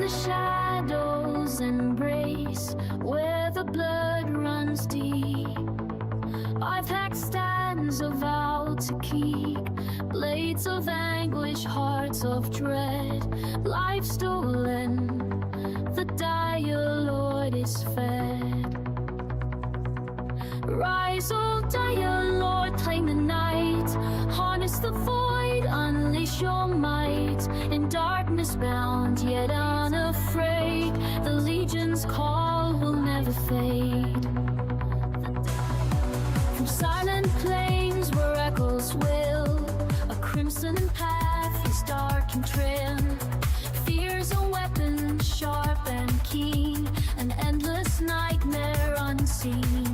the shadows embrace where the blood runs deep. I've hacked stands of vow to keep, blades of anguish, hearts of dread, life stolen, the dire Lord is fed. Rise, O dire Lord, claim the night, harness the void, unleash your might. In darkness bound, yet unafraid, the legion's call will never fade. From silent plains where echoes will, a crimson path is dark and trim. Fear's a weapon sharp and keen, an endless nightmare unseen.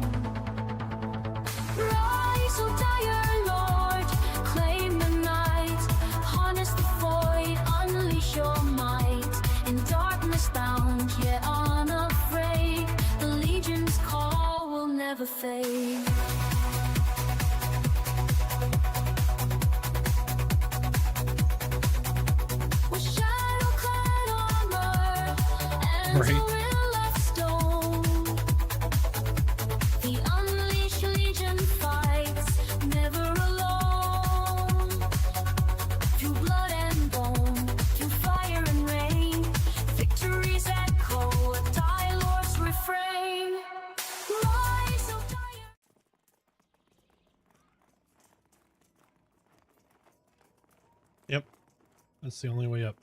Rise, O dire Lord, claim the night, harness the void, unleash your might. In darkness bound, yet unafraid, the legion's call will never fade. With shadow-clad armor and Right. left stone, the unleashed legion fights, never alone. Through blood and bone, through fire and rain, victories echo a dire Lord's refrain. Rise, O dire. Yep. That's the only way up.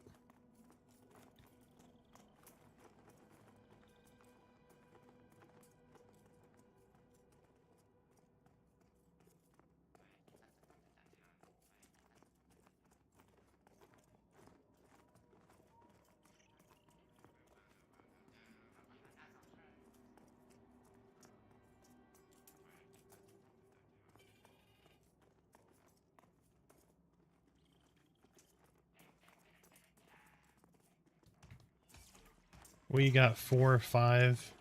We got 4 or 5.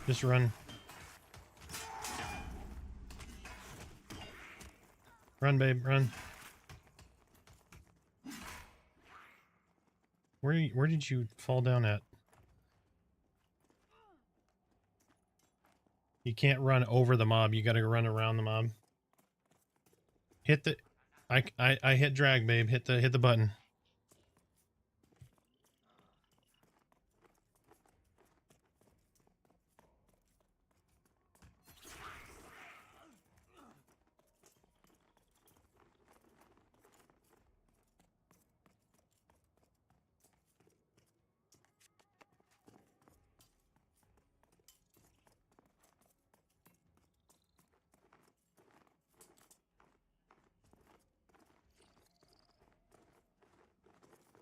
Just run. Run, babe, run. Where did you fall down at? You can't run over the mob. You got to run around the mob. Hit the I hit drag, babe. Hit the button.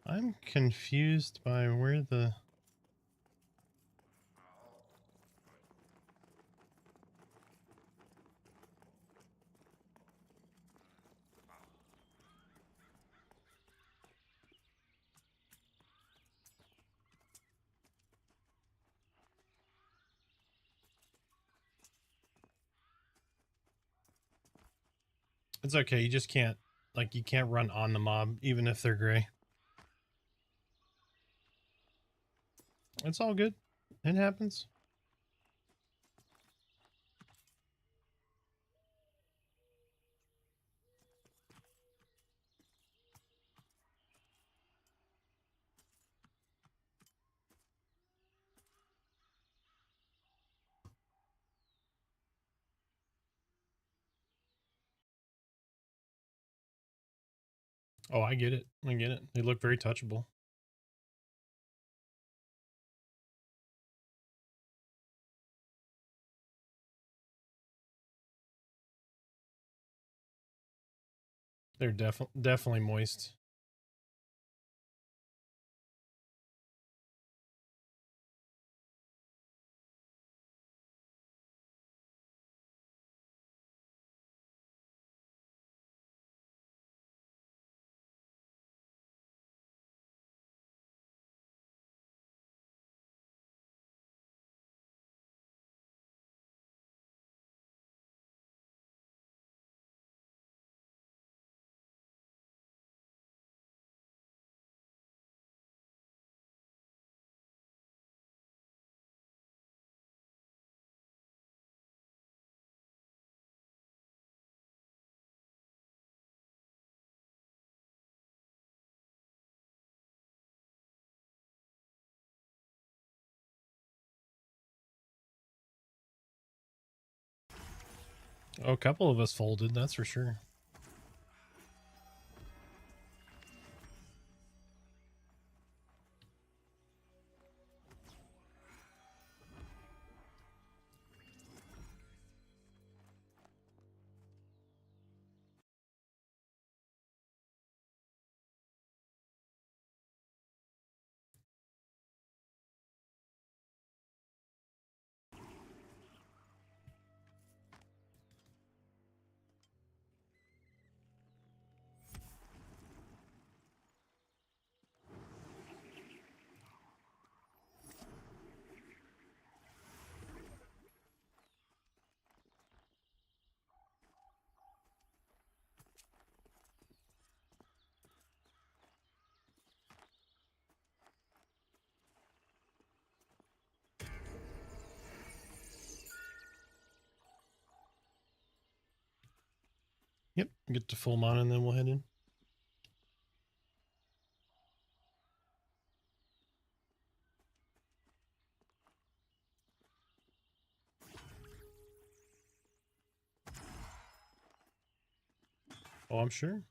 I'm confused by where the... It's okay, you just can't, like, you can't run on the mob, even if they're gray. It's all good. It happens. Oh, I get it. I get it. They look very touchable. They're definitely moist. Oh, a couple of us folded, that's for sure. Yep, get to full mana and then we'll head in. Oh, I'm sure.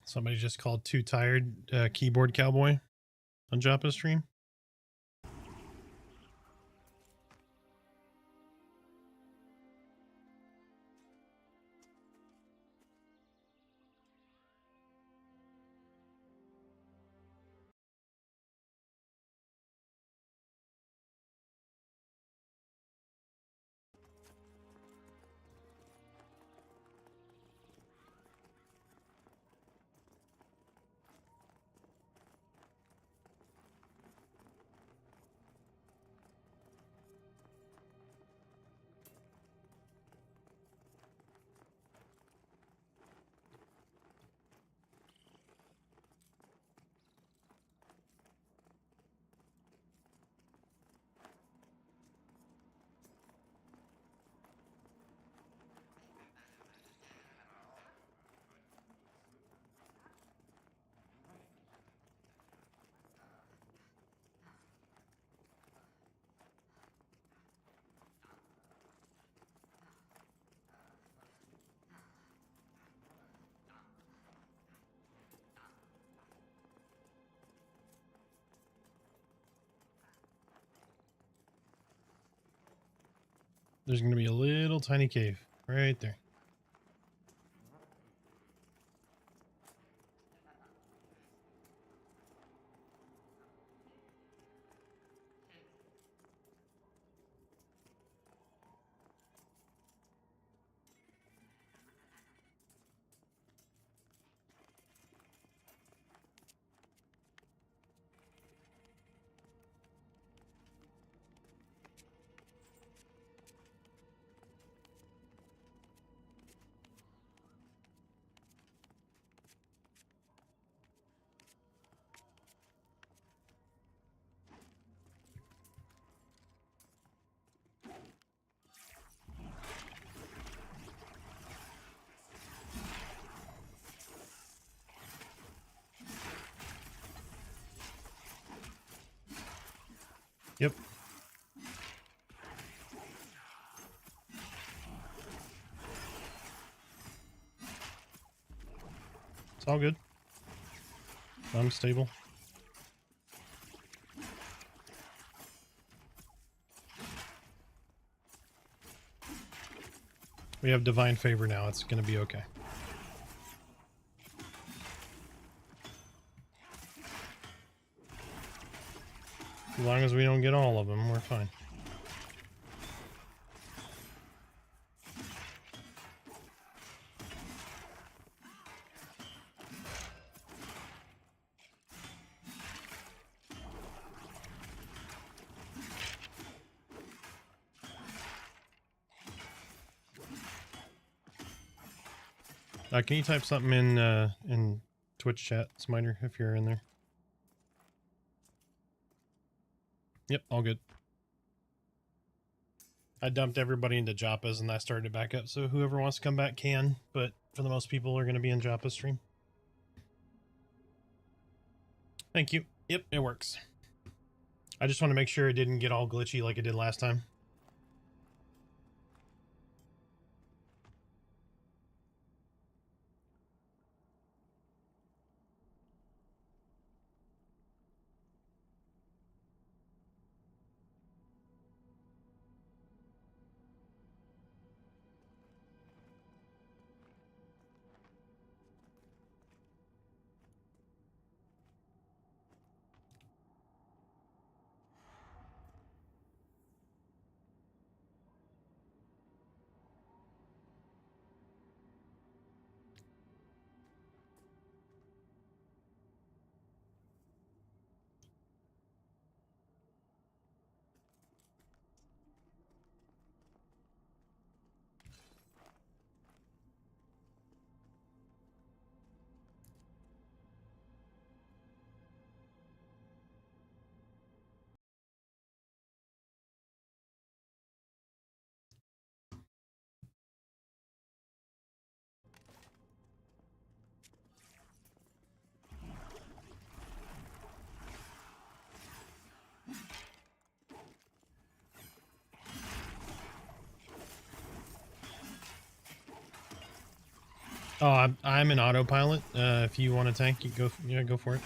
Somebody just called Too Tired Keyboard Cowboy on Joppa's stream. There's going to be a little tiny cave right there. Yep. It's all good. I'm stable. We have divine favor now. It's going to be okay. As long as we don't get all of them, we're fine. Can you type something in Twitch chat, Smiter, if you're in there? Yep, all good. I dumped everybody into Joppa's and I started it back up, so whoever wants to come back can, but for the most people are going to be in Joppa's stream. Thank you. Yep, it works. I just want to make sure it didn't get all glitchy like it did last time. Oh, I'm an autopilot. If you want a tank, you go. Yeah, go for it.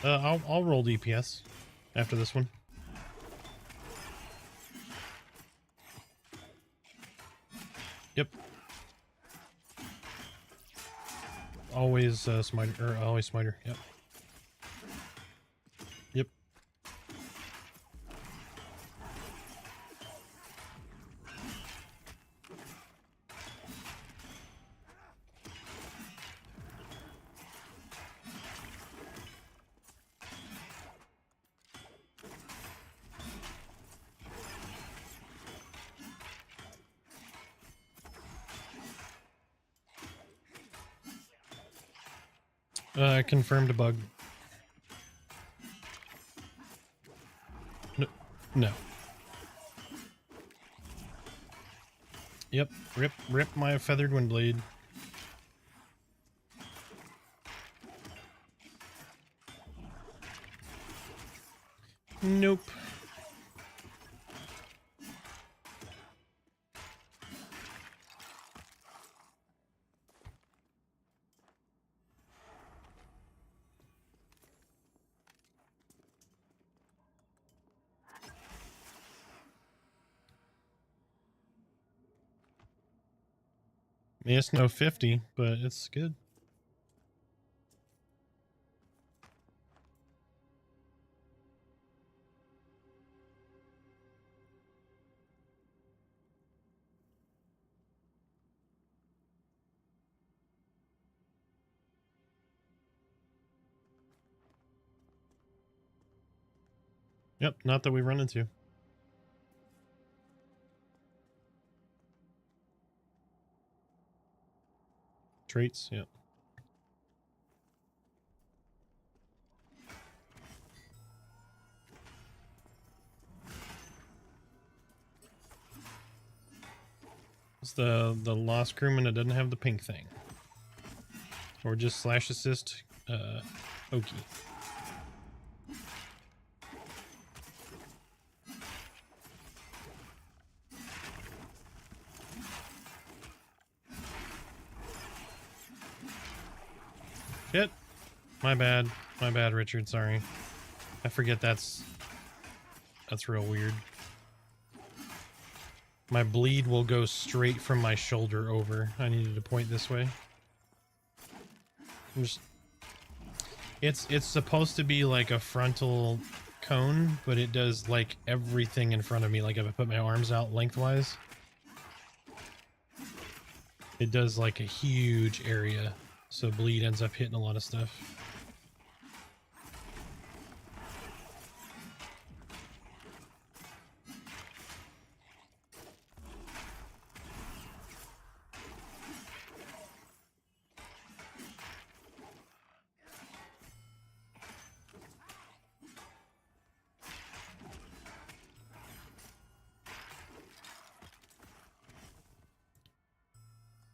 I'll roll DPS after this one. Yep. Always Smiter, or always Smiter. Yep. Yep. Confirmed a bug. No. Yep. Rip my feathered wind blade. Nope. It's no 50, but it's good. Yep, not that we run into. Traits, yep. It's the lost crewman that doesn't have the pink thing. Or just slash assist Oki. Shit. My bad, Richard, sorry. I forget that's real weird. My bleed will go straight from my shoulder over. I needed to point this way. It's supposed to be like a frontal cone, but it does like everything in front of me. Like if I put my arms out lengthwise, it does like a huge area. So bleed ends up hitting a lot of stuff.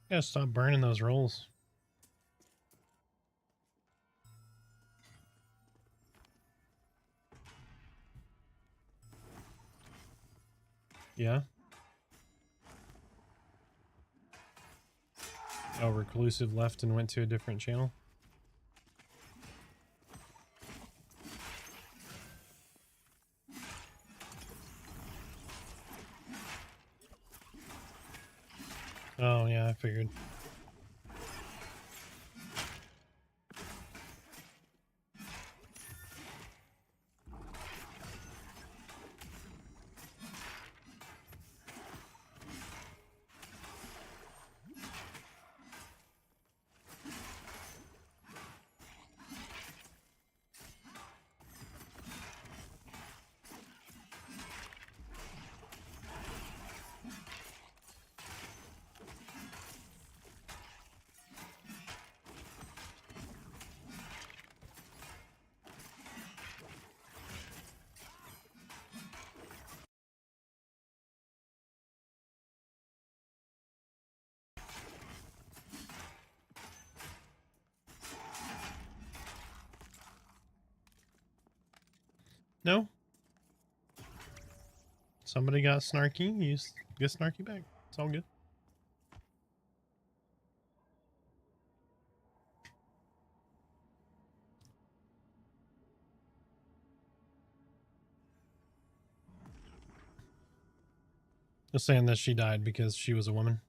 Gotta stop burning those rolls. Yeah. Oh, Reclusive left and went to a different channel. Oh, yeah, I figured. No? Somebody got snarky. You get snarky back. It's all good. Just saying that she died because she was a woman.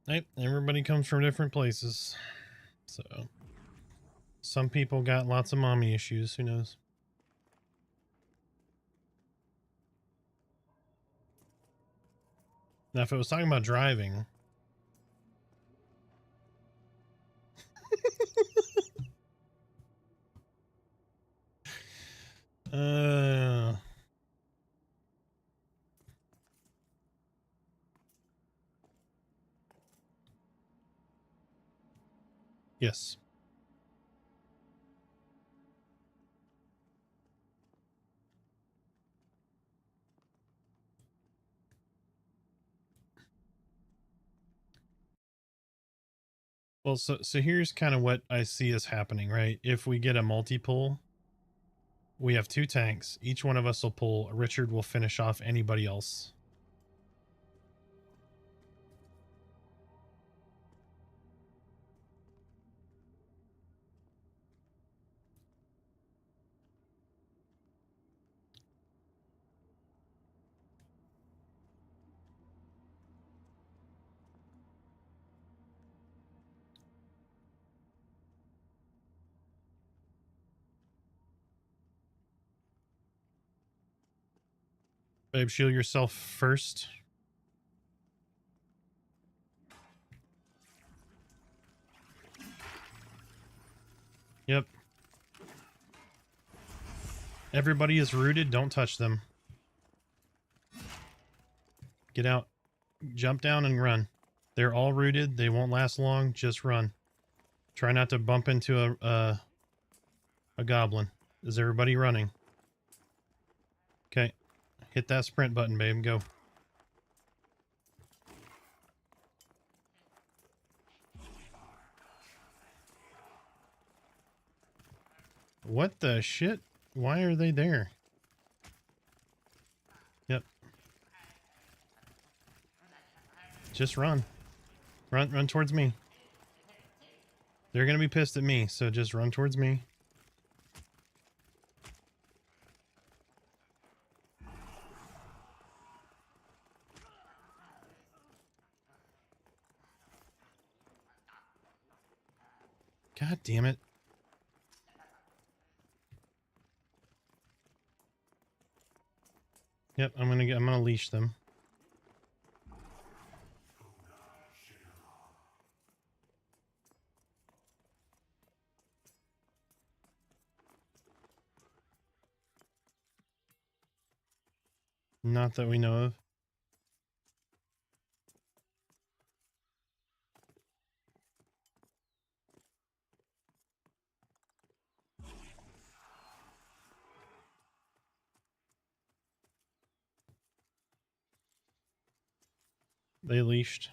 Right, everybody comes from different places. So, some people got lots of mommy issues. Who knows? Now, if it was talking about driving... Yes. Well, so here's kind of what I see as happening, right? If we get a multi-pull, we have 2 tanks. Each one of us will pull. Richard will finish off anybody else. Babe, shield yourself first. Yep. Everybody is rooted. Don't touch them. Get out. Jump down and run. They're all rooted. They won't last long. Just run. Try not to bump into a goblin. Is everybody running? Okay. Hit that sprint button, babe. Go. What the shit? Why are they there? Yep. Just run. Run towards me. They're gonna be pissed at me, so just run towards me. God damn it. Yep, I'm gonna leash them. Not that we know of. They leashed.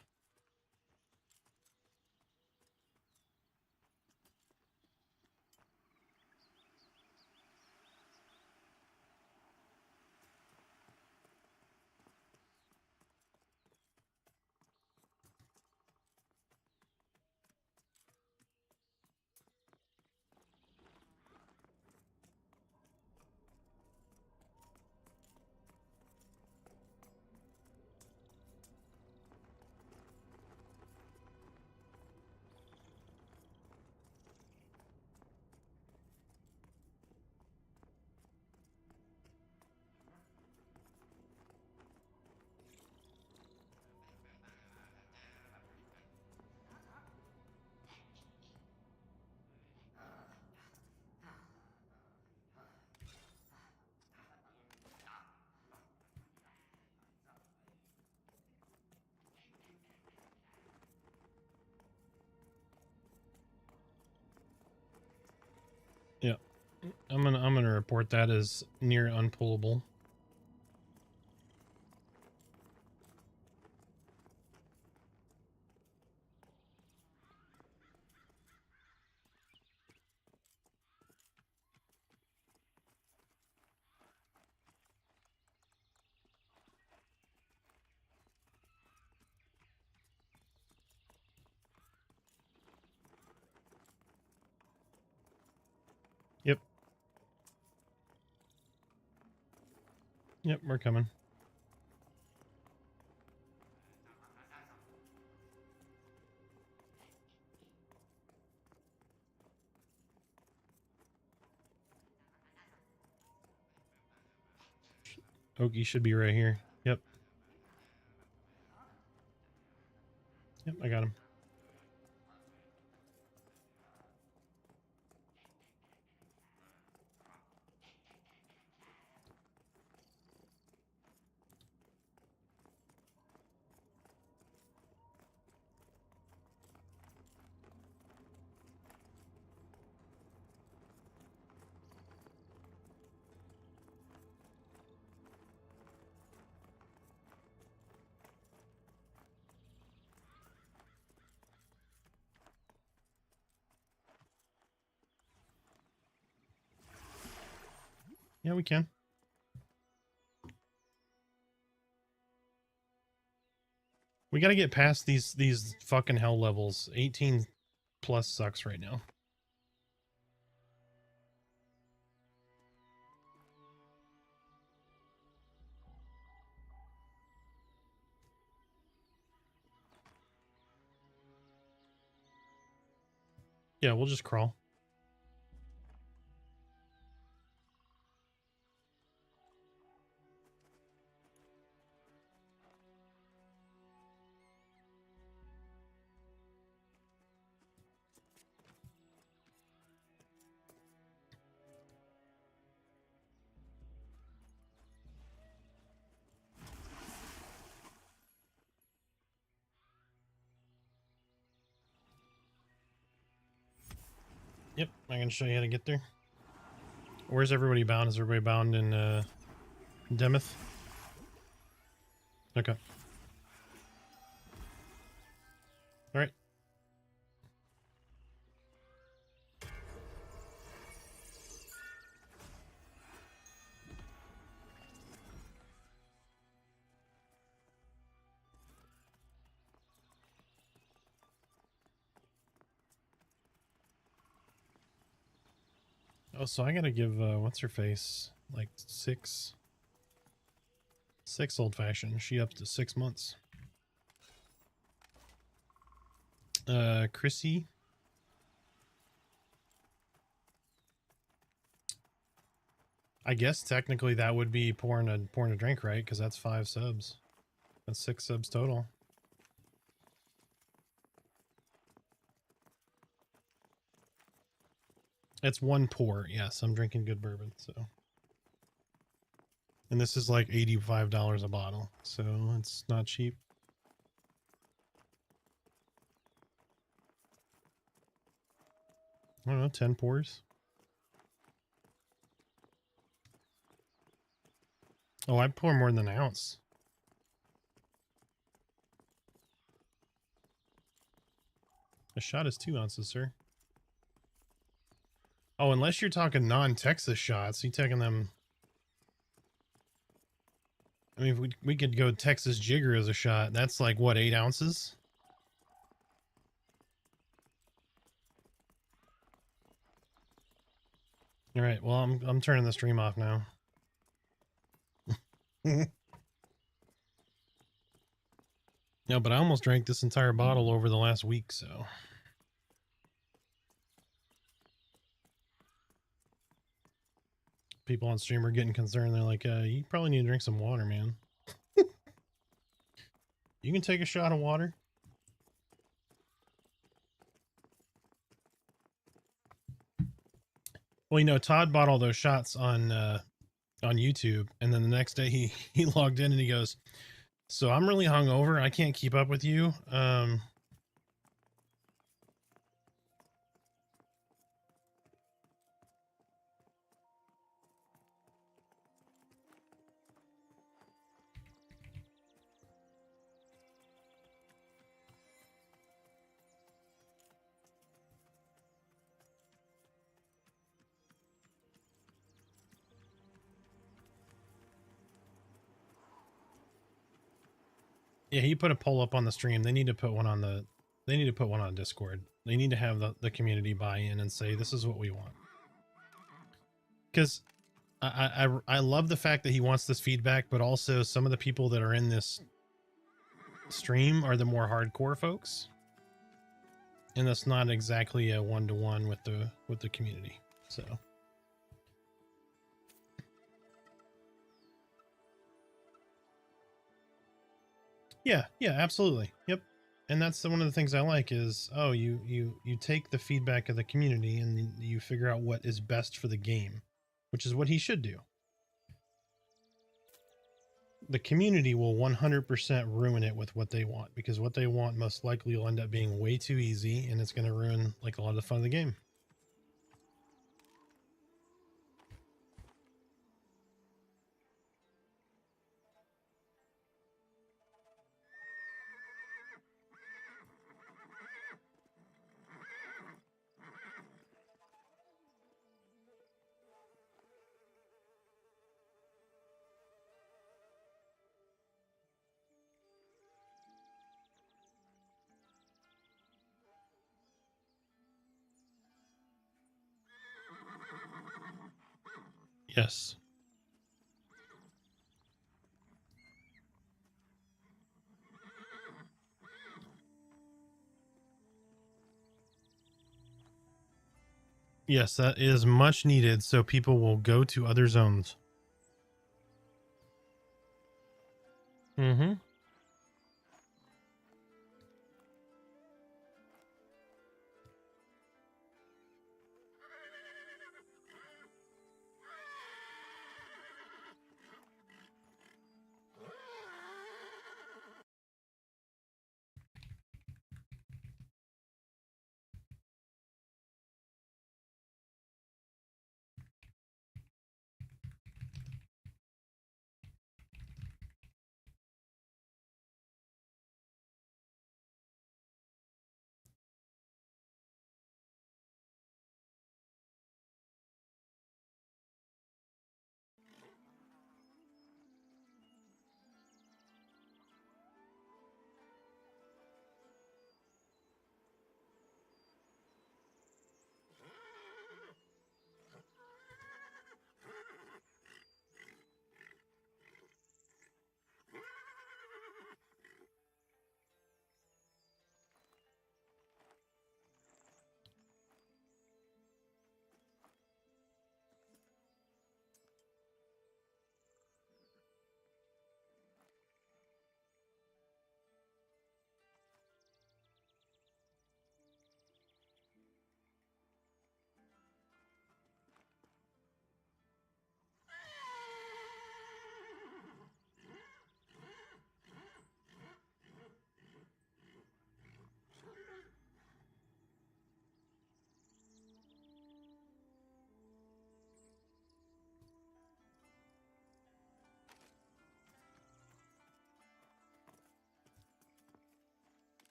Yeah. I'm gonna report that as near unpullable. Yep. Yep, we're coming. Okie should be right here. Yep. Yep, I got him. Yeah, we can. We got to get past these fucking hell levels. 18 plus sucks right now. Yeah, we'll just crawl. Yep, I can show you how to get there. Where's everybody bound? Is everybody bound in Demeth? Okay. All right. Oh, so I gotta give what's her face like six old fashioned. She up to 6 months. Chrissy. I guess technically that would be pouring a drink, right? Because that's 5 subs. That's 6 subs total. It's 1 pour. Yes, I'm drinking good bourbon, so. And this is like $85 a bottle, so it's not cheap. I don't know, 10 pours. Oh, I pour more than an ounce. A shot is 2 ounces, sir. Oh, unless you're talking non-Texas shots, you taking them. I mean, we could go Texas Jigger as a shot. That's like what, 8 ounces? All right. Well, I'm turning the stream off now. No, but I almost drank this entire bottle over the last week, so. People on stream are getting concerned. They're like, you probably need to drink some water, man. You can take a shot of water. Well, you know, Todd bought all those shots on YouTube, and then the next day he logged in and he goes, "So I'm really hungover. I can't keep up with you. Yeah, he put a poll up on the stream. They need to put one on the. They need to put one on Discord. They need to have the community buy in and say this is what we want. Because I love the fact that he wants this feedback, but also some of the people that are in this stream are the more hardcore folks, and that's not exactly a one-to-one with the community. So. Yeah, absolutely. Yep. And that's one of the things I like is, oh, you take the feedback of the community and you figure out what is best for the game, which is what he should do. The community will 100% ruin it with what they want, because what they want most likely will end up being way too easy, and it's going to ruin like a lot of the fun of the game. Yes. Yes, that is much needed, so people will go to other zones. Mm-hmm.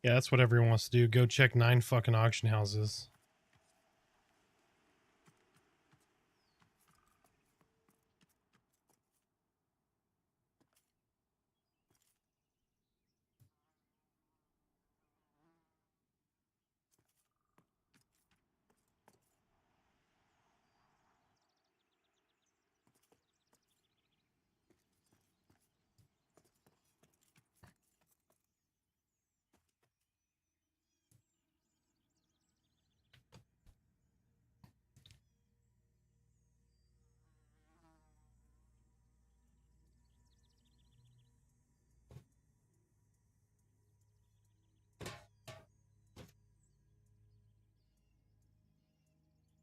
Yeah, that's what everyone wants to do. Go check 9 fucking auction houses.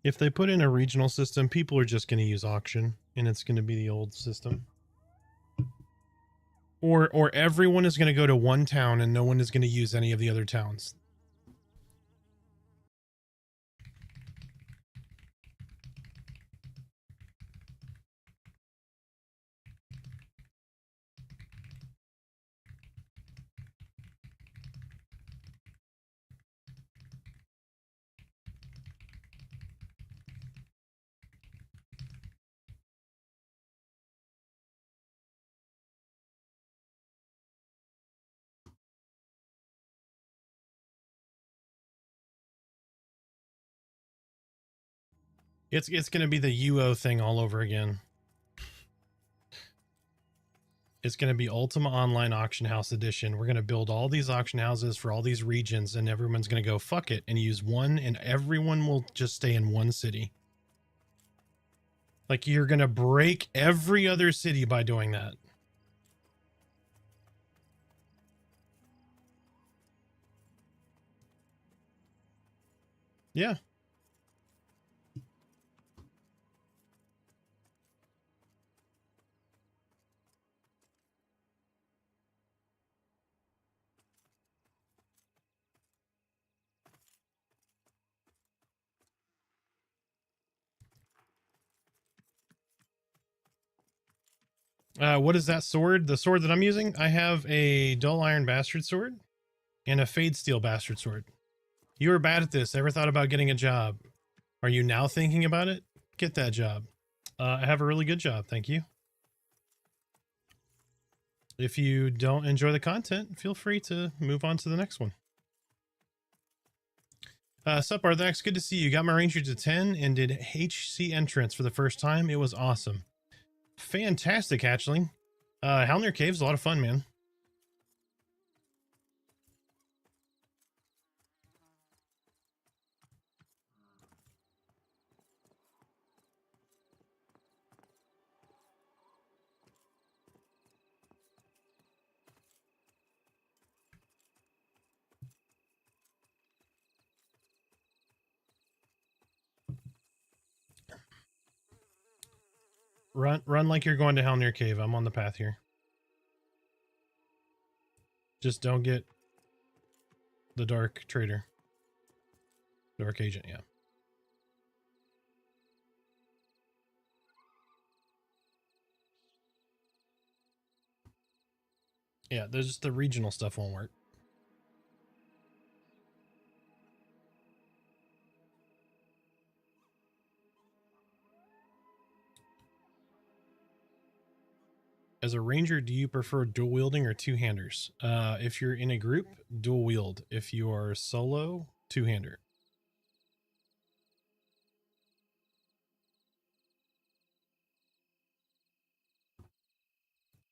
If they put in a regional system, people are just going to use auction, and it's going to be the old system. Or everyone is going to go to one town and no one is going to use any of the other towns. It's going to be the UO thing all over again. It's going to be Ultima Online Auction House Edition. We're going to build all these auction houses for all these regions, and everyone's going to go, fuck it, and use one, and everyone will just stay in one city. Like, you're going to break every other city by doing that. Yeah. What is that sword? The sword that I'm using? I have a dull iron bastard sword and a fade steel bastard sword. You were bad at this. Ever thought about getting a job? Are you now thinking about it? Get that job. I have a really good job. Thank you. If you don't enjoy the content, feel free to move on to the next one. Sup, Arthax? Good to see you. Got my ranger to 10 and did HC entrance for the first time. It was awesome. Fantastic, hatchling. Halnir Cave's a lot of fun, man. Run like you're going to Halnir Cave. I'm on the path here. Just don't get the Dark Trader. Dark Agent, yeah. Yeah, there's just the regional stuff won't work. As a ranger, do you prefer dual wielding or two-handers? If you're in a group, dual wield. If you are solo, two-hander.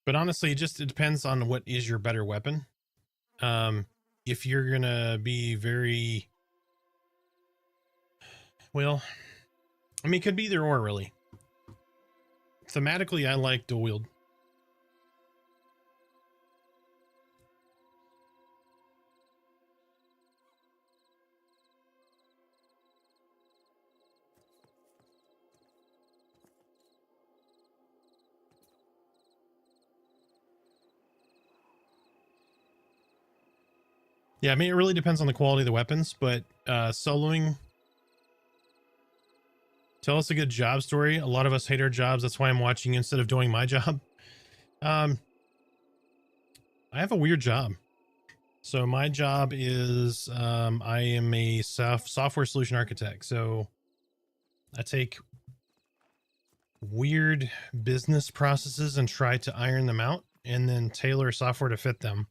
But honestly, it depends on what is your better weapon. If you're gonna be very, well, I mean, it could be either or, really. Thematically, I like dual wield. Yeah, I mean, it really depends on the quality of the weapons, but soloing... Tell us a good job story. A lot of us hate our jobs. That's why I'm watching instead of doing my job. I have a weird job. So my job is I am a software solution architect. So I take weird business processes and try to iron them out and then tailor software to fit them.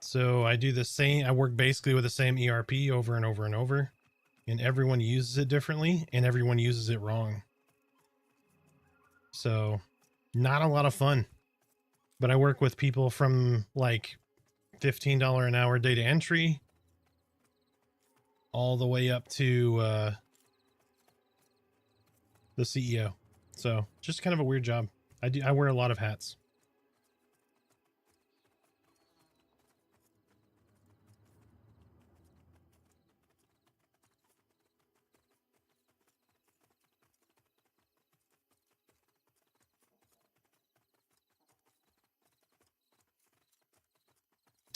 So I do the same, I work basically with the same ERP over and over and over, and everyone uses it differently and everyone uses it wrong. So not a lot of fun, but I work with people from like $15 an hour data entry all the way up to the CEO. So just kind of a weird job. I wear a lot of hats.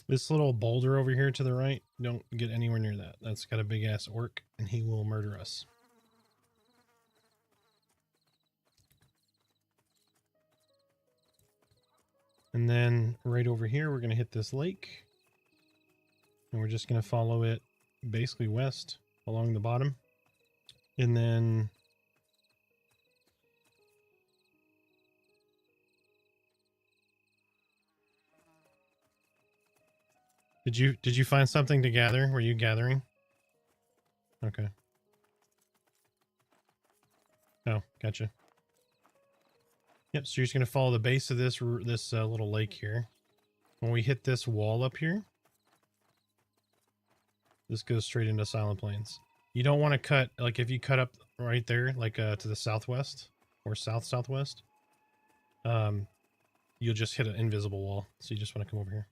This little boulder over here to the right, don't get anywhere near that. That's got a big ass orc and he will murder us. And then right over here, we're going to hit this lake. And we're just going to follow it basically west along the bottom. And then did you find something to gather? Were you gathering? Okay. Oh, gotcha. Yep, so you're just going to follow the base of this little lake here. When we hit this wall up here, this goes straight into Silent Plains. You don't want to cut, like if you cut up right there, like to the southwest or southwest, you'll just hit an invisible wall. So you just want to come over here.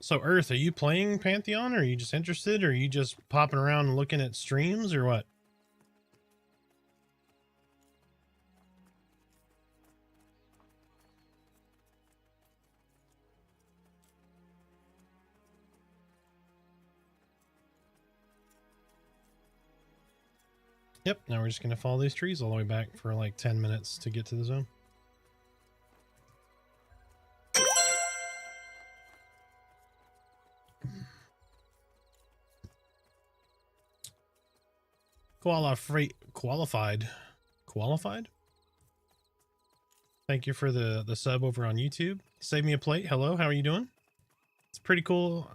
So Earth, are you playing Pantheon, or are you just interested, or are you just popping around and looking at streams, or what? Yep, now we're just going to follow these trees all the way back for like 10 minutes to get to the zone. Qualified? Thank you for the sub over on YouTube. Save me a plate. Hello, how are you doing? It's pretty cool.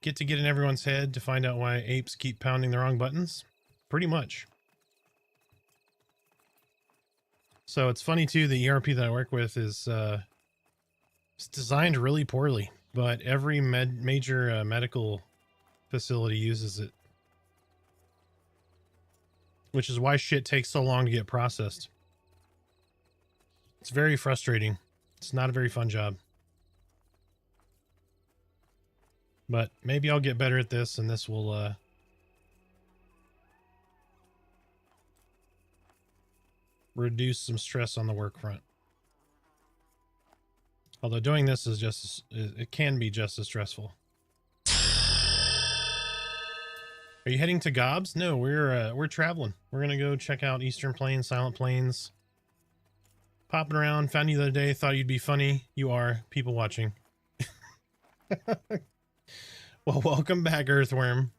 Get in everyone's head to find out why apes keep pounding the wrong buttons. Pretty much. So it's funny too, the ERP that I work with is it's designed really poorly, but every major medical facility uses it. Which is why shit takes so long to get processed. It's very frustrating. It's not a very fun job. But maybe I'll get better at this, and this will reduce some stress on the work front. Although doing this is just, it can be just as stressful. Are you heading to Gobs? No, we're traveling. We're gonna go check out Eastern Plains, Silent Plains. Popping around, found you the other day, thought you'd be funny. You are. People watching. Well, welcome back, Earthworm.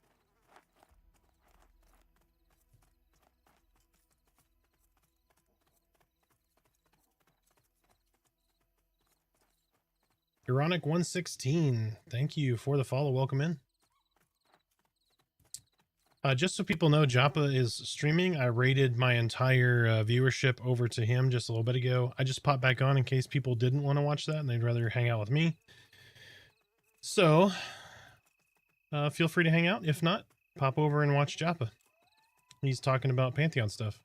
Ironic 116, thank you for the follow. Welcome in. Just so people know, Joppa is streaming. I rated my entire viewership over to him just a little bit ago. I just popped back on in case people didn't want to watch that and they'd rather hang out with me. So, feel free to hang out. If not, pop over and watch Joppa. He's talking about Pantheon stuff.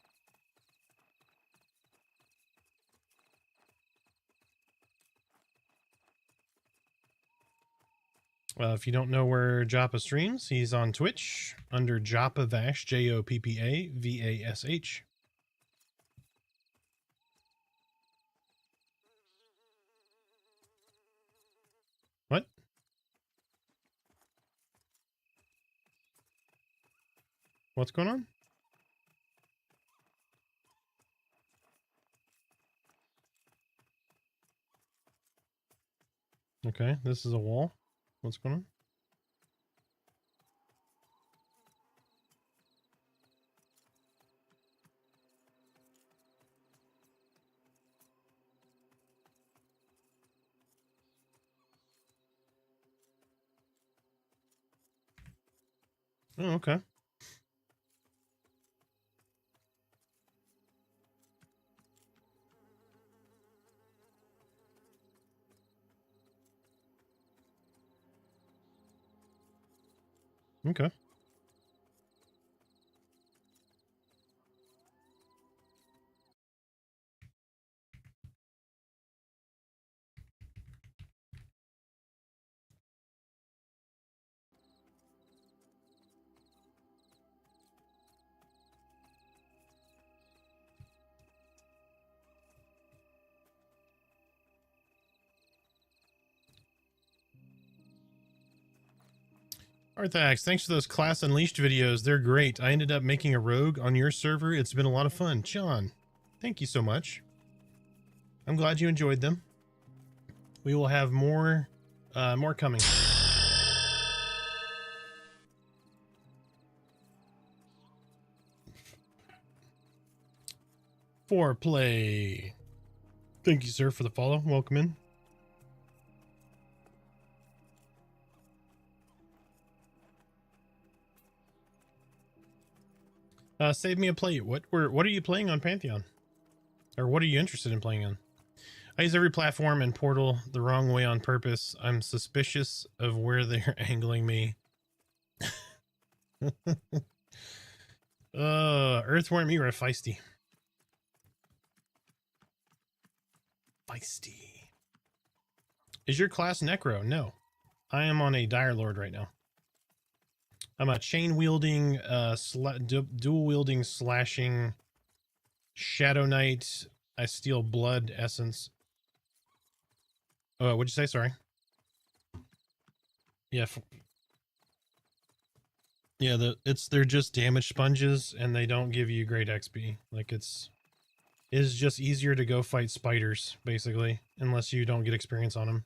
If you don't know where Joppa streams, he's on Twitch under Joppa Vash, Joppavash. What? What's going on? Okay, this is a wall. What's going on? Oh, okay. Okay. Arthax, thanks for those Class Unleashed videos. They're great. I ended up making a rogue on your server. It's been a lot of fun. John, thank you so much. I'm glad you enjoyed them. We will have more coming. Foreplay. Thank you, sir, for the follow. Welcome in. Save me a plate. What are you playing on Pantheon? Or what are you interested in playing on? I use every platform and portal the wrong way on purpose. I'm suspicious of where they're angling me. Earthworm, you are feisty. Feisty. Is your class Necro? No. I am on a Dire Lord right now. I'm a chain wielding, dual wielding, slashing Shadow Knight. I steal blood essence. What'd you say? Sorry. Yeah. Yeah, they're just damage sponges and they don't give you great XP. Like it is just easier to go fight spiders, basically, unless you don't get experience on them.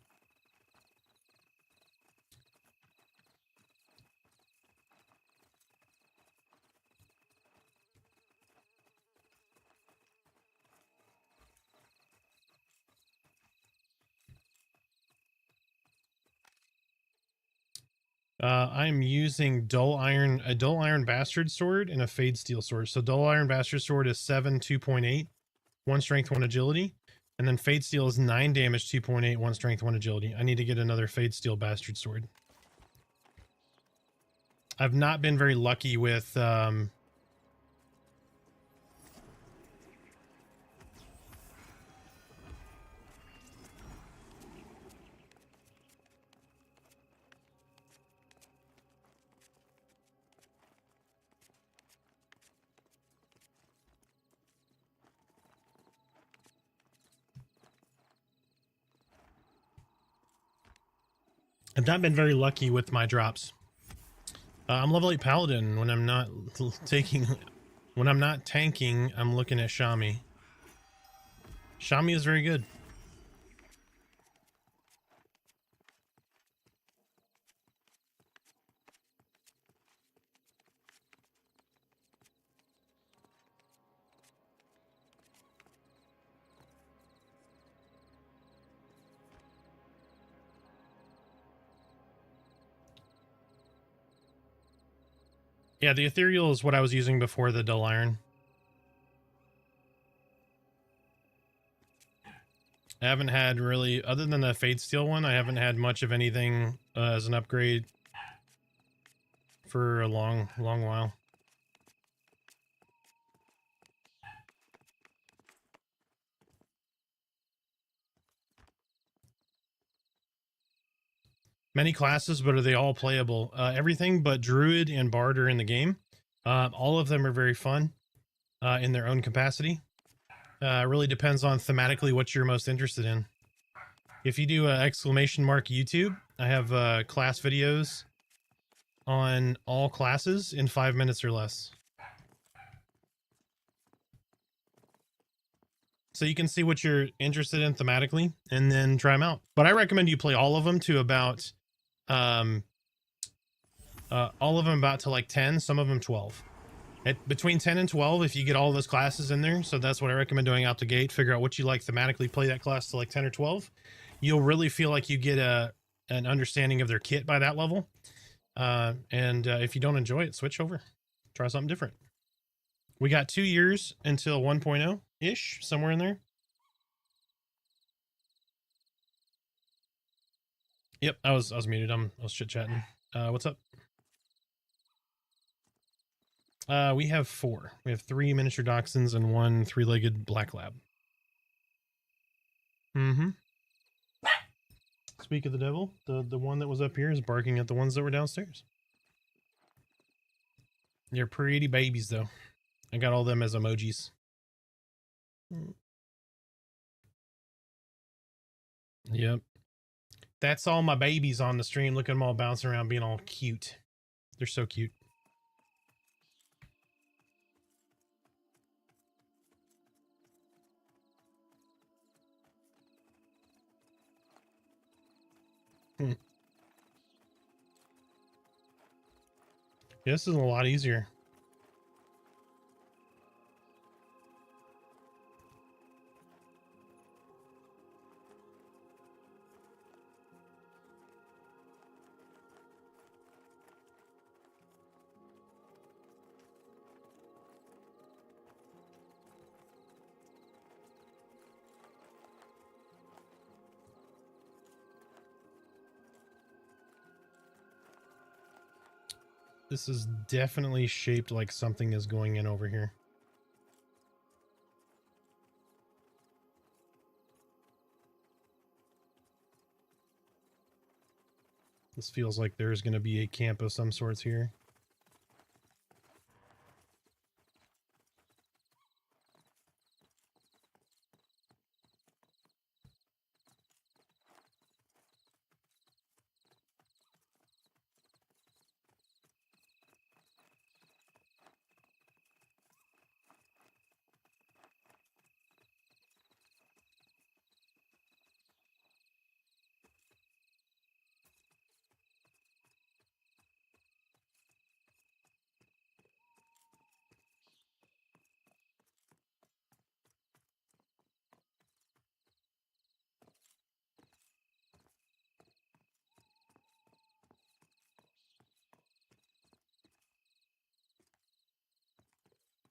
I'm using a dull iron bastard sword and a fade steel sword. So dull iron bastard sword is 7, 2.8, 1 strength, 1 agility. And then fade steel is 9 damage, 2.8, 1 strength, 1 agility. I need to get another fade steel bastard sword. I've not been very lucky with, my drops. I'm level 8 paladin. When I'm not tanking, I'm looking at Shami. Shami is very good. Yeah, the ethereal is what I was using before the dull iron. I haven't had really, other than the fade steel one, I haven't had much of anything as an upgrade for a long while. Many classes, but are they all playable? Everything but Druid and Bard are in the game. All of them are very fun in their own capacity. It really depends on thematically what you're most interested in. If you do !YouTube, I have class videos on all classes in 5 minutes or less. so you can see what you're interested in thematically and then try them out. But I recommend you play all of them to about all of them about to like 10, some of them 12. At between 10 and 12 if you get all those classes in there. So that's what I recommend doing out the gate. Figure out what you like thematically, play that class to like 10 or 12. You'll really feel like you get an understanding of their kit by that level. If you don't enjoy it, switch over. Try something different. We got 2 years until 1.0-ish, somewhere in there. Yep, I was muted. I was chit-chatting. What's up? We have 4. We have 3 miniature dachshunds and 1 3-legged black lab. Mm-hmm. Speak of the devil, the one that was up here is barking at the ones that were downstairs. They're pretty babies, though. I got all them as emojis. Yep. That's all my babies on the stream. Look at them all bouncing around being all cute. They're so cute. Yeah, this is a lot easier. This is definitely shaped like something is going in over here. This feels like there's going to be a camp of some sorts here.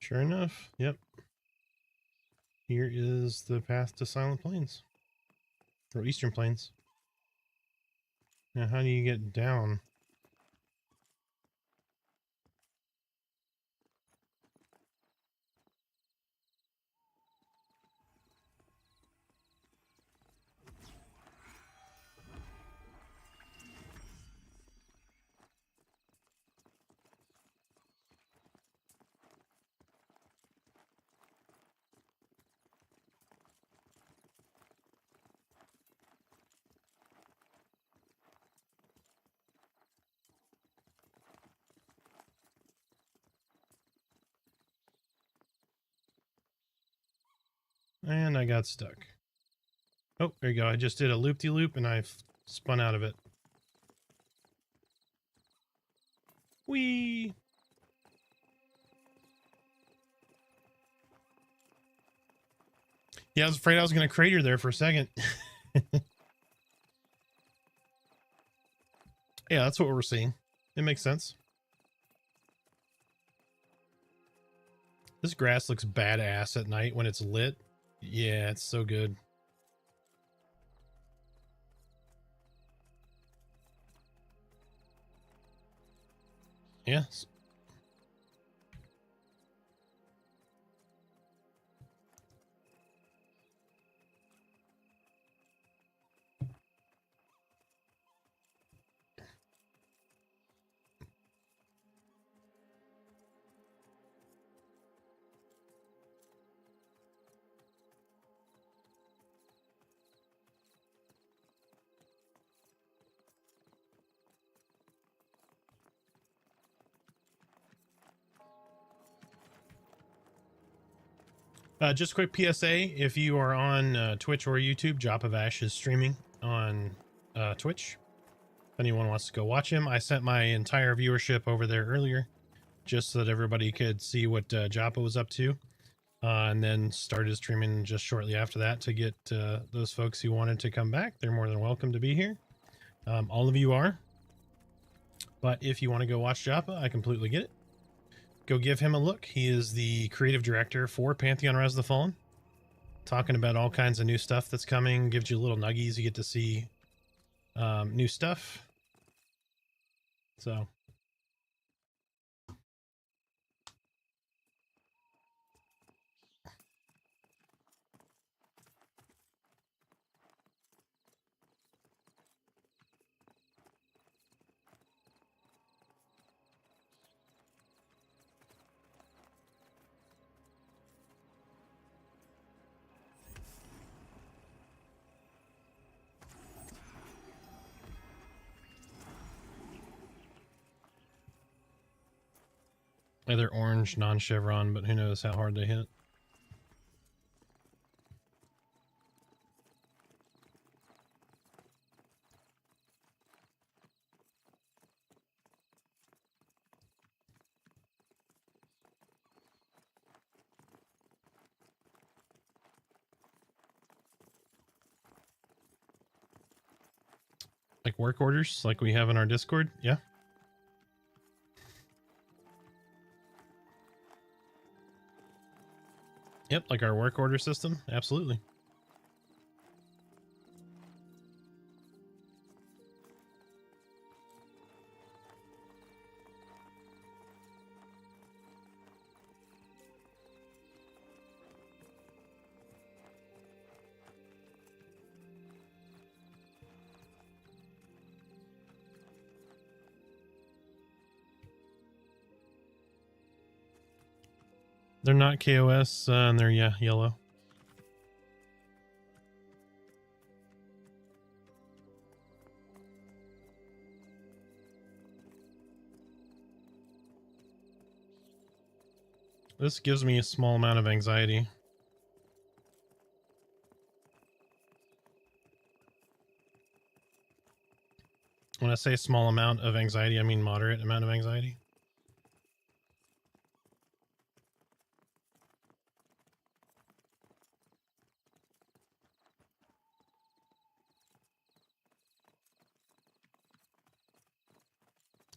Sure enough, yep. Here is the path to Silent Plains. Or Eastern Plains. Now, how do you get down? And I got stuck. Oh, there you go. I just did a loop-de-loop and I spun out of it. Whee! Yeah, I was afraid I was going to crater there for a second. Yeah, that's what we're seeing. It makes sense. This grass looks badass at night when it's lit. Yeah, it's so good. Yeah. Just a quick PSA, if you are on Twitch or YouTube, Jop of Ash is streaming on Twitch. If anyone wants to go watch him, I sent my entire viewership over there earlier, just so that everybody could see what Joppa was up to, and then started streaming just shortly after that to get those folks who wanted to come back. They're more than welcome to be here. All of you are. But if you want to go watch Joppa, I completely get it. Go give him a look. He is the creative director for Pantheon Rise of the Fallen, talking about all kinds of new stuff that's coming, gives you little nuggies. You get to see new stuff. So they're orange, non-chevron, but who knows how hard they hit. Like work orders, like we have in our Discord, yeah. Yep, like our work order system, absolutely. They're not KOS, and they're, yeah, yellow. This gives me a small amount of anxiety. When I say small amount of anxiety, I mean moderate amount of anxiety.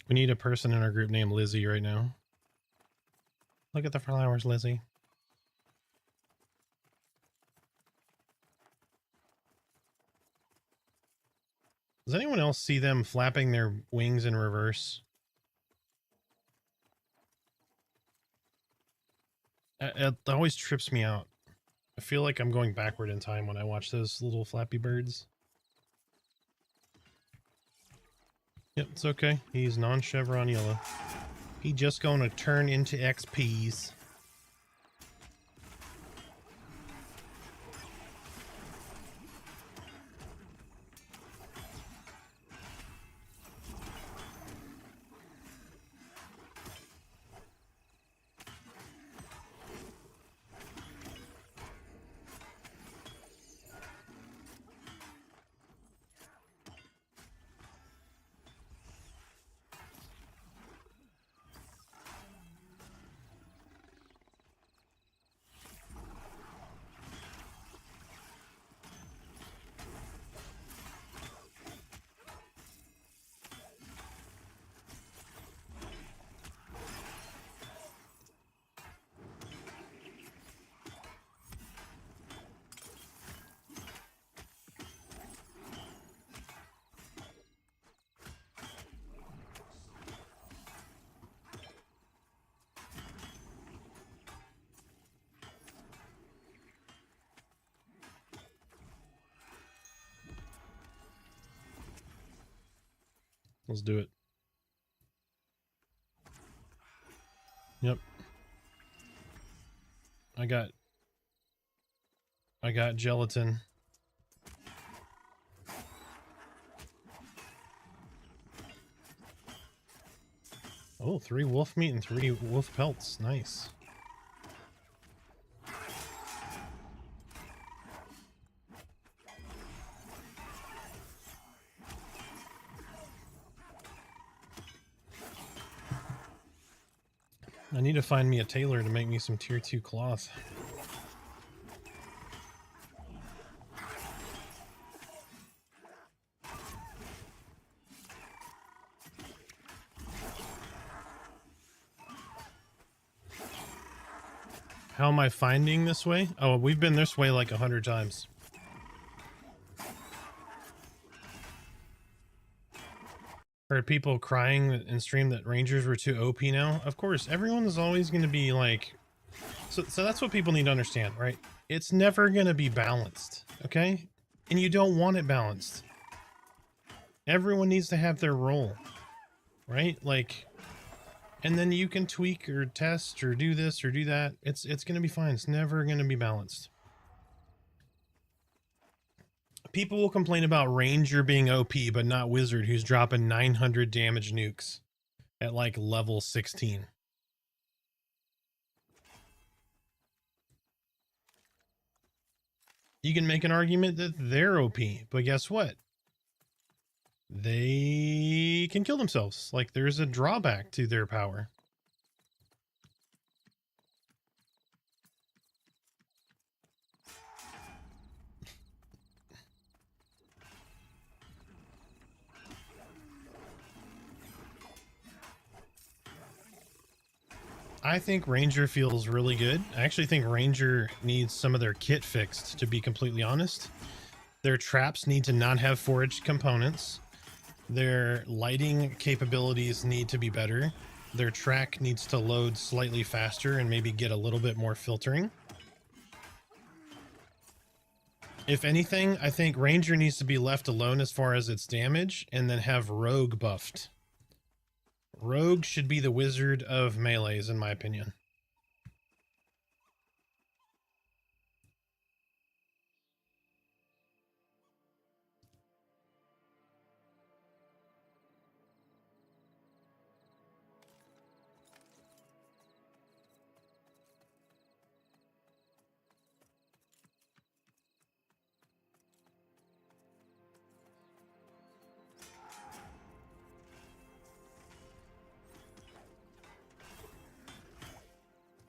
We need a person in our group named Lizzie right now. Look at the flowers, Lizzie. Does anyone else see them flapping their wings in reverse? It always trips me out. I feel like I'm going backward in time when I watch those little flappy birds. Yep, it's okay. He's non-chevron yellow. He just gonna turn into XPs. Let's do it. Yep. I got gelatin. Oh, 3 wolf meat and 3 wolf pelts. Nice. I need to find me a tailor to make me some tier 2 cloth. How am I finding this way? Oh, we've been this way like 100 times. Heard people crying in stream that Rangers were too OP now. Of course, everyone is always going to be like... So that's what people need to understand, right? It's never going to be balanced, okay? And you don't want it balanced. Everyone needs to have their role, right? Like... And then you can tweak or test or do this or do that. It's going to be fine. It's never going to be balanced. People will complain about Ranger being OP, but not Wizard, who's dropping 900 damage nukes at like level 16. You can make an argument that they're OP, but guess what? They can kill themselves. Like, there's a drawback to their power. I think Ranger feels really good. I actually think Ranger needs some of their kit fixed, to be completely honest. Their traps need to not have foraged components. Their lighting capabilities need to be better. Their track needs to load slightly faster and maybe get a little bit more filtering. If anything, I think Ranger needs to be left alone as far as its damage, and then have Rogue buffed. Rogue should be the Wizard of melees, in my opinion.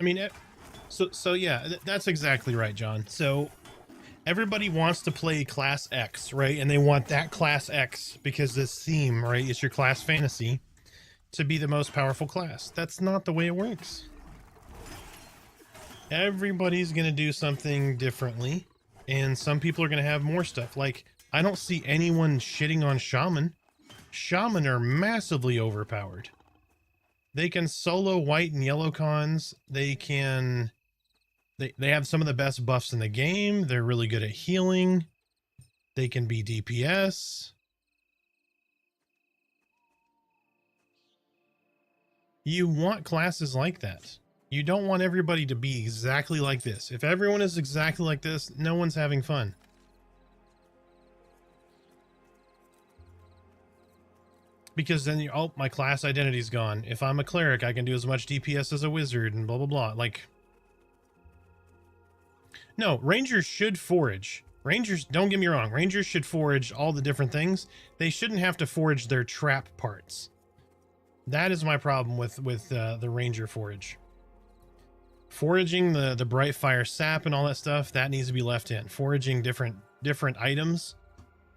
I mean, so yeah, that's exactly right, John. So everybody wants to play class X, right? And they want that class X because this theme, right, is your class fantasy to be the most powerful class. That's not the way it works. Everybody's going to do something differently, and some people are going to have more stuff. Like, I don't see anyone shitting on Shaman. Shaman are massively overpowered. They can solo white and yellow cons. They can... They have some of the best buffs in the game. They're really good at healing. They can be DPS. You want classes like that. You don't want everybody to be exactly like this. If everyone is exactly like this, no one's having fun. Because then you, oh, my class identity's gone. If I'm a cleric, I can do as much DPS as a wizard and blah, blah, blah. Like, no, Rangers should forage. Rangers, don't get me wrong, Rangers should forage all the different things. They shouldn't have to forage their trap parts. That is my problem with the Ranger forage. Foraging the bright fire sap and all that stuff, that needs to be left in. Foraging different items,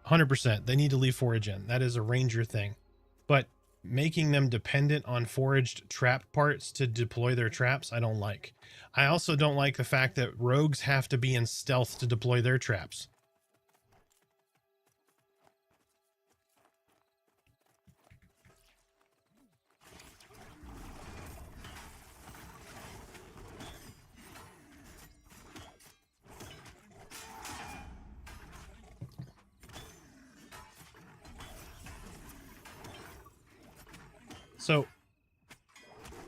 100%. They need to leave forage in. That is a Ranger thing. But making them dependent on foraged trap parts to deploy their traps, I don't like. I also don't like the fact that rogues have to be in stealth to deploy their traps. So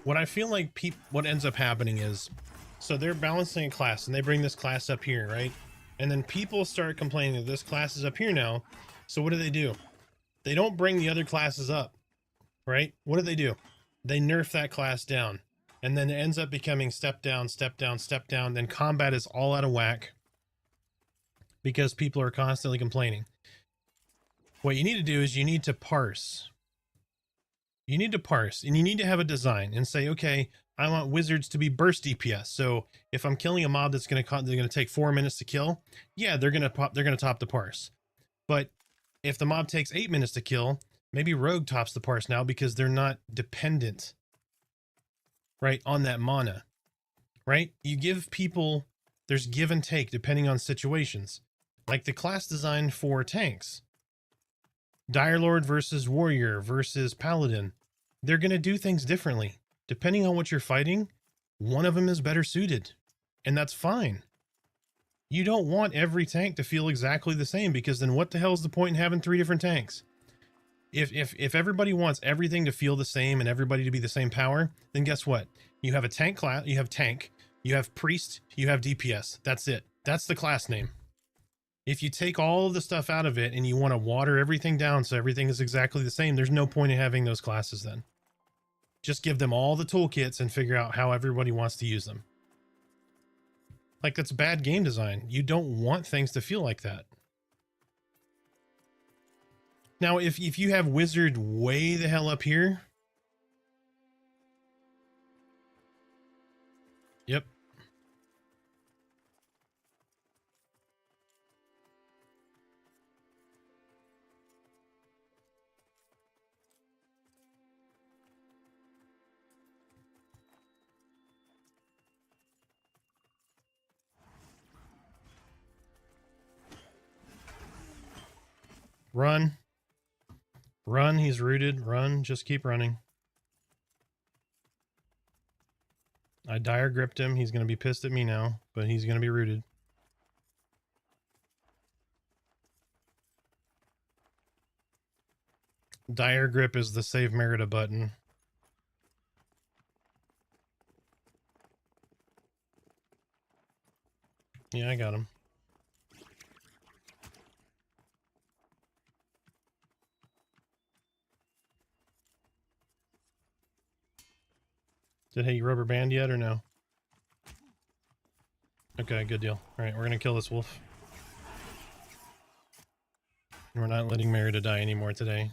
what I feel like what ends up happening is, so they're balancing a class and they bring this class up here, right? And then people start complaining that this class is up here now. So what do? They don't bring the other classes up, right? What do? They nerf that class down. And then it ends up becoming step down, step down, step down. Then combat is all out of whack because people are constantly complaining. What you need to do is you need to parse. You need to parse, and you need to have a design and say, okay, I want wizards to be burst DPS. So if I'm killing a mob that's going to take 4 minutes to kill, yeah, they're going to top the parse. But if the mob takes 8 minutes to kill, maybe rogue tops the parse now because they're not dependent, right, on that mana, right? You give people, there's give and take depending on situations. Like the class design for tanks. Dire Lord versus Warrior versus Paladin. They're going to do things differently. Depending on what you're fighting, one of them is better suited. And that's fine. You don't want every tank to feel exactly the same, because then what the hell is the point in having 3 different tanks? If everybody wants everything to feel the same and everybody to be the same power, then guess what? You have a tank class, you have tank, you have priest, you have DPS. That's it. That's the class name. If you take all of the stuff out of it and you want to water everything down so everything is exactly the same, there's no point in having those classes then. Just give them all the toolkits and figure out how everybody wants to use them. Like, that's bad game design. You don't want things to feel like that. Now, if you have wizard way the hell up here. Yep. Run. Run, he's rooted. Run, just keep running. I dire gripped him. He's going to be pissed at me now, but he's going to be rooted. Dire grip is the save Merida button. Yeah, I got him. Did he rubber band yet or no? Okay, good deal. All right, we're gonna kill this wolf. We're not letting Merida die anymore today.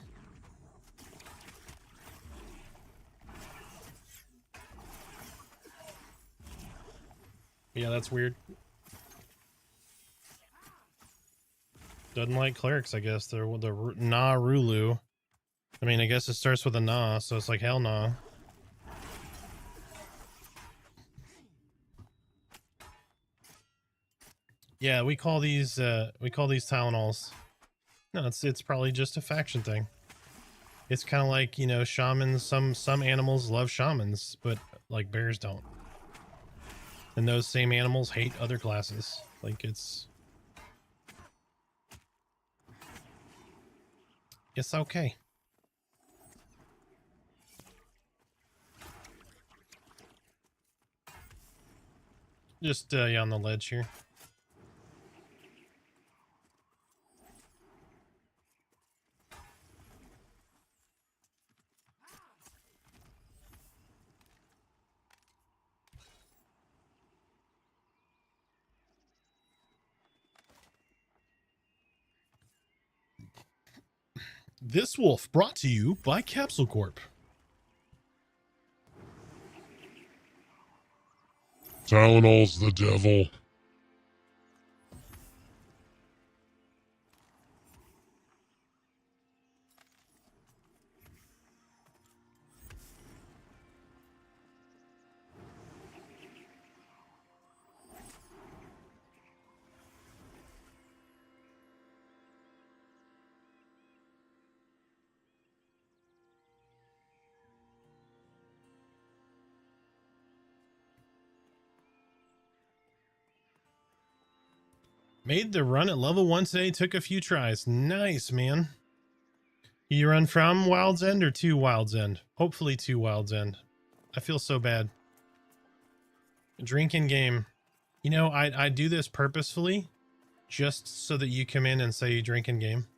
Yeah, that's weird. Doesn't like clerics, I guess. They're the Na Rulu. I mean, I guess it starts with a Na, so it's like hell nah. Yeah, we call these Tylenols. No, it's probably just a faction thing. It's kind of like, you know, shamans. Some animals love shamans, but like bears don't. And those same animals hate other classes. Like it's okay. Just yeah, on the ledge here. This wolf brought to you by Capsule Corp. Tylenol's the devil. Made the run at level 1 today, took a few tries. Nice, man. You run from Wild's End or to Wild's End? Hopefully to Wild's End. I feel so bad. Drink in game. You know, I do this purposefully just so that you come in and say you drink in game.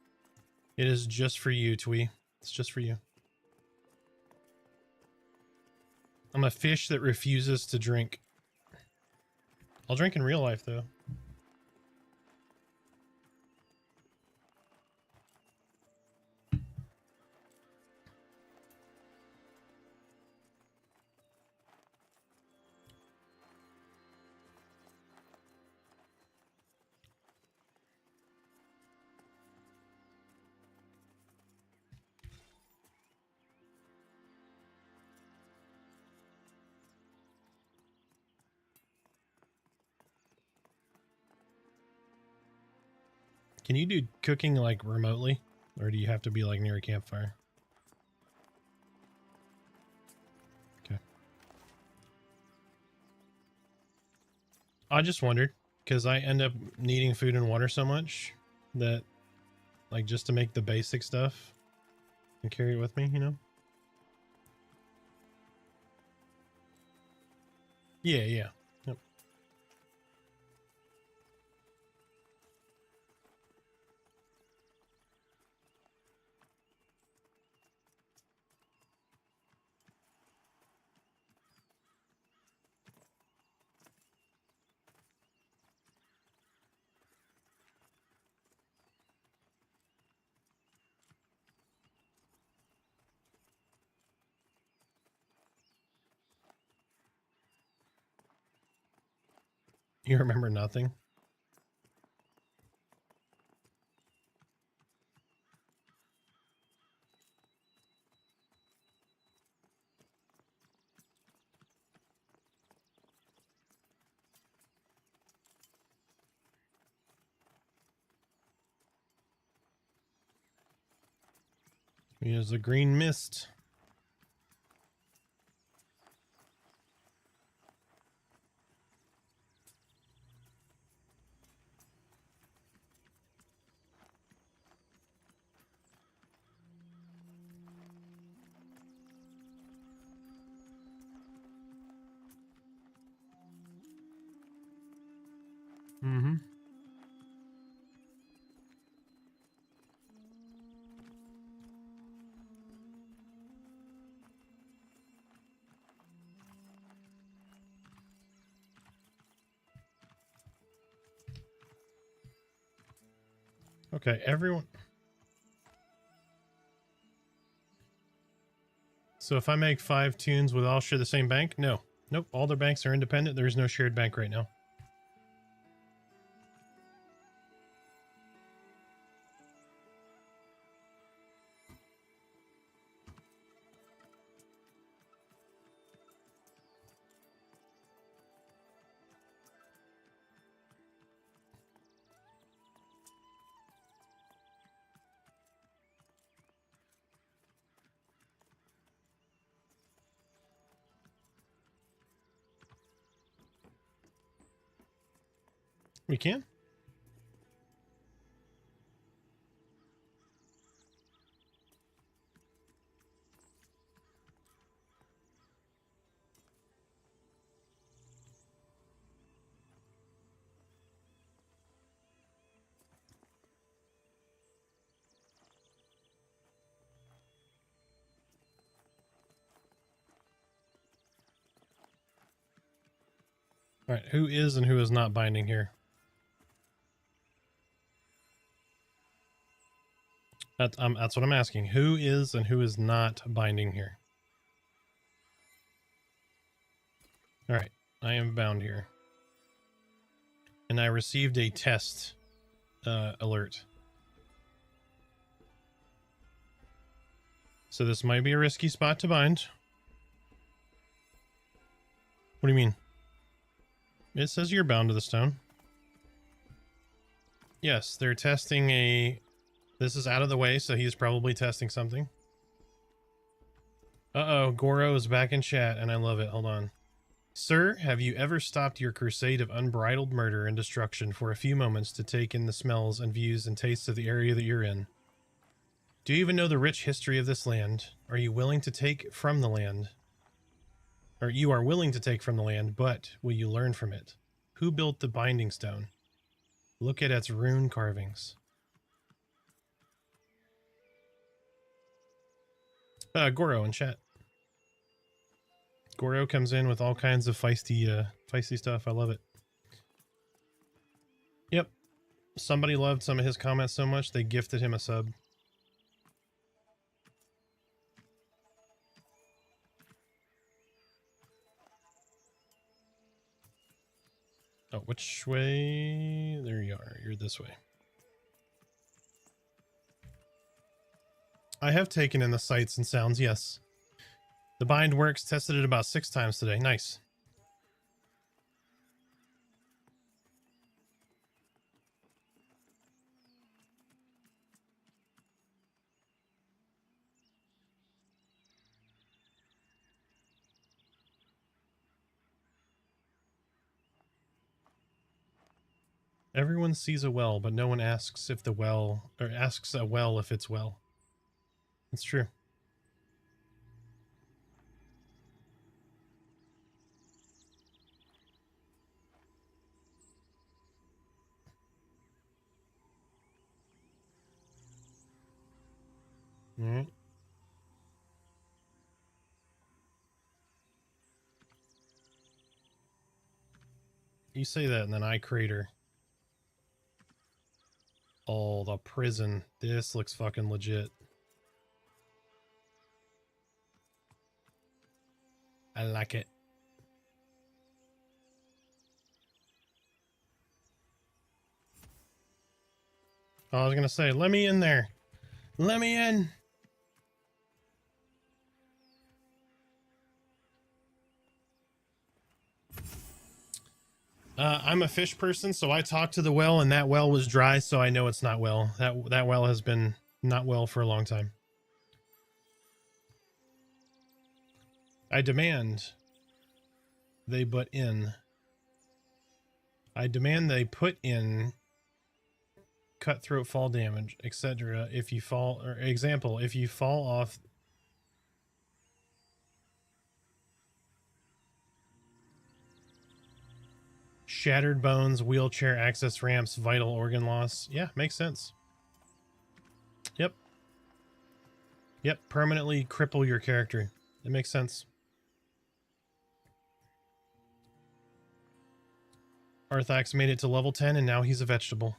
It is just for you, Twee. It's just for you. I'm a fish that refuses to drink. I'll drink in real life, though. Can you do cooking like remotely? Or do you have to be like near a campfire? Okay. I just wondered, because I end up needing food and water so much that, like, just to make the basic stuff and carry it with me, you know? Yeah, yeah. Yep. You remember nothing? Here's the green mist. Mm-hmm. Okay, everyone. So if I make 5 tunes, will they all share the same bank? No. Nope, all their banks are independent. There is no shared bank right now. We can? All right, who is and who is not binding here? That's what I'm asking. Who is and who is not binding here? All right, I am bound here. And I received a test alert. So this might be a risky spot to bind. What do you mean? It says you're bound to the stone. Yes, they're testing a... This is out of the way, so he's probably testing something. Uh-oh, Goro is back in chat, and I love it. Hold on. Sir, have you ever stopped your crusade of unbridled murder and destruction for a few moments to take in the smells and views and tastes of the area that you're in? Do you even know the rich history of this land? Are you willing to take from the land? Or you are willing to take from the land, but will you learn from it? Who built the binding stone? Look at its rune carvings. Goro in chat. Goro comes in with all kinds of feisty stuff. I love it. Yep. Somebody loved some of his comments so much they gifted him a sub. Oh, which way? There you are. You're this way. I have taken in the sights and sounds, yes. The bind works, tested it about 6 times today. Nice. Everyone sees a well, but no one asks if the well, or asks a well if it's well. It's true. All right. You say that and then I crater. Oh, the prison. This looks fucking legit. I like it. Oh, I was gonna say, let me in there. Let me in. I'm a fish person, so I talked to the well, and that well was dry, so I know it's not well. That well has been not well for a long time. I demand they put in. I demand they put in cutthroat fall damage, etc. If you fall, or example, if you fall off. Shattered bones, wheelchair access ramps, vital organ loss. Yeah, makes sense. Yep. Yep, permanently cripple your character. It makes sense. Arthax made it to level 10 and now he's a vegetable.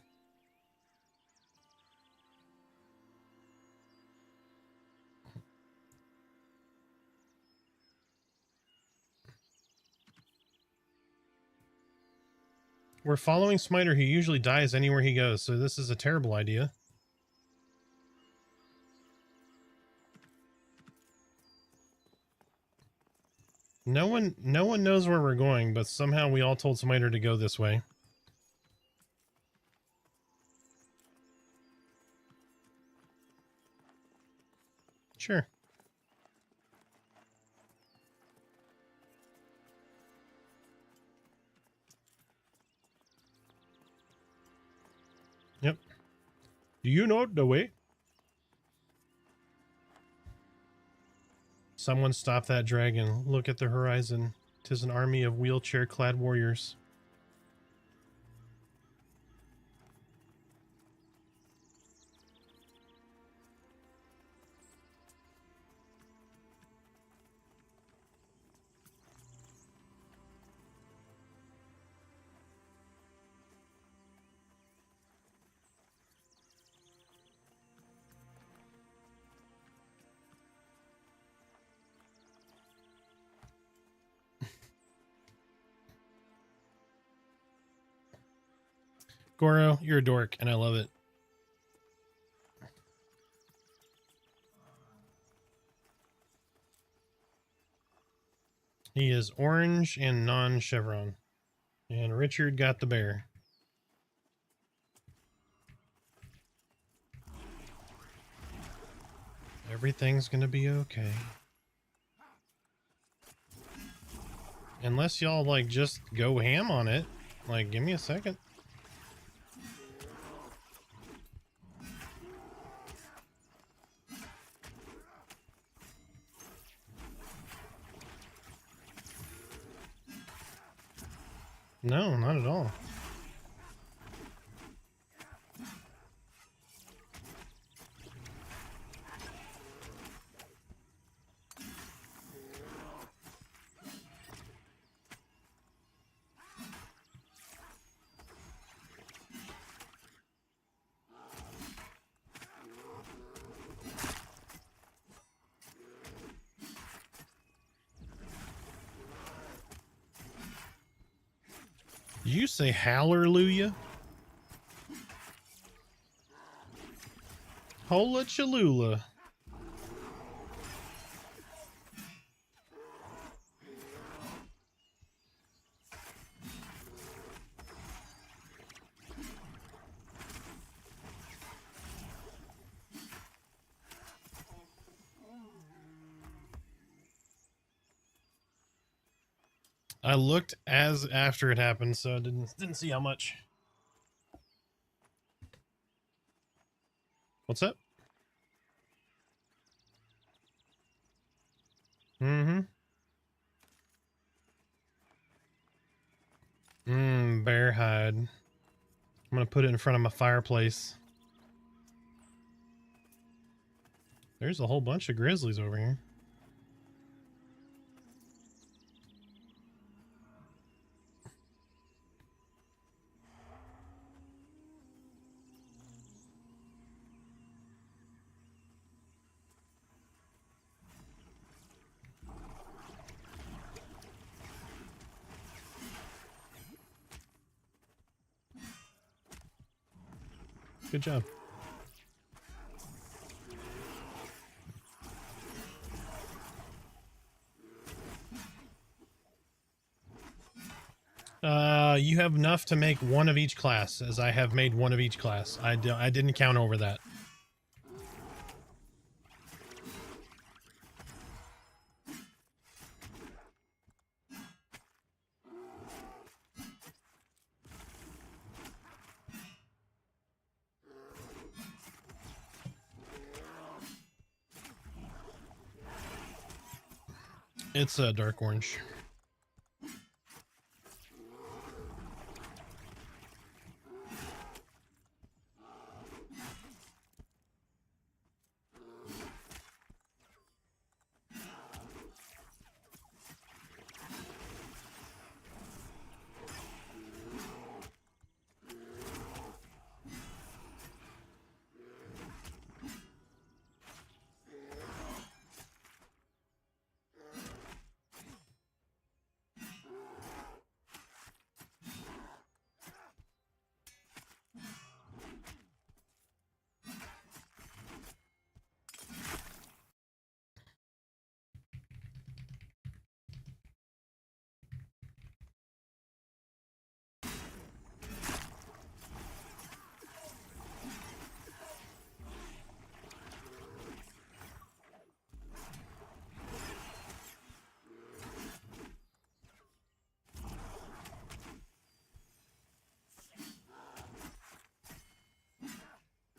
We're following Smiter, who usually dies anywhere he goes, so this is a terrible idea. No one knows where we're going, but somehow we all told Smiter to go this way. Sure. Yep. Do you know the way? Someone stop that dragon. Look at the horizon. 'Tis an army of wheelchair-clad warriors. Goro, you're a dork, and I love it. He is orange and non-chevron. And Richard got the bear. Everything's gonna be okay. Unless y'all, like, just go ham on it. Like, give me a second. No, not at all. Did you say hallelujah? Hola Cholula. I looked as after it happened, so I didn't see how much. What's up? Mm-hmm. Bear hide. I'm gonna put it in front of my fireplace. There's a whole bunch of grizzlies over here. Good job. You have enough to make one of each class, as I have made one of each class. I didn't count over that. It's a dark orange.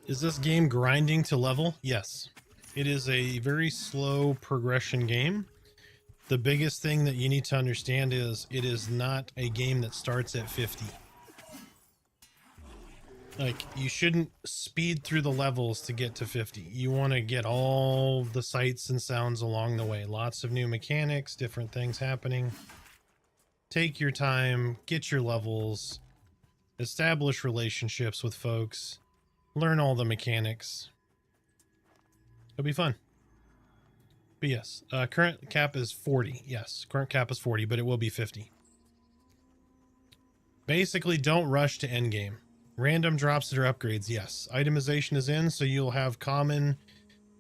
Is this game grinding to level? Yes. It is a very slow progression game. The biggest thing that you need to understand is it is not a game that starts at 50. Like, you shouldn't speed through the levels to get to 50. You want to get all the sights and sounds along the way. Lots of new mechanics, different things happening. Take your time, get your levels, establish relationships with folks, learn all the mechanics. It'll be fun. But yes, current cap is 40. Yes, current cap is 40, but it will be 50. Basically, don't rush to endgame. Random drops that are upgrades, yes. Itemization is in, so you'll have common,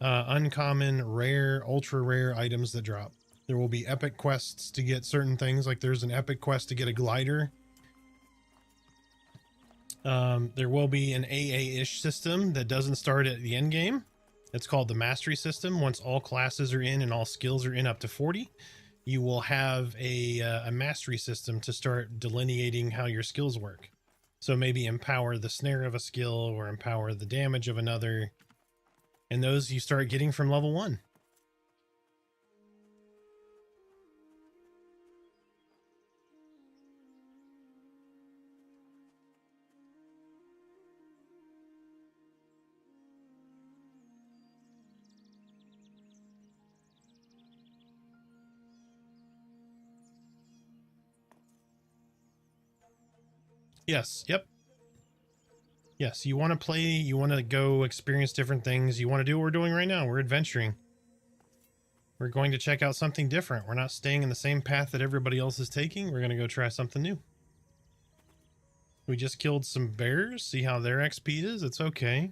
uncommon, rare, ultra rare items that drop. There will be epic quests to get certain things, like there's an epic quest to get a glider. There will be an AA-ish system that doesn't start at the end game. It's called the mastery system. Once all classes are in and all skills are in up to 40, you will have a mastery system to start delineating how your skills work. So maybe empower the snare of a skill or empower the damage of another. And those you start getting from level 1. Yes. Yep. Yes. You want to play, you want to go experience different things. You want to do what we're doing right now. We're adventuring. We're going to check out something different. We're not staying in the same path that everybody else is taking. We're going to go try something new. We just killed some bears. See how their XP is? It's okay.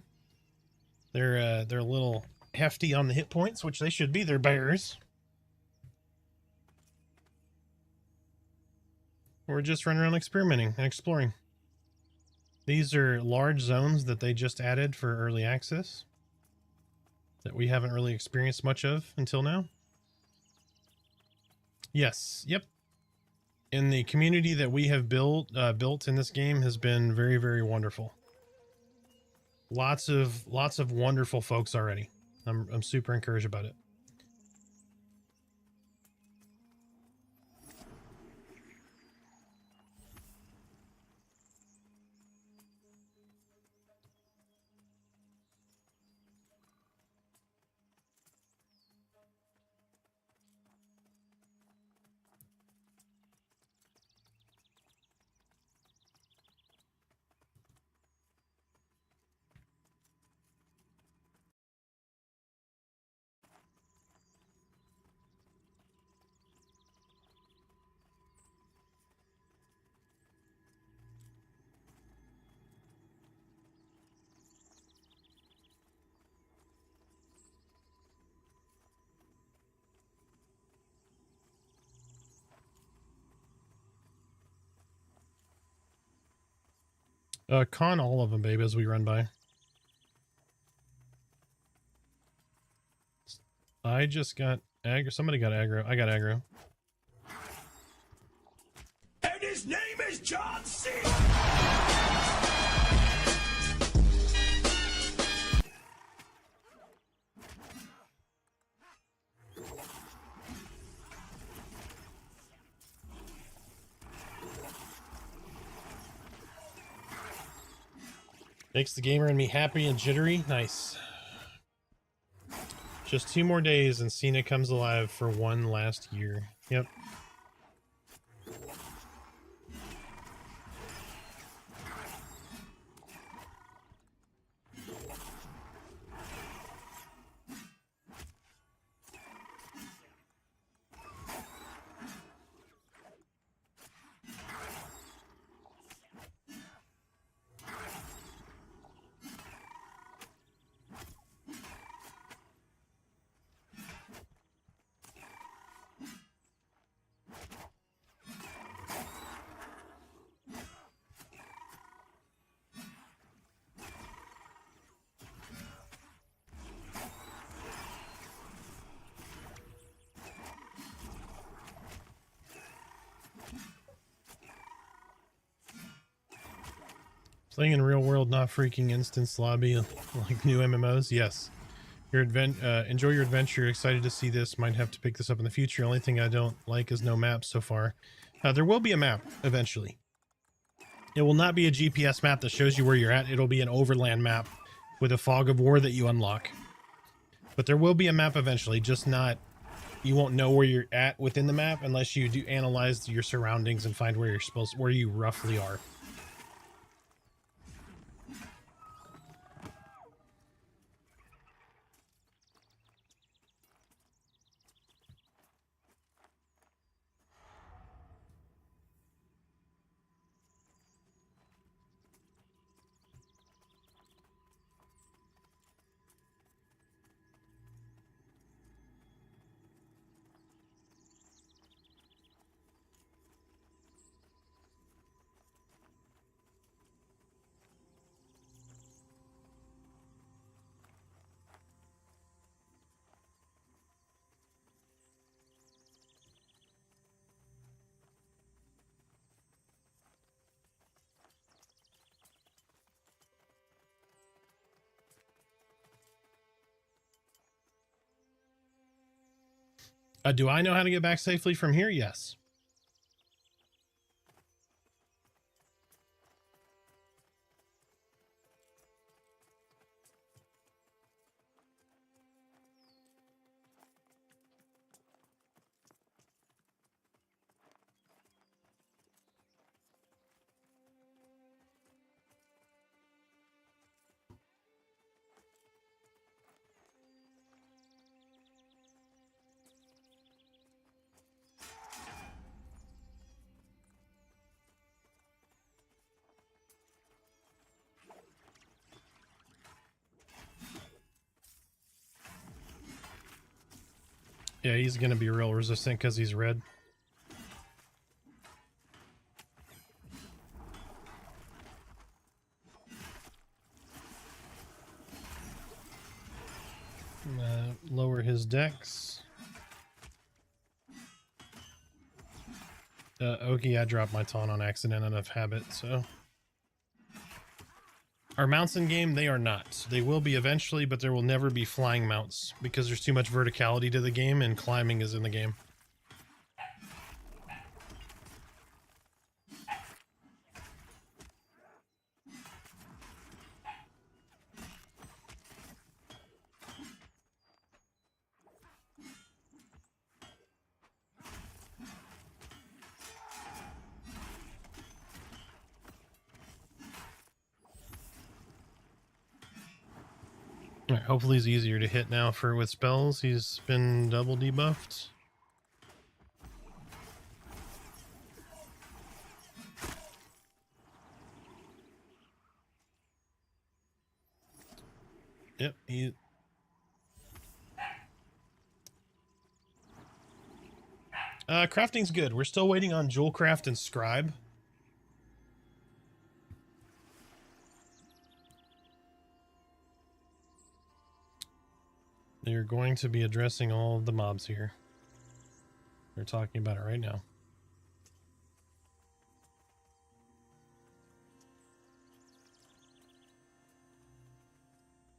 They're a little hefty on the hit points, which they should be. They're bears. We're just running around experimenting and exploring. These are large zones that they just added for early access that we haven't really experienced much of until now. Yes, yep. And the community that we have built in this game has been very, very wonderful. lots of wonderful folks already. I'm super encouraged about it. Con all of them, babe, as we run by. I just got aggro. Somebody got aggro. I got aggro. And his name is John C. Makes the gamer and me happy and jittery. Nice. Just 2 more days and Cena comes alive for one last year. Yep. Playing in real world, not freaking instance lobby like new MMOs. Yes. Enjoy your adventure. Excited to see this. Might have to pick this up in the future. Only thing I don't like is no maps so far. There will be a map eventually. It will not be a GPS map that shows you where you're at. It'll be an overland map with a fog of war that you unlock. But there will be a map eventually, just not... You won't know where you're at within the map unless you do analyze your surroundings and find where you roughly are. Do I know how to get back safely from here? Yes. Yeah, he's going to be real resistant because he's red. Lower his dex. Okay, I dropped my taunt on accident out of habit, so... Our mounts in game, they are not. They will be eventually, but there will never be flying mounts because there's too much verticality to the game and climbing is in the game. All right, hopefully he's easier to hit now for with spells. He's been double debuffed. Yep, he... crafting's good. We're still waiting on Jewelcraft and Scribe. They're going to be addressing all of the mobs here. They're talking about it right now.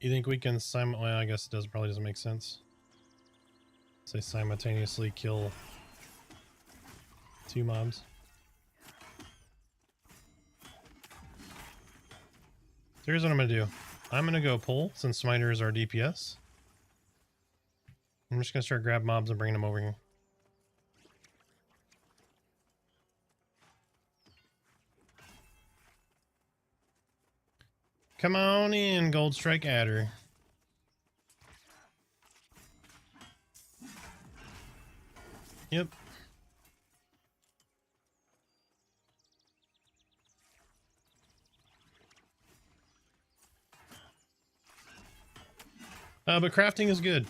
You think we can well, I guess it probably doesn't make sense. Say simultaneously kill 2 mobs. So here's what I'm gonna do. I'm gonna go pull since Smiter is our DPS. I'm just gonna start grab mobs and bring them over here. Come on in, Gold Strike Adder. Yep. But crafting is good.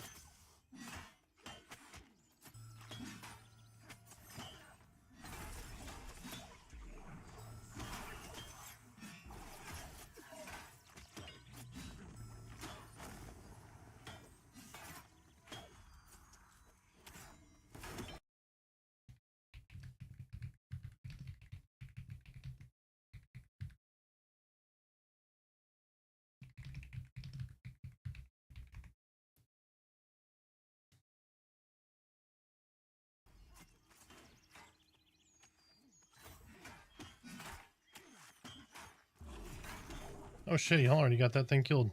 Oh shit, y'all already got that thing killed.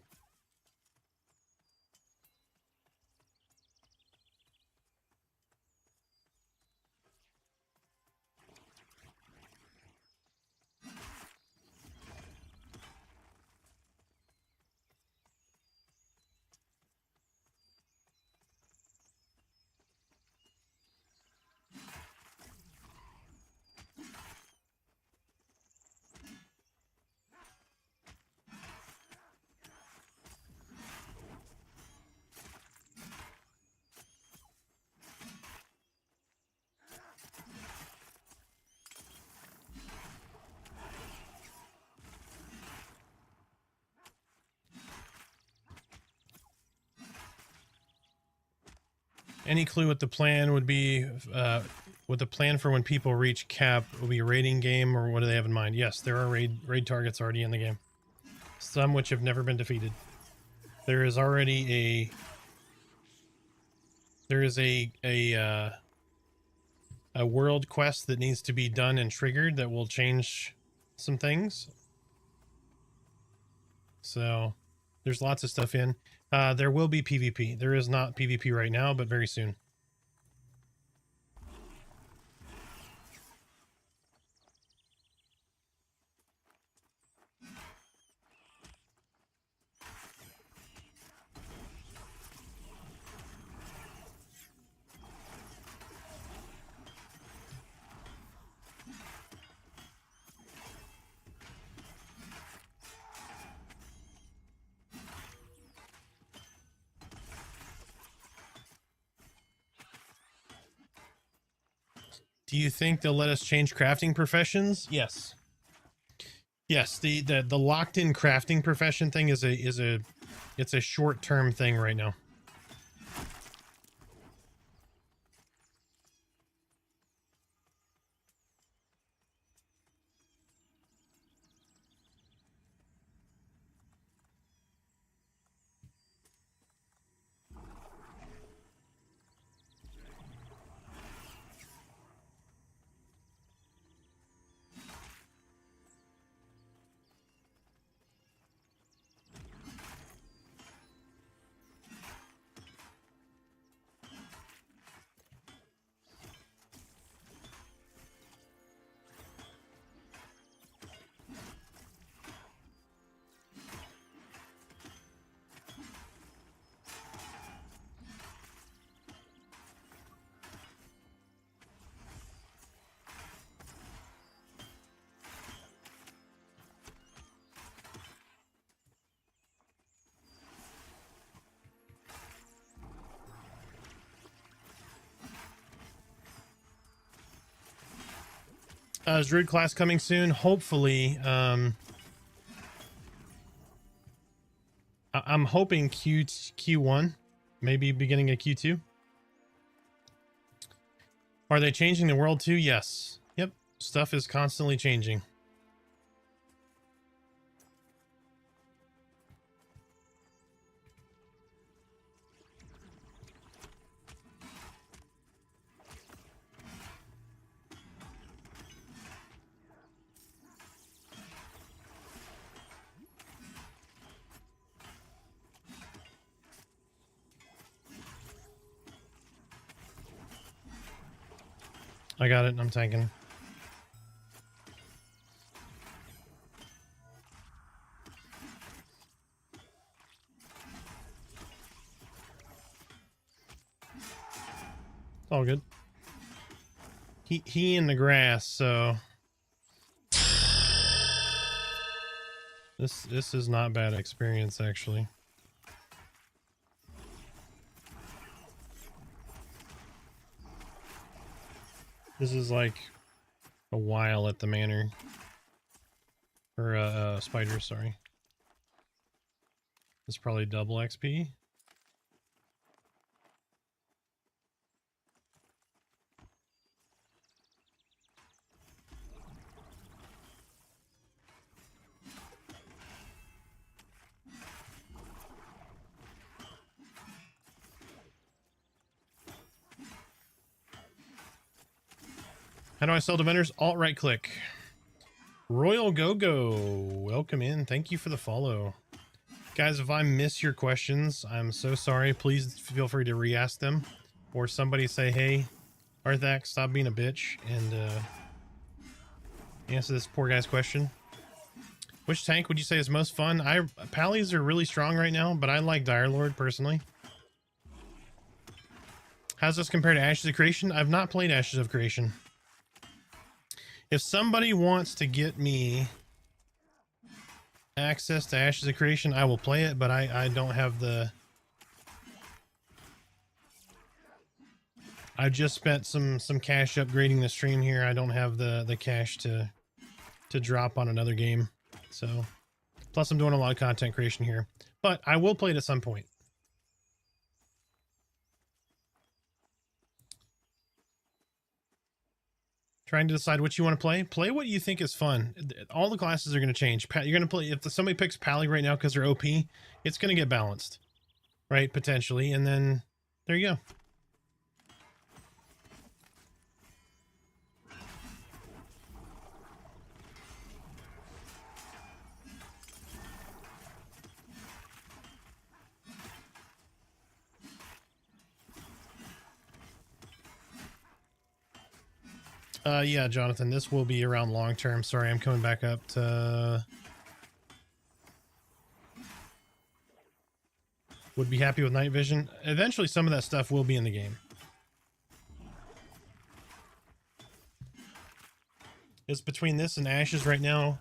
Any clue what the plan would be, what the plan for when people reach cap will be a raiding game, or what do they have in mind? Yes, there are raid targets already in the game. Some which have never been defeated. There is already a world quest that needs to be done and triggered that will change some things. So there's lots of stuff in. There will be PvP. There is not PvP right now, but very soon. Do you think they'll let us change crafting professions? Yes. Yes, the locked in crafting profession thing is it's a short-term thing right now. Druid class coming soon. Hopefully, I'm hoping Q1, maybe beginning of Q2. Are they changing the world too? Yes. Yep. Stuff is constantly changing. I got it. I'm tanking. It's all good. He in the grass, so this is not bad experience actually. This is like a while at the manor. Or spider, sorry. It's probably double XP. How do I sell to vendors? Alt right click. Royal Go-Go, welcome in. Thank you for the follow. Guys, if I miss your questions, I'm so sorry. Please feel free to re-ask them. Or somebody say, hey, Arthak, stop being a bitch, and answer this poor guy's question. Which tank would you say is most fun? Pallies are really strong right now, but I like Dire Lord personally. How's this compared to Ashes of Creation? I've not played Ashes of Creation. If somebody wants to get me access to Ashes of Creation, I will play it, but I don't have the... I've just spent some cash upgrading the stream here. I don't have the cash to drop on another game. So, plus I'm doing a lot of content creation here. But I will play it at some point. Trying to decide what you want to play. Play what you think is fun. All the classes are going to change. You're going to play, if somebody picks Pally right now because they're OP, it's going to get balanced, right? Potentially. And then there you go. Yeah, Jonathan, this will be around long term. Sorry, I'm coming back up to... Would be happy with night vision. Eventually, some of that stuff will be in the game. It's between this and Ashes right now.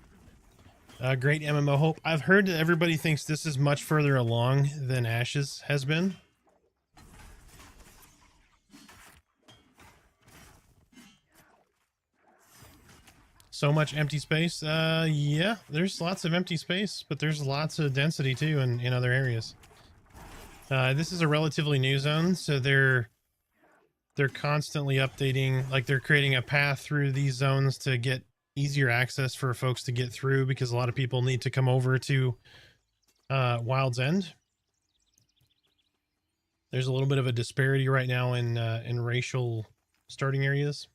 Great MMO hope. I've heard that everybody thinks this is much further along than Ashes has been. So much empty space. Yeah, there's lots of empty space, but there's lots of density too in other areas. This is a relatively new zone, so they're constantly updating, like they're creating a path through these zones to get easier access for folks to get through, because a lot of people need to come over to Wild's End. There's a little bit of a disparity right now in racial starting areas.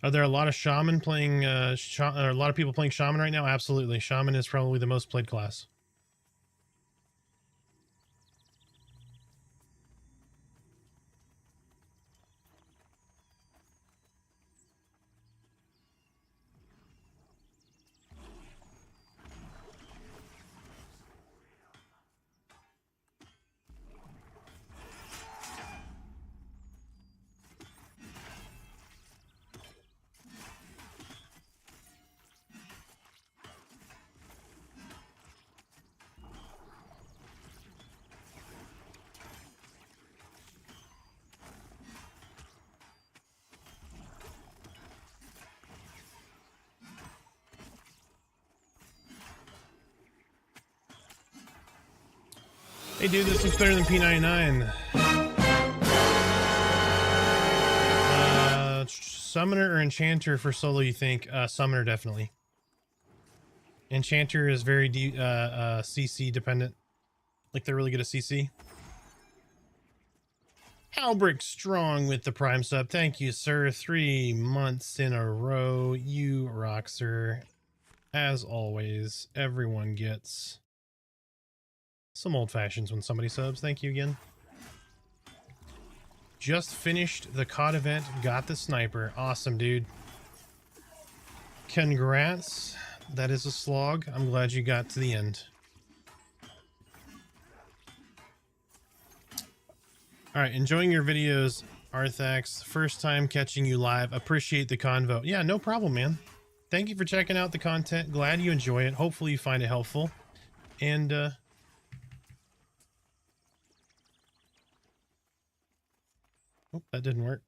Are there a lot of shaman playing, or a lot of people playing shaman right now? Absolutely. Shaman is probably the most played class. Hey dude, this looks better than P99. Summoner or Enchanter for solo, you think? Summoner, definitely. Enchanter is very CC dependent. Like, they're really good at CC. Halbrick Strong with the Prime sub. Thank you, sir. 3 months in a row. You rock, sir. As always, everyone gets some old fashions when somebody subs. Thank you again. Just finished the COD event. Got the sniper. Awesome, dude. Congrats. That is a slog. I'm glad you got to the end. All right, enjoying your videos, Arthax. First time catching you live. Appreciate the convo. Yeah, no problem, man. Thank you for checking out the content. Glad you enjoy it. Hopefully you find it helpful. And oh, that didn't work.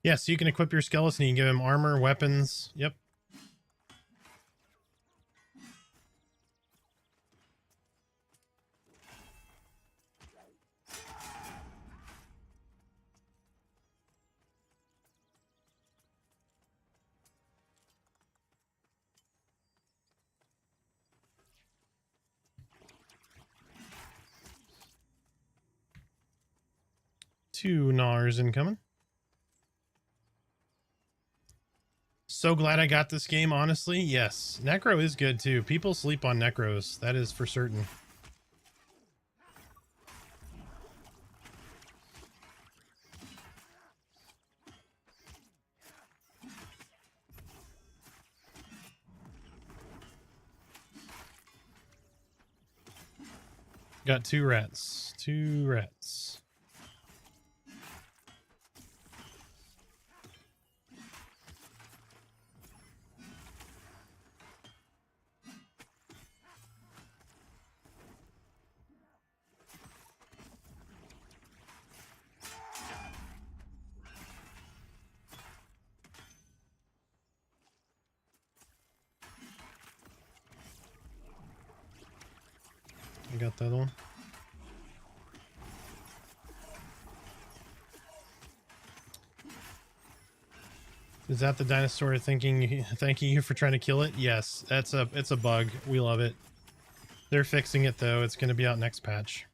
Yeah, so you can equip your skeleton. You can give him armor, weapons. Yep. Two Gnars incoming. So glad I got this game, honestly. Yes, Necro is good too. People sleep on Necros. That is for certain. Got 2 rats. 2 rats. I got that one. Is that the dinosaur thanking you for trying to kill it? Yes, it's a bug. We love it. They're fixing it though. It's going to be out next patch.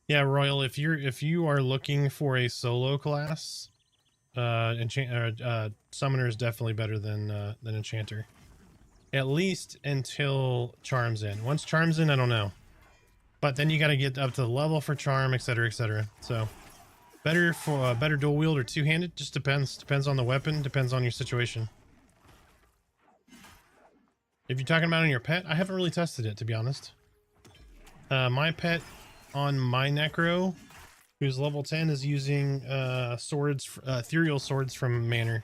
Yeah, Royal, if you are looking for a solo class, Summoner is definitely better than Enchanter. At least until Charm's in. Once Charm's in, I don't know. But then you got to get up to the level for Charm, etc., etc. So better for better dual wield or two-handed. Just depends on the weapon. Depends on your situation. If you're talking about on your pet, I haven't really tested it, to be honest. My pet on my Necro, who's level 10, is using swords, ethereal swords from Manor.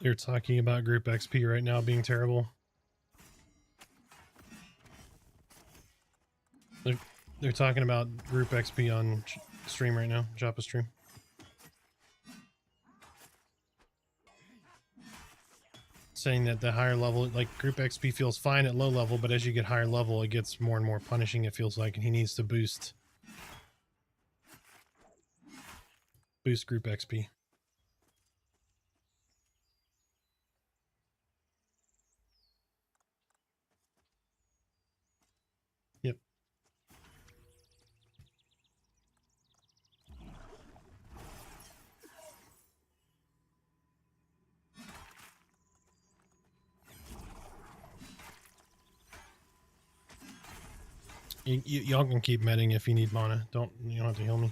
You're talking about group XP right now being terrible. They're talking about group XP on stream right now, Joppa stream. Saying that the higher level, like group XP feels fine at low level, but as you get higher level, it gets more and more punishing, it feels like, and he needs to boost group XP. Yep. Y'all can keep medding if you need mana. You don't have to heal me.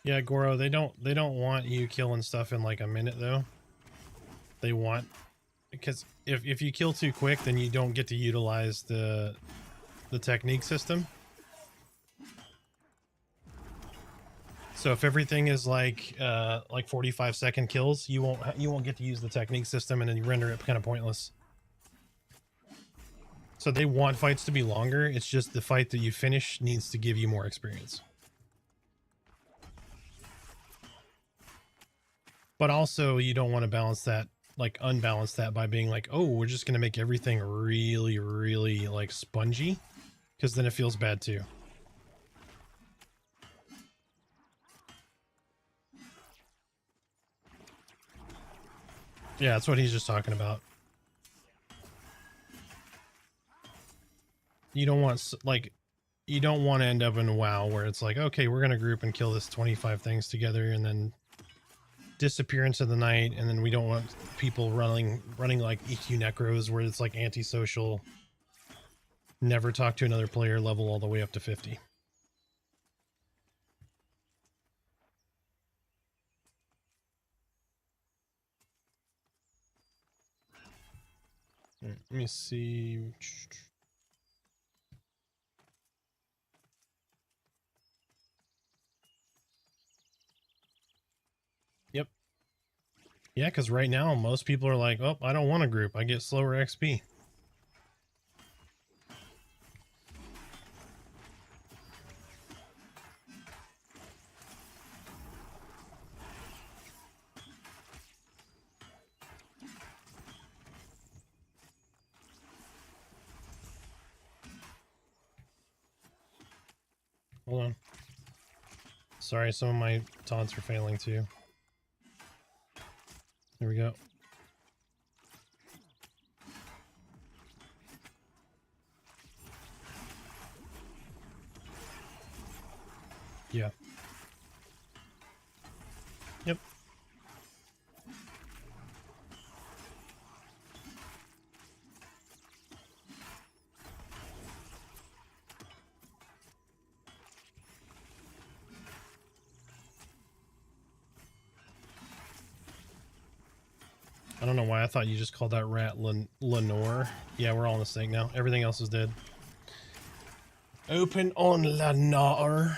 Yeah, Goro, they don't want you killing stuff in like a minute though. They want, because if you kill too quick, then you don't get to utilize the technique system. So if everything is like 45-second kills, you won't get to use the technique system, and then you render it kind of pointless. So they want fights to be longer. It's just the fight that you finish needs to give you more experience. But also you don't want to balance that, like unbalance that by being like, oh, we're just going to make everything really, really like spongy, because then it feels bad too. Yeah, that's what he's just talking about. You don't want, like, you don't want to end up in WoW where it's like, okay, we're going to group and kill this 25 things together and then disappear into the night, and then we don't want people running like EQ Necros where it's like antisocial, never talk to another player level all the way up to 50. Let me see. Yep. Yeah, because right now most people are like, oh, I don't want a group. I get slower XP. Hold on. Sorry, some of my taunts are failing too. There we go. Yeah. Yep. I don't know why I thought you just called that rat Lenore. Yeah, we're all in the snake now. Everything else is dead. Open on Lenore.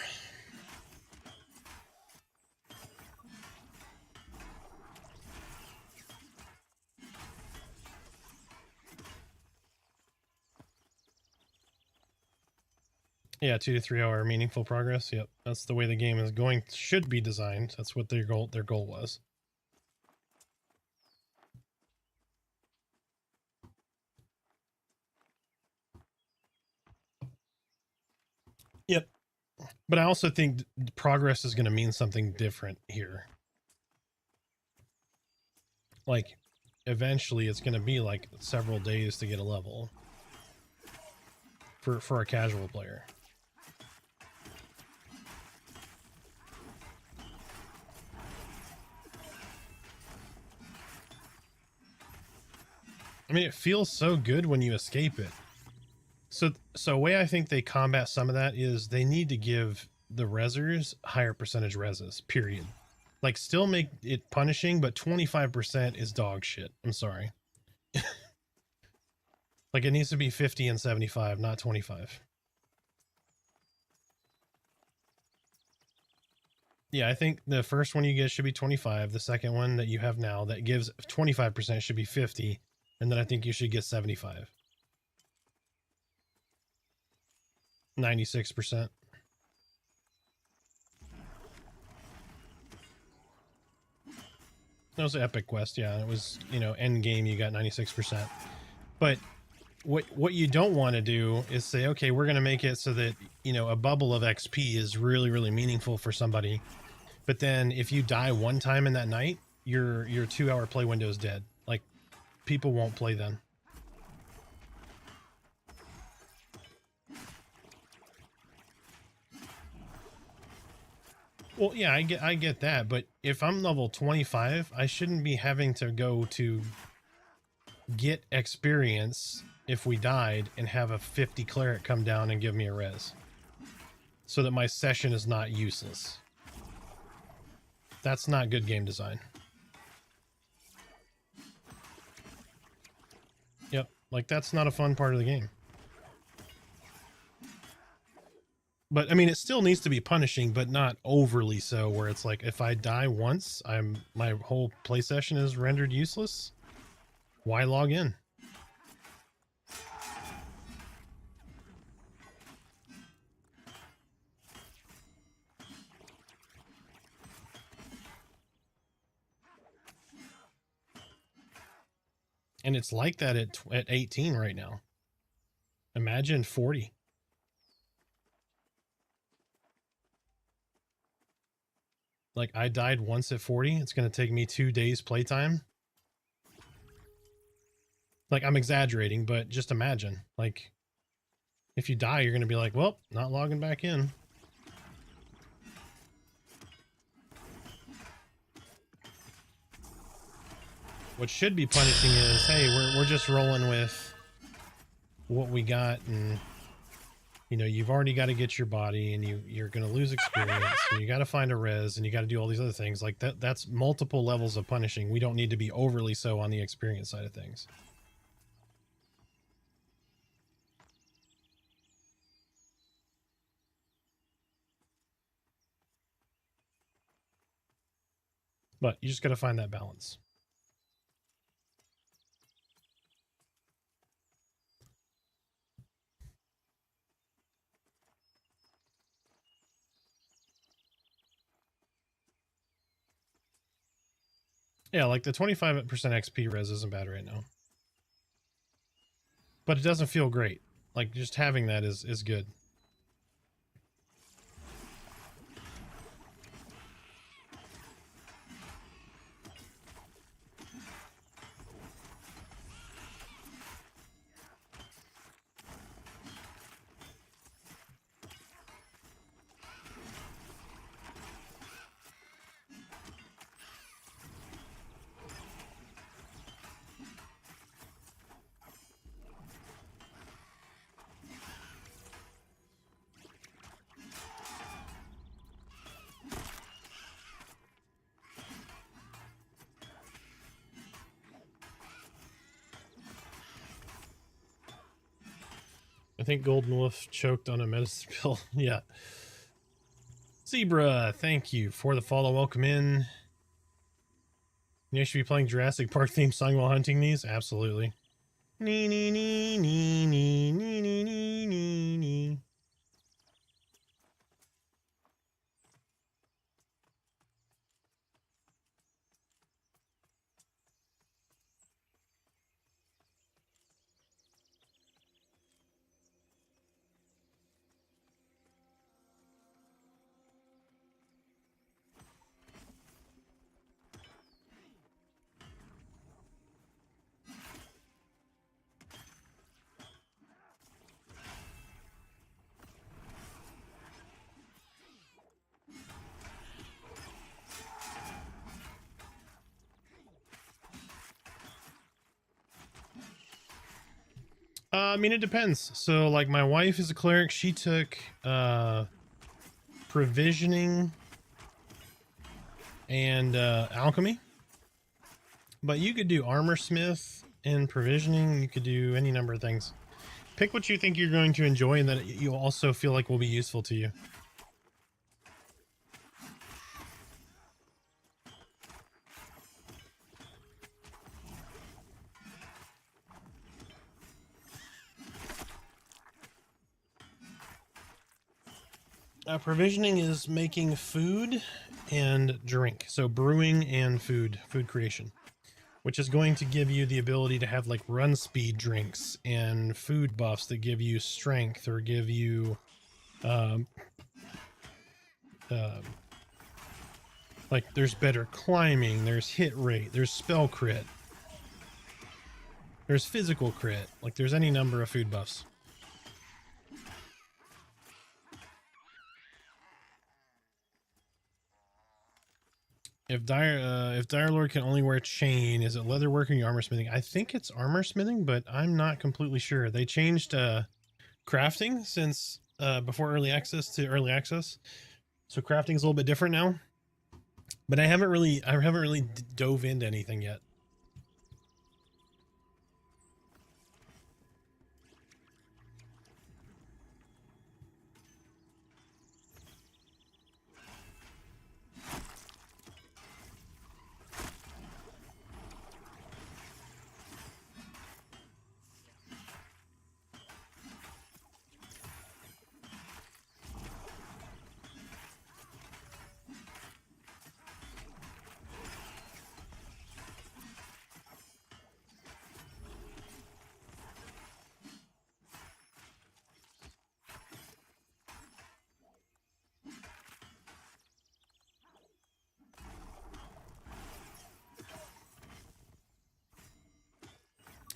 Yeah, 2 to 3 hour meaningful progress. Yep, that's the way the game is going. Should be designed. That's what their goal was. Yep. But I also think progress is going to mean something different here. Like, eventually it's going to be like several days to get a level for a casual player. I mean, it feels so good when you escape it. So the way I think they combat some of that is they need to give the rezzers higher percentage rezzes, period. Like, still make it punishing, but 25% is dog shit. I'm sorry. Like, it needs to be 50 and 75, not 25. Yeah, I think the first one you get should be 25. The second one that you have now that gives 25% should be 50. And then I think you should get 75. 96%. That was an epic quest, yeah. It was, you know, end game you got 96%. But what you don't want to do is say, okay, we're going to make it so that, you know, a bubble of XP is really, really meaningful for somebody. But then if you die one time in that night, your 2-hour play window is dead. Like, people won't play then. Well, yeah, I get that, but if I'm level 25, I shouldn't be having to go to get experience if we died and have a 50 cleric come down and give me a res. So that my session is not useless. That's not good game design. Yep, like that's not a fun part of the game. But I mean, it still needs to be punishing, but not overly so, where it's like if I die once, my whole play session is rendered useless. Why log in? And it's like that at 18 right now. Imagine 40. Like, I died once at 40. It's going to take me 2 days playtime. Like, I'm exaggerating, but just imagine. Like, if you die, you're going to be like, well, not logging back in. What should be punishing is, hey, we're just rolling with what we got, and you know, you've already got to get your body, and you're going to lose experience, and you got to find a res, and you got to do all these other things. Like that's multiple levels of punishing. We don't need to be overly so on the experience side of things. But you just got to find that balance. Yeah, like the 25% XP res isn't bad right now. But it doesn't feel great. Like, just having that is good. I think Golden Wolf choked on a medicine pill. Yeah. Zebra, thank you for the follow. Welcome in. You should be playing Jurassic Park theme song while hunting these? Absolutely. Nee, nee, nee, nee, nee, nee, nee, nee, nee, nee. I mean, it depends. So, like, my wife is a cleric. She took provisioning and alchemy. But you could do armor smith and provisioning. You could do any number of things. Pick what you think you're going to enjoy and that you'll also feel like will be useful to you. Provisioning is making food and drink. So brewing and food creation, which is going to give you the ability to have like run speed drinks and food buffs that give you strength or give you, um, like there's better climbing, there's hit rate, there's spell crit, there's physical crit, like there's any number of food buffs. If Dire Lord can only wear chain, is it leatherworking or armor smithing? I think it's armor smithing, but I'm not completely sure. They changed crafting since before early access to early access, so crafting is a little bit different now. But I haven't really dove into anything yet.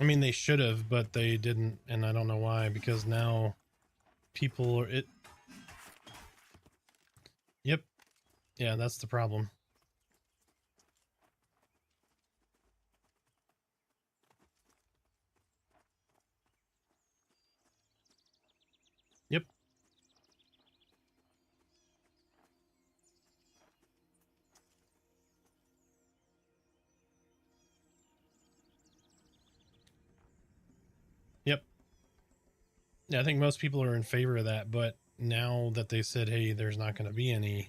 I mean, they should have, but they didn't, and I don't know why, because now people are it. Yep. Yeah, that's the problem. Yep. Yep. Yeah, I think most people are in favor of that, but now that they said, hey, there's not going to be any,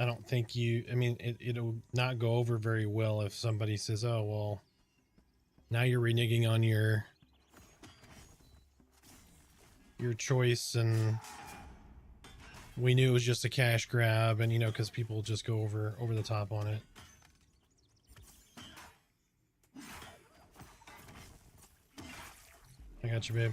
I don't think I mean, it'll not go over very well if somebody says, oh, well, now you're reneging on your choice, and we knew it was just a cash grab, and, you know, because people just go over the top on it. I got you, babe.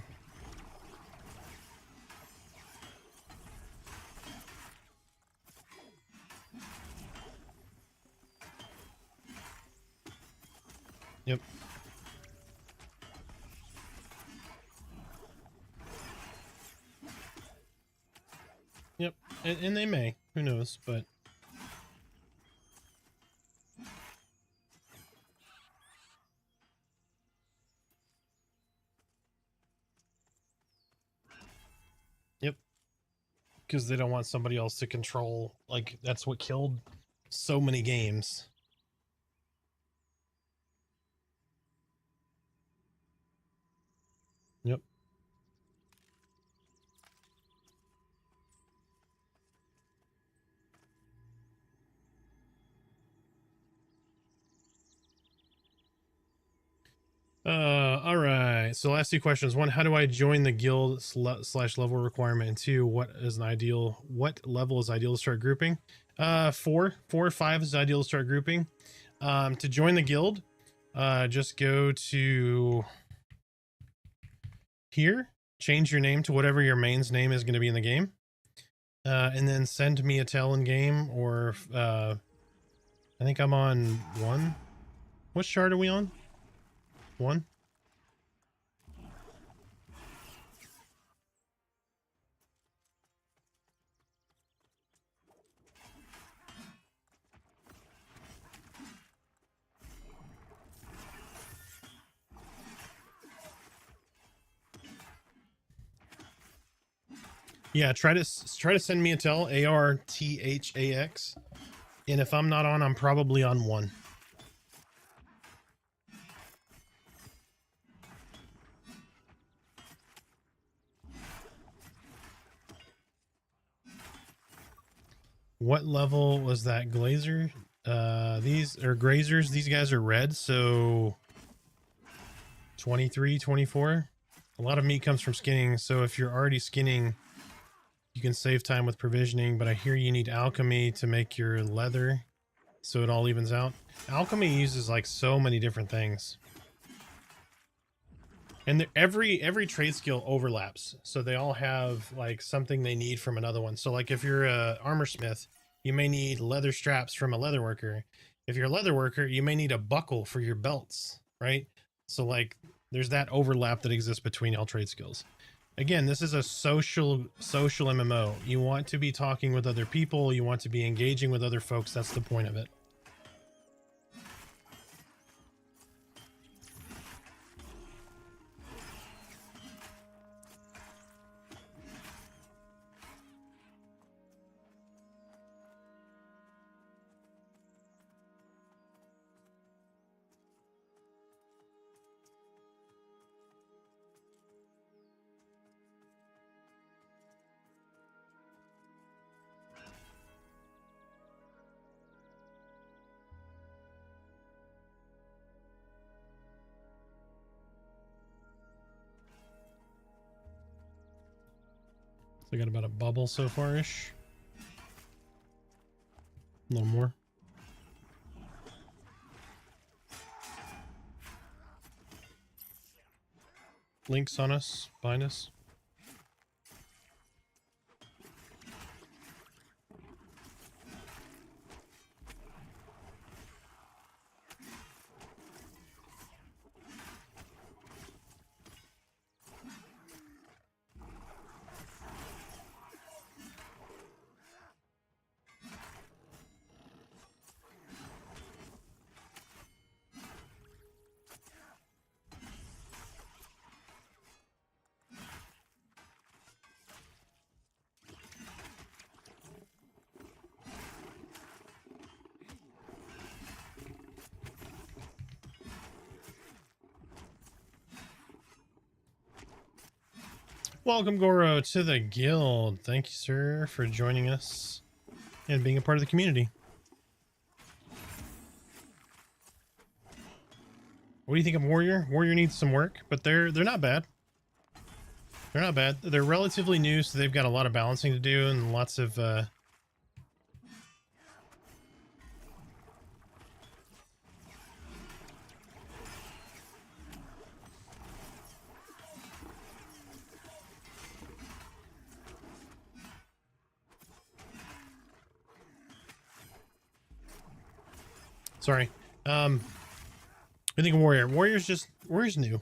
Yep. Yep. And they may. Who knows? But yep. Because they don't want somebody else to control. Like, that's what killed so many games. Yep. All right. So last two questions. One, how do I join the guild slash level requirement? And two, what level is ideal to start grouping? 4 or 5 is ideal to start grouping. To join the guild, just go to here, change your name to whatever your main's name is going to be in the game. And then send me a tell in game, or I think I'm on 1. What shard are we on? 1. Yeah, try to send me a tell, ARTHAX, and if I'm not on, I'm probably on 1. What level was that glazer? These are grazers. These guys are red, so 23, 24. A lot of meat comes from skinning, so if you're already skinning, you You can save time with provisioning, but I hear you need alchemy to make your leather, so it all evens out. Alchemy uses like so many different things. And every trade skill overlaps, so they all have like something they need from another one. So like if you're a armor smith, you may need leather straps from a leather worker. If you're a leather worker, you may need a buckle for your belts, right? So like there's that overlap that exists between all trade skills. Again, this is a social MMO. You want to be talking with other people, you want to be engaging with other folks. That's the point of it. So I got about a bubble so far-ish. A little more. Links on us, behind us. Welcome, Goro, to the guild. Thank you, sir, for joining us and being a part of the community. What do you think of Warrior? Warrior needs some work, but they're not bad. They're not bad. They're relatively new, so they've got a lot of balancing to do and lots of sorry. I think Warrior. Warrior's new.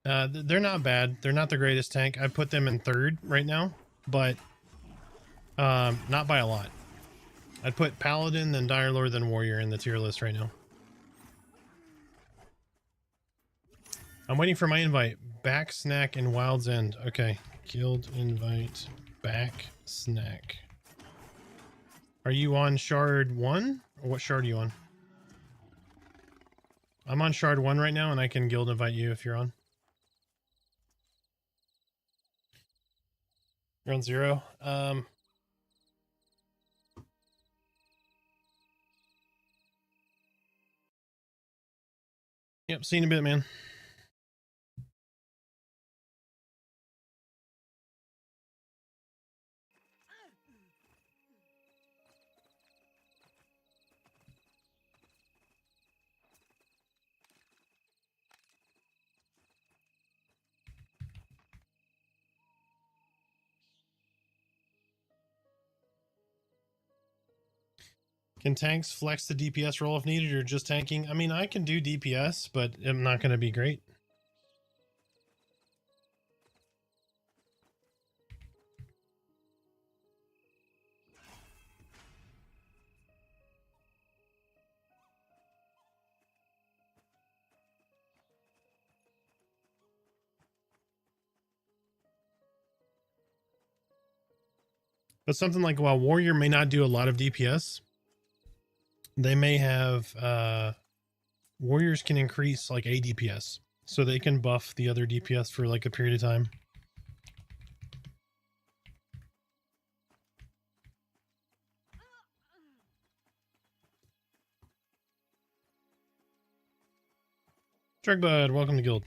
They're not bad. They're not the greatest tank. I put them in third right now, but not by a lot. I'd put Paladin, then Dire Lord, then Warrior in the tier list right now. I'm waiting for my invite. Back Snack and Wild's End. Okay. Guild invite. Back Snack. Are you on Shard 1? Or what shard are you on? I'm on Shard 1 right now, and I can guild invite you if you're on. You're on 0. Yep, see you in a bit, man. Can tanks flex the DPS role if needed or just tanking? I mean, I can do DPS, but I'm not going to be great. But something like, while Warrior may not do a lot of DPS, they may have Warriors can increase like a DPS, so they can buff the other DPS for like a period of time. Drugbud, welcome to guild.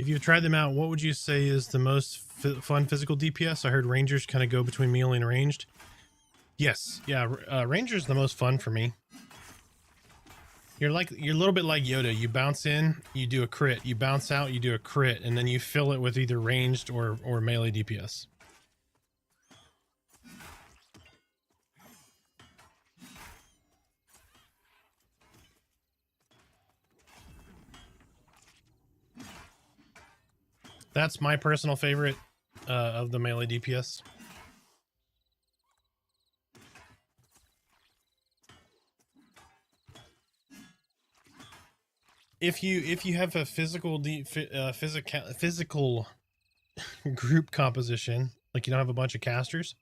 If you've tried them out, what would you say is the most fun physical DPS? I heard Rangers kind of go between melee and ranged. Yes, yeah, Ranger's the most fun for me. You're a little bit like Yoda. You bounce in, you do a crit. You bounce out, you do a crit, and then you fill it with either ranged or melee DPS. That's my personal favorite of the melee DPS. If you have a physical group composition, like you don't have a bunch of casters,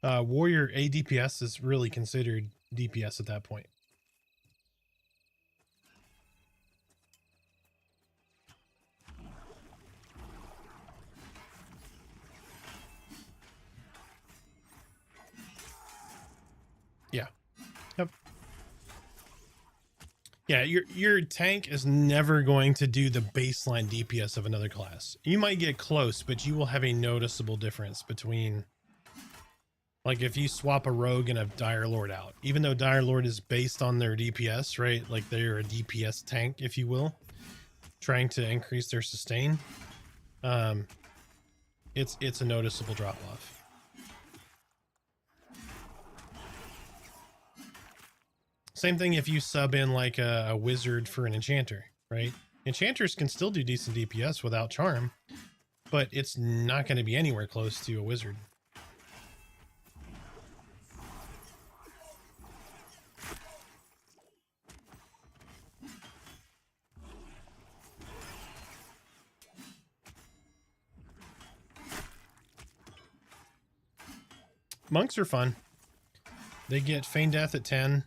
warrior ADPS is really considered DPS at that point. Yeah. Yep. Yeah, your tank is never going to do the baseline DPS of another class. You might get close, but you will have a noticeable difference between, like, if you swap a rogue and a dire lord out, even though dire lord is based on their DPS, right? Like they're a DPS tank, if you will, trying to increase their sustain. It's a noticeable drop off. Same thing if you sub in like a wizard for an enchanter, right? Enchanters can still do decent DPS without charm, but it's not going to be anywhere close to a wizard. Monks are fun. They get feign death at 10.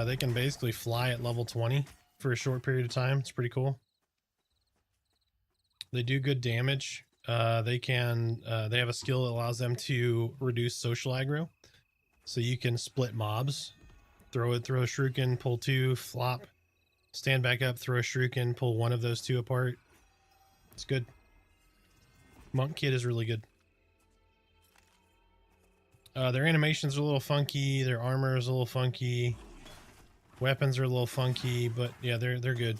They can basically fly at level 20 for a short period of time. It's pretty cool. They do good damage. They have a skill that allows them to reduce social aggro. So you can split mobs, throw a shuriken, pull 2, flop, stand back up, throw a shuriken, pull one of those 2 apart. It's good. Monk kit is really good. Their animations are a little funky. Their armor is a little funky. Weapons are a little funky, but yeah, they're good.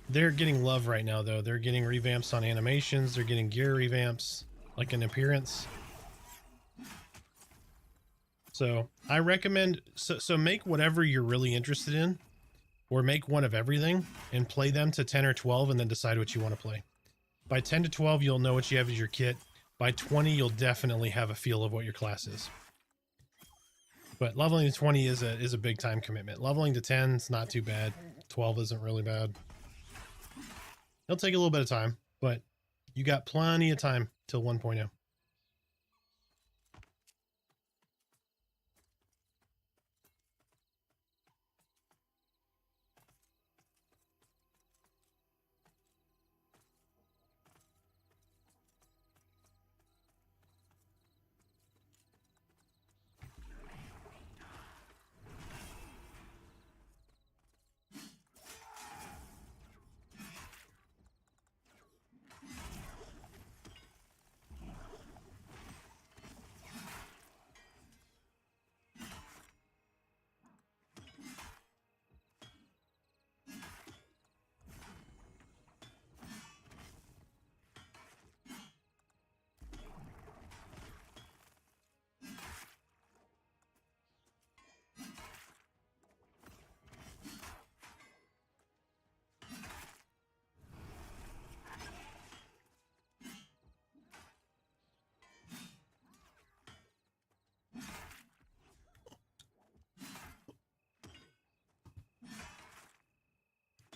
They're getting love right now, though. They're getting revamps on animations. They're getting gear revamps, like an appearance. So I recommend, so make whatever you're really interested in, or make one of everything and play them to 10 or 12 and then decide what you want to play. By 10 to 12, you'll know what you have as your kit. By 20, you'll definitely have a feel of what your class is. But leveling to 20 is a big time commitment. Leveling to 10 is not too bad. 12 isn't really bad. It'll take a little bit of time, but you got plenty of time till 1.0.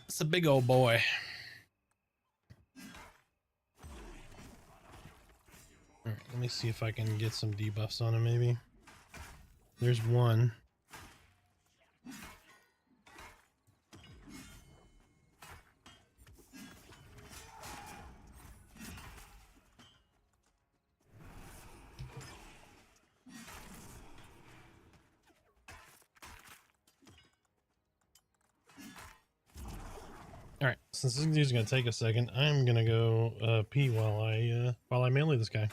It's a big old boy. All right, let me see if I can get some debuffs on him, maybe. There's one. All right, since this is gonna take a second, I'm gonna go pee while I melee this guy.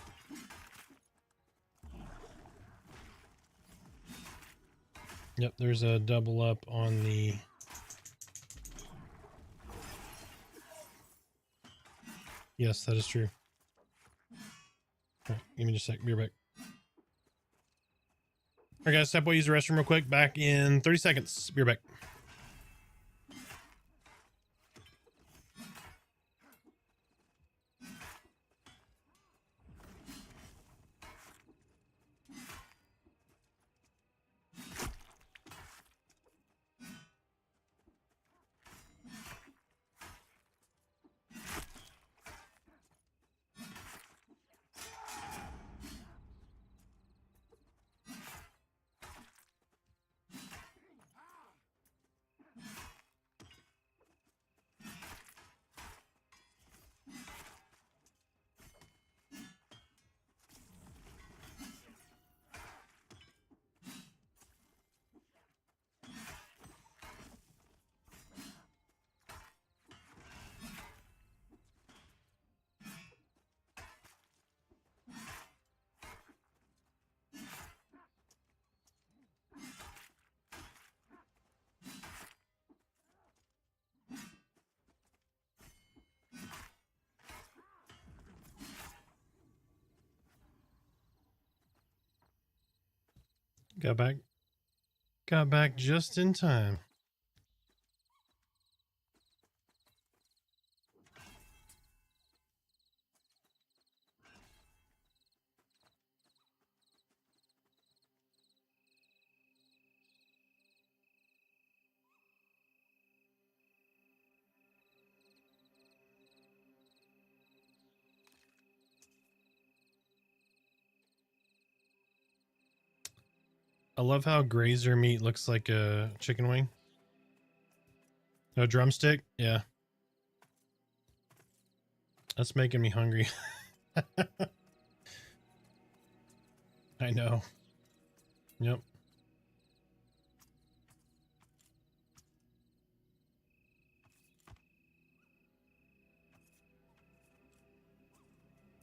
Yep, there's a double up on the. Yes, that is true. All right, give me just a sec. Be right back. All right, guys, step away, use the restroom real quick. Back in 30 seconds. Be right back. Got back just in time. I love how grazer meat looks like a chicken wing. No drumstick? Yeah. That's making me hungry. I know. Yep.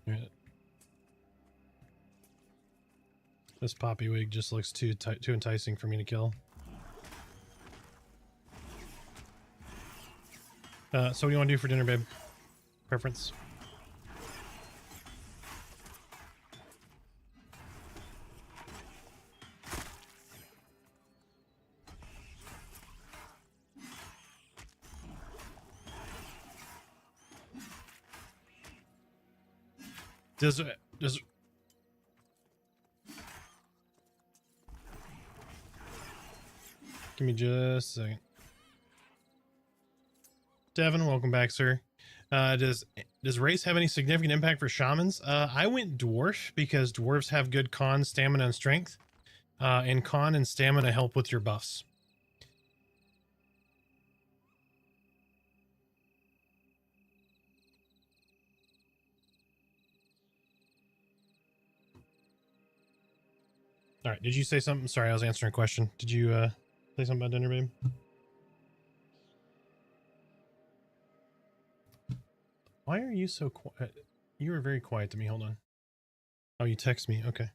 Yeah. This poppy wig just looks too enticing for me to kill. So what do you want to do for dinner, babe? Preference? Does give me just a second. Devin, welcome back, sir. Does race have any significant impact for shamans? I went dwarf because dwarves have good con, stamina, and strength. And con and stamina help with your buffs. All right. Did you say something? Sorry, I was answering a question. Did you say something about dinner, babe? Why are you so quiet? You were very quiet to me. Hold on. Oh, you text me. Okay.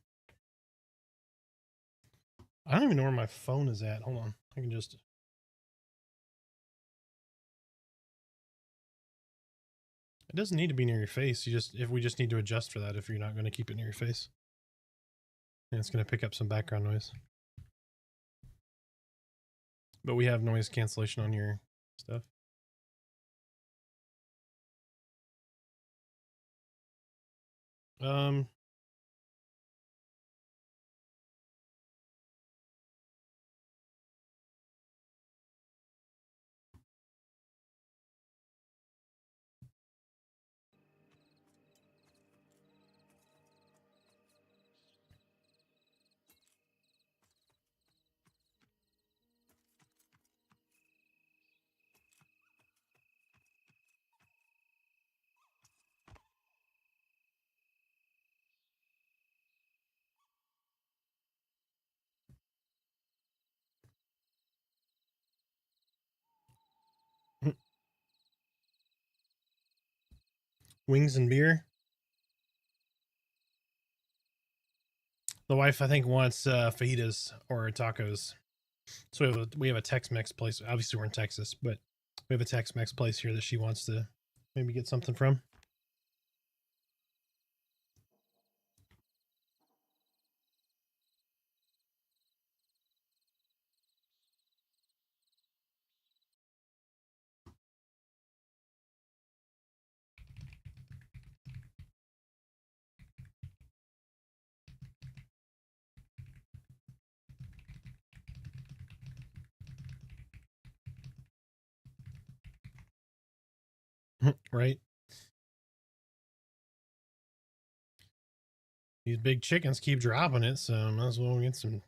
I don't even know where my phone is at. Hold on. I can just. It doesn't need to be near your face. If we just need to adjust for that if you're not going to keep it near your face. And it's going to pick up some background noise. But we have noise cancellation on your stuff. Wings and beer. The wife, I think, wants fajitas or tacos. So we have a Tex-Mex place. Obviously, we're in Texas, but we have a Tex-Mex place here that she wants to maybe get something from. Right? These big chickens keep dropping it, so might as well get some.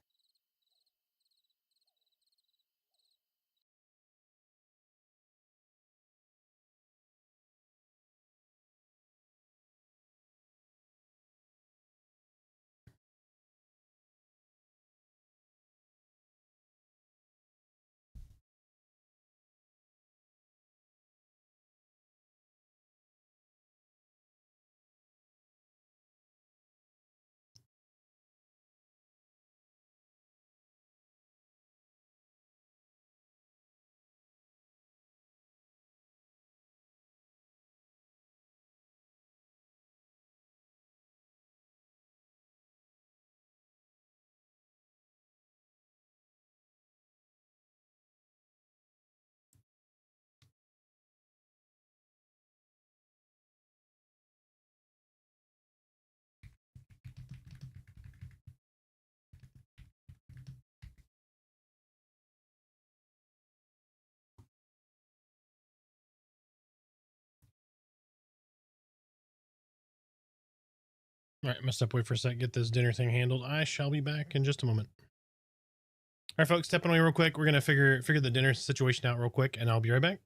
All right, I'm gonna step away for a sec, get this dinner thing handled. I shall be back in just a moment. All right, folks, stepping away real quick. We're gonna figure the dinner situation out real quick, and I'll be right back.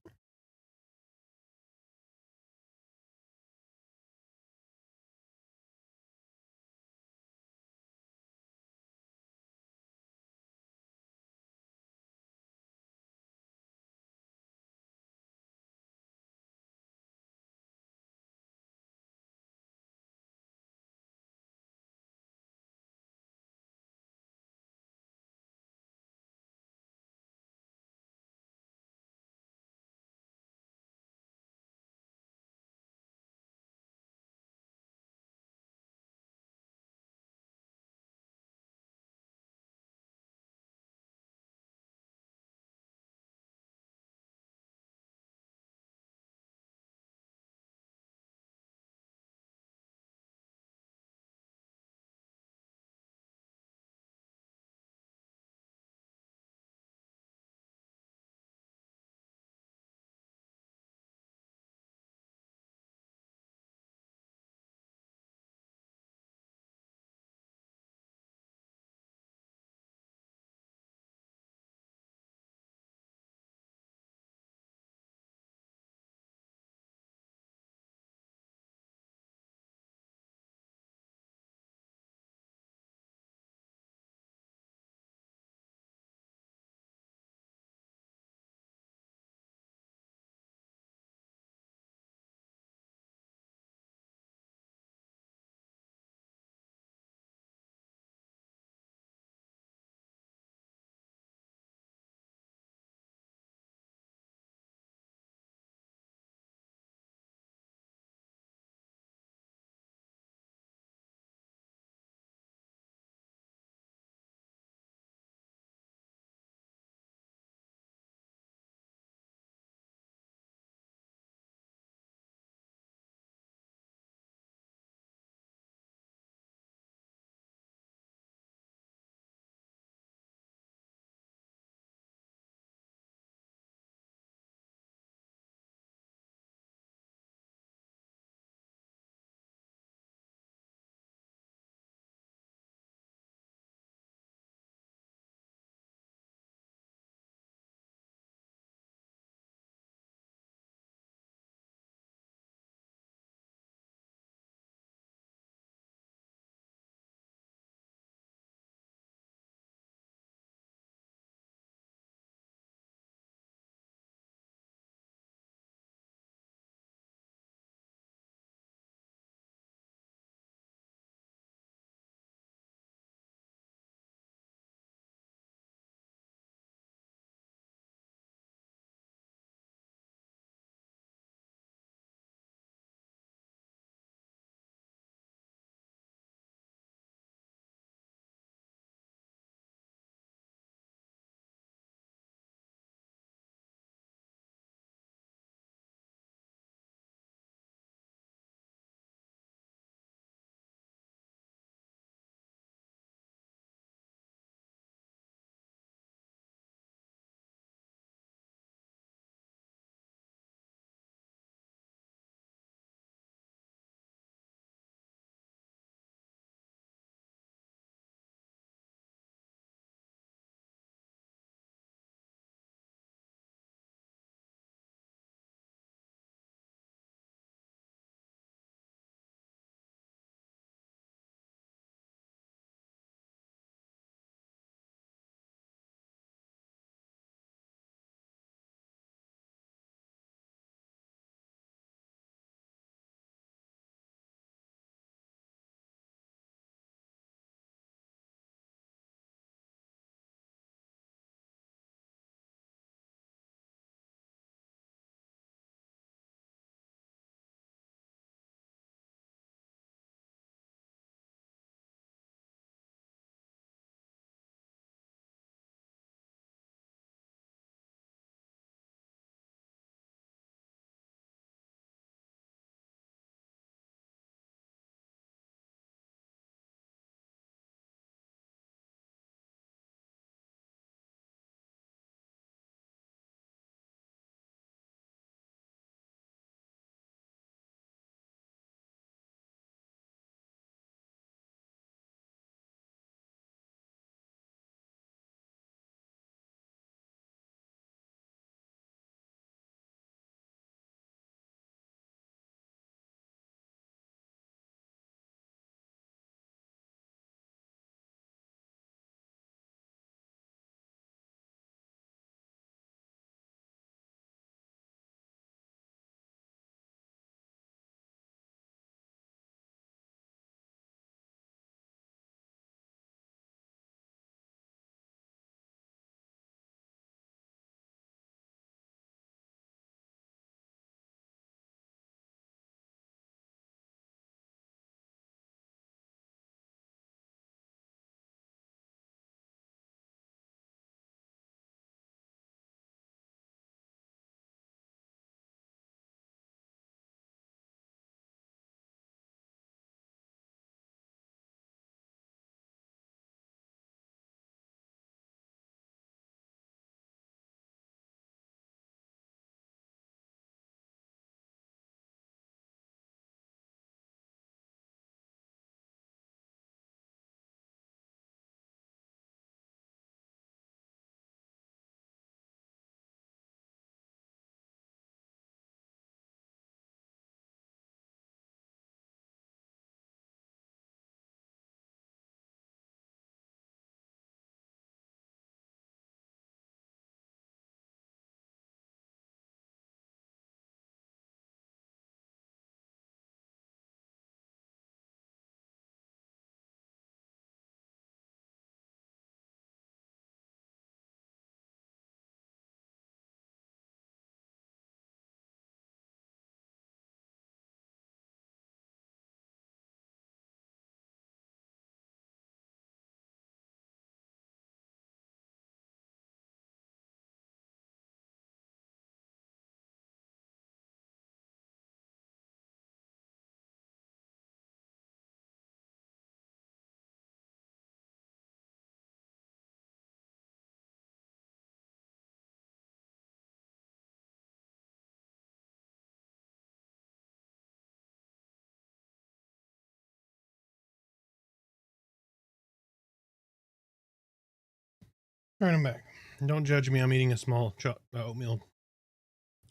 All right, I'm back. Don't judge me. I'm eating a small oatmeal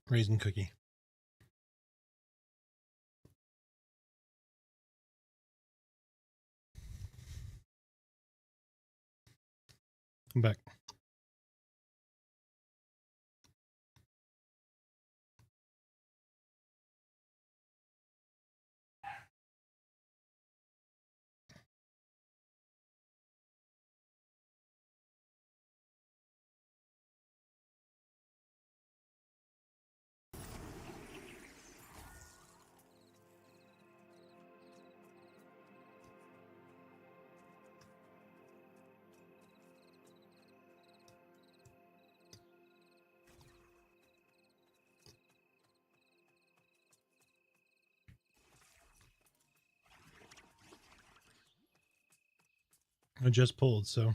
raisin cookie. I'm back. I just pulled, so.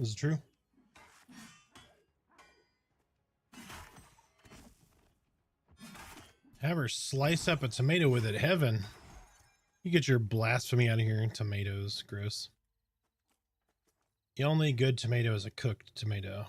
Is it true? Have her slice up a tomato with it. Heaven. You get your blasphemy out of here. Tomatoes. Gross. The only good tomato is a cooked tomato.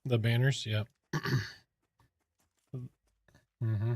The banners, yep. Mm-hmm.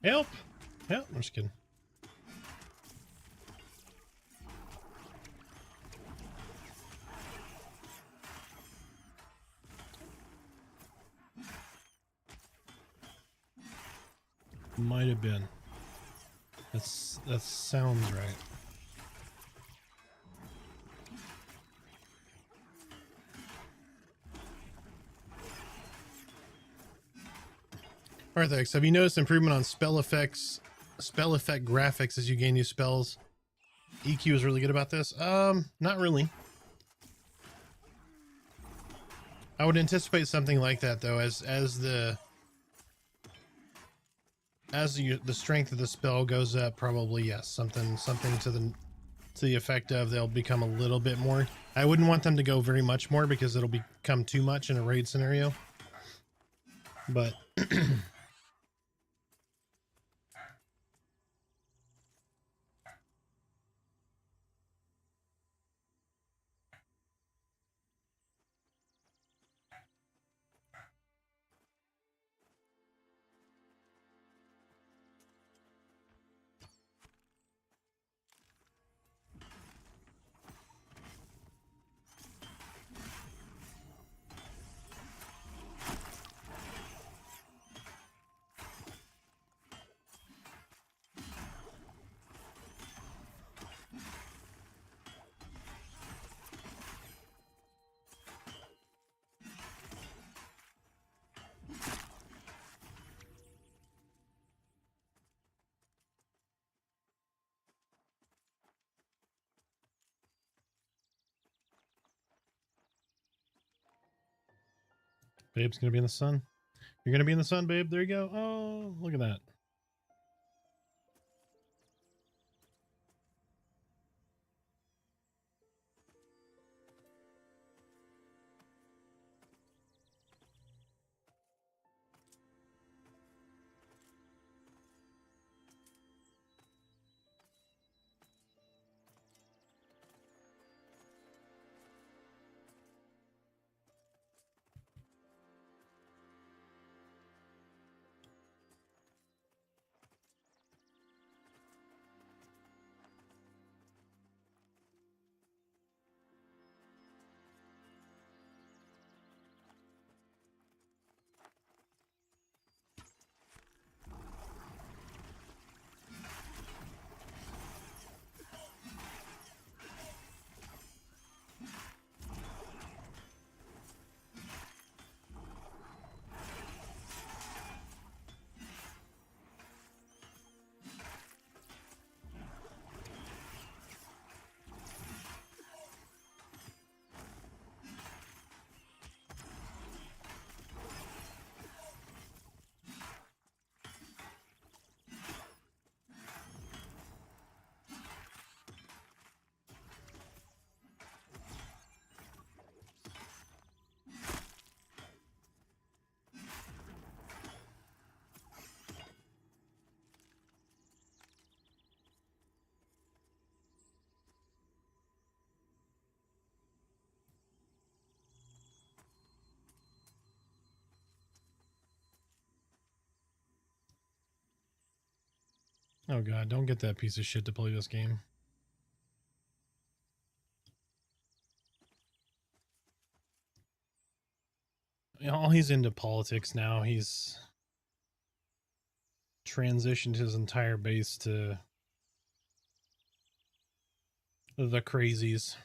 Help! Help! I'm just kidding. Might have been. That sounds right. Arthex, have you noticed improvement on spell effect graphics as you gain new spells? EQ is really good about this. Not really. I would anticipate something like that though, as the strength of the spell goes up, probably yes, something to the effect of they'll become a little bit more. I wouldn't want them to go very much more because it'll become too much in a raid scenario. But babe's gonna be in the sun. You're gonna be in the sun, babe. There you go. Oh, look at that. Oh god, don't get that piece of shit to play this game. All he's into politics now. He's transitioned his entire base to the crazies.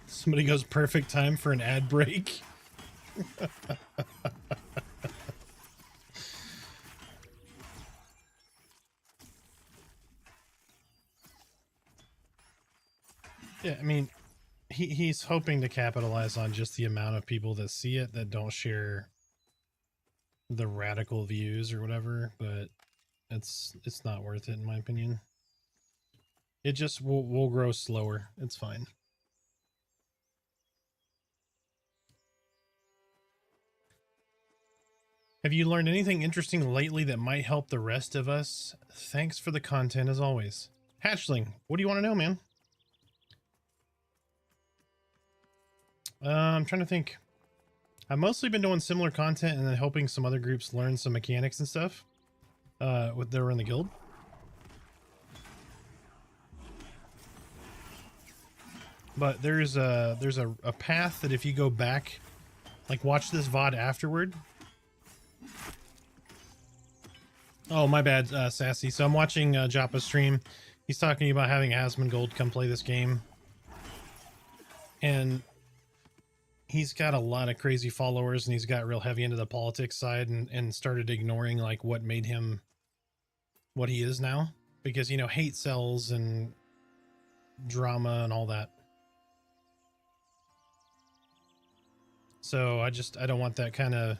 Somebody goes perfect time for an ad break. Yeah, I mean, he's hoping to capitalize on just the amount of people that see it that don't share the radical views or whatever, but it's not worth it in my opinion. It just will grow slower. It's fine. Have you learned anything interesting lately that might help the rest of us? Thanks for the content as always. Hatchling, what do you want to know, man? I'm trying to think. I've mostly been doing similar content and then helping some other groups learn some mechanics and stuff. With they were in the guild. But there's a path that if you go back, like watch this VOD afterward. Oh, my bad, Sassy. So I'm watching Joppa's stream. He's talking about having Asmongold come play this game. And he's got a lot of crazy followers, and he's got real heavy into the politics side and started ignoring like what made him what he is now. Because, you know, hate sells and drama and all that. So I don't want that kind of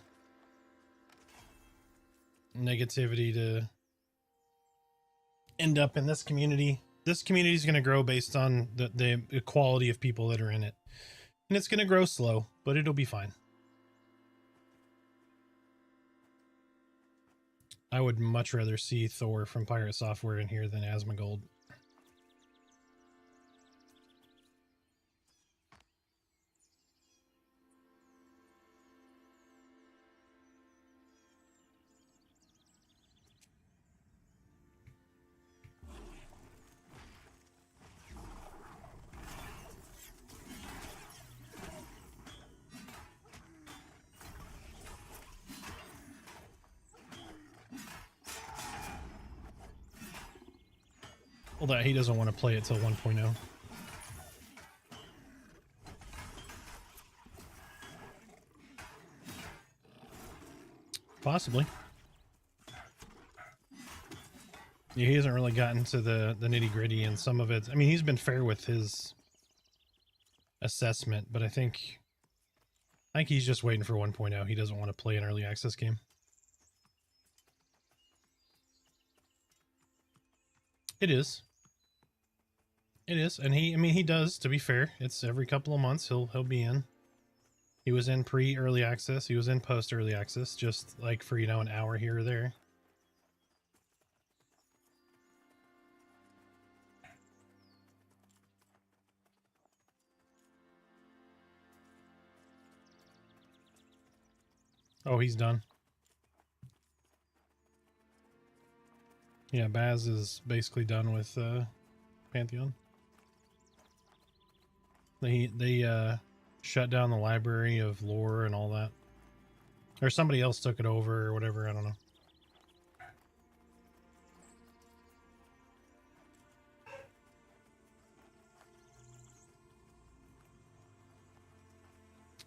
negativity to end up in this community. This community is going to grow based on the quality of people that are in it. And it's going to grow slow, but it'll be fine. I would much rather see Thor from Pirate Software in here than Asmongold. Well, that he doesn't want to play it till 1.0. Possibly. Yeah, he hasn't really gotten to the nitty-gritty, and some of it, I mean, he's been fair with his assessment, but I think he's just waiting for 1.0. He doesn't want to play an early access game. It is. It is, and he does, to be fair. It's every couple of months he'll be in. He was in pre-early access, he was in post-early access, just like for, you know, an hour here or there. Oh, he's done. Yeah, Baz is basically done with Pantheon. They shut down the library of lore and all that. Or somebody else took it over or whatever, I don't know.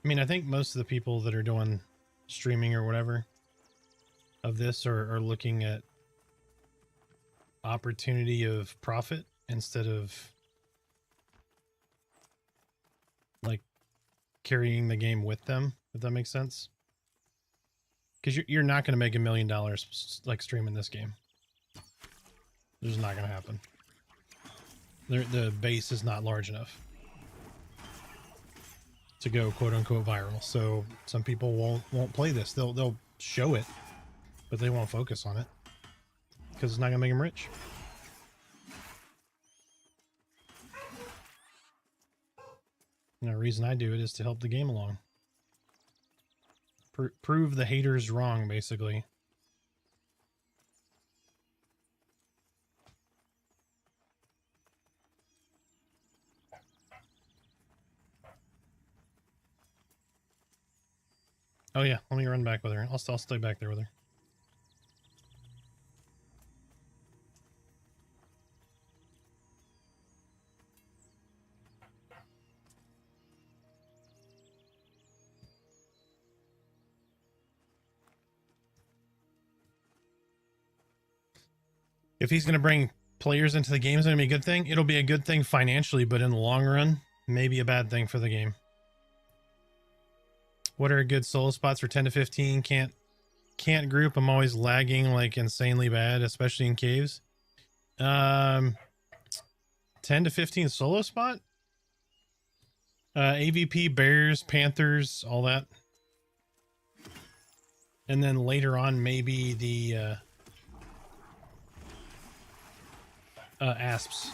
I mean, I think most of the people that are doing streaming or whatever of this are looking at opportunity of profit instead of like carrying the game with them, if that makes sense. Because you're not going to make $1 million like streaming this game. It's just not going to happen. The base is not large enough to go quote unquote viral. So some people won't play this. They'll show it, but they won't focus on it because it's not gonna make them rich. And the reason I do it is to help the game along. Prove the haters wrong, basically. Oh yeah, let me run back with her. I'll stay back there with her. If he's going to bring players into the game, it's going to be a good thing. It'll be a good thing financially, but in the long run, maybe a bad thing for the game. What are good solo spots for 10 to 15? Can't group. I'm always lagging like insanely bad, especially in caves. 10 to 15 solo spot? AVP, bears, panthers, all that. And then later on, maybe the asps.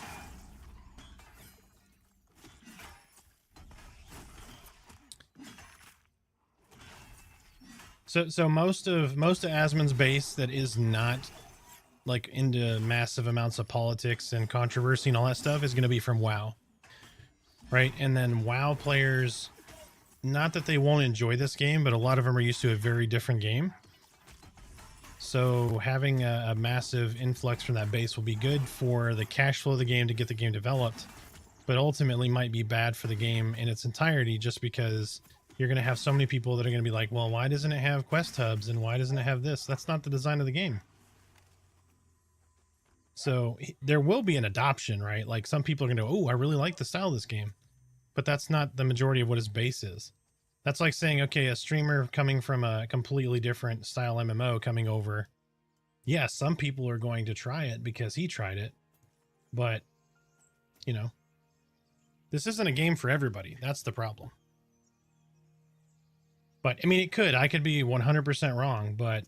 So most of Asmon's base that is not like into massive amounts of politics and controversy and all that stuff is going to be from WoW, right? And then WoW players, not that they won't enjoy this game, but a lot of them are used to a very different game. So having a massive influx from that base will be good for the cash flow of the game to get the game developed, but ultimately might be bad for the game in its entirety, just because you're going to have so many people that are going to be like, well, why doesn't it have quest hubs and why doesn't it have this? That's not the design of the game. So there will be an adoption, right? Like some people are going to go, oh, I really like the style of this game, but that's not the majority of what his base is. That's like saying, okay, a streamer coming from a completely different style MMO coming over. Yeah, some people are going to try it because he tried it, but you know, this isn't a game for everybody. That's the problem. But I mean, I could be 100% wrong, but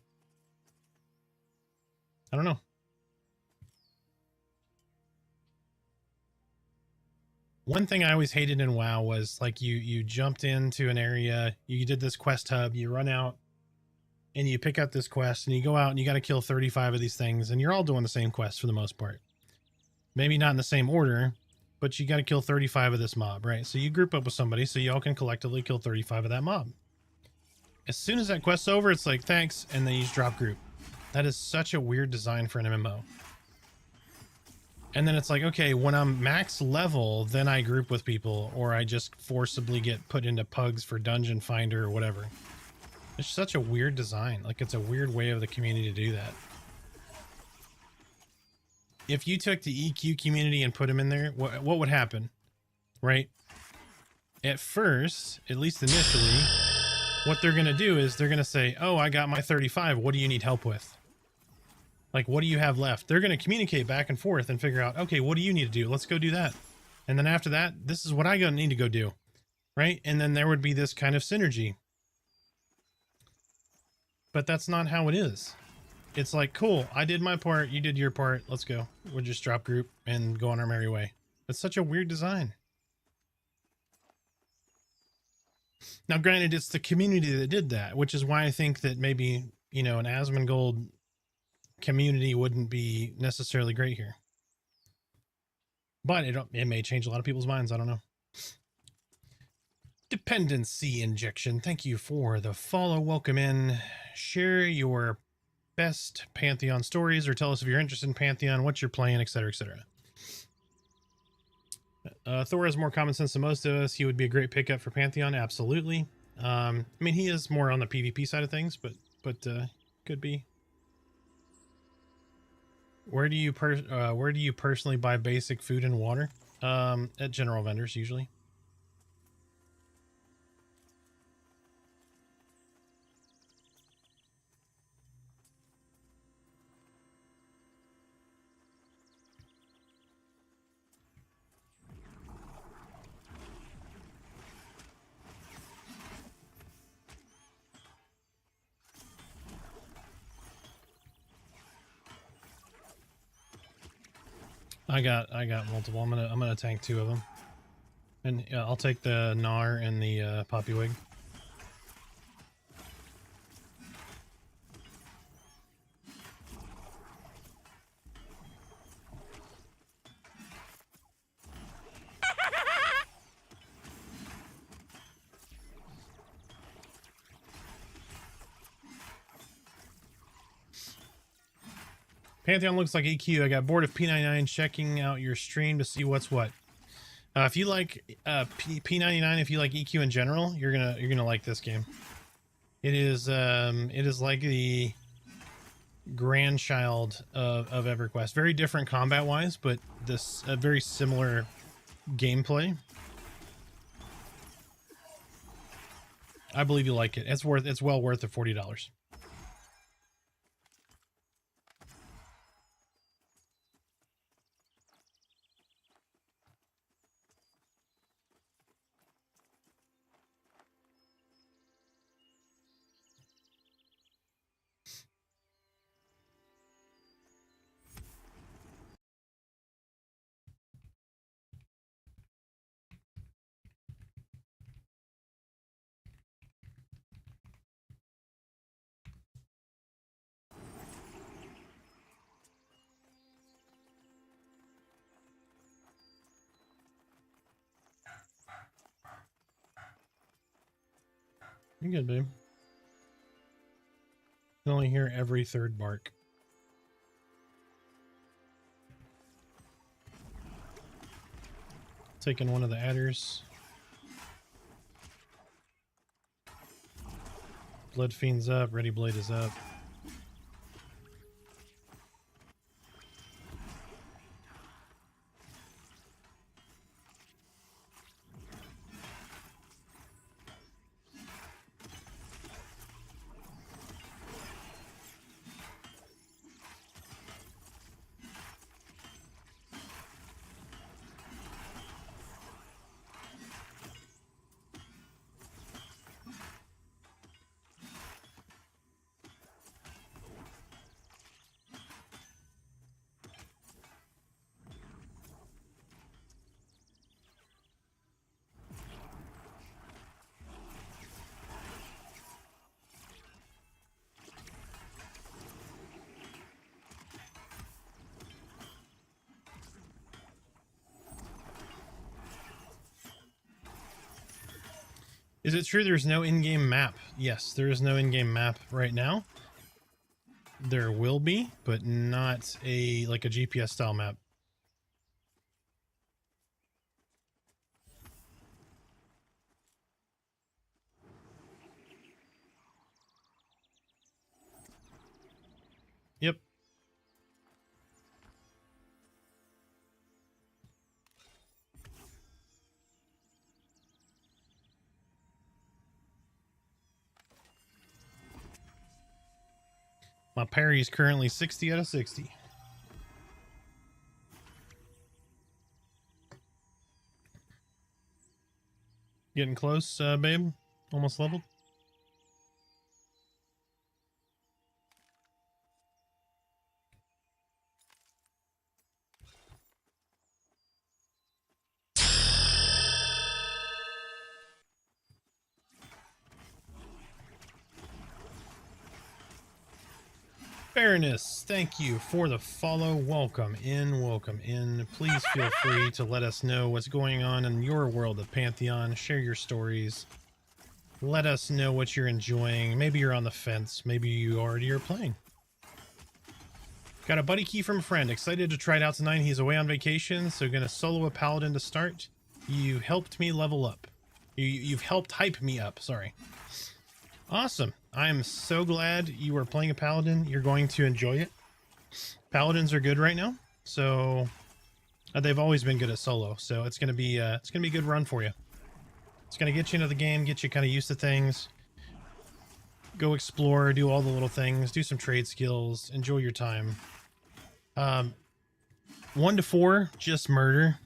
I don't know. One thing I always hated in WoW was like you jumped into an area, you did this quest hub, you run out and you pick up this quest and you go out and you got to kill 35 of these things and you're all doing the same quest for the most part. Maybe not in the same order, but you got to kill 35 of this mob, right? So you group up with somebody so y'all can collectively kill 35 of that mob. As soon as that quest's over, it's like, thanks, and then you just drop group. That is such a weird design for an MMO. And then it's like, okay, when I'm max level, then I group with people, or I just forcibly get put into pugs for Dungeon Finder or whatever. It's such a weird design. Like, it's a weird way of the community to do that. If you took the EQ community and put them in there, what would happen? Right? At first, at least initially, what they're going to do is they're going to say, oh, I got my 35. What do you need help with? Like, what do you have left? They're going to communicate back and forth and figure out, okay, what do you need to do? Let's go do that. And then after that, this is what I need to go do. Right? And then there would be this kind of synergy. But that's not how it is. It's like, cool, I did my part, you did your part, let's go. We'll just drop group and go on our merry way. It's such a weird design. Now, granted, it's the community that did that, which is why I think that maybe, you know, an Asmongold community wouldn't be necessarily great here. But it may change a lot of people's minds. I don't know. Dependency injection. Thank you for the follow. Welcome in. Share your best Pantheon stories, or tell us if you're interested in Pantheon, what you're playing, etc., etc. Thor has more common sense than most of us. He would be a great pickup for Pantheon. Absolutely. I mean, he is more on the PvP side of things, but could be. Where do you personally buy basic food and water? At general vendors usually. I got multiple. I'm gonna tank 2 of them, and I'll take the Gnar and the Poppywig. Pantheon looks like EQ. I got bored of P99 checking out your stream to see what's what. If you like P99, if you like EQ in general, you're gonna like this game. It is like the grandchild of EverQuest. Very different combat wise, but this very similar gameplay. I believe you'll like it. It's well worth the $40. You're good, babe. You can only hear every third bark. Taking one of the adders. Blood Fiend's up. Ready Blade is up. Is it true there's no in-game map? Yes, there is no in-game map right now. There will be, but not like a GPS style map. Yep. My parry is currently 60 out of 60. Getting close, babe? Almost leveled? Baroness, thank you for the follow. Welcome in, welcome in. Please feel free to let us know what's going on in your world of Pantheon. Share your stories. Let us know what you're enjoying. Maybe you're on the fence. Maybe you already are playing. Got a buddy key from a friend. Excited to try it out tonight. He's away on vacation, so gonna solo a paladin to start. You helped me level up. You've helped hype me up, sorry. Awesome. I'm so glad you are playing a paladin. You're going to enjoy it. Paladins are good right now, so they've always been good at solo, so it's gonna be a good run for you. It's gonna get you into the game, get you kind of used to things. Go explore, do all the little things, do some trade skills, enjoy your time. 1 to 4, just murder.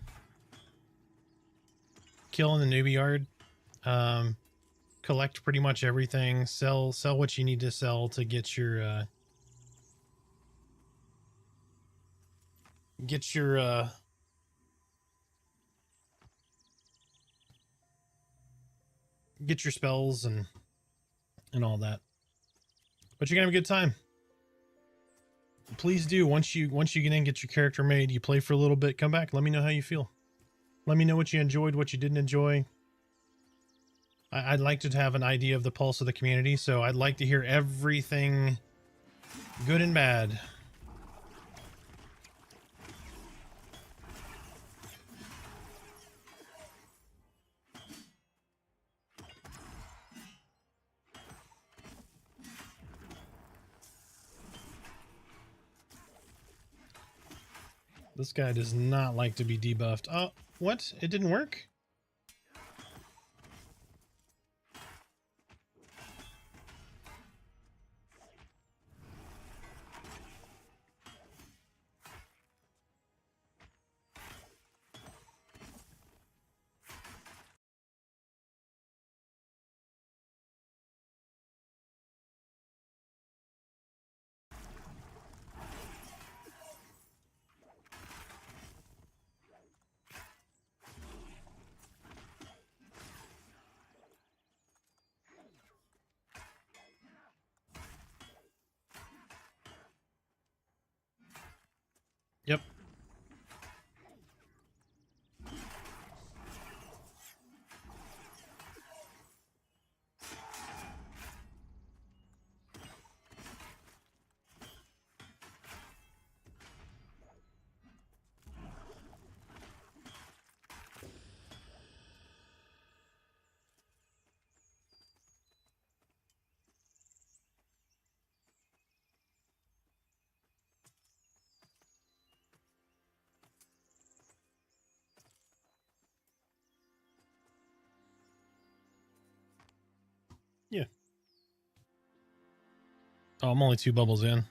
Kill in the newbie yard. Collect pretty much everything. Sell what you need to sell to get your spells and all that. But you're gonna have a good time. Please do, once you get in, get your character made, you play for a little bit, come back, let me know how you feel. Let me know what you enjoyed, what you didn't enjoy. I'd like to have an idea of the pulse of the community, so I'd like to hear everything good and bad. This guy does not like to be debuffed. Oh, what? It didn't work? Yep. Yeah. Oh, I'm only 2 bubbles in.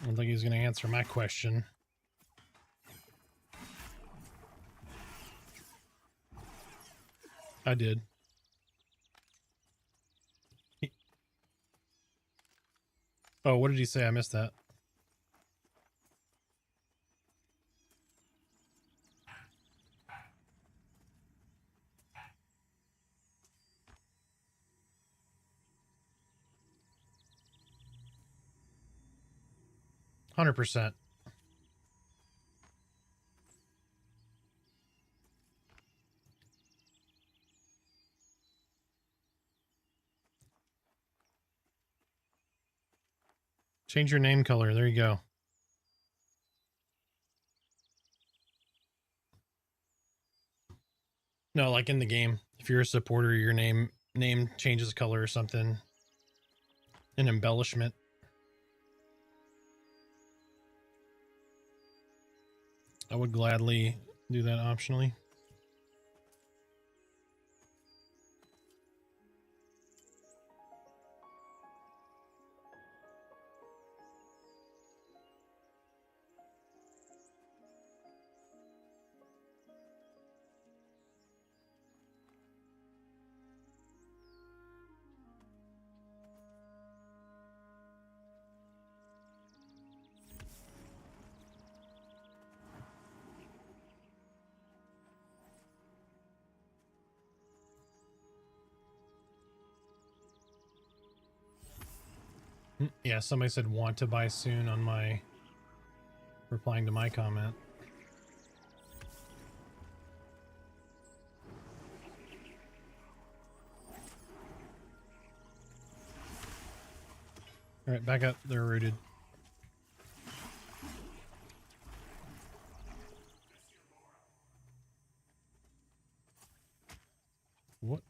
I don't think he's going to answer my question. I did. Oh, what did he say? I missed that. %. Change your name color. There you go. No, like in the game, if you're a supporter, your name changes color or something. An embellishment. I would gladly do that optionally. Yeah, somebody said want to buy soon on my replying to my comment. All right, back up. They're rooted. What?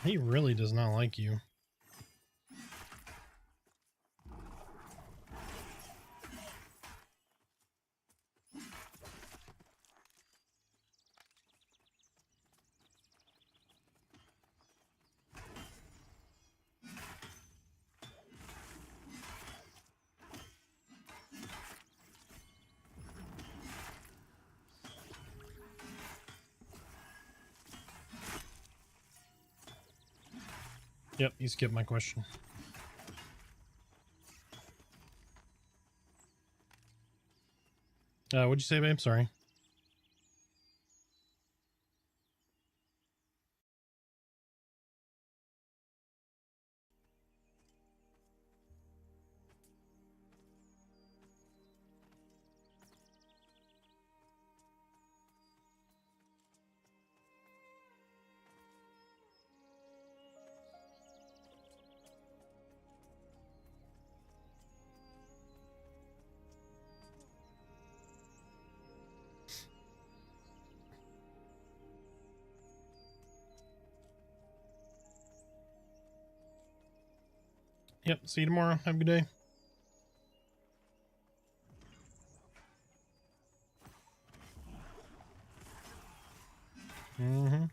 He really does not like you. Yep, you skipped my question. What'd you say, babe? Sorry. Yep, see you tomorrow. Have a good day. Mm-hmm.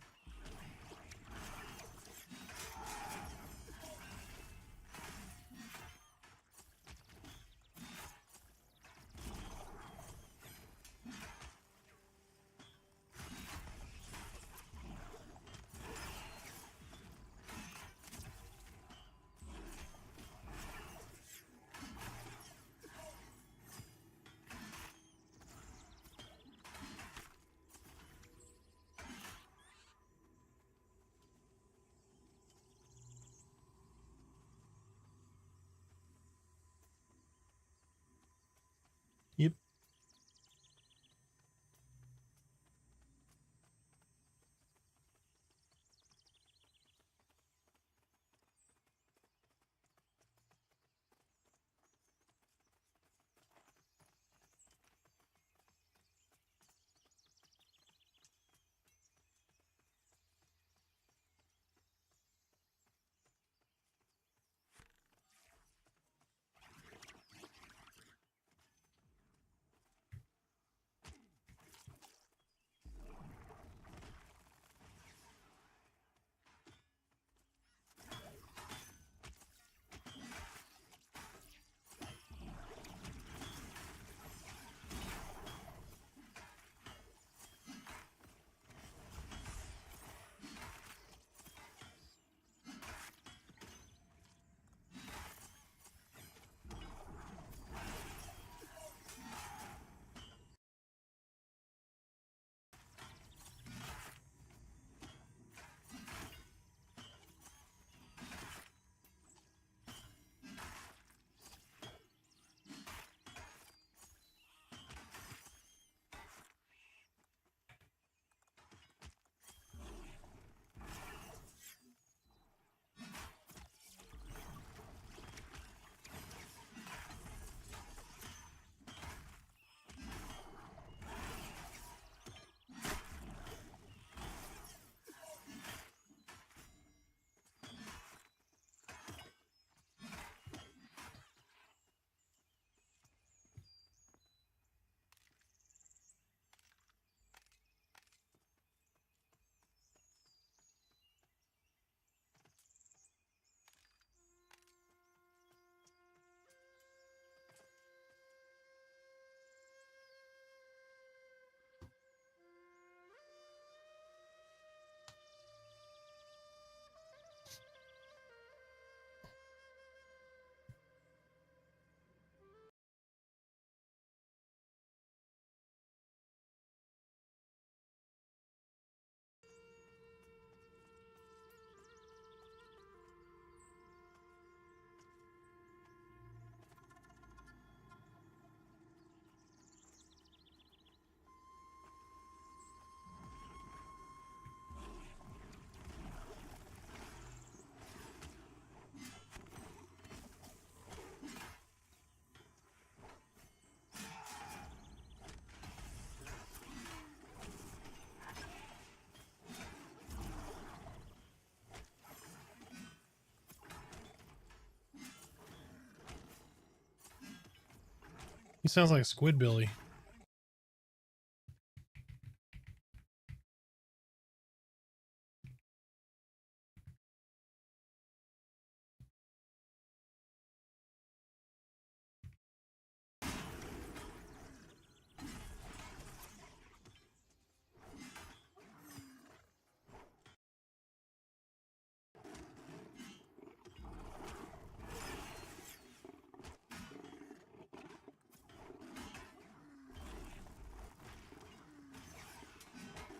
He sounds like Squidbilly.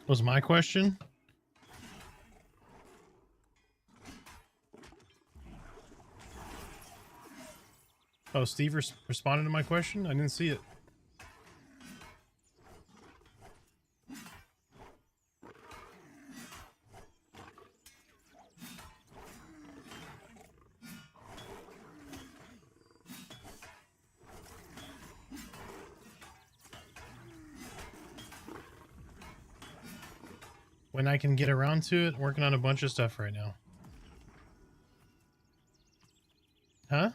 Was my question? Oh, Steve responded to my question? I didn't see it. When I can get around to it, working on a bunch of stuff right now. Huh?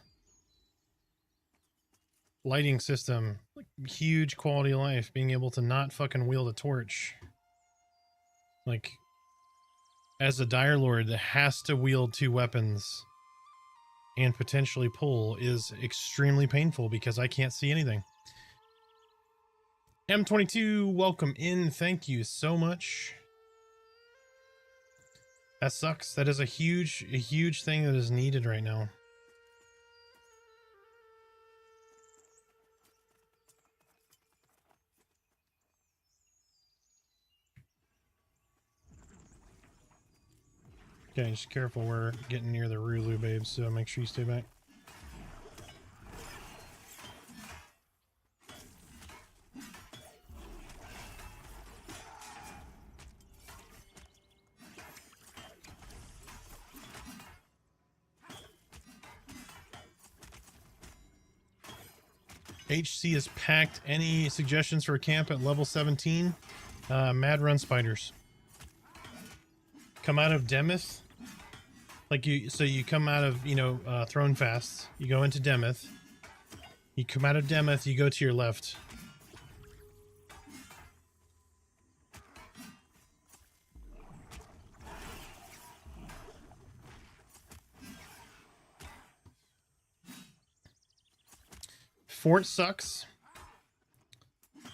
Lighting system. Like, huge quality of life. Being able to not fucking wield a torch. Like, as a Dire Lord that has to wield 2 weapons and potentially pull is extremely painful because I can't see anything. M22, welcome in. Thank you so much. That sucks. That is a huge thing that is needed right now. Okay, just careful. We're getting near the Rulu babes, so make sure you stay back. HC is packed. Any suggestions for a camp at level 17? Mad Run Spiders. Come out of Demeth. Like so you come out of, Throne Fast. You go into Demeth. You come out of Demeth, you go to your left. Fort sucks.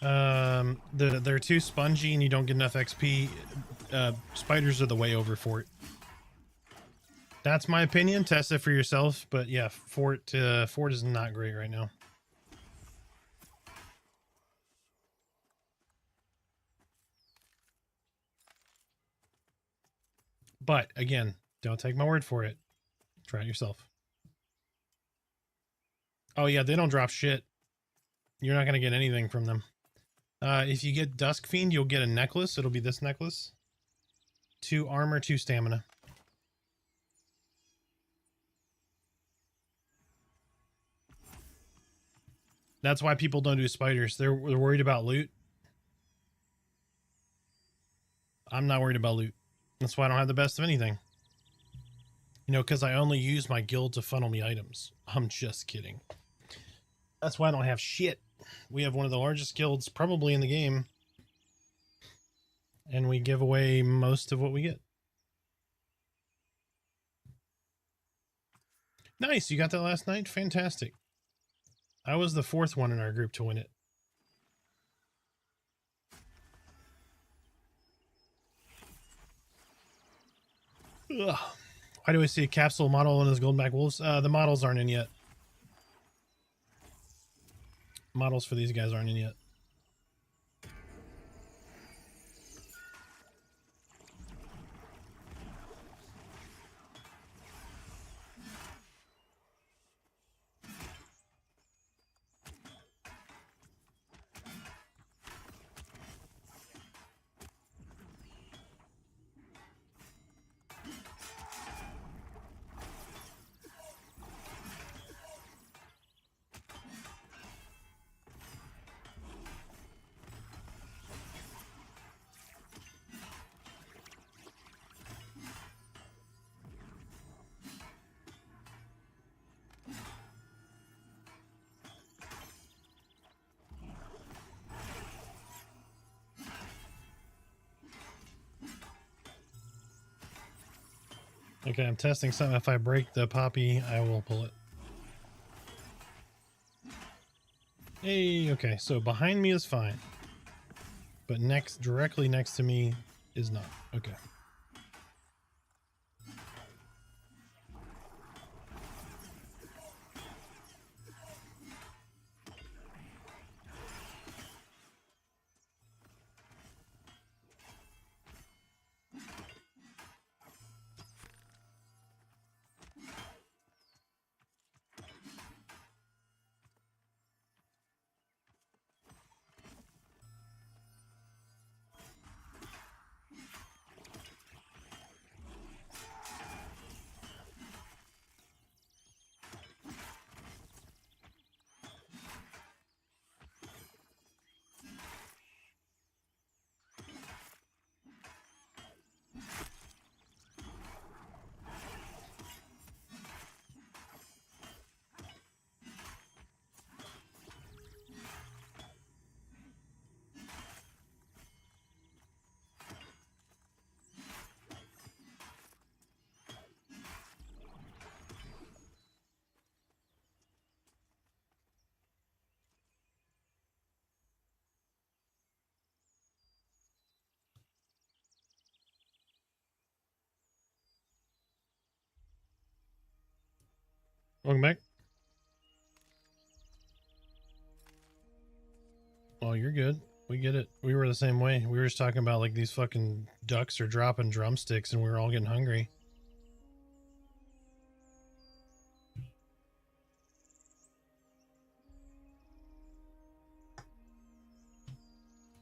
They're too spongy and you don't get enough XP. Spiders are the way over Fort. That's my opinion. Test it for yourself. But yeah, Fort is not great right now. But again, don't take my word for it. Try it yourself. Oh yeah, they don't drop shit. You're not going to get anything from them. If you get Dusk Fiend, you'll get a necklace. It'll be this necklace. 2 armor, 2 stamina. That's why people don't do spiders. They're worried about loot. I'm not worried about loot. That's why I don't have the best of anything. Because I only use my guild to funnel me items. I'm just kidding. That's why I don't have shit. We have one of the largest guilds probably in the game. And we give away most of what we get. Nice, you got that last night? Fantastic. I was the 4th one in our group to win it. Ugh. Why do I see a capsule model in his Goldback Wolves? The models aren't in yet. Models for these guys aren't in yet. Okay, I'm testing something. If I break the poppy, I will pull it. Hey, okay, so behind me is fine. But directly next to me is not. Okay. Welcome back. Oh, you're good. We get it. We were the same way. We were just talking about like these fucking ducks are dropping drumsticks and we were all getting hungry.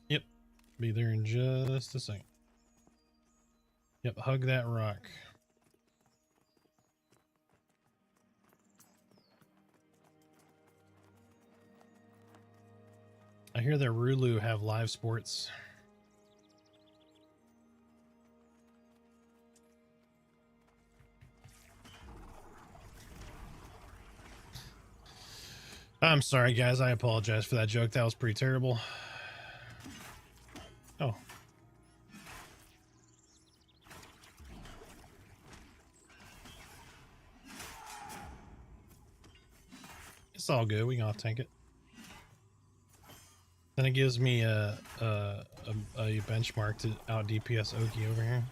Yep. Be there in just a second. Yep, hug that rock. I hear that Rulu have live sports. I'm sorry, guys. I apologize for that joke. That was pretty terrible. Oh. It's all good. We can off tank it. Then it gives me a benchmark to out DPS Oki over here.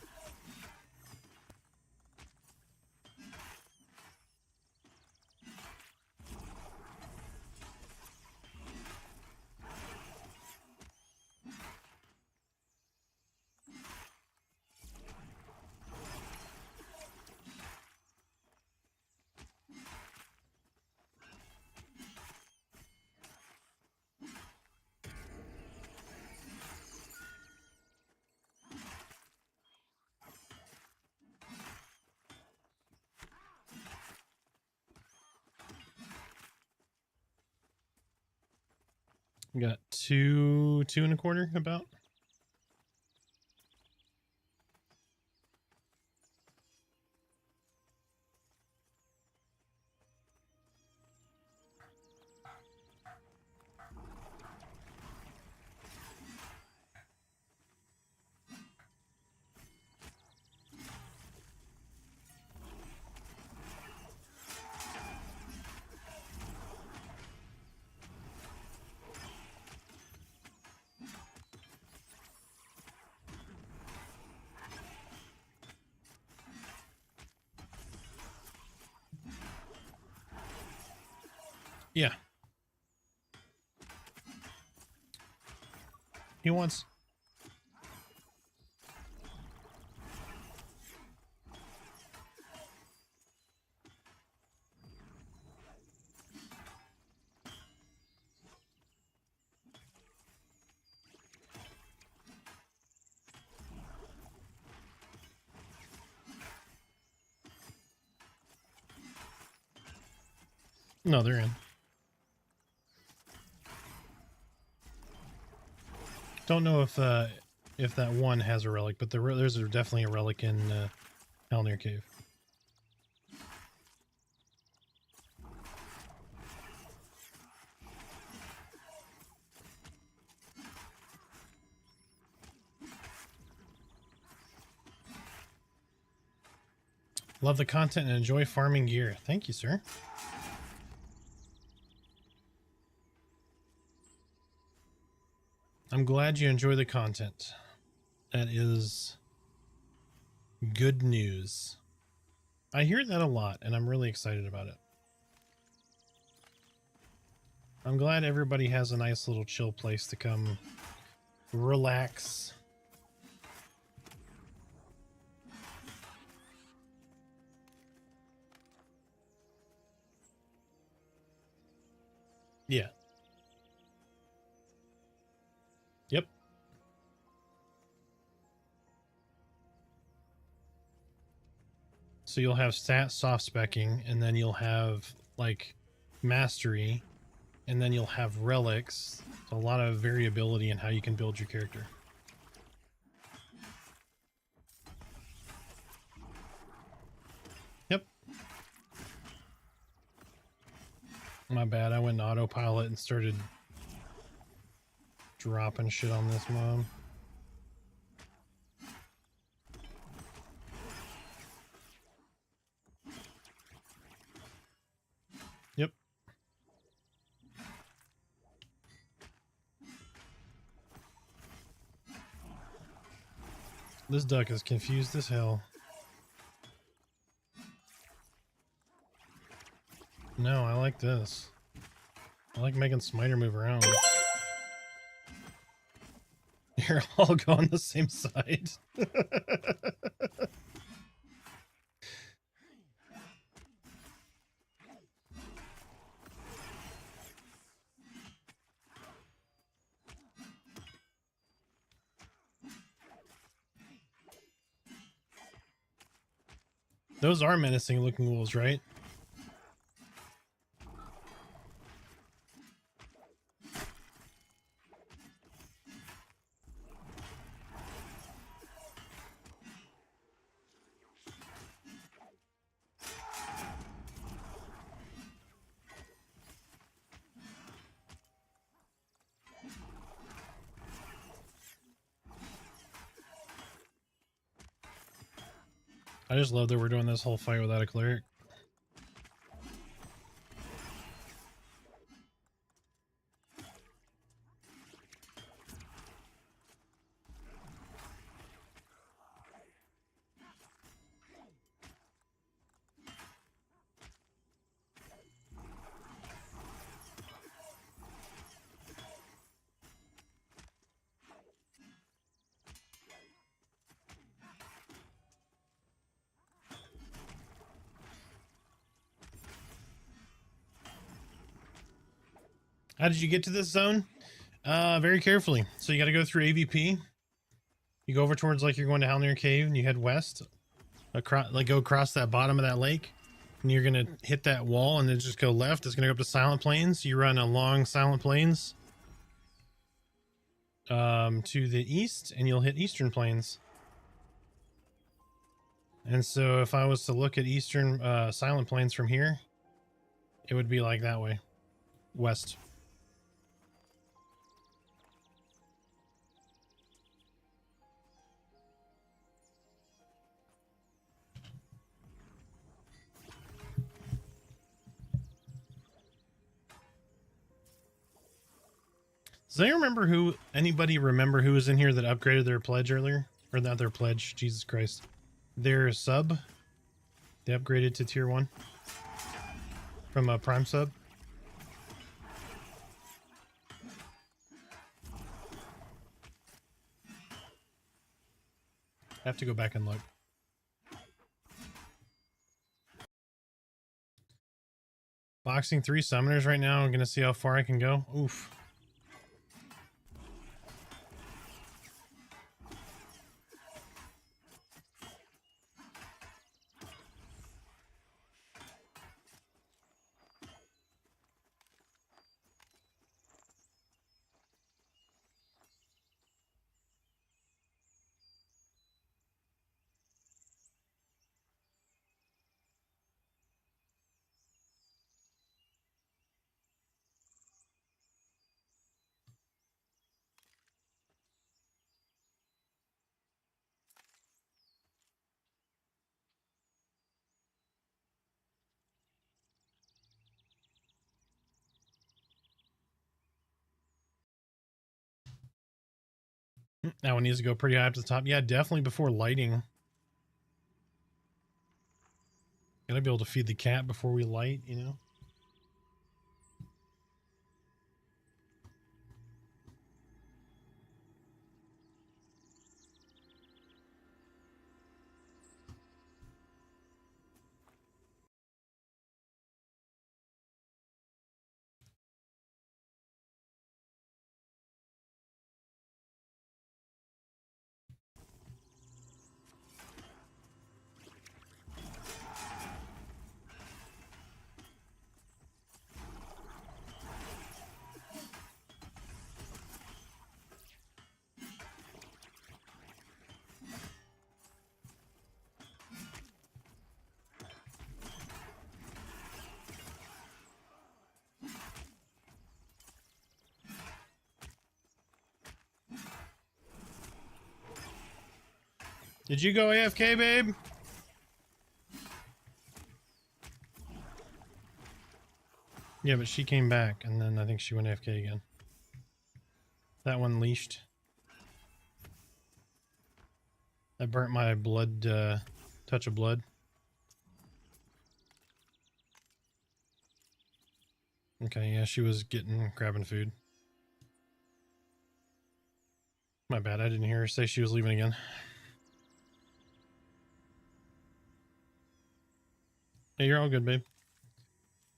We got two and a quarter about. Yeah. He wants... No, they're in. Don't know if that one has a relic, but there's definitely a relic in Helnir Cave. Love the content and enjoy farming gear. Thank you, sir. I'm glad you enjoy the content. That is good news. I hear that a lot, and I'm really excited about it. I'm glad everybody has a nice little chill place to come relax. Yeah. Yep. So you'll have soft specking, and then you'll have like mastery, and then you'll have relics. So a lot of variability in how you can build your character. Yep. My bad. I went in autopilot and started dropping shit on this mob. Yep. This duck is confused as hell. No, I like this. I like making Smiter move around. You're all going the same side. Those are menacing looking wolves, right? I just love that we're doing this whole fight without a cleric. How did you get to this zone? Very carefully. So you got to go through AVP. You go over towards like you're going to Halnir Cave, and you head west, across, like go across that bottom of that lake, and you're gonna hit that wall, and then just go left. It's gonna go up to Silent Plains. You run along Silent Plains to the east, and you'll hit Eastern Plains. And so if I was to look at Eastern Silent Plains from here, it would be like that way, west. Does anybody remember who was in here that upgraded their pledge earlier? Or not their pledge, Jesus Christ. Their sub? They upgraded to tier 1 from a prime sub. I have to go back and look. Boxing 3 summoners right now. I'm gonna see how far I can go. Oof. That one needs to go pretty high up to the top. Yeah, definitely before lighting. Gotta be able to feed the cat before we light, you know? Did you go AFK, babe? Yeah, but she came back, and then I think she went AFK again. That one leashed. I burnt my blood, touch of blood. Okay, yeah, she was grabbing food. My bad, I didn't hear her say she was leaving again. Hey, you're all good, babe.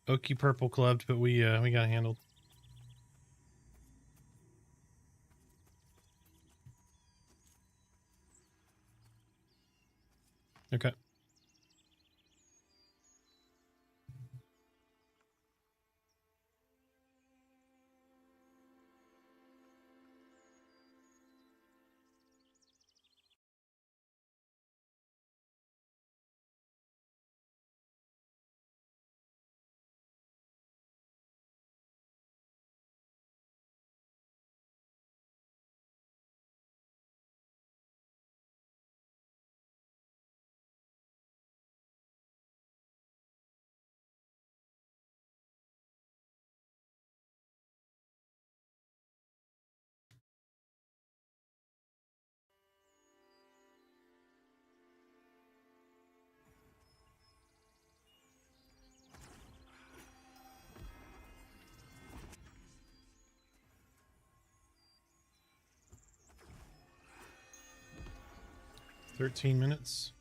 Oaky purple clubbed, but we got it handled. Okay. $13 minutes.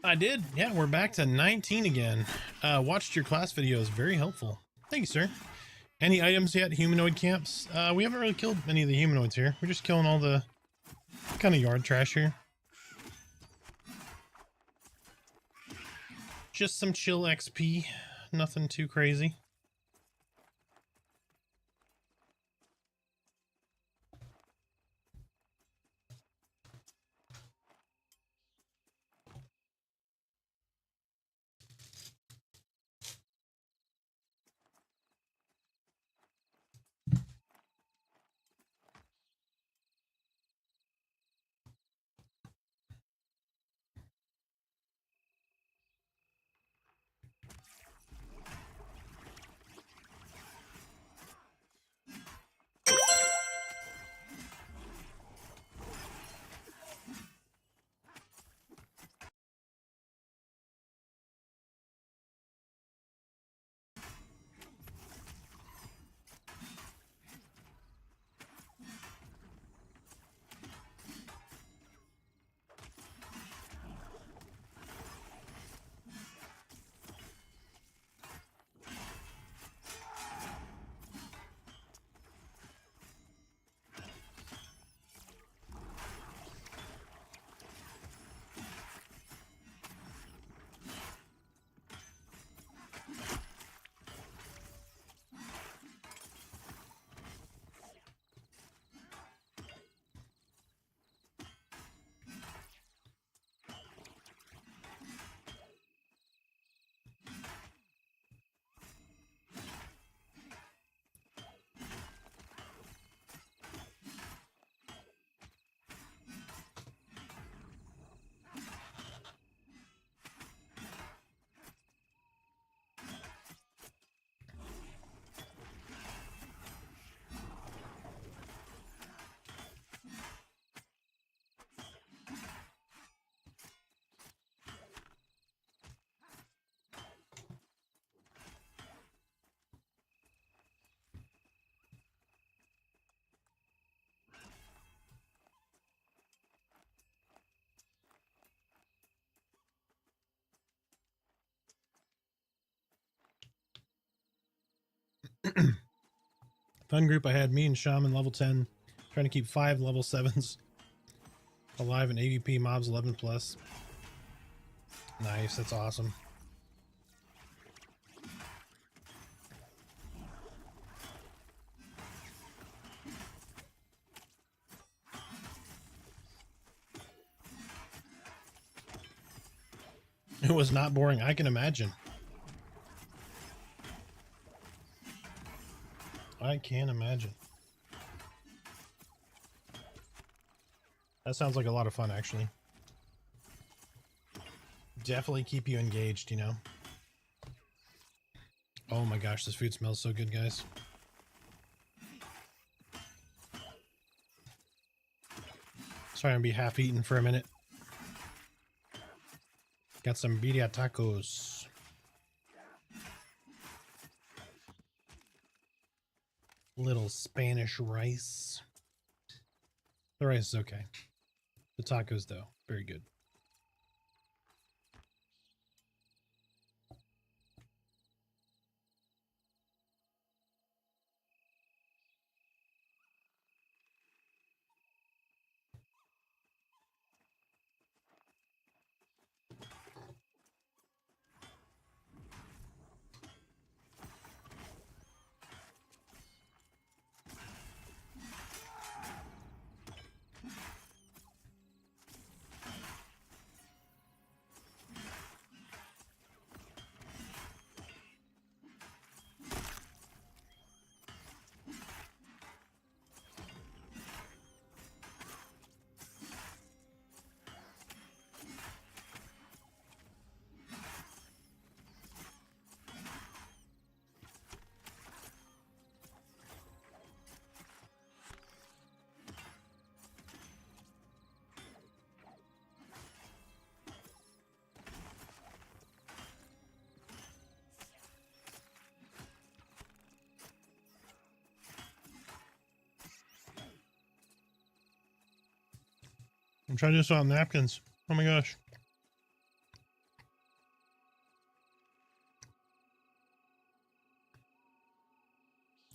I did. Yeah, we're back to 19 again. Watched your class videos. Very helpful. Thank you, sir. Any items yet? Humanoid camps? We haven't really killed any of the humanoids here. We're just killing all the kind of yard trash here. Just some chill XP. Nothing too crazy. Fun group I had, me and Shaman level 10, trying to keep 5 level 7s alive and AVP mobs 11 plus. Nice, that's awesome. It was not boring, I can imagine. I can imagine. That sounds like a lot of fun, actually. Definitely keep you engaged, you know? Oh my gosh, this food smells so good, guys. Sorry, I'm gonna be half-eaten for a minute. Got some birria tacos. Little Spanish rice. The rice is okay. The tacos, though, very good. I'm trying to do this on napkins. Oh my gosh.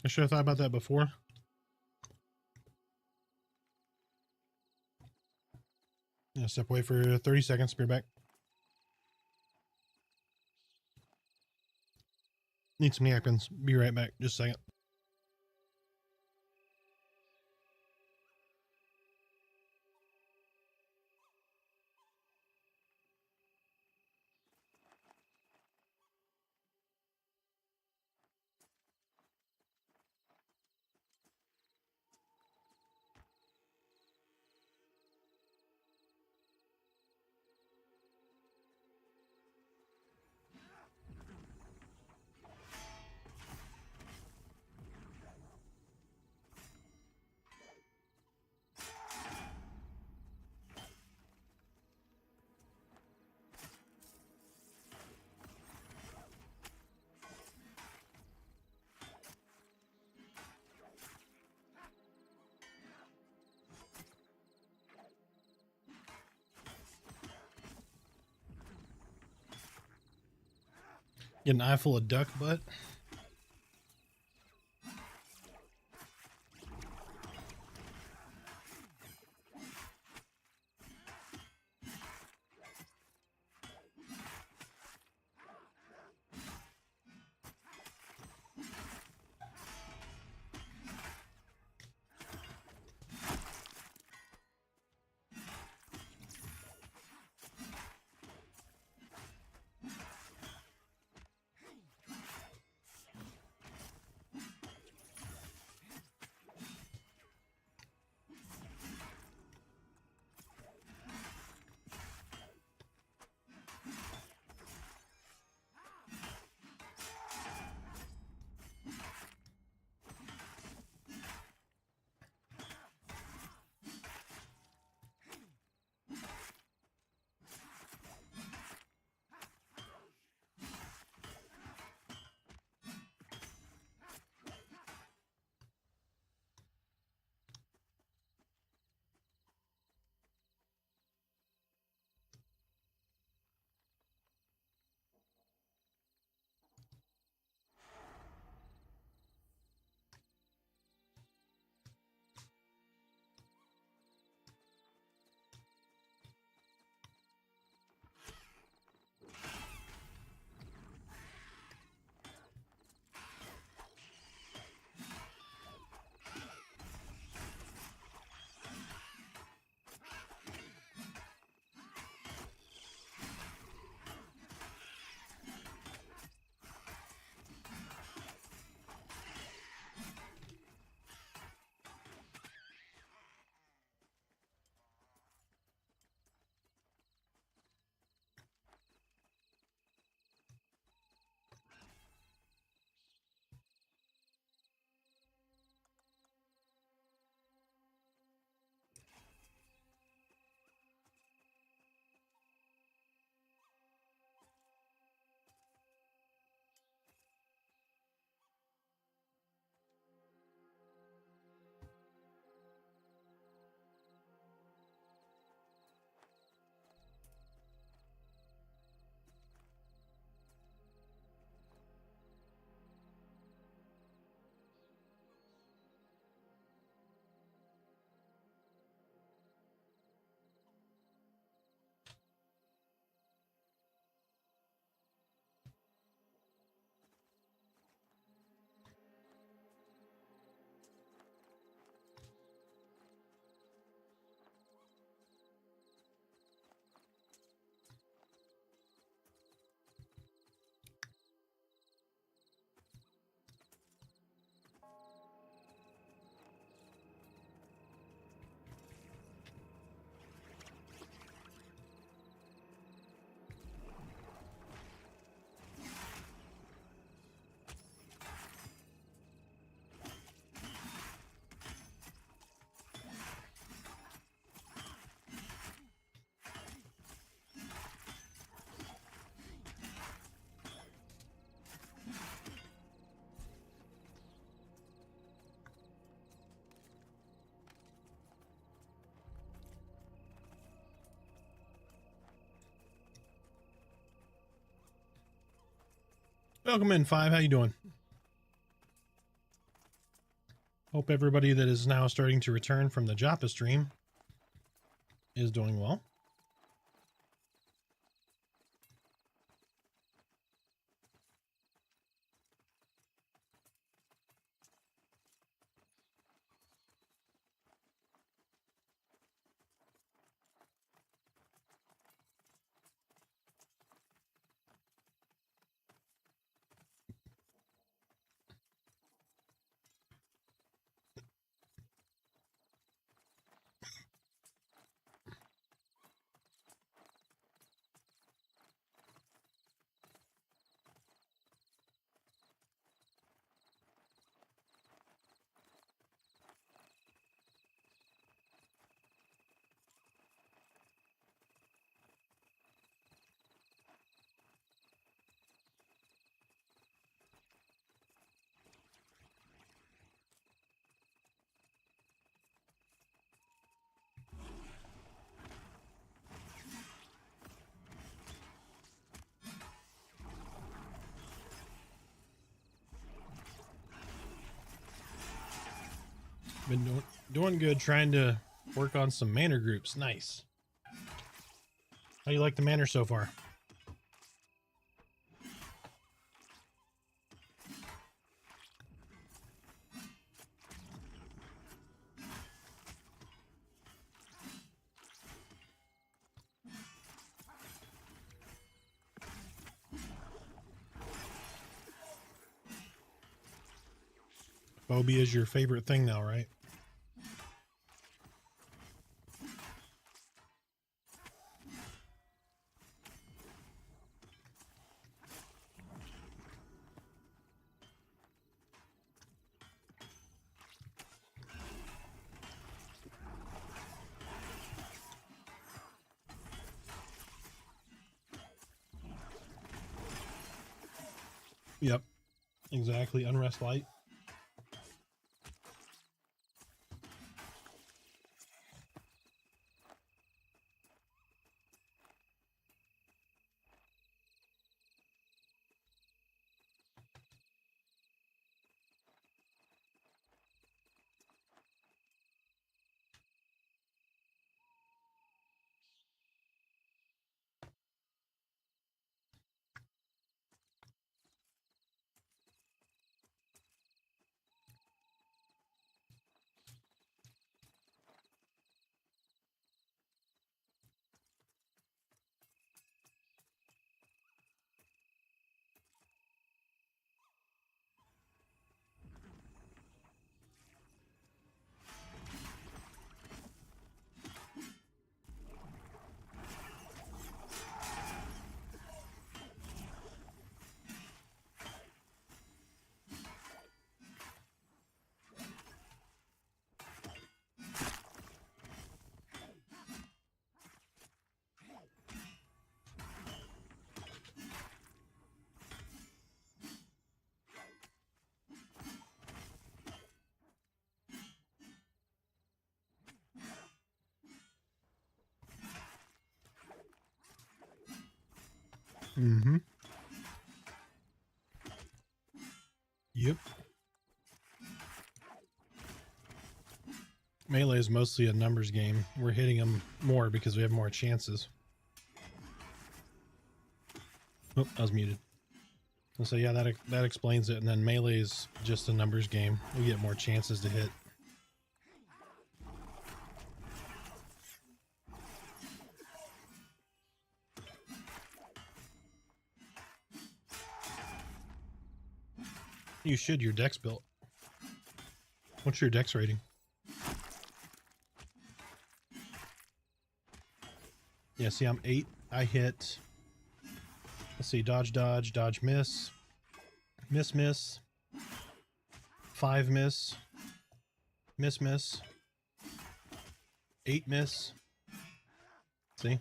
I should have thought about that before. Yeah, step away for 30 seconds. Be right back. Need some napkins. Be right back. Just a second. Get an eye full of duck butt. Welcome in, Five. How you doing? Hope everybody that is now starting to return from the Joppa stream is doing well. Been doing good, trying to work on some manor groups. Nice. How do you like the manor so far? Phobia is your favorite thing now, right? Yep, exactly. Unrest light. Mm-hmm. Yep. Melee is mostly a numbers game. We're hitting them more because we have more chances. Oh, I was muted. And so yeah, that explains it. And then melee is just a numbers game. We get more chances to hit. You should. Your dex built. What's your dex rating? Yeah, see, I'm 8. I hit. Let's see, dodge, dodge, dodge, miss. Miss, miss. 5 miss. Miss, miss. 8 miss. See?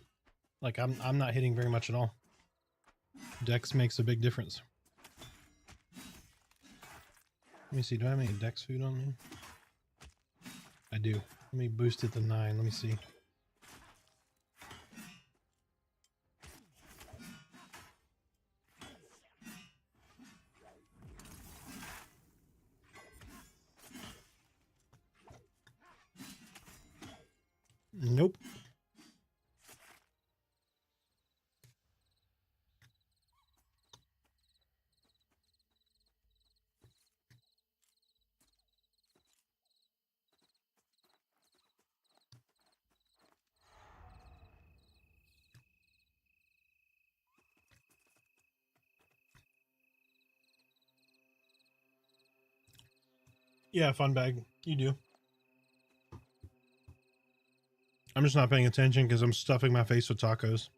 Like I'm not hitting very much at all. Dex makes a big difference. Let me see, do I have any dex food on me? I do. Let me boost it to 9. Let me see. Nope. Yeah, fun bag. You do. I'm just not paying attention because I'm stuffing my face with tacos.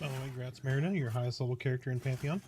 By the way, Gratz Merida, your highest level character in Pantheon.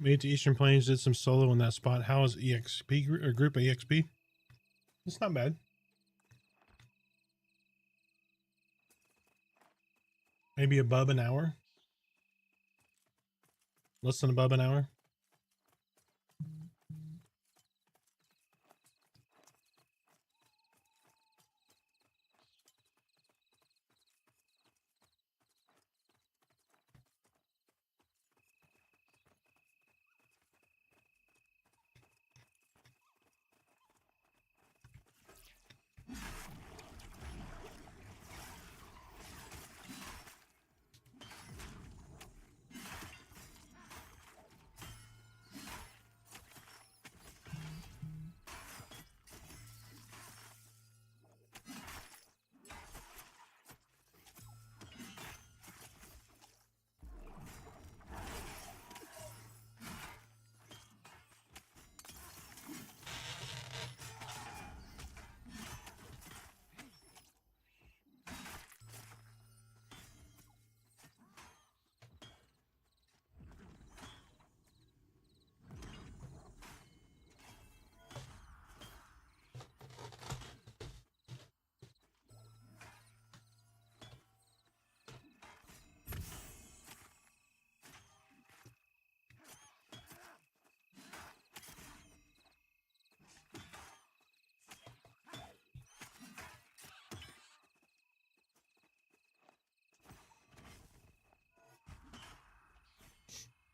Made it to Eastern Plains, did some solo in that spot. How is EXP or group of EXP? It's not bad. Maybe above an hour. Less than above an hour.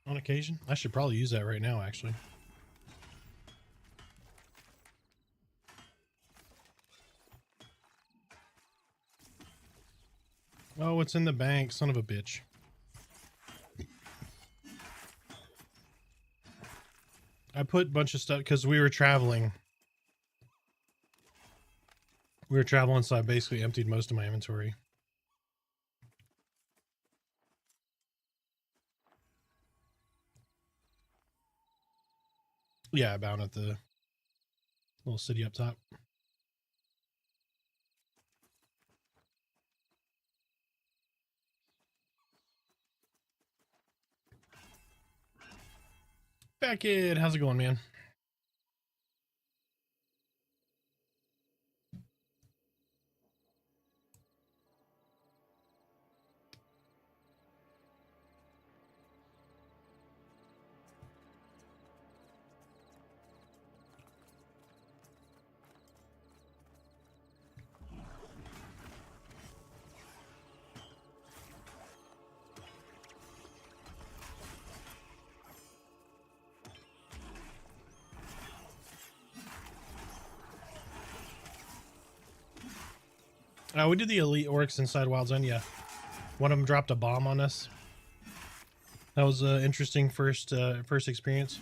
On occasion. I should probably use that right now, actually. Oh, it's in the bank, son of a bitch. I put a bunch of stuff because we were traveling. We were traveling, so I basically emptied most of my inventory. Yeah, bound at the little city up top. Beckett, how's it going, man? We did the elite orcs inside Wild Zone. Yeah, one of them dropped a bomb on us. That was an interesting first experience.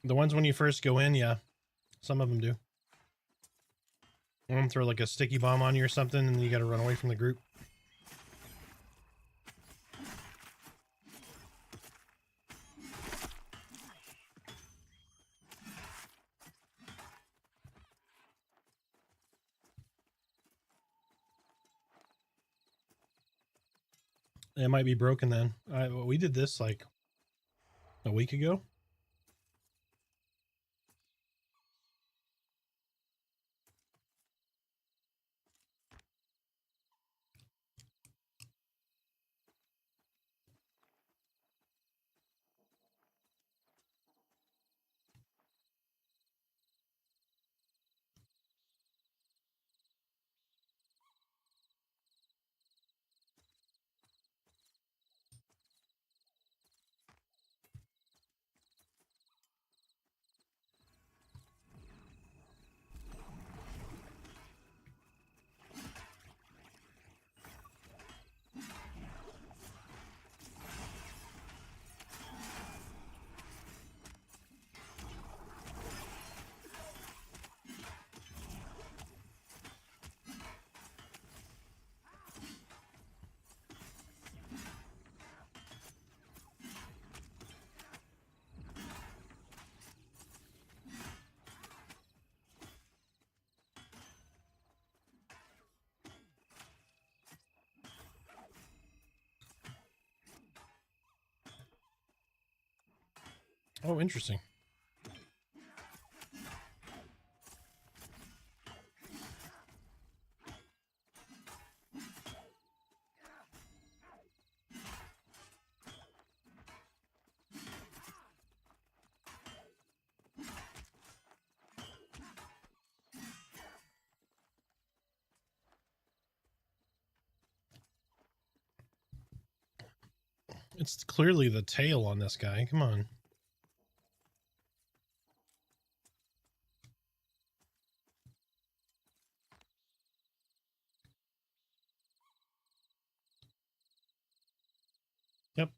The ones when you first go in, yeah, some of them do. One of them throw like a sticky bomb on you or something, and then you got to run away from the group. It might be broken then. We did this like a week ago. Oh, interesting. It's clearly the tail on this guy. Come on. Yep.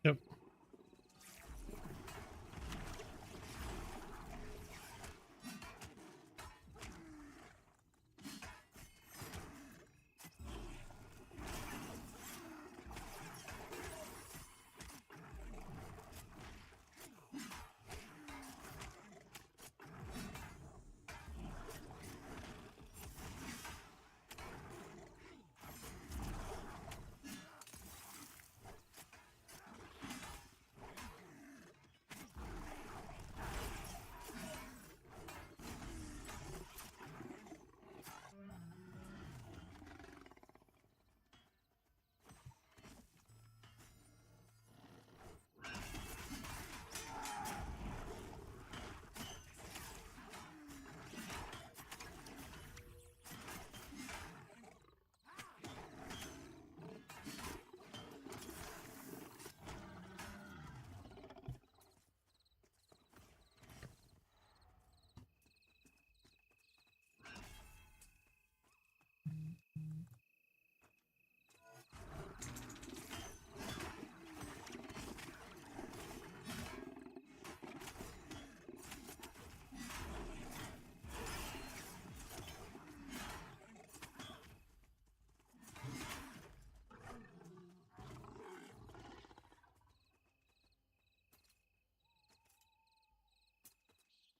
Yep.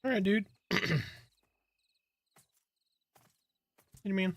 All right, dude. You mean?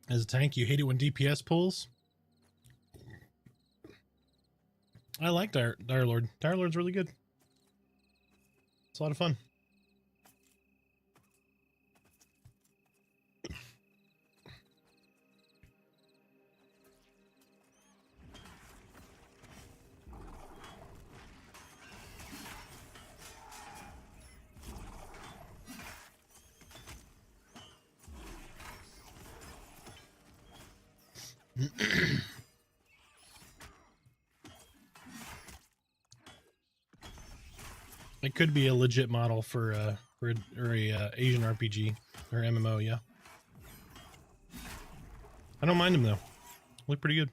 As a tank, you hate it when DPS pulls? I like Dire Lord. Dire Lord's really good. It's a lot of fun. It could be a legit model for a Asian RPG or MMO, yeah. I don't mind them though. Look pretty good.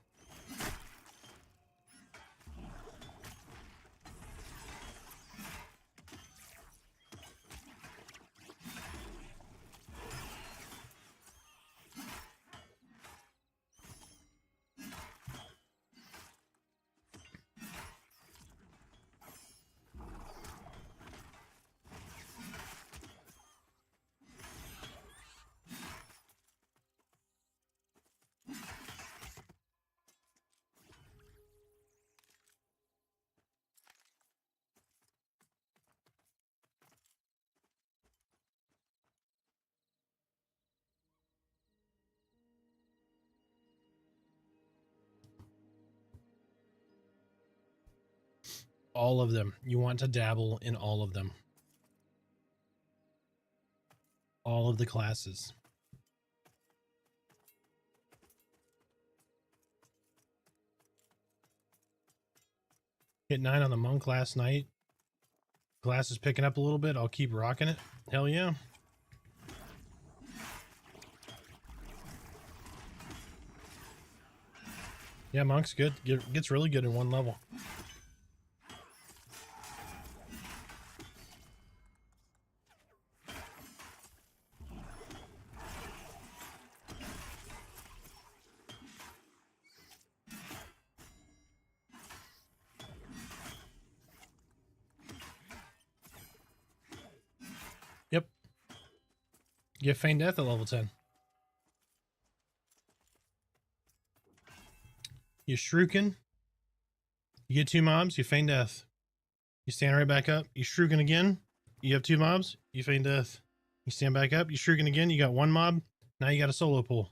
All of them. You want to dabble in all of them. All of the classes. Hit 9 on the monk last night. Glass is picking up a little bit. I'll keep rocking it. Hell yeah. Yeah, monk's good. Gets really good in one level. Yep. Get Feign Death at level 10. You Shuriken. You get 2 mobs, you Feign Death. You stand right back up, you Shuriken again. You have 2 mobs, you Feign Death. You stand back up, you Shuriken again, you got 1 mob. Now you got a solo pull.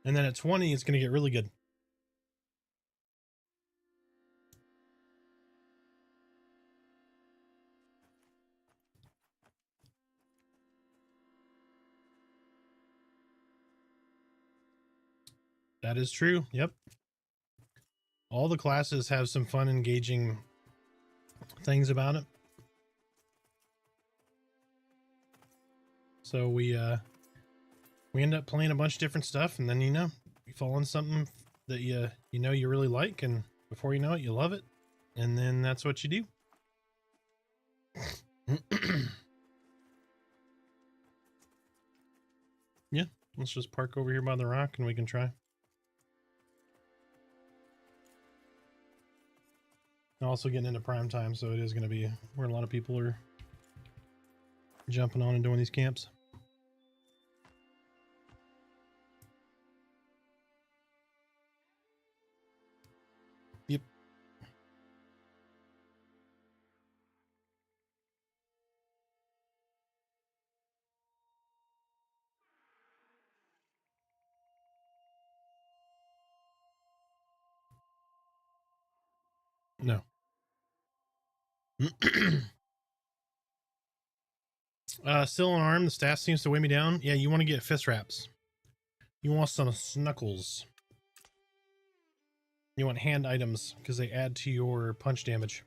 And then at 20, it's going to get really good. That is true. Yep. All the classes have some fun, engaging things about it. So we end up playing a bunch of different stuff, and then, you know, you fall on something that you know you really like, and before you know it, you love it, and then that's what you do. Yeah, let's just park over here by the rock and we can try. Also getting into prime time, so it is going to be where a lot of people are jumping on and doing these camps. Yep. Still unarmed. The staff seems to weigh me down. Yeah, you want to get fist wraps. You want some snuggles. You want hand items because they add to your punch damage.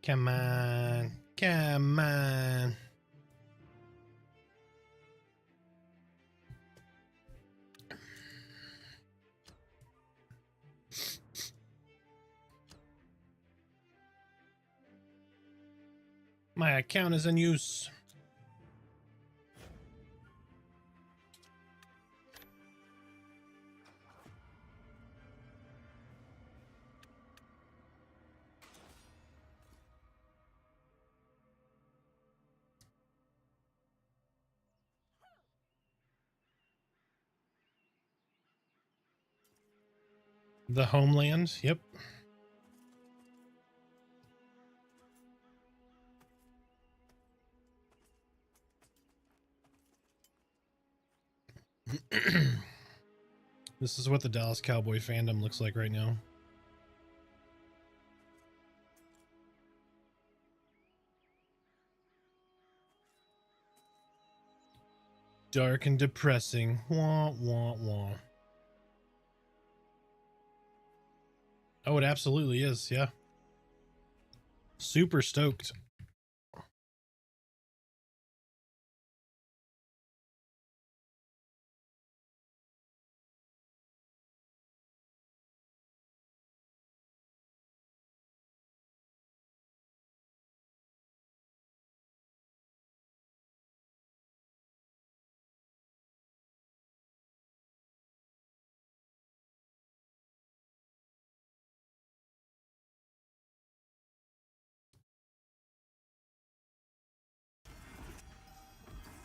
Come on. Come on. My account is in use. The homeland, yep. This is what the Dallas Cowboy fandom looks like right now. Dark and depressing. Wah, wah, wah. Oh, it absolutely is, yeah. Super stoked.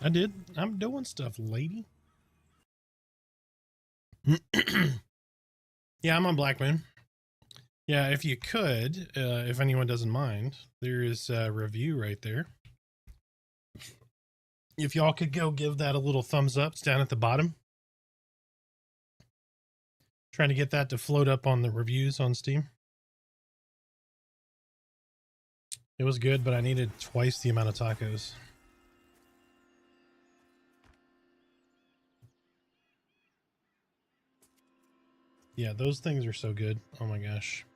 I did. I'm doing stuff, lady. Yeah, I'm on Black Moon. Yeah, if you could, if anyone doesn't mind, there is a review right there. If y'all could go give that a little thumbs up, it's down at the bottom. Trying to get that to float up on the reviews on Steam. It was good, but I needed twice the amount of tacos. Yeah, those things are so good. Oh my gosh.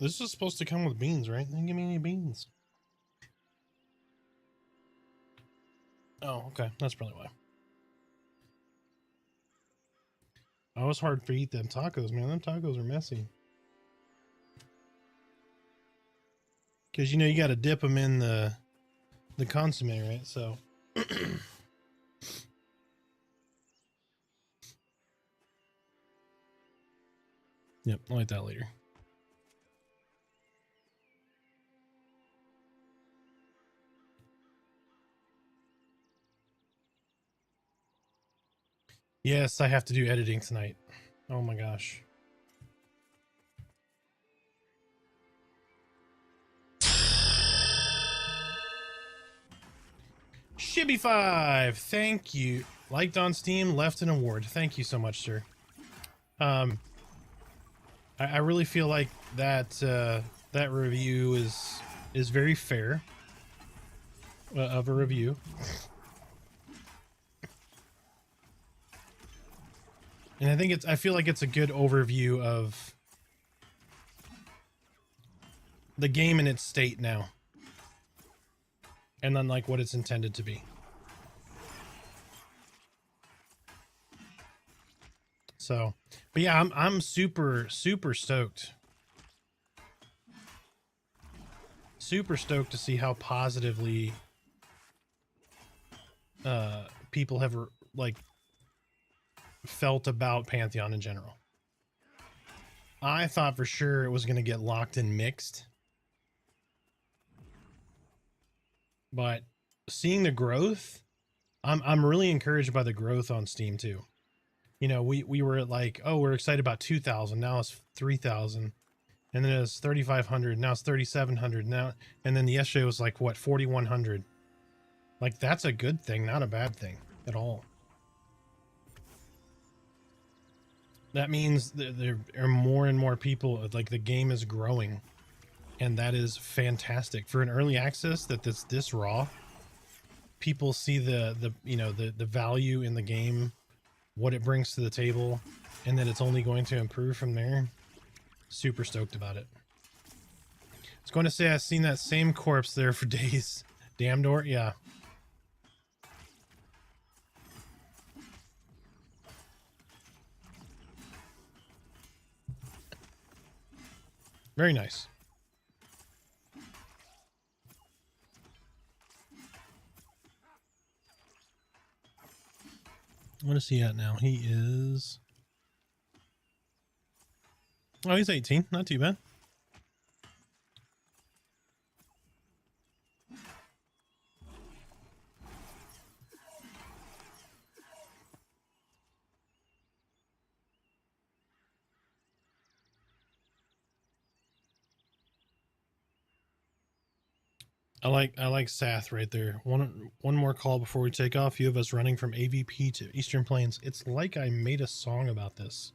This is supposed to come with beans, right? They didn't give me any beans. Oh, okay. That's probably why. Oh, it was hard to eat them tacos, man. Them tacos are messy. Because, you know, you got to dip them in the consomme, right? So... Yep, I'll eat that later. Yes, I have to do editing tonight. Oh my gosh. Shibby5, thank you. Liked on Steam, left an award. Thank you so much, sir. I really feel like that that review is very fair of a review. And I feel like it's a good overview of the game in its state now. And then like what it's intended to be. So, but yeah, I'm super stoked. Super stoked to see how positively people have like felt about Pantheon in general. I thought for sure it was going to get locked in mixed. But seeing the growth, I'm really encouraged by the growth on Steam too. You know, we were at like, oh, we're excited about 2,000. Now it's 3,000. And then it's 3,500. Now it's 3,700 now. And then yesterday was like, what, 4,100. Like, that's a good thing, not a bad thing at all. that means there are more and more people. Like, the game is growing, and that is fantastic for an early access. That this raw, people see the value in the game, what it brings to the table, and that it's only going to improve from there. Super stoked about it. I was going to say I've seen that same corpse there for days. Damn door, yeah. Very nice. What is he at now? He is... Oh, he's 18. Not too bad. I like Sath right there. One more call before we take off. Few of us running from AVP to Eastern Plains. It's like I made a song about this.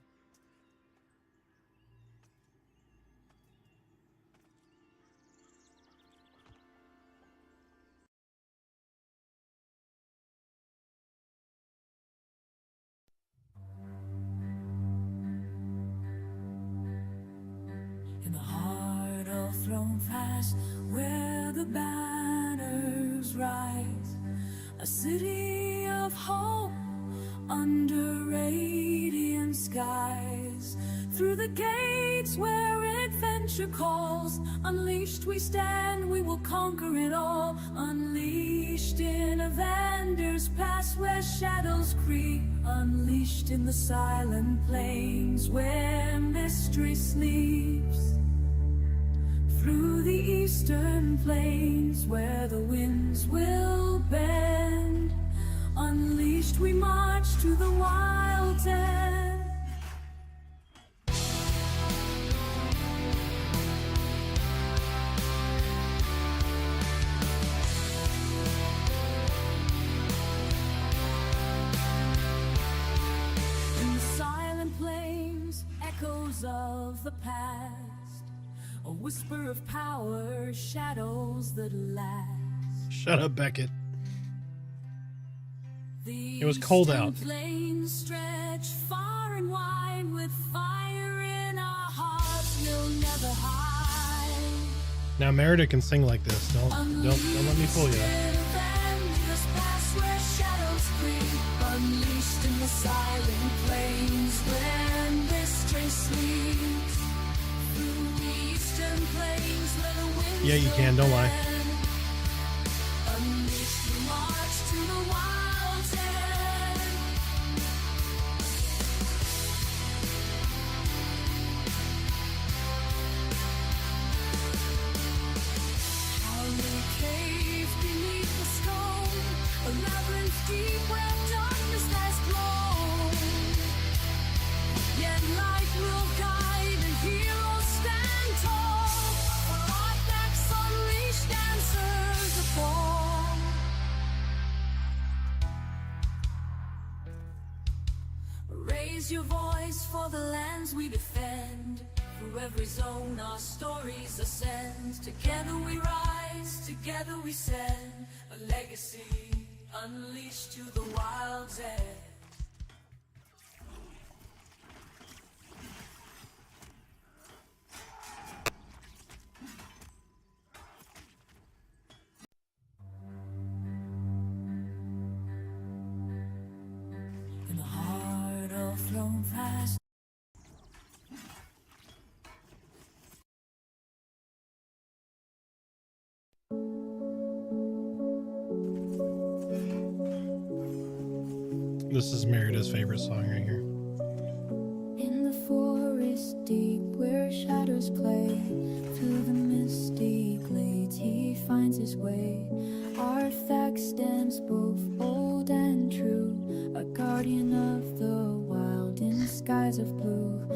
In the heart of Throne Pass, where the banners rise, a city of hope under radiant skies. Through the gates where adventure calls, unleashed we stand, we will conquer it all. Unleashed in Evander's Pass where shadows creep, unleashed in the silent plains where mystery sleeps. Through the eastern plains where the winds will bend, unleashed we march to the wild's end. In the silent plains, echoes of the past, a whisper of power, shadows that last. Shut up, Beckett. It was cold out. Plains stretch far and wide with fire in our hearts we'll never hide. Now Merida can sing like this. Don't let me fool you. This past where shadows creep, unleashed in the silent plains where mystery sleeps. Through the eastern plains where the winds Yeah, you can. Don't lie. unleashed we march to the wild's end. How we cave beneath the stone, a labyrinth deep where darkness has grown. Yet light will guide and heroes stand tall. For our backs unleashed answers the call. Raise your voice for the lands we defend. Through every zone our stories ascend. Together we rise, together we send a legacy unleashed to the wild's edge. In the heart of Throne Pass. This is Merida's favorite song right here. In the forest deep where shadows play, through the misty glades he finds his way. Arthax stands both old and true, a guardian of the wild in skies of blue.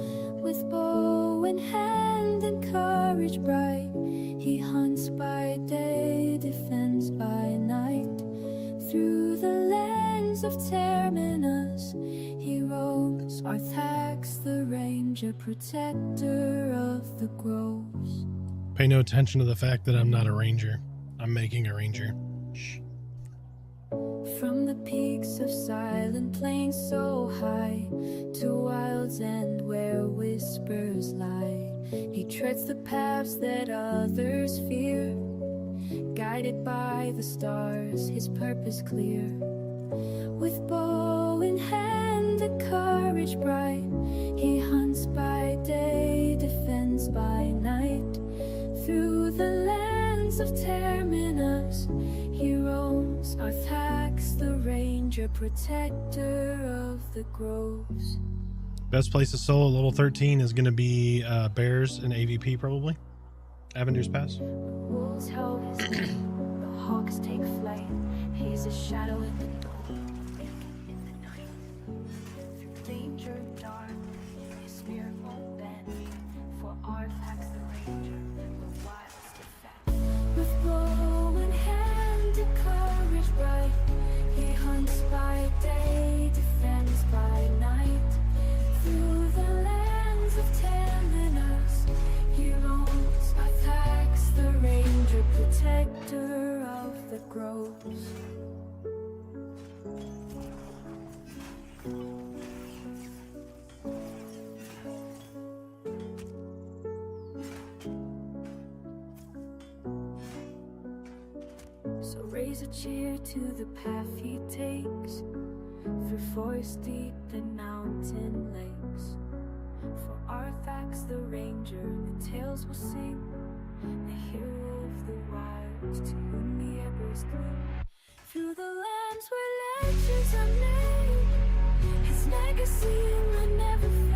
With bow in hand and courage bright, he hunts by day, defends by night. Through the lands of Terminus he roams, Arthax, the ranger, protector of the groves. Pay no attention to the fact that I'm not a ranger. I'm making a ranger. Shh. From the peaks of silent plains so high to Wild's End where whispers lie, he treads the paths that others fear. Guided by the stars, his purpose clear. With bow in hand and courage bright, he hunts by day, defends by night. Through the lands of Terminus, he roams, Arthax, the ranger, protector of the groves. Best place to solo level 13 is going to be Bears and AVP probably. Avenger's Pass. Wolves howl his name, the hawks take flight. He's a shadow in the dark, in the night. Through danger dark, his spirit won't bend. For Arthax the ranger, the wild's defend. With bow in hand and courage bright, he hunts by day, defends by night. Through the lands of Terminus, he roams, Arthax the ranger, protector of the groves. So raise a cheer to the path he takes, through forest deep and mountain lakes. For Arthax the ranger, the tales will sing, the hero of the wilds to whom the embers gleam. Through the lands where legends are made, his legacy will never fade.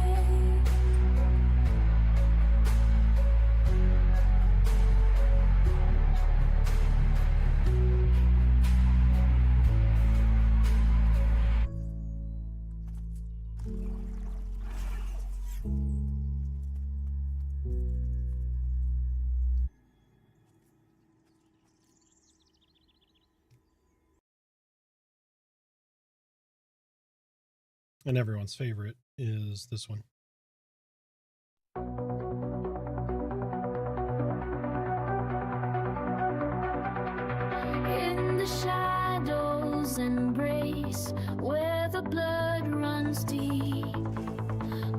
And everyone's favorite is this one. In the shadows embrace where the blood runs deep,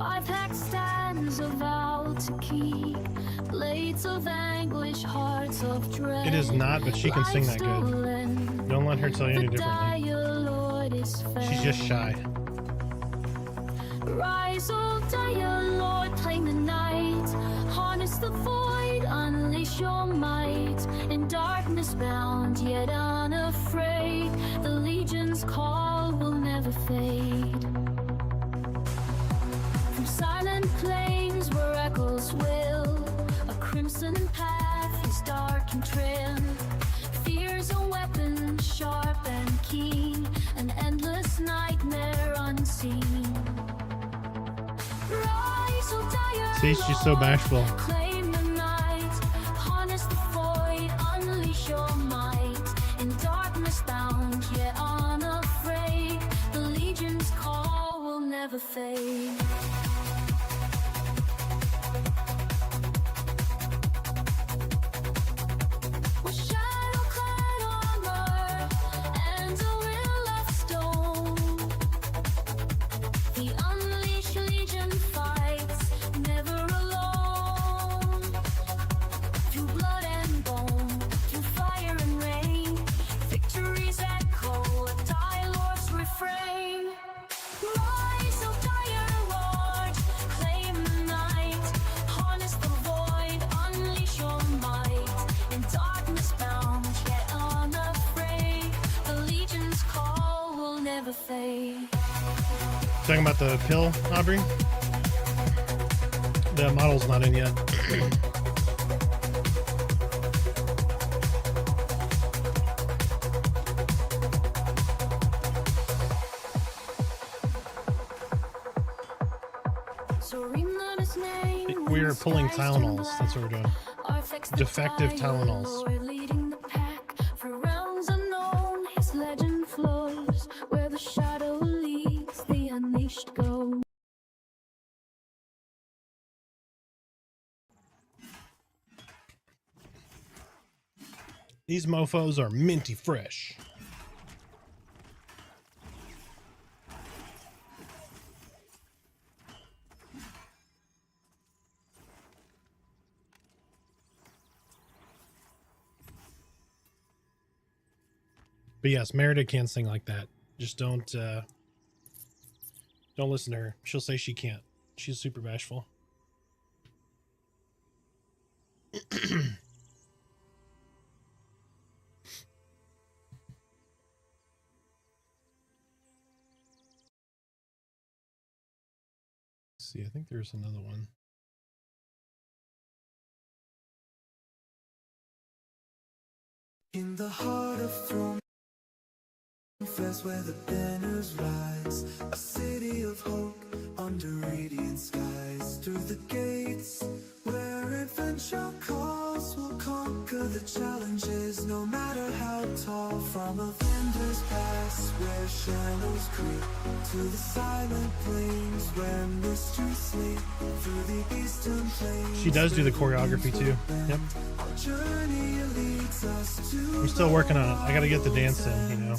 Arthax stands a vow to keep. Blades of anguish, hearts of dread. It is not, but she can sing that good. Don't let her tell you any differently. She's just shy. Rise, O dire Lord, claim the night. Harness the void, unleash your might. In darkness bound, yet unafraid, the legion's call will never fade. From silent plains where echoes will, a crimson path is dark and trim. Fear's a weapon sharp and keen, an endless nightmare unseen. See, she's so bashful. Claim the night, harness the void, unleash your might. In darkness bound, yet unafraid, the legion's call will never fade. With shadow-clad armor and a will of stone, the unleashed legion fights, never alone. Through blood and bone, through fire and rain, victories echo a dire lord's refrain. Rise, O dire lord, claim the night, harness the void, unleash your might. In darkness bound, yet unafraid, the legion's call will never fade. Talking about the pill, Aubrey? The model's not in yet. We are pulling Tylenols. That's what we're doing. Defective Tylenols. These mofos are minty fresh. But yes, Merida can sing like that. Just don't listen to her. She'll say she can't. She's super bashful. See, I think there's another one. In the heart of Throne, Fest where the banners rise, a city of hope under radiant skies. Through the gates where adventure calls, we'll conquer the challenges, no matter how tall. From a vendor's pass where shadows creep, to the silent plains where mysteries sleep. Through the eastern plains, She does do the choreography too. Yep. our journey leads us to I'm still working on it. I gotta get the dance in, you know.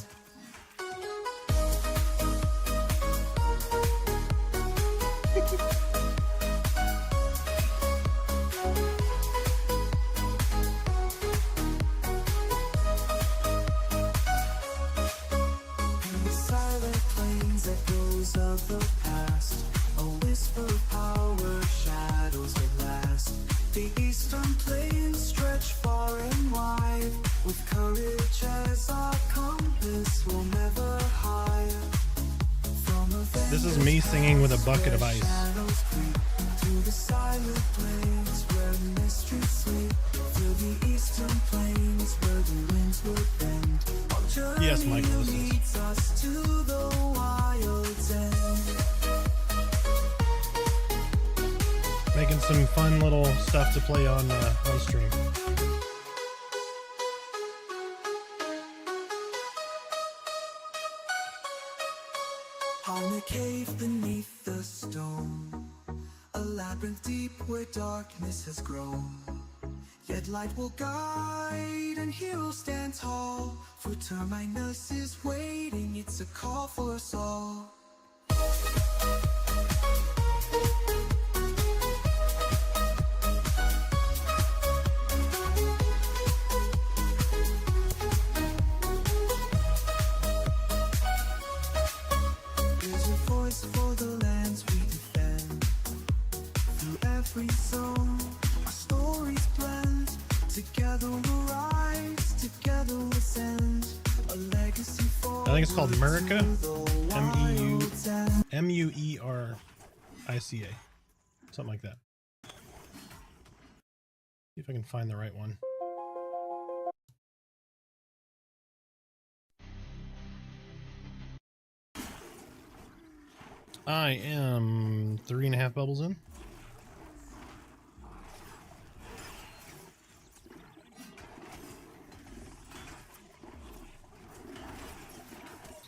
In the silent plains, echoes of the past, a whisper of power, shadows that last. The eastern plains stretch far and wide, with courage as our compass, we'll never hide. From a This is me singing with a bucket of ice. shadows creep, to the silent plains where mysteries sleep. Through the eastern plains where the winds will bend. Our journey Yes, Michael, this is. leads us to the wild's end. Making some fun little stuff to play on stream. On a cave beneath the stone, a labyrinth deep where darkness has grown. Yet light will guide and heroes stand tall. For Terminus is waiting, it's a call for us all. There's a voice for the lands we defend. Through every zone, our stories blend. Together we'll rise, together we'll ascend. A legacy for I think it's called Murica. M-E-U. M-U-E-R-I-C-A. Something like that. See if I can find the right one. I am 3.5 bubbles in.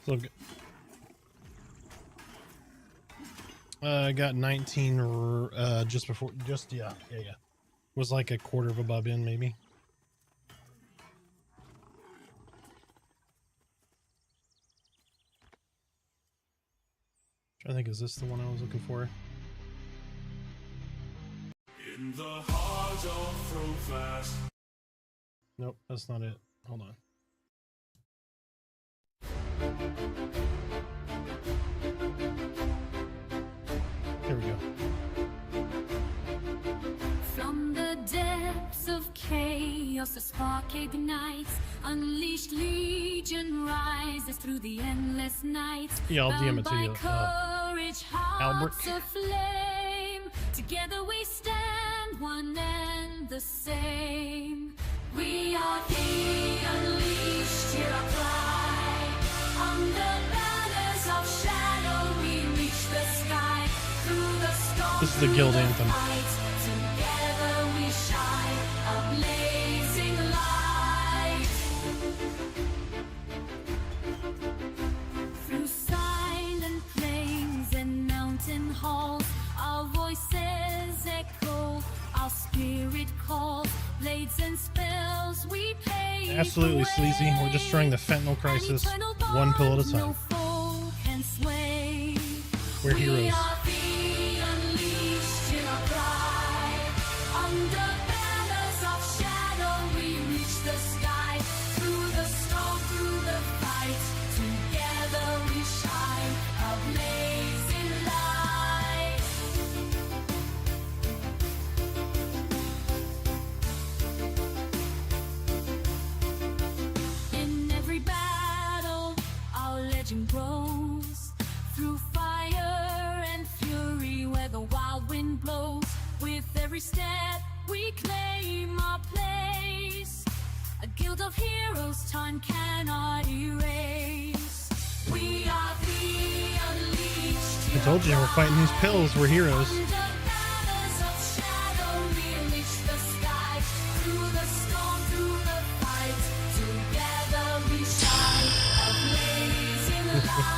Still good. I got 19 just before, yeah. Was like a quarter of a bub in, maybe. I think, is this the one I was looking for? In the heart of Throfast. Nope, that's not it. Hold on. Here we go. From the depths of chaos, a spark ignites. Unleashed legion rises through the endless nights. Yeah, I'll DM it to Bound you. by courage, hearts Albert. aflame. Together we stand, one and the same. We are the unleashed, hear our cry. Under banners of shadow, we reach the sky. Through the storm, This is the guild anthem. together we shine, a blazing light. Through silent plains and mountain halls, our voices echo, our spirit calls. Blades and spells we pay Absolutely sleazy. We're destroying the fentanyl crisis one pill at a time. We're heroes. In every battle, our legend grows through fire and fury where the wild wind blows. With every step, we claim our place. A guild of heroes time cannot erase. We are the unleashed. I told you, we're fighting these pills. We're heroes. Under banners of shadow, we reach the sky. Through the storm, through the fight, together we shine, a blazing light.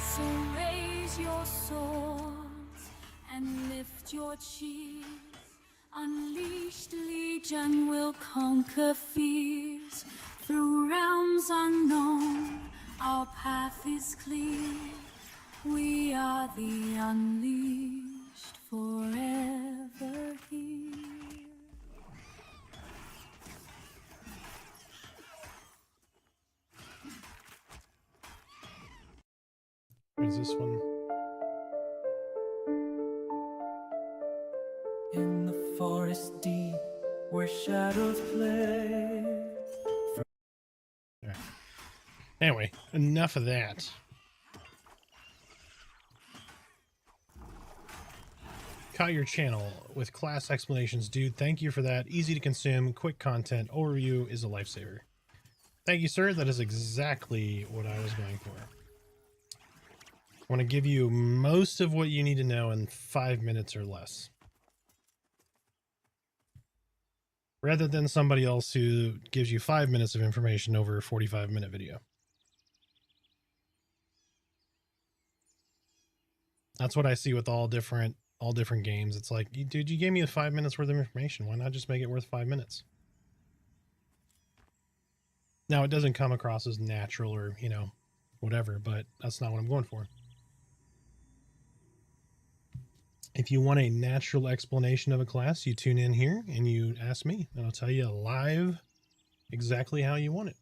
So raise your swords and lift your cheers. Unleashed legion will conquer fears. Through realms unknown, our path is clear. We are the unleashed, forever here. Where's this one? In the forest deep, where shadows play. There. Anyway, enough of that. Caught your channel with class explanations, dude. Thank you for that. Easy to consume, quick content, overview is a lifesaver. Thank you, sir. That is exactly what I was going for. I want to give you most of what you need to know in 5 minutes or less. Rather than somebody else who gives you 5 minutes of information over a 45-minute video. That's what I see with all different games. It's like, dude, you gave me 5 minutes worth of information. Why not just make it worth 5 minutes? Now, it doesn't come across as natural or, you know, whatever, but that's not what I'm going for. If you want a natural explanation of a class, you tune in here and you ask me, and I'll tell you live exactly how you want it.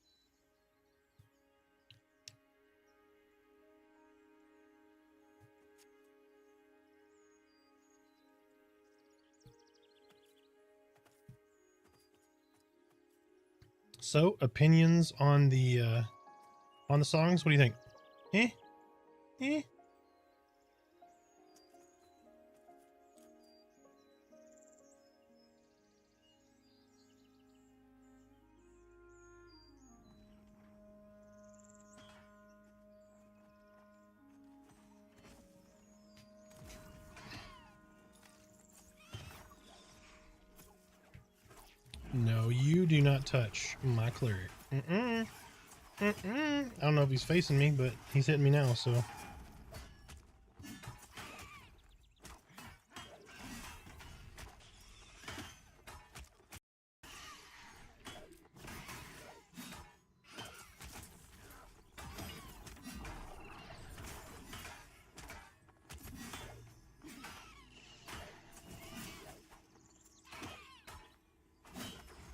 So, opinions on the songs? What do you think? Eh? No, you do not touch my cleric. I don't know if he's facing me, but he's hitting me now, so.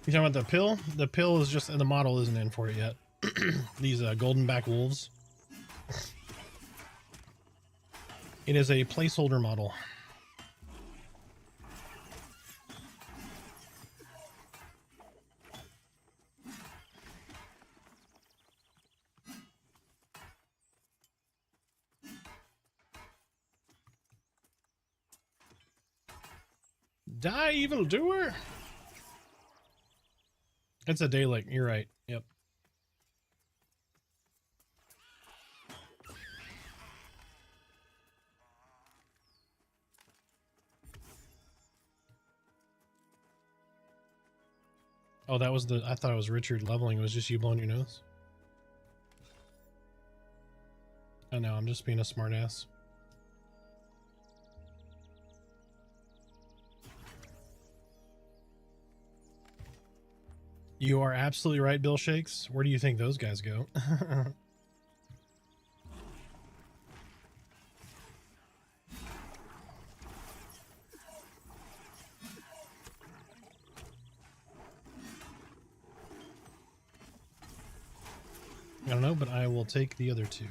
You talking about the pill? The pill is just, the model isn't in for it yet. These golden back wolves. It is a placeholder model. Die, evildoer! It's a daylight. You're right. Yep. Oh, that was I thought it was Richard leveling. It was just you blowing your nose. I know, I'm just being a smartass. You are absolutely right, Bill Shakes. Where do you think those guys go? I don't know, but I will take the other two.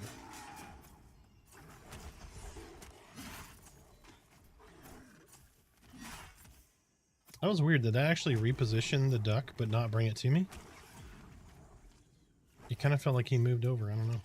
That was weird. Did that actually reposition the duck but not bring it to me? It kind of felt like he moved over. I don't know.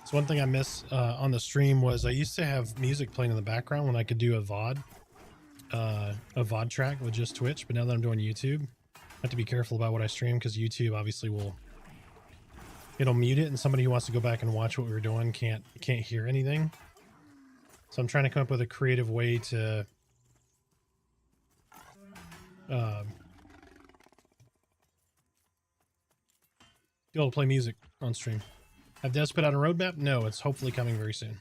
So one thing I miss on the stream was I used to have music playing in the background when I could do a VOD track with just Twitch, but now that I'm doing YouTube, I have to be careful about what I stream because YouTube obviously it'll mute it, and somebody who wants to go back and watch what we were doing can't hear anything. So I'm trying to come up with a creative way to be able to play music on stream. Have Devs put out a roadmap? No, it's hopefully coming very soon.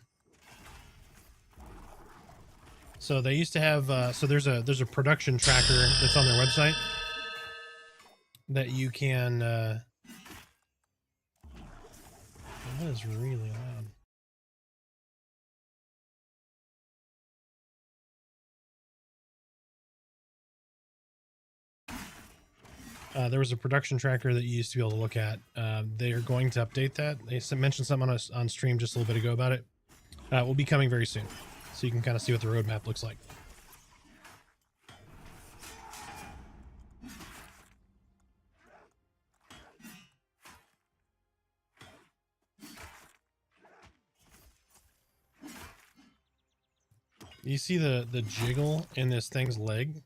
So they used to have so there's a production tracker that's on their website that you can that is really loud. There was a production tracker that you used to be able to look at. They are going to update that. They mentioned something on stream just a little bit ago about it. Will be coming very soon, so you can kind of see what the roadmap looks like. You see the jiggle in this thing's leg?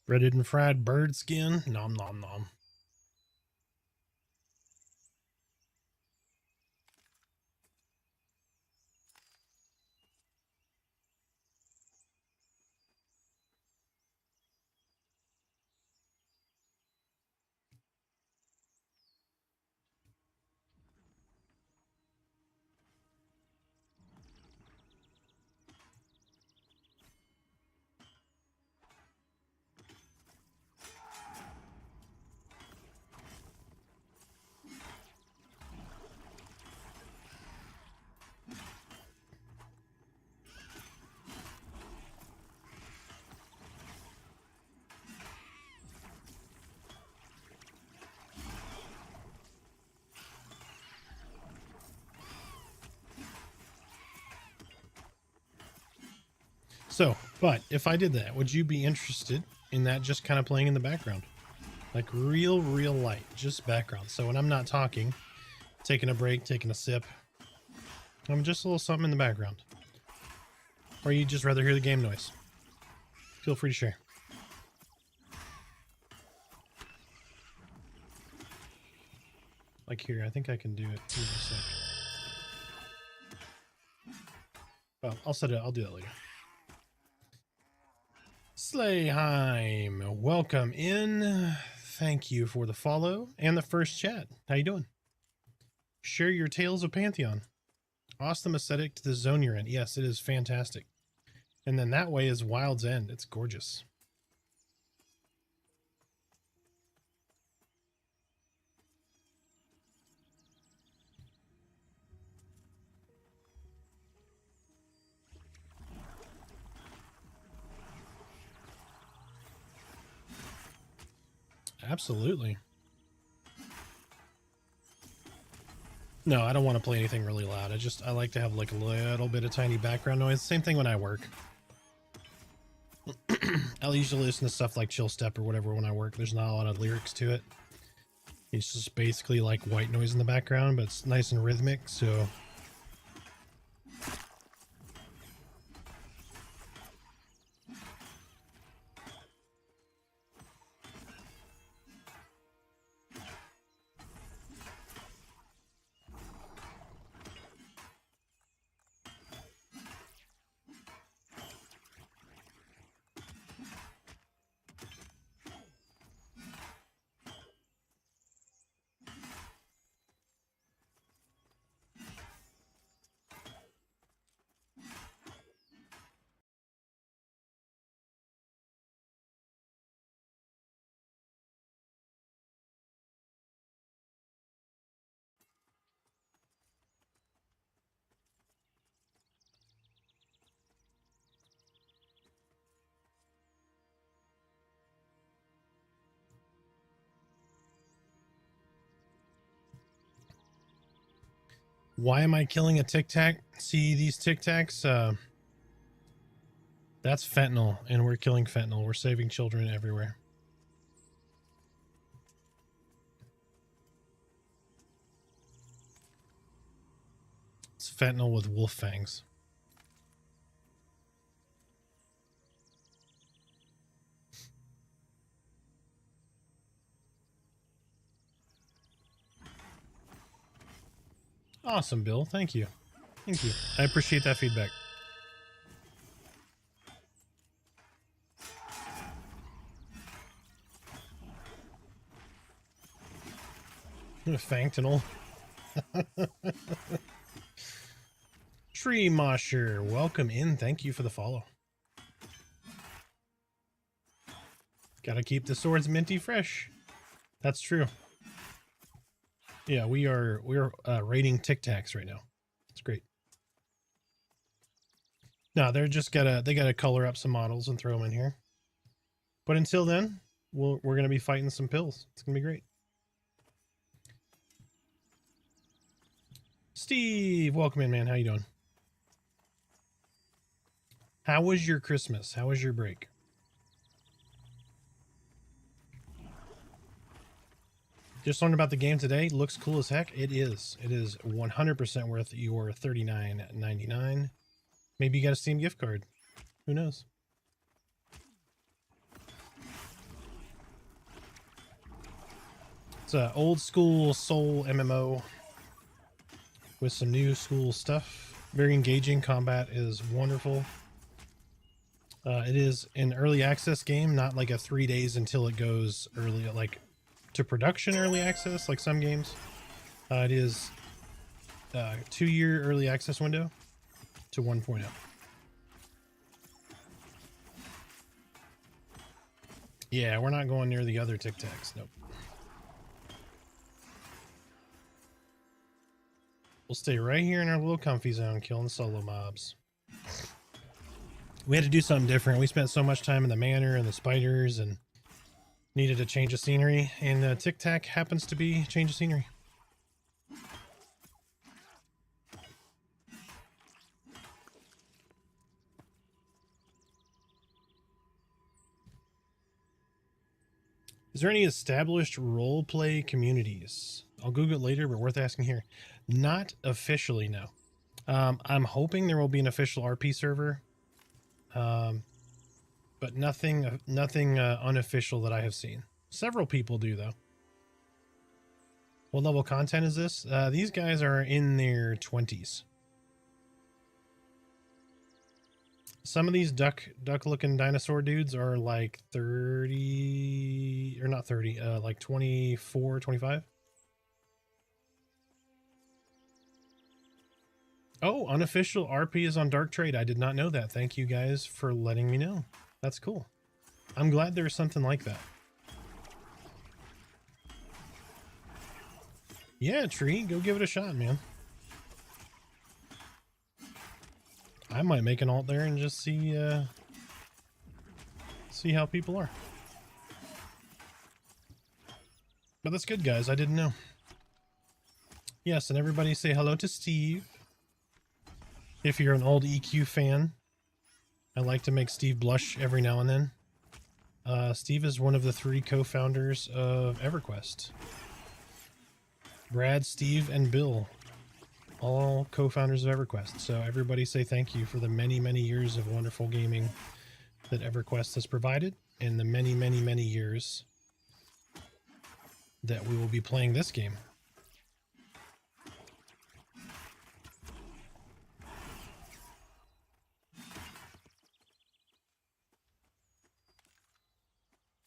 Breaded and fried bird skin. Nom nom nom. So, but if I did that, would you be interested in that just kind of playing in the background? Like real light, just background. So when I'm not talking, taking a break, taking a sip, Just a little something in the background. Or you'd just rather hear the game noise. Feel free to share. Like here, I think I can do it. Give me a sec. Well, I'll set it. I'll do that later. Slayheim, welcome in. Thank you for the follow and the first chat. How you doing? Share your tales of Pantheon. Awesome aesthetic to the zone you're in. Yes, it is fantastic. And then that way is Wild's End. It's gorgeous. Absolutely. No, I don't want to play anything really loud. I like to have like a little bit of tiny background noise. Same thing when I work. I'll usually listen to stuff like Chill Step or whatever when I work. There's not a lot of lyrics to it. It's just basically like white noise in the background, but it's nice and rhythmic, so... Why am I killing a Tic Tac? See these Tic Tacs? That's fentanyl, and we're killing fentanyl. We're saving children everywhere. It's fentanyl with wolf fangs. Awesome, Bill. Thank you. Thank you. I appreciate that feedback. Fentanyl. Tree Mosher, welcome in. Thank you for the follow. Gotta keep the swords minty fresh. That's true. Yeah, we're raiding Tic Tacs right now. It's great. No, they gotta color up some models and throw them in here. But until then, we're gonna be fighting some pills. It's gonna be great. Steve, welcome in, man. How you doing? How was your Christmas? How was your break? Just learned about the game today. Looks cool as heck. It is. It is 100% worth your $39.99. Maybe you got a Steam gift card. Who knows? It's an old school soul MMO with some new school stuff. Very engaging. Combat is wonderful. It is an early access game, not like a 3 days until it goes early, like to production early access, like some games. It is a 2-year early access window to 1.0. Yeah, we're not going near the other Tic Tacs. Nope. We'll stay right here in our little comfy zone, killing solo mobs. We had to do something different. We spent so much time in the manor and the spiders and needed a change of scenery, and Tic Tac happens to be change of scenery. Is there any established role-play communities? I'll Google it later, but worth asking here. Not officially, no. I'm hoping there will be an official RP server, but nothing unofficial that I have seen. Several people do though. What level content is this? These guys are in their 20s. Some of these duck looking dinosaur dudes are like 30, or not 30, like 24, 25. Oh, unofficial RP is on Dark Trade. I did not know that. Thank you guys for letting me know. That's cool. I'm glad there's something like that. Yeah, Tree, go give it a shot, man. I might make an alt there and just see how people are. But that's good, guys. I didn't know. Yes, and everybody say hello to Steve. If you're an old EQ fan, I like to make Steve blush every now and then. Steve is one of the 3 co-founders of EverQuest. Brad, Steve, and Bill, all co-founders of EverQuest. So everybody say thank you for the many, many years of wonderful gaming that EverQuest has provided, and the many, many, many years that we will be playing this game.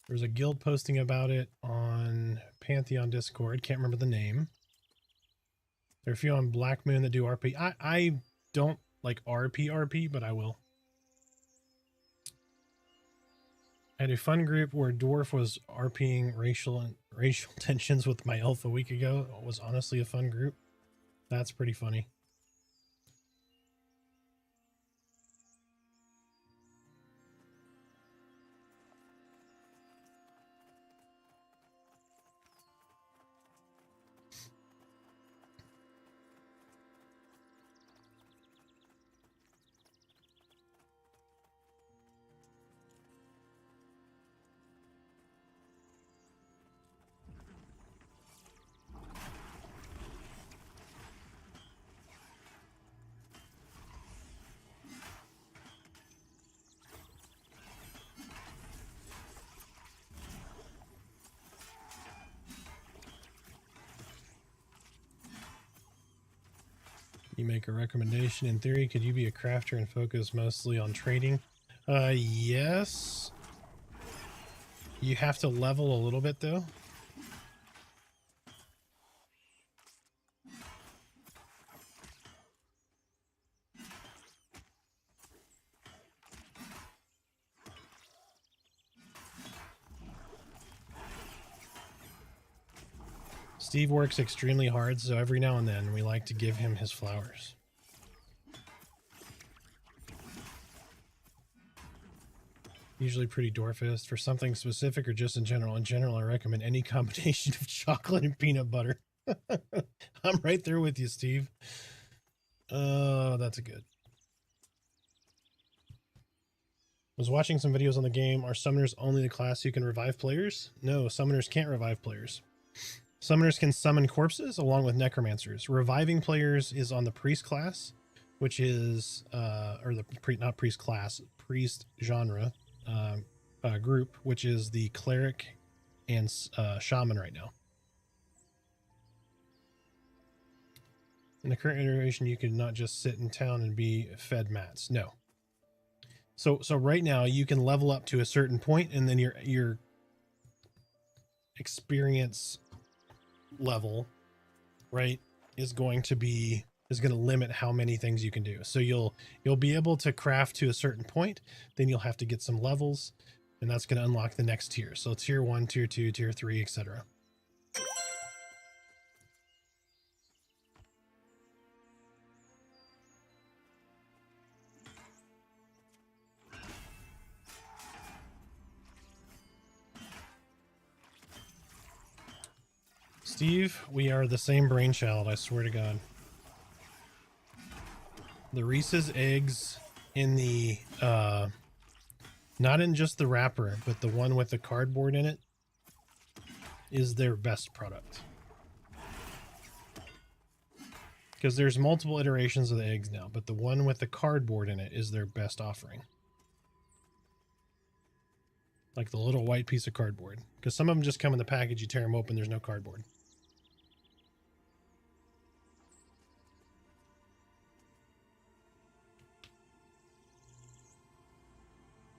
There's a guild posting about it on Pantheon Discord. Can't remember the name. There are a few on Black Moon that do RP. I don't like RP, but I will. I had a fun group where Dwarf was RPing racial tensions with my elf a week ago. It was honestly a fun group. That's pretty funny. You make a recommendation. In theory, could you be a crafter and focus mostly on trading? Yes. You have to level a little bit though. Steve works extremely hard, so every now and then we like to give him his flowers. Usually pretty dwarfist. For something specific or just in general? In general, I recommend any combination of chocolate and peanut butter. I'm right there with you, Steve. Oh, that's good. Was watching some videos on the game. Are summoners only the class who can revive players? No, summoners can't revive players. Summoners can summon corpses along with necromancers. Reviving players is on the priest class, which is not priest class, priest genre group, which is the cleric and shaman right now. In the current iteration, you can not just sit in town and be fed mats. No. So right now you can level up to a certain point, and then your experience level, right, is going to limit how many things you can do. So you'll be able to craft to a certain point, then you'll have to get some levels, and that's going to unlock the next tier. So tier 1, tier 2, tier 3, etc. Steve, we are the same brainchild, I swear to God. The Reese's eggs in the, not in just the wrapper, but the one with the cardboard in it, is their best product. Because there's multiple iterations of the eggs now, but the one with the cardboard in it is their best offering. Like the little white piece of cardboard. Because some of them just come in the package, you tear them open, there's no cardboard.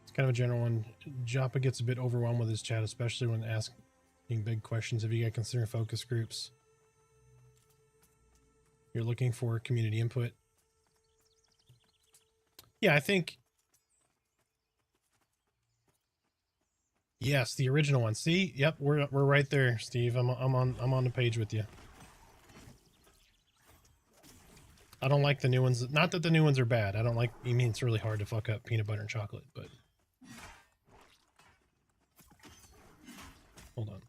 It's kind of a general one. Joppa gets a bit overwhelmed with his chat, especially when asking big questions. If you guys consider focus groups, you're looking for community input. Yeah, I think... Yes, the original one. See? Yep, we're right there, Steve. I'm on the page with you. I don't like the new ones. Not that the new ones are bad. I don't like... I mean, it's really hard to fuck up peanut butter and chocolate, but... Hold on.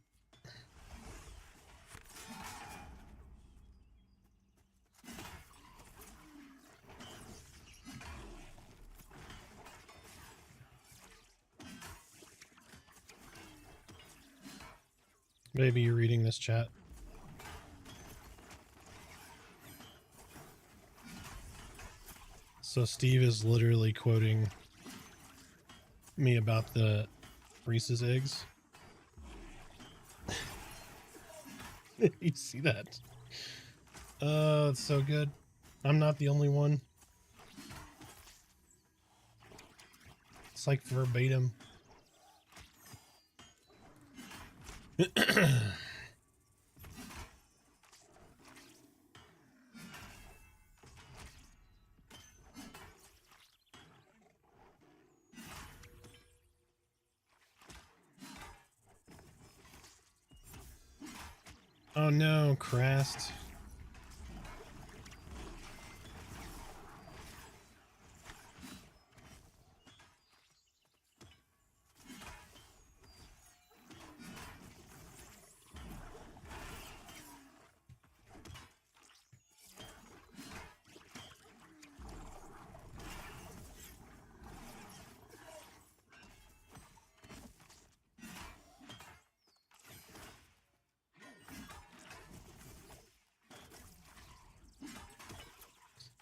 Maybe you're reading this chat. So Steve is literally quoting me about the Reese's eggs. You see that? Oh, it's so good. I'm not the only one. It's like verbatim. Oh no, Crest.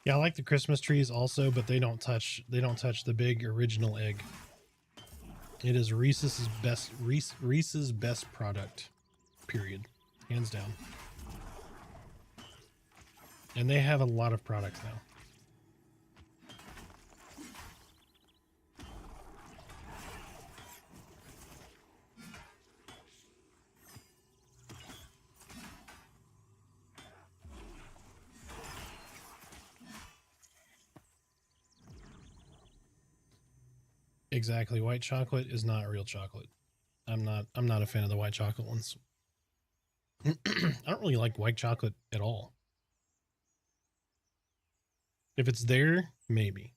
Yeah, I like the Christmas trees also, but they don't touch the big original egg. It is Reese's best product. Period. Hands down. And they have a lot of products now. Exactly. White chocolate is not real chocolate. I'm not a fan of the white chocolate ones. I don't really like white chocolate at all. If it's there, maybe.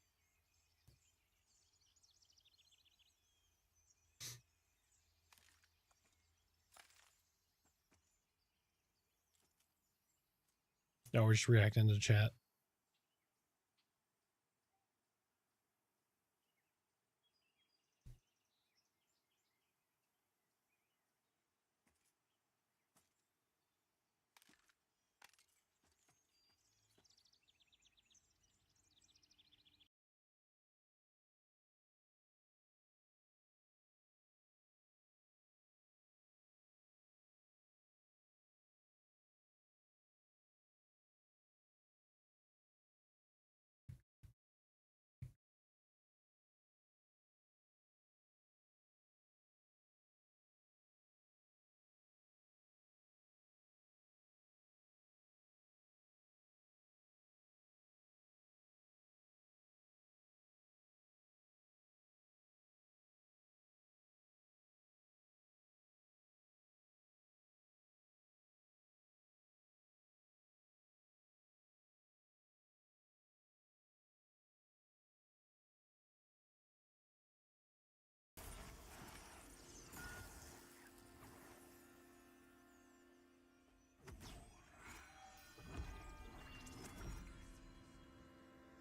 No, we're just reacting to the chat.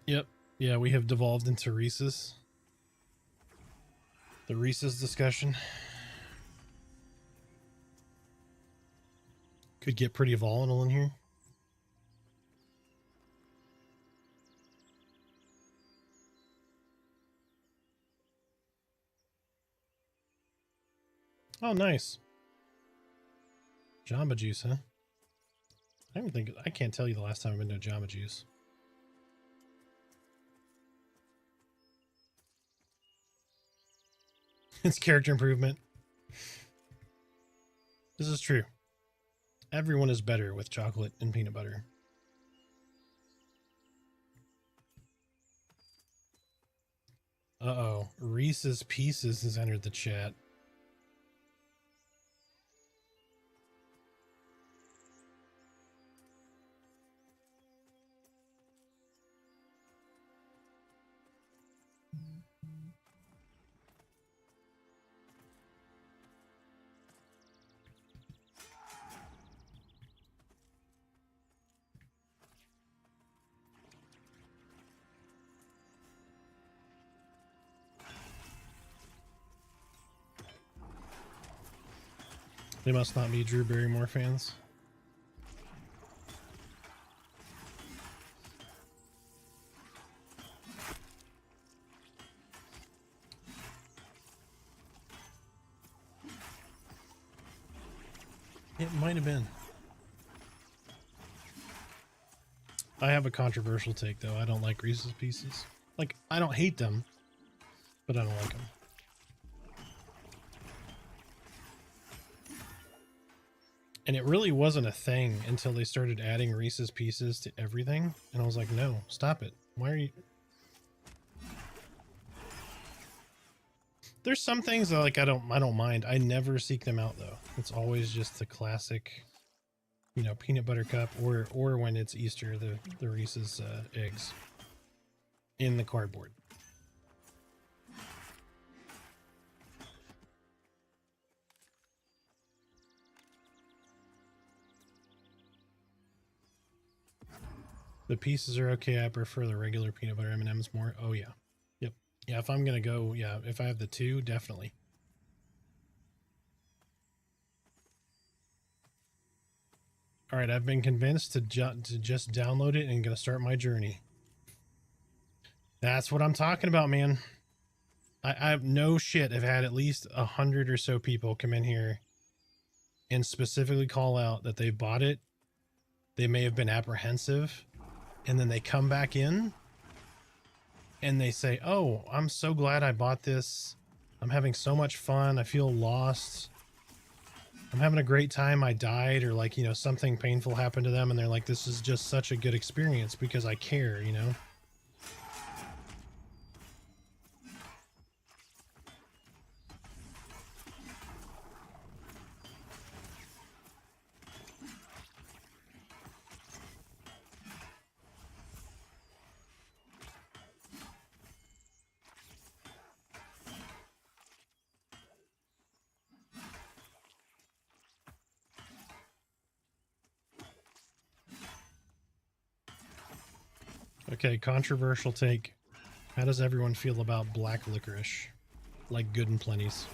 Yep. Yeah, we have devolved into Reese's. The Reese's discussion could get pretty volatile in here. Oh, nice. Jamba Juice, huh? I can't tell you the last time I've been to Jamba Juice. It's character improvement. This is true. Everyone is better with chocolate and peanut butter. Uh-oh. Reese's Pieces has entered the chat. They must not be Drew Barrymore fans. It might have been. I have a controversial take, though. I don't like Reese's Pieces. Like, I don't hate them, but I don't like them. And it really wasn't a thing until they started adding Reese's Pieces to everything. And I was like, no, stop it. Why are you... There's some things that like I don't mind. I never seek them out though. It's always just the classic, you know, peanut butter cup or when it's Easter, the Reese's eggs in the cardboard. The pieces are okay. I prefer the regular peanut butter M&Ms more. Oh yeah. Yep. Yeah, if I'm going to go, yeah, if I have the two, definitely. All right, I've been convinced to just download it and going to start my journey. That's what I'm talking about, man. I have no shit. I've had at least 100 or so people come in here and specifically call out that they bought it. They may have been apprehensive. And then they come back in and they say, oh, I'm so glad I bought this. I'm having so much fun. I feel lost. I'm having a great time. I died, or like, you know, something painful happened to them. And they're like, this is just such a good experience because I care, you know? Okay, controversial take. How does everyone feel about black licorice? Like Good and Plenty's.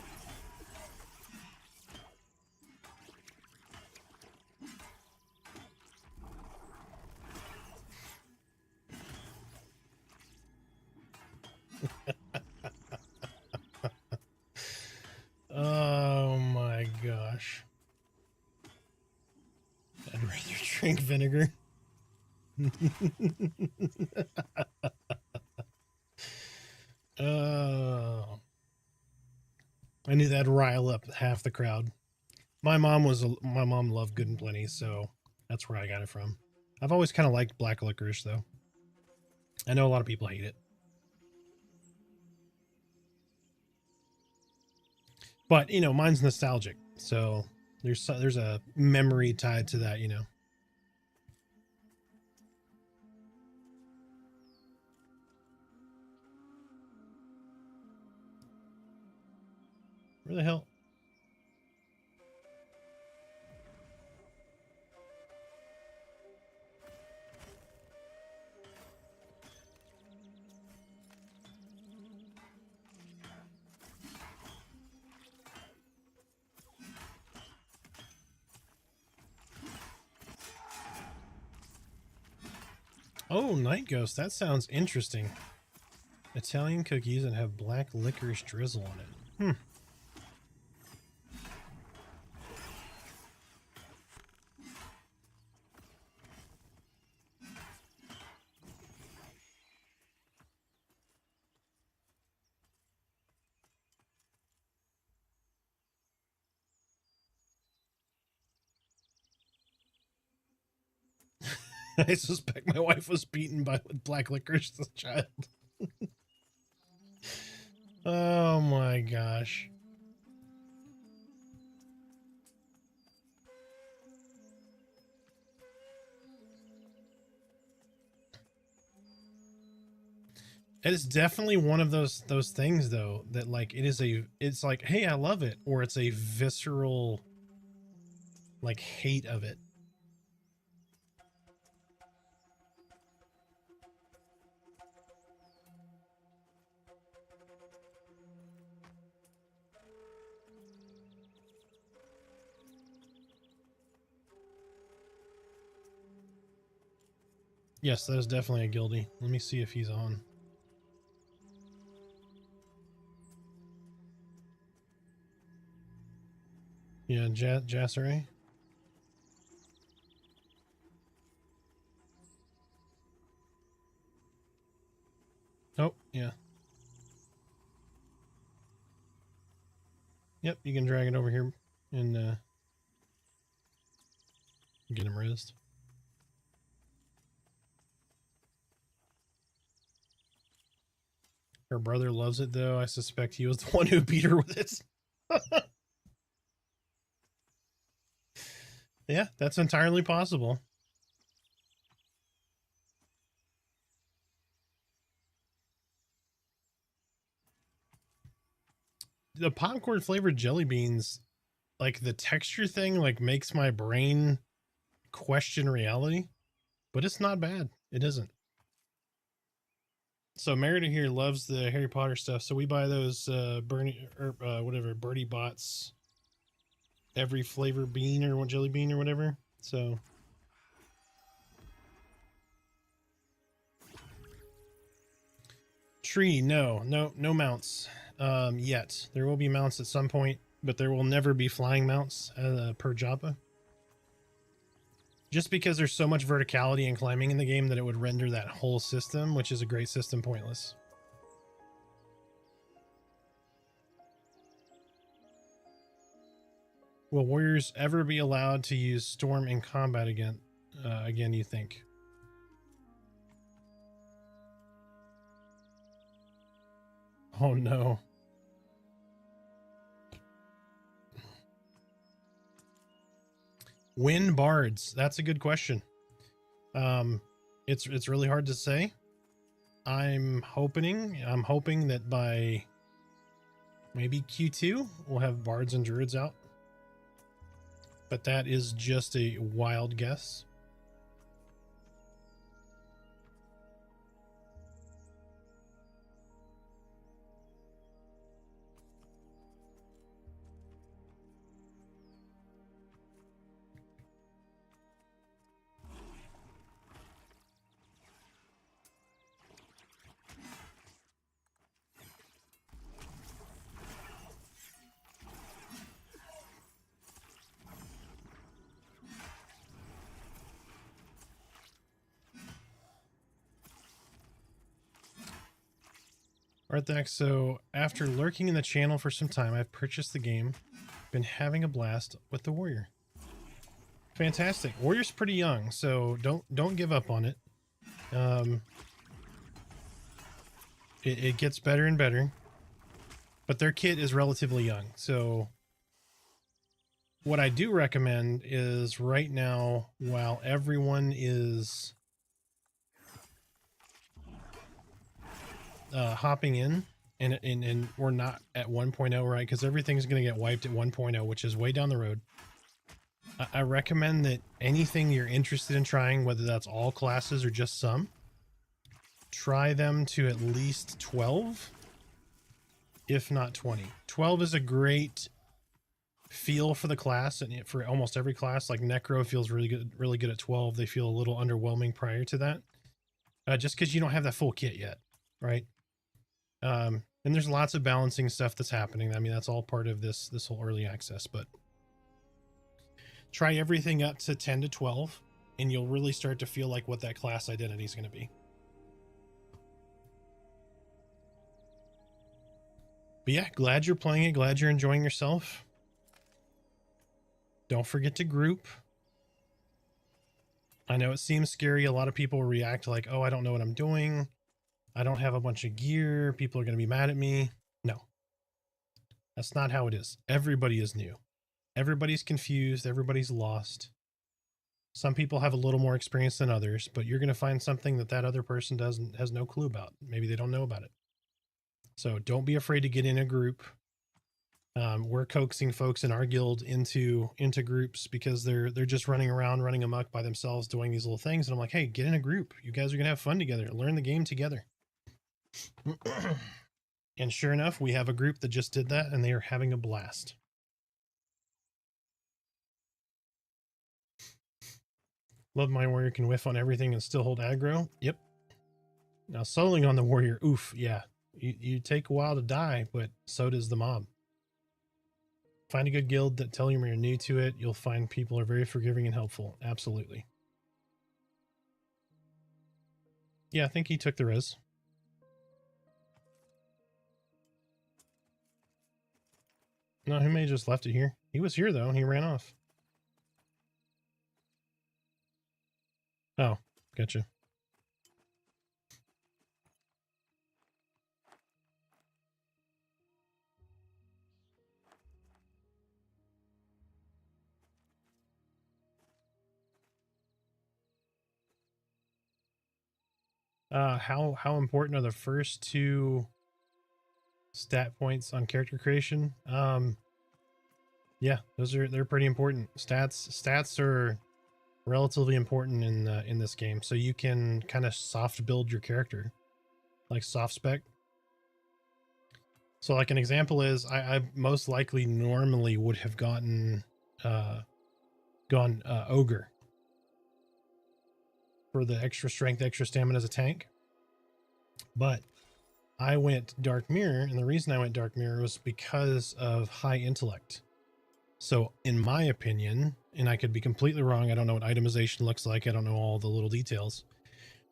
Oh my gosh. I'd rather drink vinegar. Oh, I knew that'd rile up half the crowd. My mom loved Good and Plenty, so that's where I got it from. I've always kind of liked black licorice, though. I know a lot of people hate it, but you know, mine's nostalgic, so there's a memory tied to that, you know. Where the hell? Oh, Night Ghost. That sounds interesting. Italian cookies and have black licorice drizzle on it. I suspect my wife was beaten by black licorice as a child. Oh my gosh. It is definitely one of those things though that like it's like, hey, I love it, or it's a visceral like hate of it. Yes, that is definitely a guildie. Let me see if he's on. Yeah, Jasseray. Oh, yeah. Yep, you can drag it over here and get him raised. Her brother loves it though. I suspect he was the one who beat her with it. Yeah, that's entirely possible. The popcorn flavored jelly beans, like the texture thing, like makes my brain question reality, but it's not bad. It isn't. So Merida here loves the Harry Potter stuff, so we buy those Bernie or whatever Birdie Bots every flavor bean or jelly bean or whatever. So tree, no mounts yet. There will be mounts at some point, but there will never be flying mounts per Joppa. Just because there's so much verticality and climbing in the game that it would render that whole system, which is a great system, pointless. Will warriors ever be allowed to use storm in combat again? Again, you think? Oh no. Win bards. That's a good question. It's really hard to say. I'm hoping that by maybe Q2 we'll have bards and druids out. But that is just a wild guess. Arthak, so after lurking in the channel for some time, I've purchased the game. Been having a blast with the warrior. Fantastic. Warrior's pretty young, so don't give up on it. It gets better and better, but their kit is relatively young. So what I do recommend is right now, while everyone is hopping in, and we're not at 1.0, right? Because everything's going to get wiped at 1.0, which is way down the road. I recommend that anything you're interested in trying, whether that's all classes or just some, try them to at least 12, if not 20. 12 is a great feel for the class, and for almost every class. Like Necro feels really good at 12. They feel a little underwhelming prior to that, just because you don't have that full kit yet, right? And there's lots of balancing stuff that's happening. I mean, that's all part of this whole early access, but try everything up to 10 to 12 and you'll really start to feel like what that class identity is going to be. But yeah, glad you're playing it. Glad you're enjoying yourself. Don't forget to group. I know it seems scary. A lot of people react like, oh, I don't know what I'm doing. I don't have a bunch of gear. People are going to be mad at me. No, that's not how it is. Everybody is new. Everybody's confused. Everybody's lost. Some people have a little more experience than others, but you're going to find something that that other person has no clue about. Maybe they don't know about it. So don't be afraid to get in a group. We're coaxing folks in our guild into groups because they're just running around, running amok by themselves, doing these little things. And I'm like, hey, get in a group. You guys are gonna have fun together. Learn the game together. And sure enough, we have a group that just did that, and they are having a blast. Love my warrior can whiff on everything and still hold aggro. Yep. Now soloing on the warrior, oof, yeah. You take a while to die, but so does the mob. Find a good guild that tell you when you're new to it. You'll find people are very forgiving and helpful. Absolutely. Yeah, I think he took the res. No, he may have just left it here. He was here though, and he ran off. Oh, gotcha. How important are the first two stat points on character creation? Yeah, they're pretty important. Stats are relatively important in this game, so you can kind of soft build your character, like soft spec. So like an example is I most likely normally would have gone ogre for the extra strength, extra stamina as a tank. But I went Dark Mirror, and the reason I went Dark Mirror was because of high intellect. So in my opinion, and I could be completely wrong, I don't know what itemization looks like, I don't know all the little details,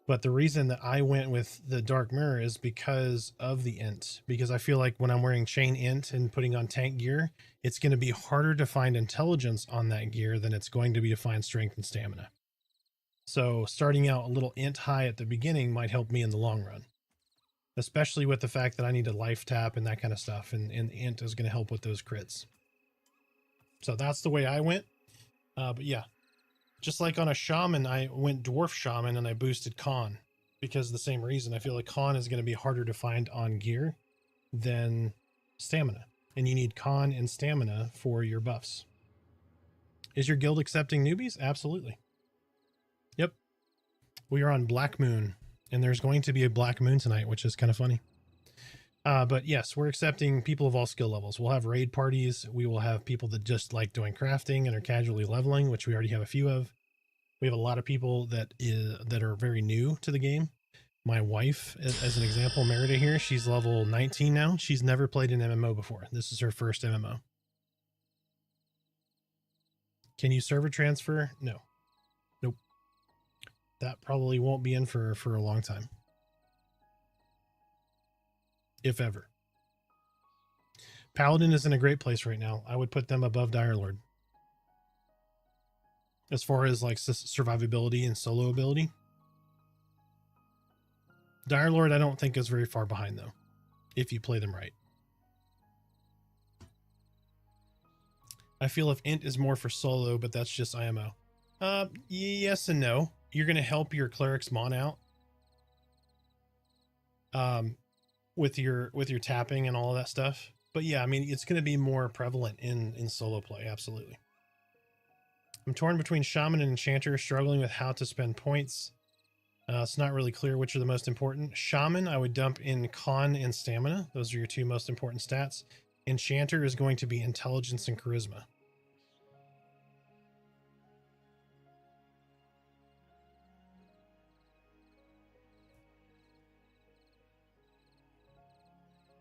but the reason that I went with the Dark Mirror is because of the int, because I feel like when I'm wearing chain int and putting on tank gear, it's going to be harder to find intelligence on that gear than it's going to be to find strength and stamina. So starting out a little int high at the beginning might help me in the long run, especially with the fact that I need to life tap and that kind of stuff, and int is going to help with those crits. So that's the way I went. But yeah, just like on a shaman, I went dwarf shaman and I boosted con because of the same reason. I feel like con is going to be harder to find on gear than stamina, and you need con and stamina for your buffs. Is your guild accepting newbies? Absolutely. Yep. We are on Black Moon, and there's going to be a Black Moon tonight, which is kind of funny. But yes, we're accepting people of all skill levels. We'll have raid parties. We will have people that just like doing crafting and are casually leveling, which we already have a few of. We have a lot of people that are very new to the game. My wife, as an example, Merida here, she's level 19 now. She's never played an MMO before. This is her first MMO. Can you server transfer? No. Nope. That probably won't be in for a long time. If ever. Paladin is in a great place right now. I would put them above Dire Lord. As far as like survivability and solo ability. Dire Lord I don't think is very far behind though, if you play them right. I feel if int is more for solo, but that's just IMO. Yes and no. You're going to help your cleric's mon out. With your tapping and all of that stuff. But yeah, I mean, it's going to be more prevalent in solo play. Absolutely. I'm torn between shaman and enchanter, struggling with how to spend points. It's not really clear which are the most important. Shaman, I would dump in con and stamina. Those are your two most important stats. Enchanter is going to be intelligence and charisma.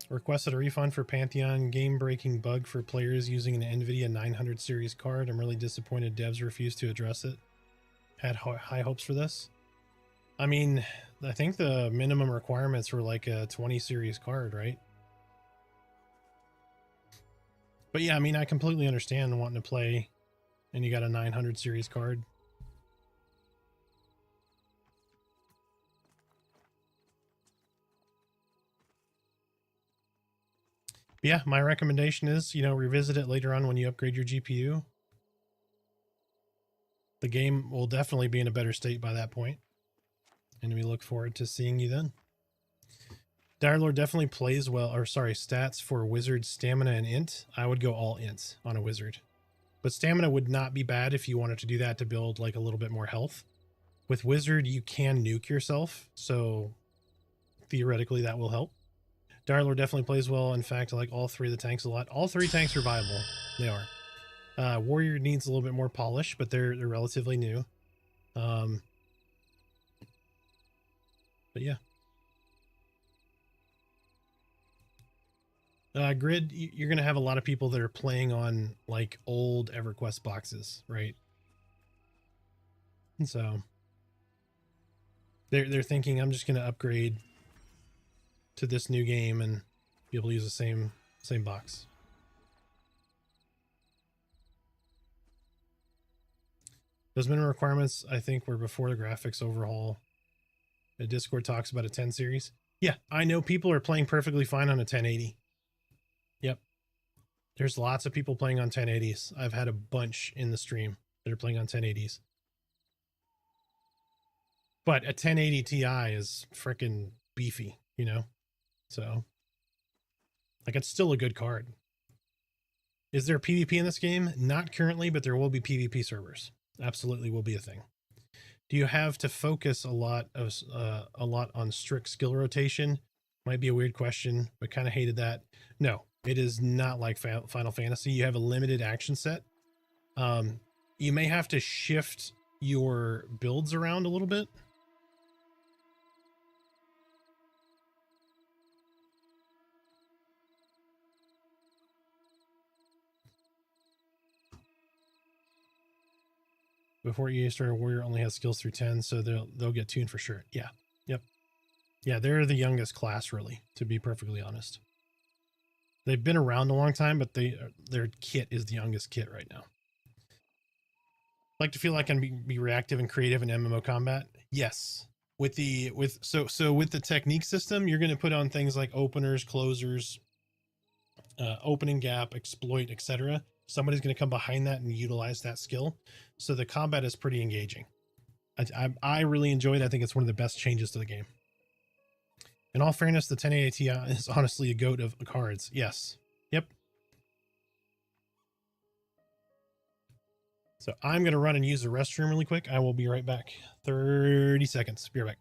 Requested a refund for Pantheon game-breaking bug for players using an NVIDIA 900 series card. I'm really disappointed devs refused to address it. Had high hopes for this. I mean, I think the minimum requirements were like a 20 series card, right? But yeah, I mean, I completely understand wanting to play and you got a 900 series card. Yeah, my recommendation is, revisit it later on when you upgrade your GPU. The game will definitely be in a better state by that point, and we look forward to seeing you then. Dire Lord definitely plays well, or sorry, stats for wizard, stamina, and int. I would go all int on a wizard. But stamina would not be bad if you wanted to do that to build like a little bit more health. With wizard, you can nuke yourself, so theoretically that will help. Dire Lord definitely plays well. In fact, I like all three of the tanks a lot. All three tanks are viable. They are. Warrior needs a little bit more polish, but they're relatively new. But yeah. Grid, you're going to have a lot of people that are playing on like old EverQuest boxes, right? And so they're thinking, I'm just going to upgrade to this new game and be able to use the same box. Those minimum requirements, I think, were before the graphics overhaul. The Discord talks about a 10 series. Yeah, I know people are playing perfectly fine on a 1080. Yep. There's lots of people playing on 1080s. I've had a bunch in the stream that are playing on 1080s. But a 1080 Ti is freaking beefy, So, like, it's still a good card. Is there PvP in this game? Not currently, but there will be PvP servers. Absolutely will be a thing. Do you have to focus a lot on strict skill rotation? Might be a weird question, but kind of hated that. No, it is not like Final Fantasy. You have a limited action set. You may have to shift your builds around a little bit. Before you start, a warrior only has skills through 10, so they'll get tuned for sure. Yeah. Yep. Yeah, they're the youngest class, really, to be perfectly honest. They've been around a long time, but their kit is the youngest kit right now. Like to feel like I can be reactive and creative in MMO combat. Yes. With the technique system, you're going to put on things like openers, closers, opening gap, exploit, etc. Somebody's going to come behind that and utilize that skill. So the combat is pretty engaging. I really enjoy it. I think it's one of the best changes to the game. In all fairness, the 1080 Ti is honestly a goat of cards. Yes. Yep. So I'm going to run and use the restroom really quick. I will be right back. 30 seconds. Be right back.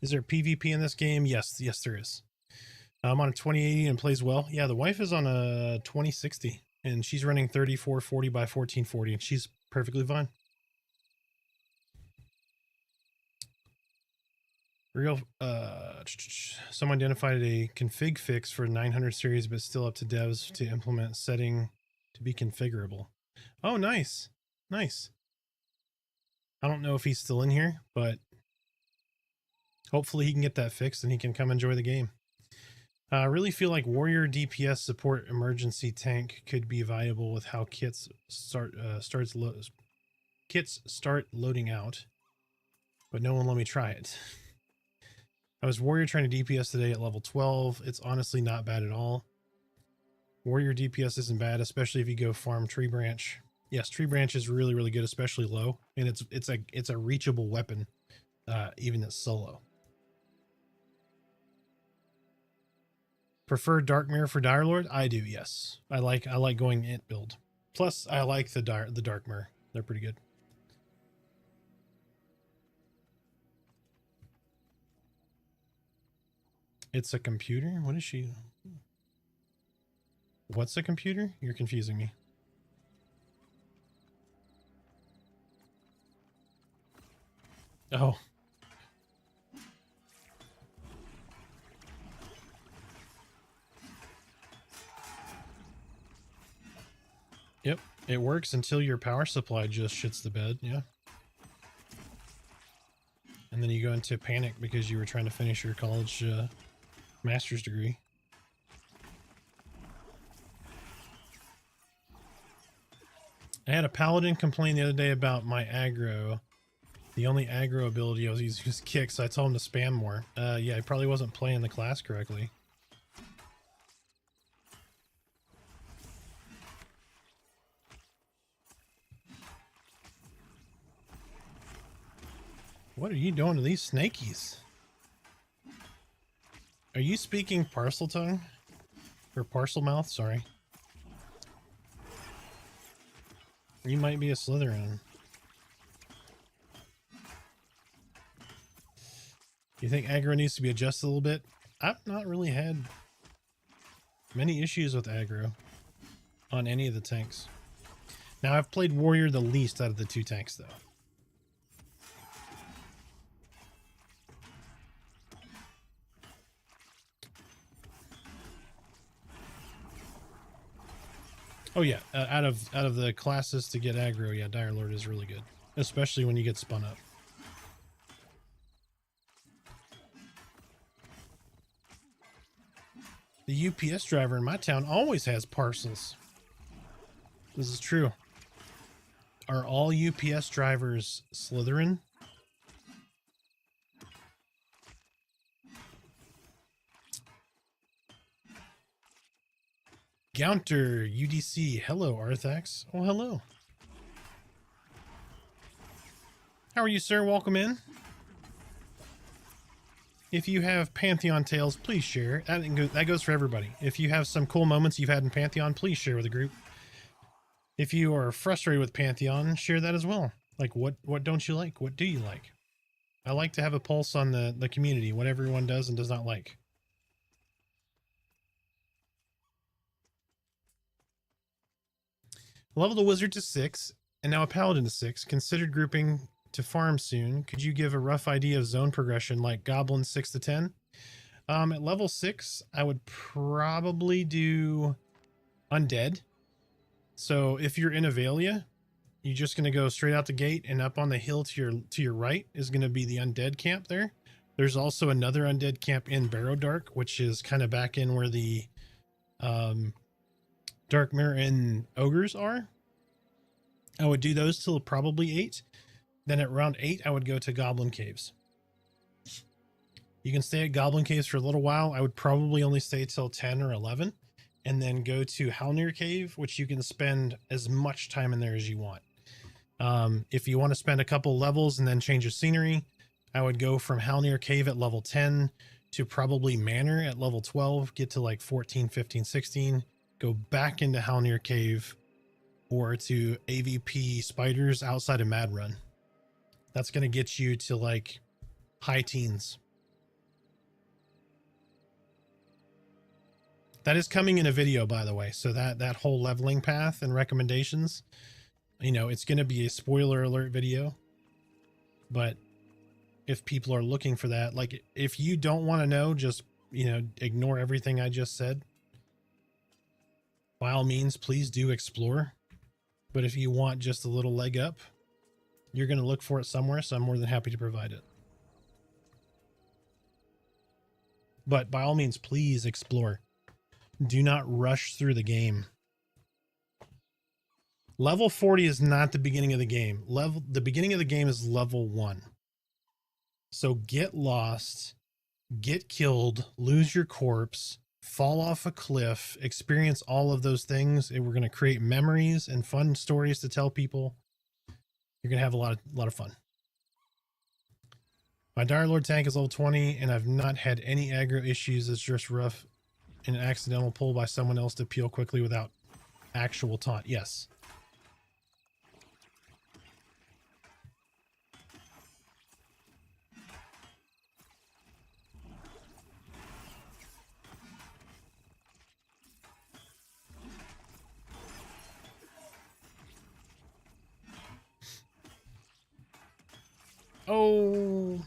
Is there PvP in this game? Yes, yes, there is. I'm on a 2080 and plays well. Yeah, the wife is on a 2060 and she's running 3440 by 1440 and she's perfectly fine. Real, someone identified a config fix for 900 series, but still up to devs to implement setting to be configurable. Oh, nice. Nice. I don't know if he's still in here, but hopefully he can get that fixed and he can come enjoy the game. I really feel like warrior DPS support emergency tank could be viable with how kits start loading out, but no one let me try it. I was warrior trying to DPS today at level 12. It's honestly not bad at all. Warrior DPS isn't bad, especially if you go farm tree branch. Yes, tree branch is really, really good, especially low, and it's a reachable weapon, even at solo. Prefer Dark Mirror for Dire Lord? I do, yes. I like going int build. Plus, I like the Dark Mirror. They're pretty good. It's a computer? What is she? What's a computer? You're confusing me. Oh. Yep, it works until your power supply just shits the bed, yeah. And then you go into panic because you were trying to finish your college master's degree. I had a paladin complain the other day about my aggro. The only aggro ability I was using was kick, so I told him to spam more. Yeah, I probably wasn't playing the class correctly. What are you doing to these snakies? Are you speaking parcel tongue? Or parcel mouth? Sorry. You might be a Slytherin. You think aggro needs to be adjusted a little bit? I've not really had many issues with aggro on any of the tanks. Now, I've played warrior the least out of the two tanks, though. Oh yeah, out of the classes to get aggro, yeah, Dire Lord is really good, especially when you get spun up. The UPS driver in my town always has parcels. This is true. Are all UPS drivers Slytherin? Gounter, UDC, hello, Arthax. Oh, hello. How are you, sir? Welcome in. If you have Pantheon tales, please share. That goes for everybody. If you have some cool moments you've had in Pantheon, please share with the group. If you are frustrated with Pantheon, share that as well. Like, what don't you like? What do you like? I like to have a pulse on the community, what everyone does and does not like. Level the wizard to 6, and now a paladin to 6. Considered grouping to farm soon. Could you give a rough idea of zone progression, like goblin 6 to 10? At level 6, I would probably do undead. So if you're in Avalia, you're just going to go straight out the gate, and up on the hill to your right is going to be the undead camp there. There's also another undead camp in Barrow Dark, which is kind of back in where the Dark Mirror and Ogres are. I would do those till probably 8. Then at round 8, I would go to Goblin Caves. You can stay at Goblin Caves for a little while. I would probably only stay till 10 or 11. And then go to Halnir Cave, which you can spend as much time in there as you want. If you want to spend a couple levels and then change your scenery, I would go from Halnir Cave at level 10 to probably Manor at level 12, get to like 14, 15, 16. Go back into Halnir Cave or to AVP Spiders outside of Mad Run. That's going to get you to like high teens That is coming in a video, by the way. So that whole leveling path and recommendations, you know, it's going to be a spoiler alert video. But if people are looking for that, like if you don't want to know, just, you know, ignore everything I just said. By all means, please do explore. But if you want just a little leg up, you're going to look for it somewhere. So I'm more than happy to provide it. But by all means, please explore. Do not rush through the game. Level 40 is not the beginning of the game. The beginning of the game is level 1. So get lost, get killed, lose your corpse, fall off a cliff, experience all of those things, and we're going to create memories and fun stories to tell people. You're going to have a lot of fun. My Dire Lord tank is level 20, and I've not had any aggro issues. It's just rough. An accidental pull by someone else to peel quickly without actual taunt. Yes. Oh.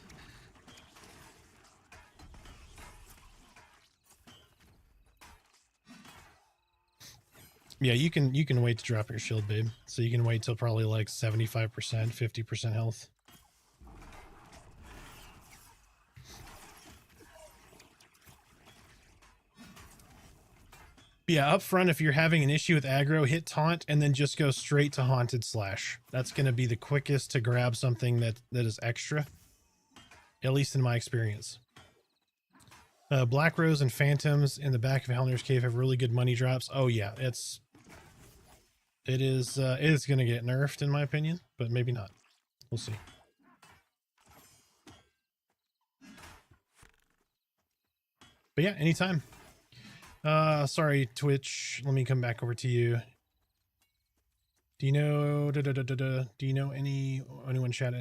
Yeah, you can wait to drop your shield, babe. So you can wait till probably like 75%, 50% health. Yeah, up front, if you're having an issue with aggro, hit taunt and then just go straight to haunted slash. That's going to be the quickest to grab something that is extra, at least in my experience. Black Rose and Phantoms in the back of Helnir's Cave have really good money drops. Oh yeah, it is going to get nerfed in my opinion, but maybe not. We'll see. But yeah, anytime. Sorry, Twitch. Let me come back over to you. Do you know? Do you know anyone chat?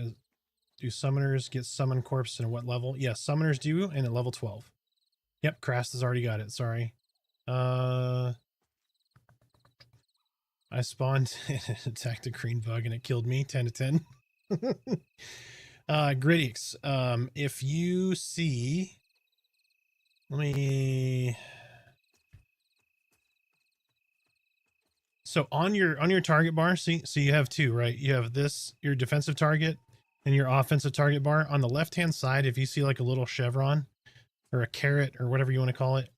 Do summoners get summon corpse and what level? Yes, summoners do, and at level 12. Yep, Krast has already got it. Sorry. I spawned and attacked a green bug and it killed me. 10 to 10. Gritix. If you see, let me. So on your target bar, see, so you have two, right? You have this, your defensive target, and your offensive target bar. On the left-hand side, if you see like a little chevron or a carrot or whatever you want to call it,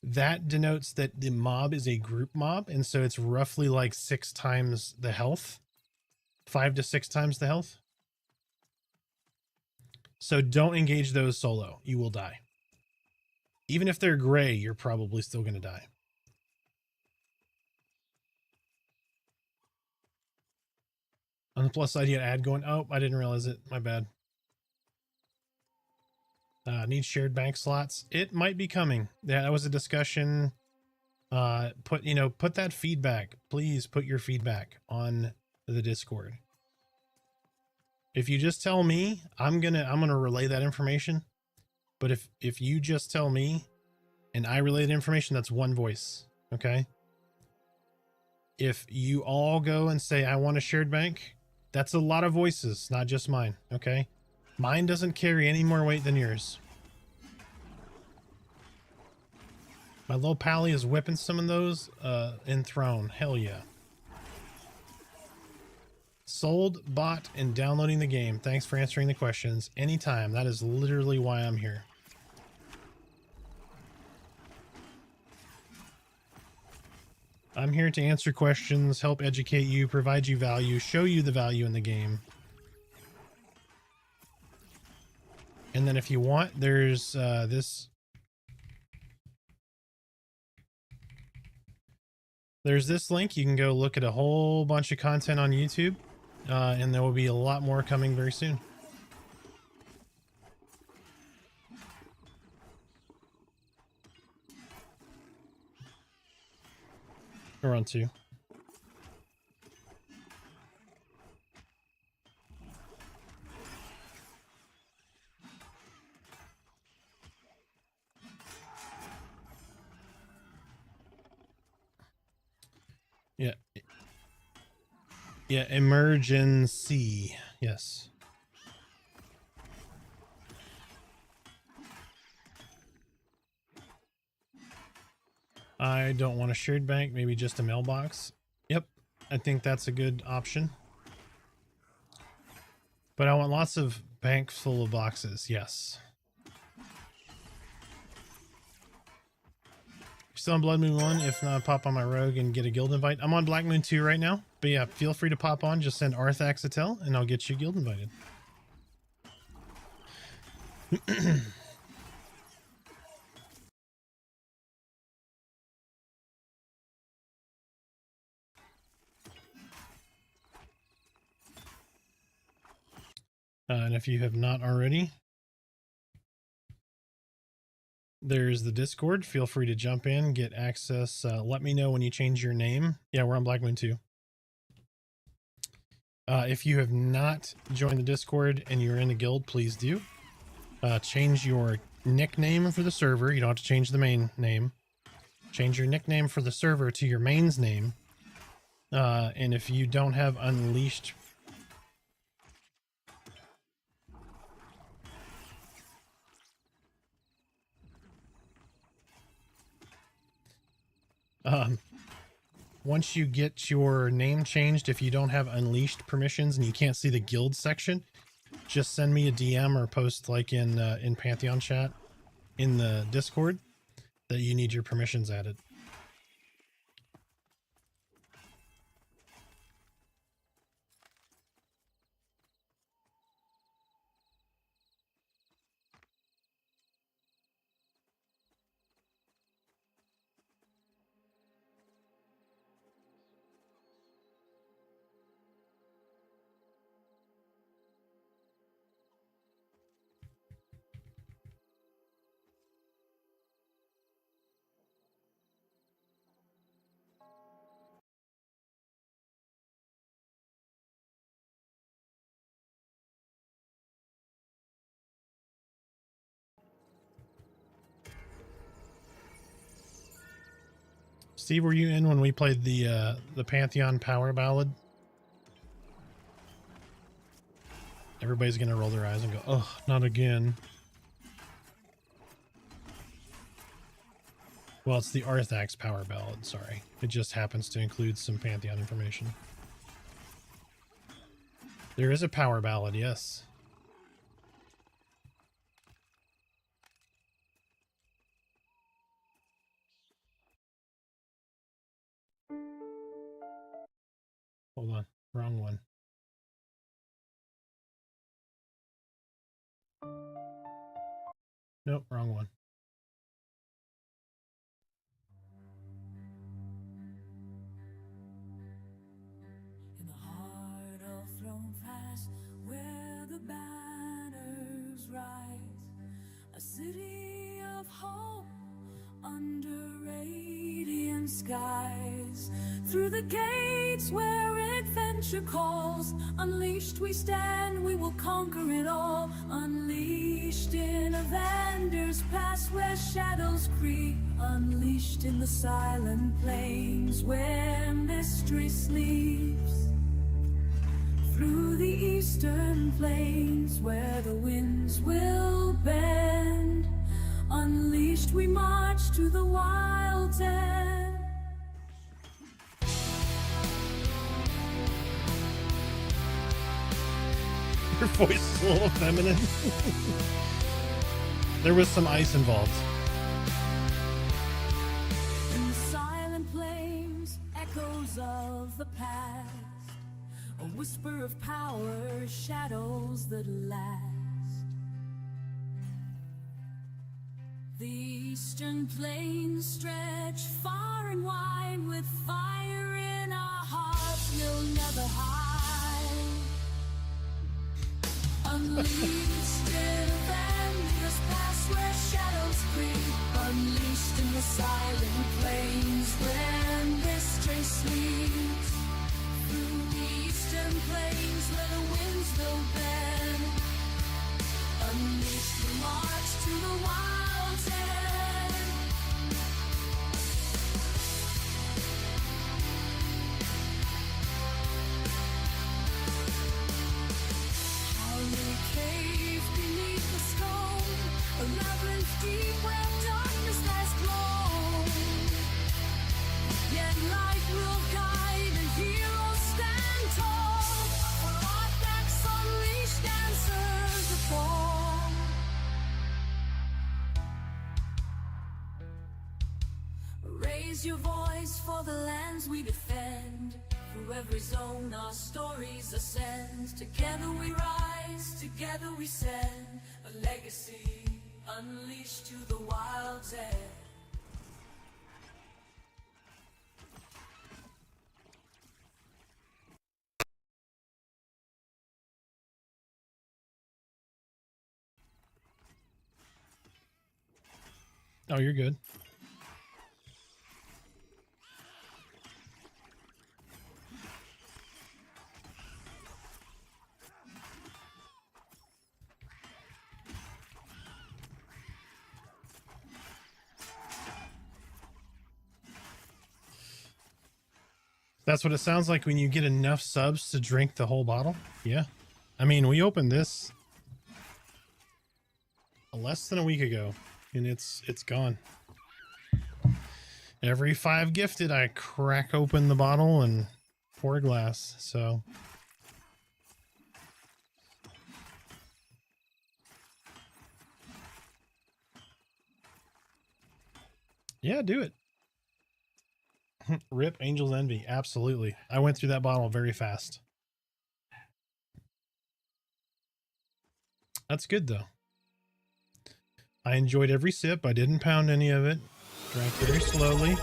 that denotes that the mob is a group mob. And so it's roughly like 6 times the health, 5 to 6 times the health. So don't engage those solo. You will die. Even if they're gray, you're probably still going to die. On the plus side, you had ad going. Oh, I didn't realize it. My bad. Need shared bank slots. It might be coming. Yeah, that was a discussion. Put that feedback. Please put your feedback on the Discord. If you just tell me, I'm gonna relay that information. But if you just tell me and I relay the information, that's one voice. Okay. If you all go and say I want a shared bank, that's a lot of voices, not just mine, okay? Mine doesn't carry any more weight than yours. My little pally is whipping some of those in Throne. Hell yeah. Sold, bought, and downloading the game. Thanks for answering the questions. Anytime. That is literally why I'm here. I'm here to answer questions, help educate you, provide you value, show you the value in the game. And then if you want, there's this link. You can go look at a whole bunch of content on YouTube, and there will be a lot more coming very soon. We're on 2. Yeah, emergency. Yes. I don't want a shared bank, maybe just a mailbox. Yep, I think that's a good option. But I want lots of banks full of boxes, yes. Still on Blood Moon 1, if not, pop on my rogue and get a guild invite. I'm on Black Moon 2 right now, but yeah, feel free to pop on, just send Arthax a tell, and I'll get you guild invited. And if you have not already, there's the Discord. Feel free to jump in, get access. Let me know when you change your name. Yeah, we're on Black Moon 2. If you have not joined the Discord and you're in the guild, please do. Change your nickname for the server. You don't have to change the main name. Change your nickname for the server to your main's name. And if you don't have Unleashed... once you get your name changed, if you don't have Unleashed permissions and you can't see the guild section, just send me a DM or post like in Pantheon chat in the Discord that you need your permissions added. Steve, were you in when we played the Pantheon Power Ballad? Everybody's gonna roll their eyes and go, "Oh, not again." Well, it's the Arthax Power Ballad, sorry. It just happens to include some Pantheon information. There is a Power Ballad, yes. Hold on, wrong one. Nope, wrong one. In the heart of Throne Pass, where the banners rise, a city of hope under radiant skies. Through the gates where adventure calls, unleashed we stand, we will conquer it all. Unleashed in Evander's Pass where shadows creep, unleashed in the silent plains where mystery sleeps. Through the eastern plains where the winds will bend, unleashed we march to the wild's end. Your voice is a little feminine. There was some ice involved. In the silent plains, echoes of the past, a whisper of power, shadows that last. The eastern plains stretch far and wide, with fire in our hearts we'll never hide. Unleashed in Evander's Pass where shadows creep, unleashed in the silent plains where mystery sleeps. Through the eastern plains where the winds will bend, unleashed we march to the wild's end. lands we defend. Through every zone our stories ascend. Together we rise, together we send a legacy unleashed to the wild's edge. Oh, you're good. That's what it sounds like when you get enough subs to drink the whole bottle. Yeah. I mean, we opened this less than a week ago and it's gone. Every 5 gifted, I crack open the bottle and pour a glass. So yeah, do it. Rip Angel's Envy. Absolutely. I went through that bottle very fast. That's good though. I enjoyed every sip. I didn't pound any of it. Drank very slowly.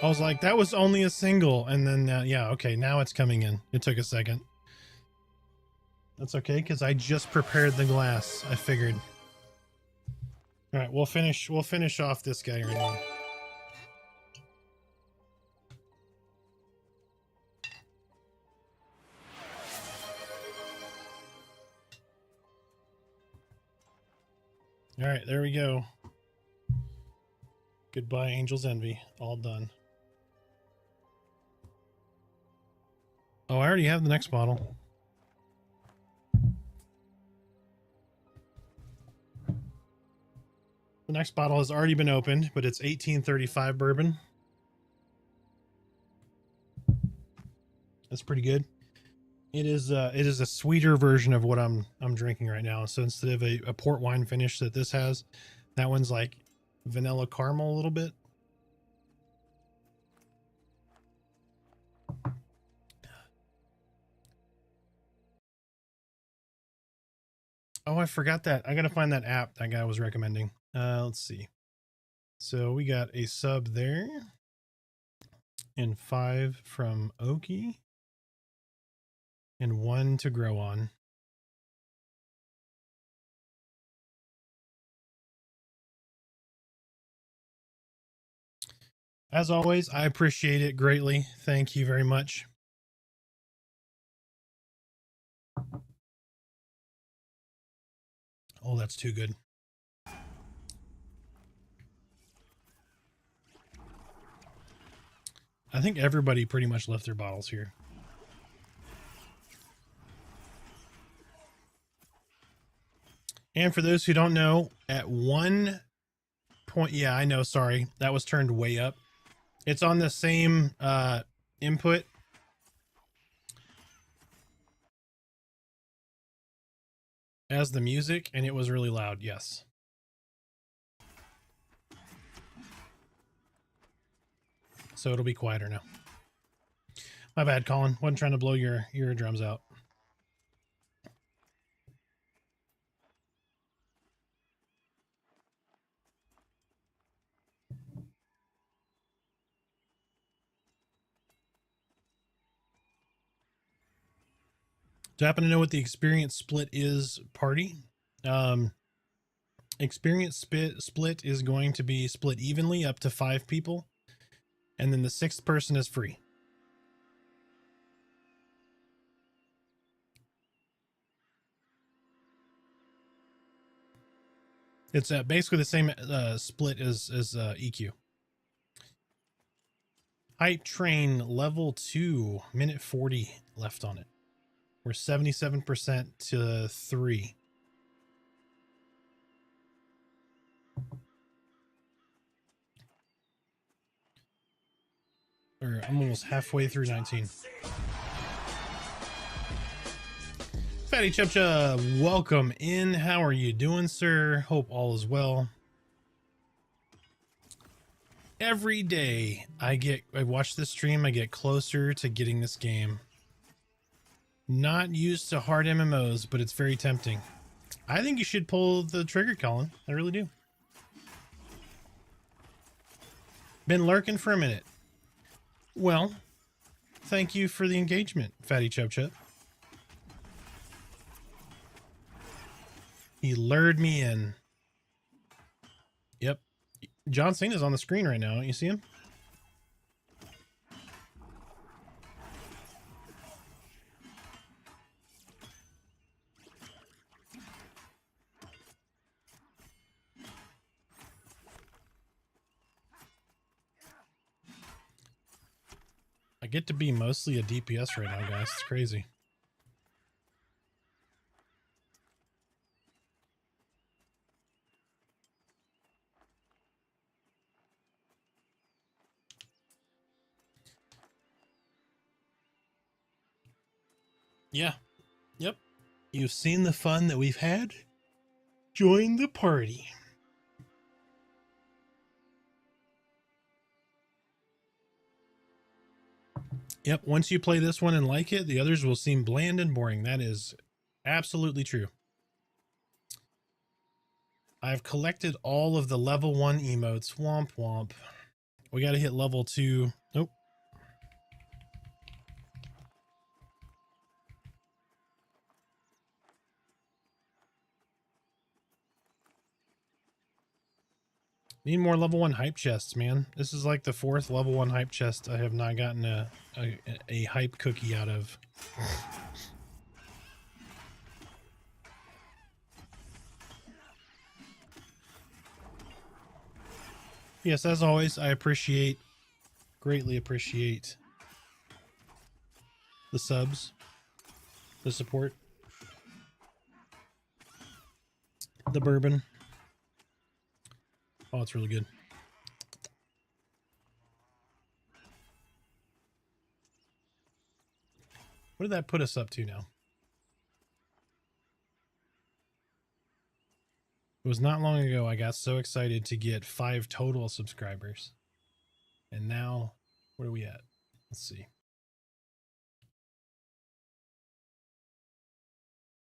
I was like, that was only a single. And then, yeah, okay, now it's coming in. It took a second. That's okay, because I just prepared the glass. I figured. All right, we'll finish off this guy right now. All right, there we go. Goodbye, Angel's Envy. All done. Oh, I already have the next bottle. The next bottle has already been opened, but it's 1835 bourbon. That's pretty good. It is a sweeter version of what I'm drinking right now. So instead of a port wine finish that this has, that one's like vanilla caramel a little bit. Oh, I forgot that. I gotta find that app that guy was recommending. Let's see. So we got a sub there. And 5 from Oki. And 1 to grow on. As always, I appreciate it greatly. Thank you very much. Oh, that's too good. I think everybody pretty much left their bottles here. And for those who don't know, at one point, yeah, I know, sorry, that was turned way up. It's on the same input. As the music, and it was really loud, yes. So it'll be quieter now. My bad, Colin. Wasn't trying to blow your eardrums out. Do you happen to know what the experience split is, party? Experience split is going to be split evenly up to 5 people. And then the 6th person is free. It's basically the same split as EQ. Hype train level 2, minute 40 left on it. We're 77% to 3. or I'm almost halfway through 19. Fatty Chupcha, welcome in. How are you doing, sir? Hope all is well. Every day I watch this stream, I get closer to getting this game. Not used to hard MMOs, but it's very tempting. I think you should pull the trigger, Colin. I really do. Been lurking for a minute. Well, thank you for the engagement, Fatty Chupcha. He lured me in. Yep. John Cena's on the screen right now. Don't you see him? I get to be mostly a DPS right now, guys. It's crazy. Yeah. Yep. You've seen the fun that we've had? Join the party. Yep, once you play this one and like it, the others will seem bland and boring. That is absolutely true. I've collected all of the level 1 emotes. Womp womp. We got to hit level 2. Nope. Need more level 1 hype chests, man. This is like the 4th level 1 hype chest I have not gotten a hype cookie out of. Yes, as always, I greatly appreciate the subs, the support, the bourbon. Oh, it's really good. What did that put us up to now? It was not long ago I got so excited to get 5 total subscribers. And now, where are we at? Let's see.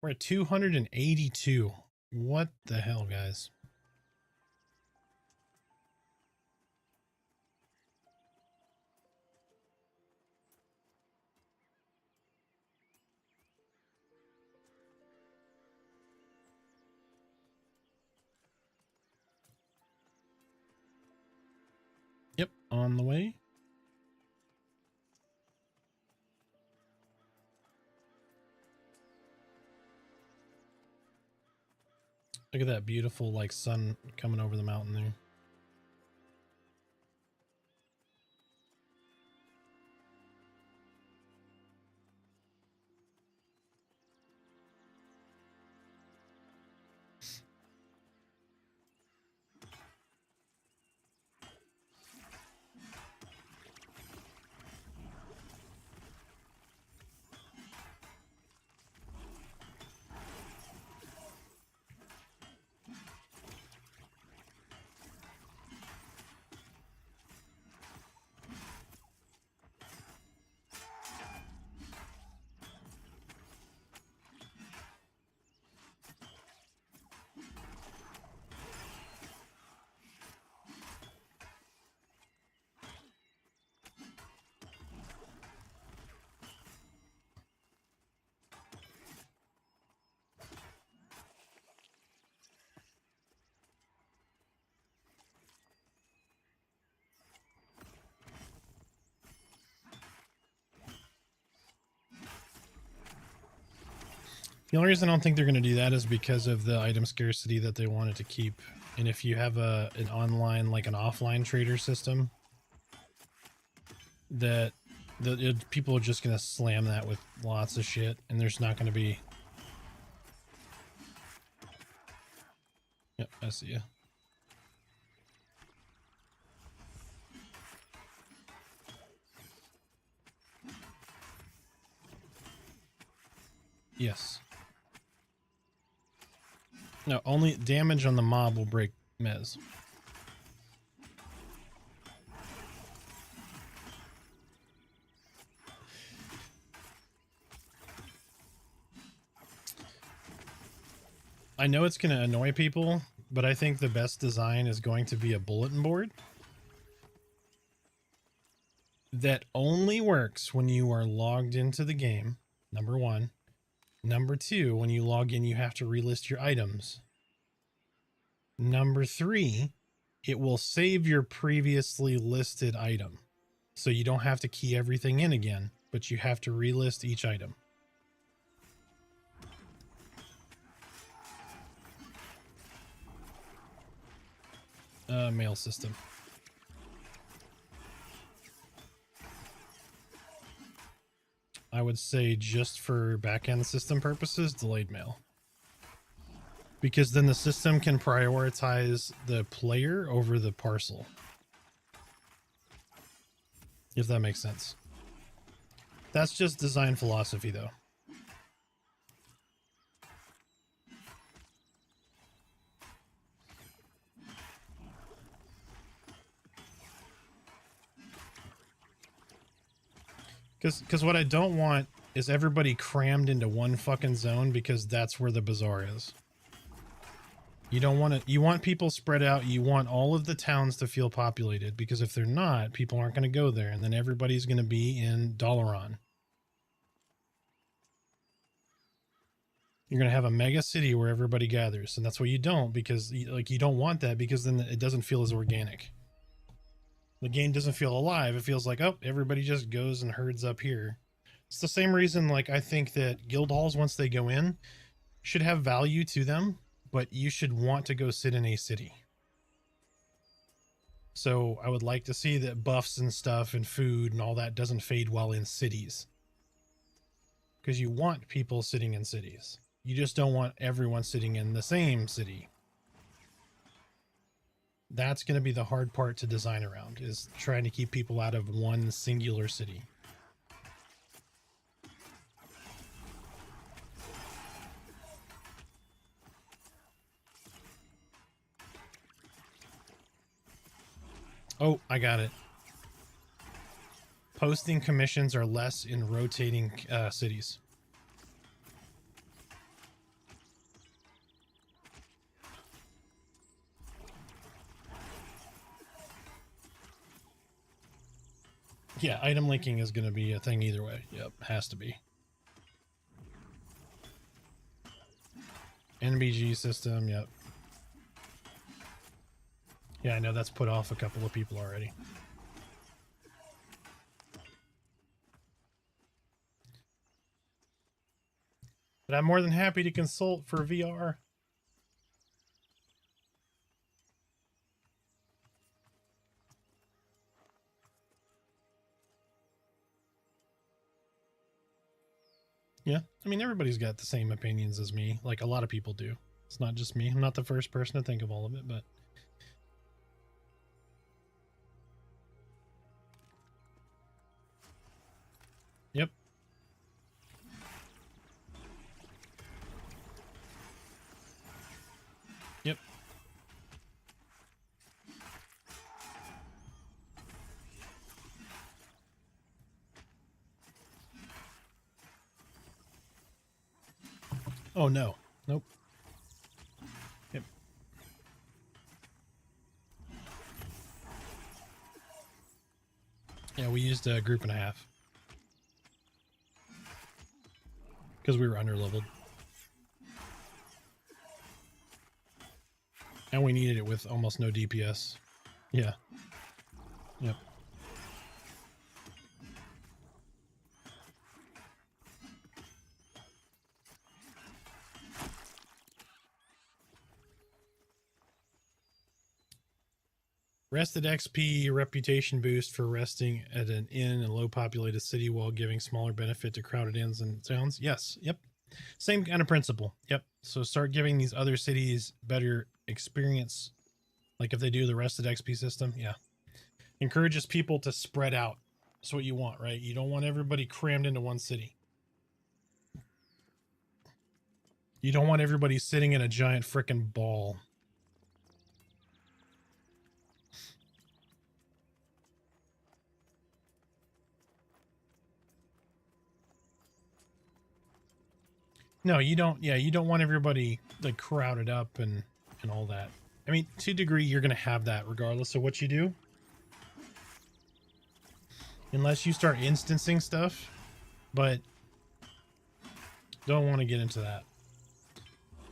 We're at 282. What the hell, guys? Yep, on the way. Look at that beautiful like sun coming over the mountain there. The only reason I don't think they're going to do that is because of the item scarcity that they wanted to keep. And if you have an online, like an offline trader system, that people are just going to slam that with lots of shit, and there's not going to be... Yep, I see ya. Yes. No, only damage on the mob will break Mez. I know it's going to annoy people, but I think the best design is going to be a bulletin board that only works when you are logged into the game, number one. Number two, when you log in, you have to relist your items. Number three, it will save your previously listed item. So you don't have to key everything in again, but you have to relist each item. Mail system. I would say just for backend system purposes, delayed mail. Because then the system can prioritize the player over the parcel. If that makes sense. That's just design philosophy, though. Because what I don't want is everybody crammed into one fucking zone because that's where the bazaar is. You don't want to, you want people spread out. You want all of the towns to feel populated, because if they're not, people aren't going to go there, and then everybody's going to be in Dalaran. You're going to have a mega city where everybody gathers, and that's what you don't, because like you don't want that, because then it doesn't feel as organic. The game doesn't feel alive. It feels like, oh, everybody just goes and herds up here. It's the same reason, like, I think that guild halls, once they go in, should have value to them, but you should want to go sit in a city. So I would like to see that buffs and stuff and food and all that doesn't fade well in cities. Because you want people sitting in cities. You just don't want everyone sitting in the same city. That's going to be the hard part to design around, is trying to keep people out of one singular city. Oh, I got it. Posting commissions are less in rotating cities. Yeah, item linking is going to be a thing either way. Yep, has to be. NBG system, yep. Yeah, I know that's put off a couple of people already. But I'm more than happy to consult for VR. Yeah, I mean, everybody's got the same opinions as me, like a lot of people do. It's not just me. I'm not the first person to think of all of it, but... Yep. Yep. Oh, no. Nope. Yep. Yeah, we used a group and a half. Because we were under-leveled. And we needed it with almost no DPS. Yeah. Yep. Rested XP reputation boost for resting at an inn in a low populated city while giving smaller benefit to crowded inns and towns. Yes. Yep. Same kind of principle. Yep. So start giving these other cities better experience. Like if they do the rested XP system. Yeah. Encourages people to spread out. That's what you want, right? You don't want everybody crammed into one city. You don't want everybody sitting in a giant frickin' ball. No, you don't. Yeah, you don't want everybody like crowded up and all that. I mean, to a degree, you're going to have that regardless of what you do. Unless you start instancing stuff, but don't want to get into that.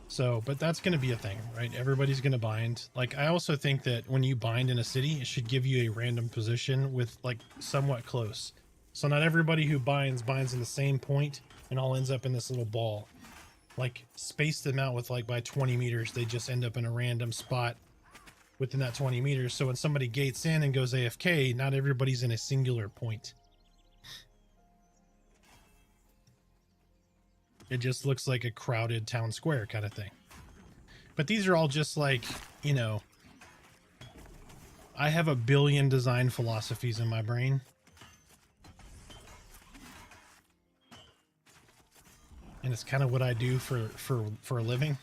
So, but that's going to be a thing, right? Everybody's going to bind. Like, I also think that when you bind in a city, it should give you a random position with like somewhat close. So not everybody who binds in the same point and all ends up in this little ball. Like, space them out with like by 20 meters, they just end up in a random spot within that 20 meters. So when somebody gates in and goes AFK, not everybody's in a singular point. It just looks like a crowded town square kind of thing. But these are all just like, you know, I have a billion design philosophies in my brain. And it's kind of what I do for a living.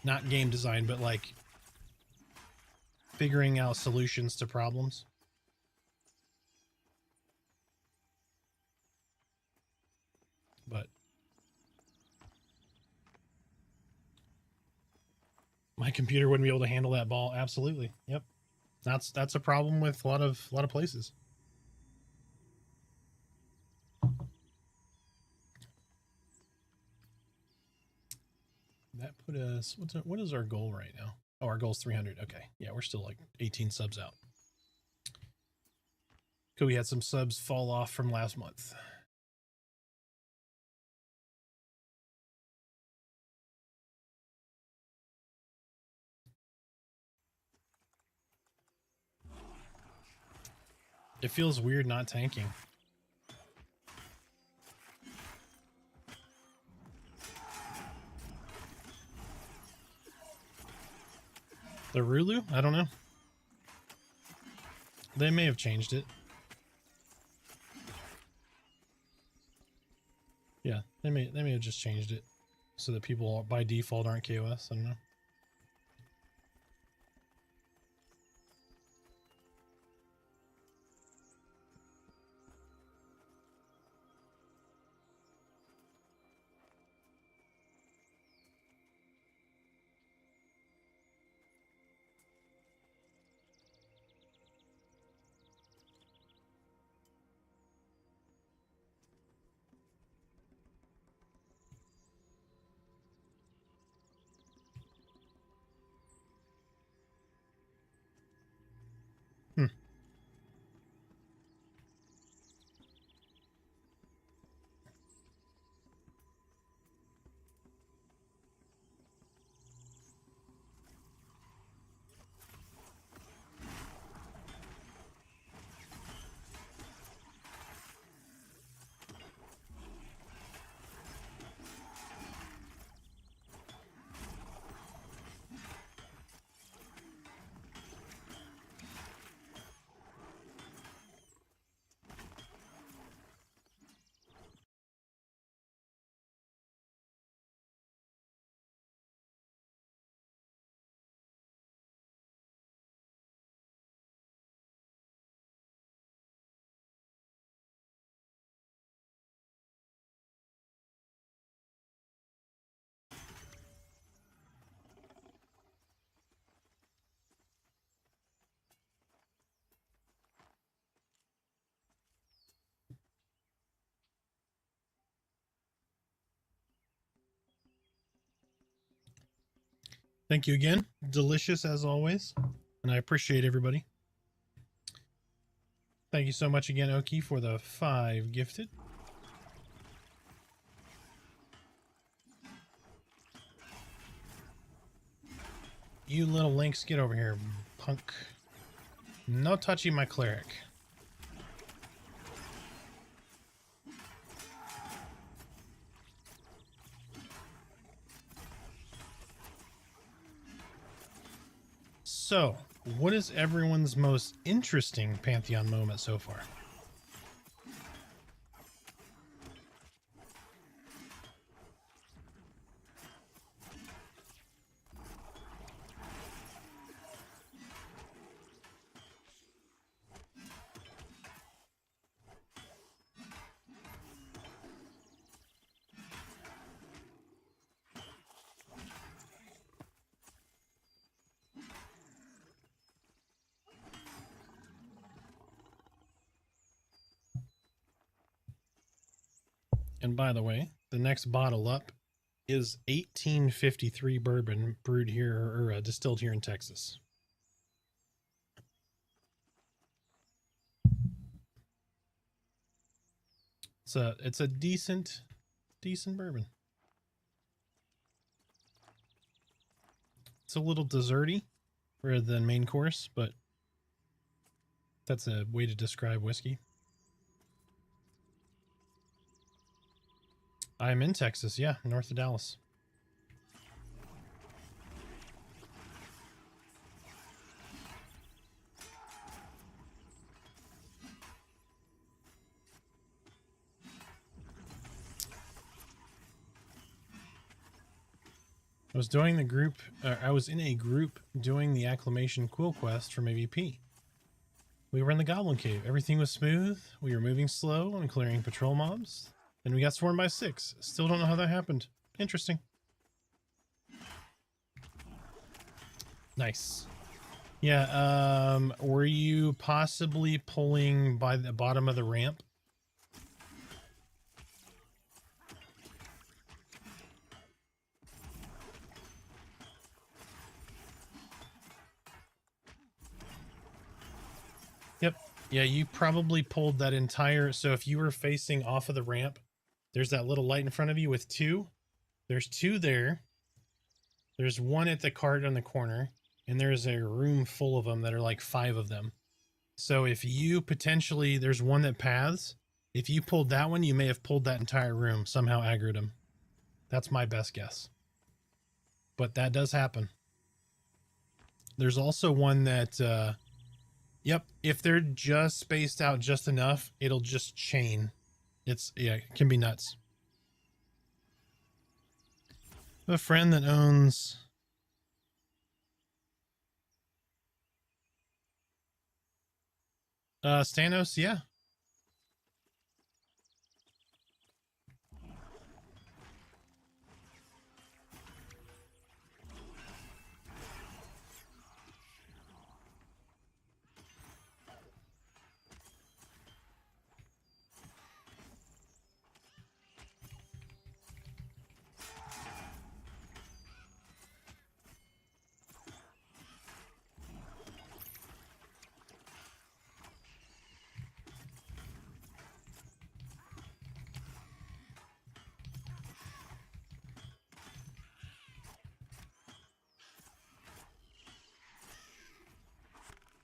Not game design, but like figuring out solutions to problems. But my computer wouldn't be able to handle that ball. Absolutely. Yep. That's a problem with a lot of places. That put us, what is our goal right now? Oh, our goal is 300. Okay. Yeah, we're still like 18 subs out. Because we had some subs fall off from last month. It feels weird not tanking. The Rulu? I don't know. They may have changed it. Yeah, they may have just changed it so that people by default aren't KOS. I don't know. Thank you again. Delicious as always. And I appreciate everybody. Thank you so much again, Oki, for the 5 gifted. You little lynx, get over here, punk. No touching my cleric. So, what is everyone's most interesting Pantheon moment so far? And by the way, the next bottle up is 1853 bourbon brewed here or distilled here in Texas. It's a decent bourbon. It's a little desserty rather than main course, but that's a way to describe whiskey. I'm in Texas, yeah, north of Dallas. I was doing the group, I was in a group doing the acclamation quill quest from AVP. We were in the Goblin Cave. Everything was smooth. We were moving slow and clearing patrol mobs. Then we got swarmed by 6. Still don't know how that happened. Interesting. Nice. Yeah, were you possibly pulling by the bottom of the ramp? Yep. Yeah, you probably pulled that entire... So if you were facing off of the ramp, there's that little light in front of you with 2. There's 2 there. There's 1 at the cart on the corner. And there's a room full of them that are like 5 of them. So if you potentially... There's 1 that paths. If you pulled that one, you may have pulled that entire room. Somehow aggroed them. That's my best guess. But that does happen. There's also 1 that... Yep, if they're just spaced out just enough, it'll just chain. Yeah, it can be nuts. I have a friend that owns... Stanos, yeah.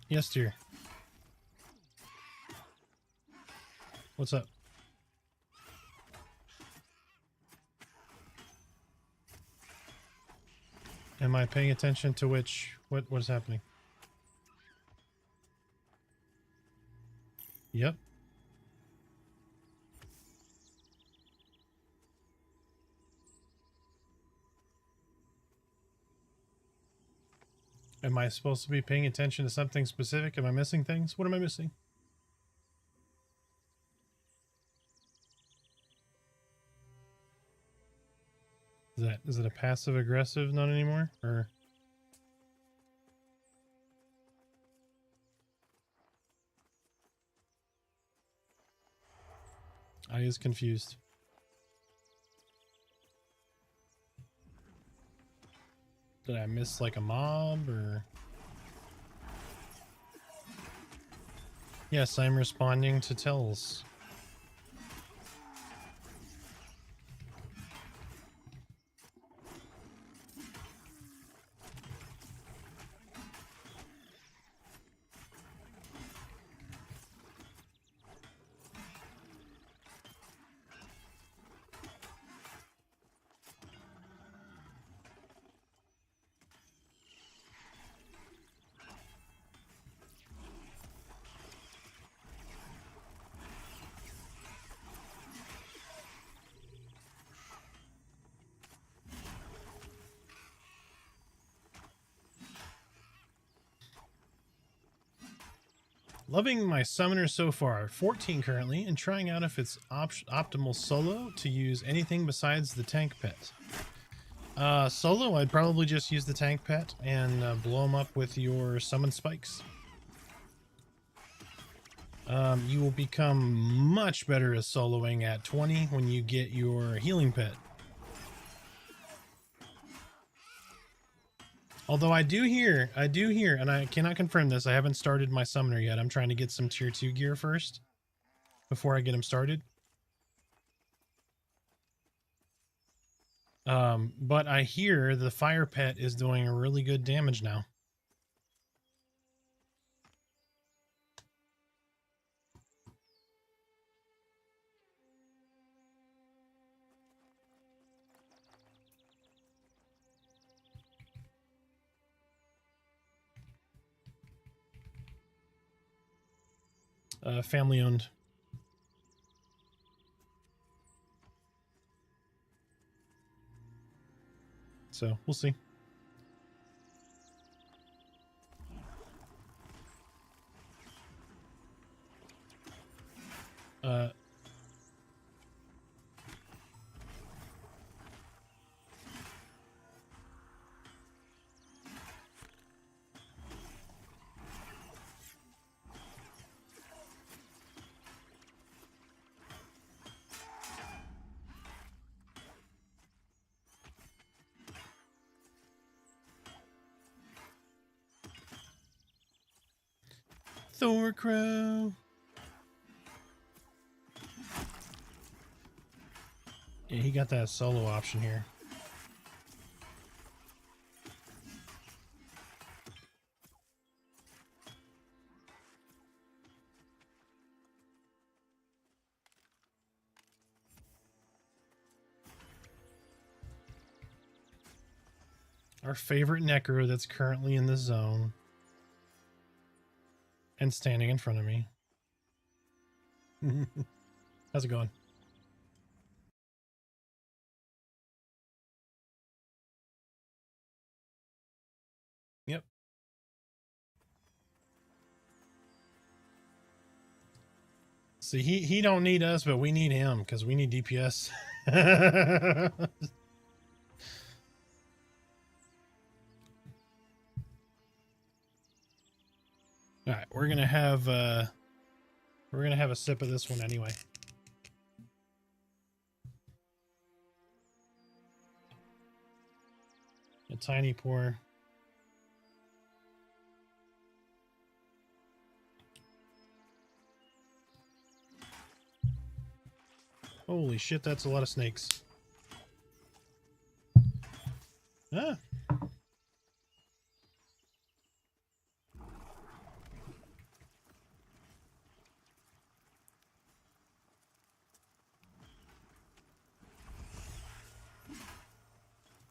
Yes, dear. What's up? Am I paying attention to which... What's happening? Yep. Am I supposed to be paying attention to something specific? Am I missing things? What am I missing? Is it a passive aggressive not anymore? Or I is confused. Did I miss like a mob or? Yes, I'm responding to tells. Loving my summoner so far, 14 currently, and trying out if it's optimal solo to use anything besides the tank pet. Solo, I'd probably just use the tank pet and blow them up with your summon spikes. You will become much better at soloing at 20 when you get your healing pet. Although I do hear, and I cannot confirm this, I haven't started my summoner yet. I'm trying to get some tier 2 gear first before I get him started. But I hear the fire pet is doing really good damage now. Family owned. So we'll see. Thor Crow. Yeah, he got that solo option here. Our favorite Necro that's currently in the zone. And standing in front of me. How's it going? Yep. See, he don't need us, but we need him because we need DPS. All right, we're gonna have a sip of this one anyway. A tiny pour. Holy shit, that's a lot of snakes. Ah.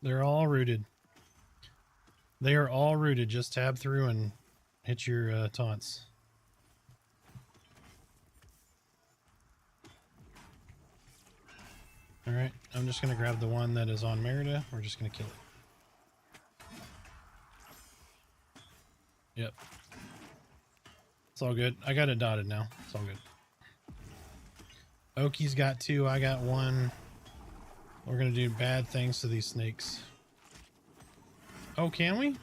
They're all rooted. They are all rooted. Just tab through and hit your taunts. Alright, I'm just going to grab the one that is on Merida. We're just going to kill it. Yep. It's all good. I got it dotted now. It's all good. Oki's got 2. I got 1. We're going to do bad things to these snakes. Oh, can we?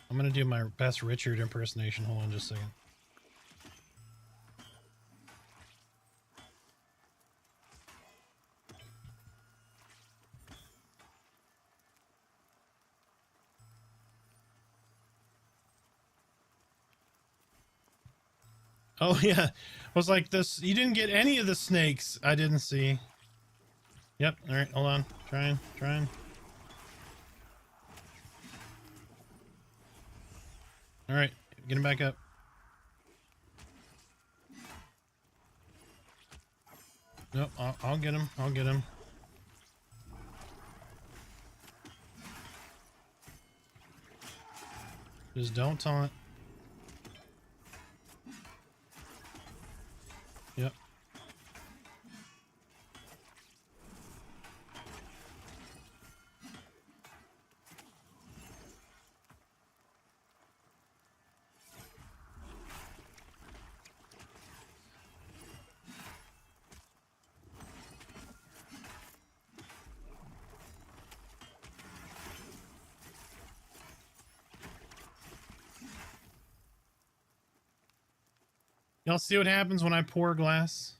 I'm going to do my best Richard impersonation. Hold on just a second. Oh yeah, was like this. You didn't get any of the snakes. I didn't see. Yep. All right, hold on. Trying. All right, get him back up. Nope, I'll get him. I'll get him. Just don't taunt. Yep. Y'all see what happens when I pour glass?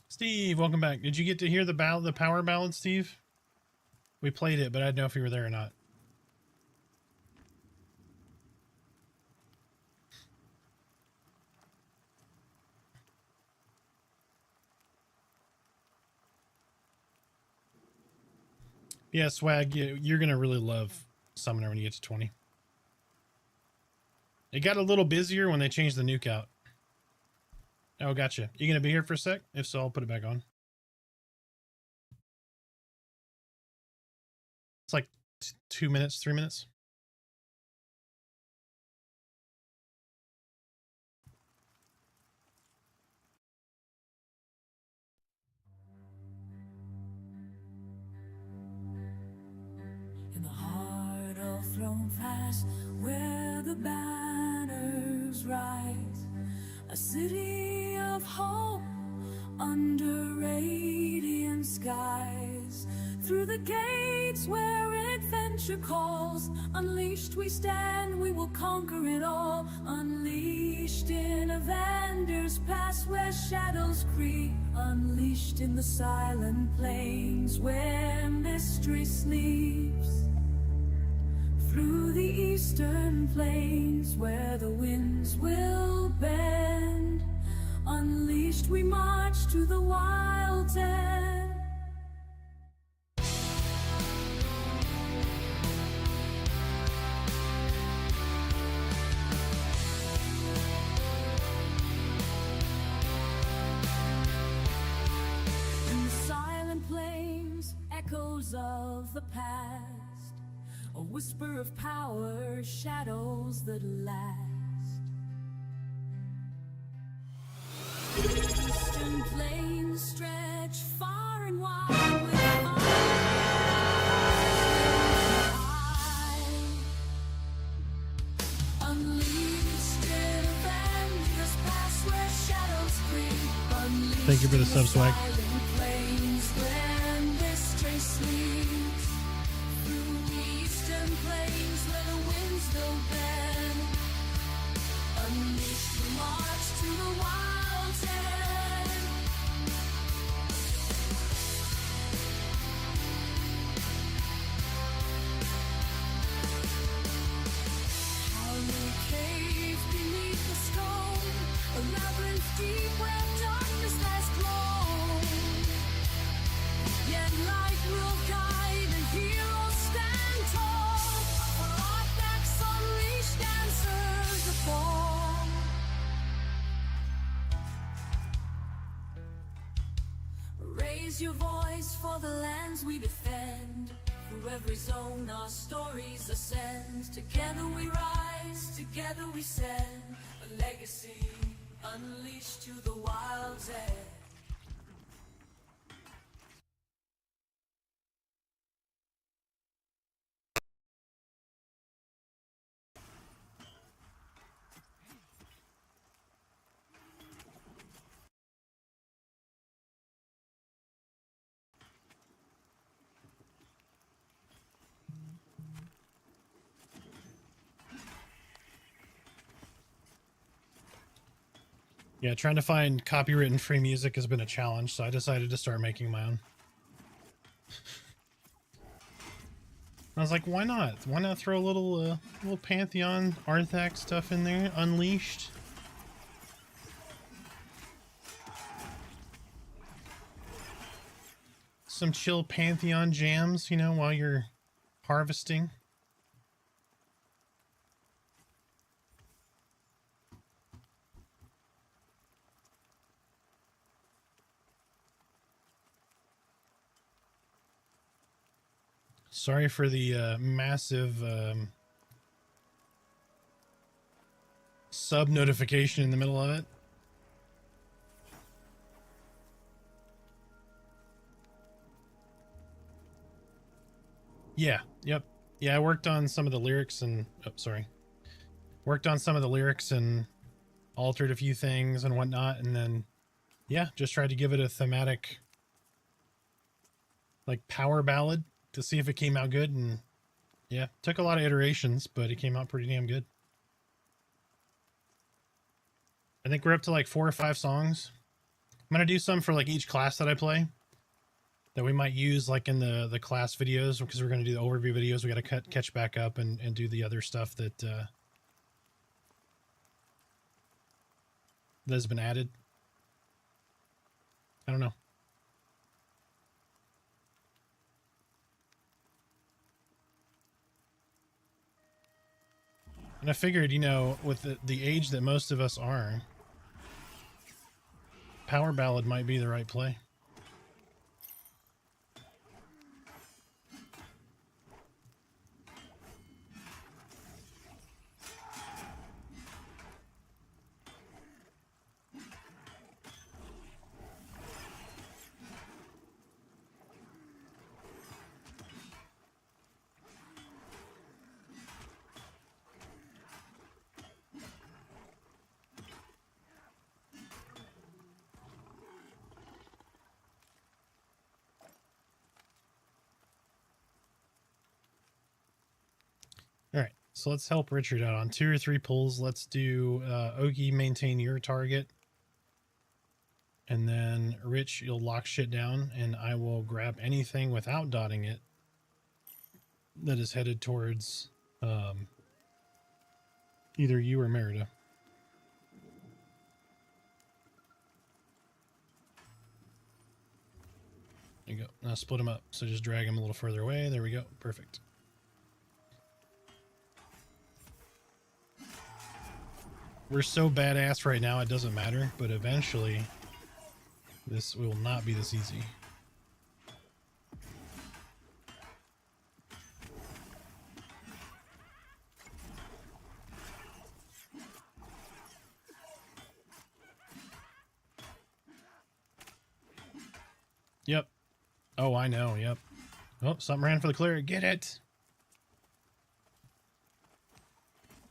Steve, welcome back. Did you get to hear the power ballad, Steve? We played it, but I didn't know if you were there or not. Yeah, Swag, you're going to really love Summoner when you get to 20. It got a little busier when they changed the nuke out. Oh, gotcha. You going to be here for a sec? If so, I'll put it back on. It's like 2 minutes, 3 minutes. In the heart of Throne Pass, where the banners rise, a city of hope under radiant skies. Through the gates where adventure calls, unleashed we stand, we will conquer it all. Unleashed in Evander's Pass where shadows creep, unleashed in the silent plains where mystery sleeps. Through the eastern plains where the winds will bend, unleashed we march to the wild's end. In the silent plains, echoes of the past, a whisper of power, shadows that last. Eastern plains stretch far and wide with unleashed in Avengers Pass where shadows creep. Thank you for the sub, Swag. Raise your voice for the lands we defend. Through every zone our stories ascend. Together we rise, together we send a legacy unleashed to the wild's edge. Yeah, trying to find copywritten free music has been a challenge, so I decided to start making my own. I was like, why not? Why not throw a little Pantheon Arthac stuff in there? Unleashed. Some chill Pantheon jams, you know, while you're harvesting. Sorry for the massive sub notification in the middle of it. Yeah, yep. Yeah, I worked on some of the lyrics and worked on some of the lyrics and altered a few things and whatnot, and then yeah, just tried to give it a thematic like power ballad to see if it came out good, and yeah, took a lot of iterations, but it came out pretty damn good. I think we're up to like 4 or 5 songs. I'm gonna do some for like each class that I play that we might use like in the class videos, because we're gonna do the overview videos. We gotta catch back up and do the other stuff that that has been added. I don't know. And I figured, you know, with the age that most of us are, power ballad might be the right play. All right, so let's help Richard out on 2 or 3 pulls. Let's do Ogie, maintain your target. And then Rich, you'll lock shit down, and I will grab anything without dotting it that is headed towards either you or Merida. There you go. Now split them up. So just drag them a little further away. There we go. Perfect. We're so badass right now, it doesn't matter, but eventually this will not be this easy. Yep. Oh, I know. Yep. Oh, something ran for the clear. Get it.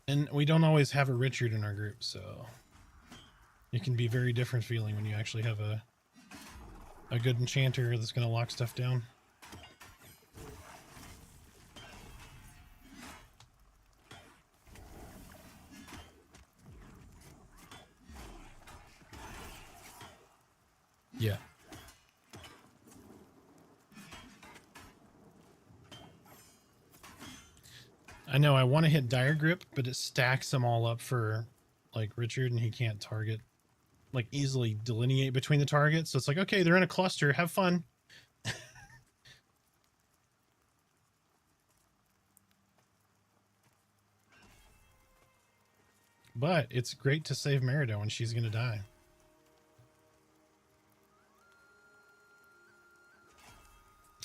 And we don't always have a Richard in our group, so it can be a very different feeling when you actually have a good enchanter that's going to lock stuff down. Yeah. I know I want to hit Dire Grip, but it stacks them all up for like Richard, and he can't target, like easily delineate between the targets. So it's like, okay, they're in a cluster, have fun. But it's great to save Merida when she's going to die.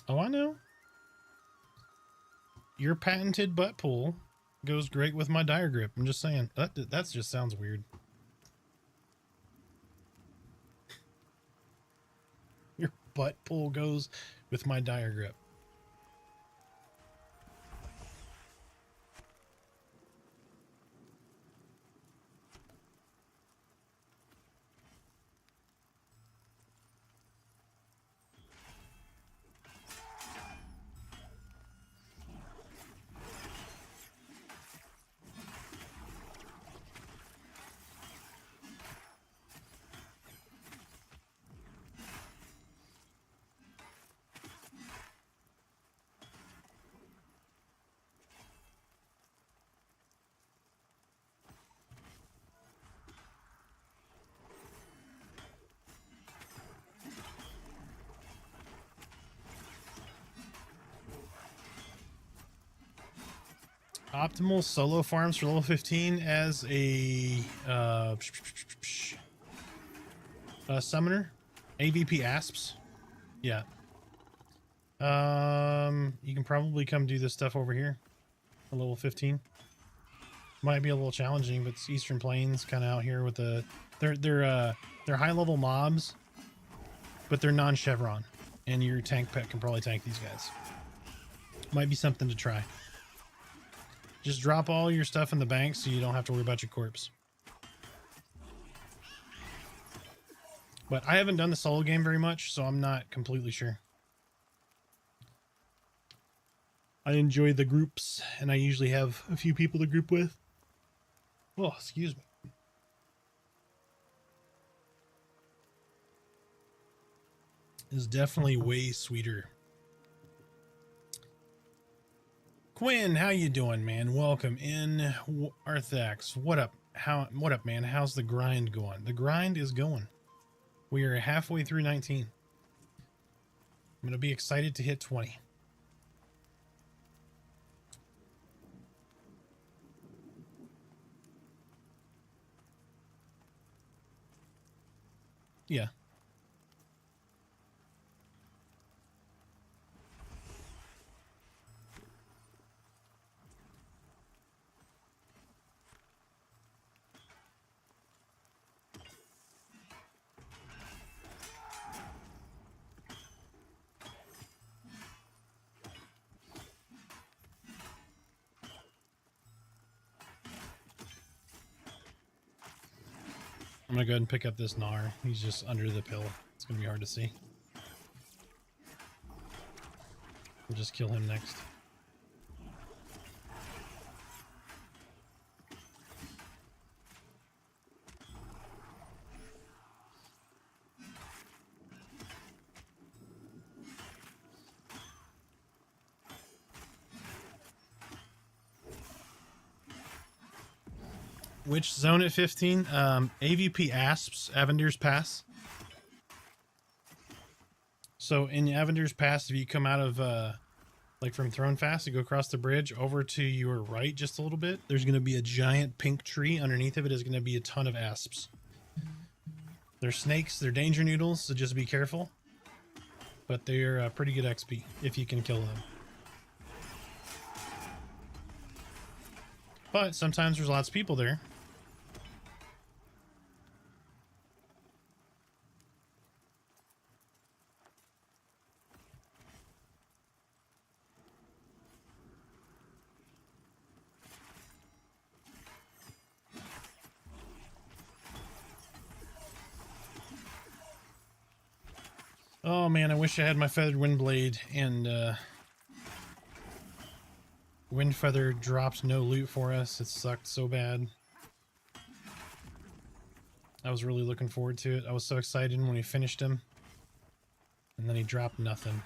Oh, I know. Your patented butt pull goes great with my Dire Grip. I'm just saying. That just sounds weird. Your butt pull goes with my Dire Grip. Optimal solo farms for level 15 as a summoner. AVP Asps. Yeah. You can probably come do this stuff over here at level 15. Might be a little challenging, but it's Eastern Plains kind of out here with the they're high level mobs, but they're non-chevron, and your tank pet can probably tank these guys. Might be something to try. Just drop all your stuff in the bank so you don't have to worry about your corpse. But I haven't done the solo game very much, so I'm not completely sure. I enjoy the groups, and I usually have a few people to group with. Oh, excuse me. Is definitely way sweeter. Quinn, how you doing, man? Welcome in. Arthax, what up? What up, man? How's the grind going? The grind is going. We are halfway through 19. I'm gonna be excited to hit 20. Yeah. I'm gonna go ahead and pick up this Gnar. He's just under the pill. It's gonna be hard to see. We'll just kill him next. Which zone at 15? AVP Asps, Avendir's Pass. So in Avendir's Pass, if you come out of, like from Throne Fast, you go across the bridge over to your right just a little bit, there's going to be a giant pink tree. Underneath of it is going to be a ton of asps. They're snakes, they're danger noodles, so just be careful. But they're pretty good XP if you can kill them. But sometimes there's lots of people there. Oh man, I wish I had my Feathered Windblade, and Windfeather dropped no loot for us. It sucked so bad. I was really looking forward to it. I was so excited when we finished him. And then he dropped nothing.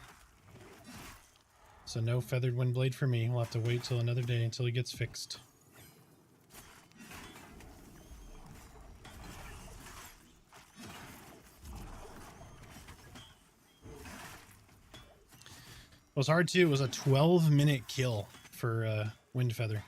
So no Feathered Windblade for me. We'll have to wait till another day until he gets fixed. What was hard too, it was a 12-minute kill for Windfeather.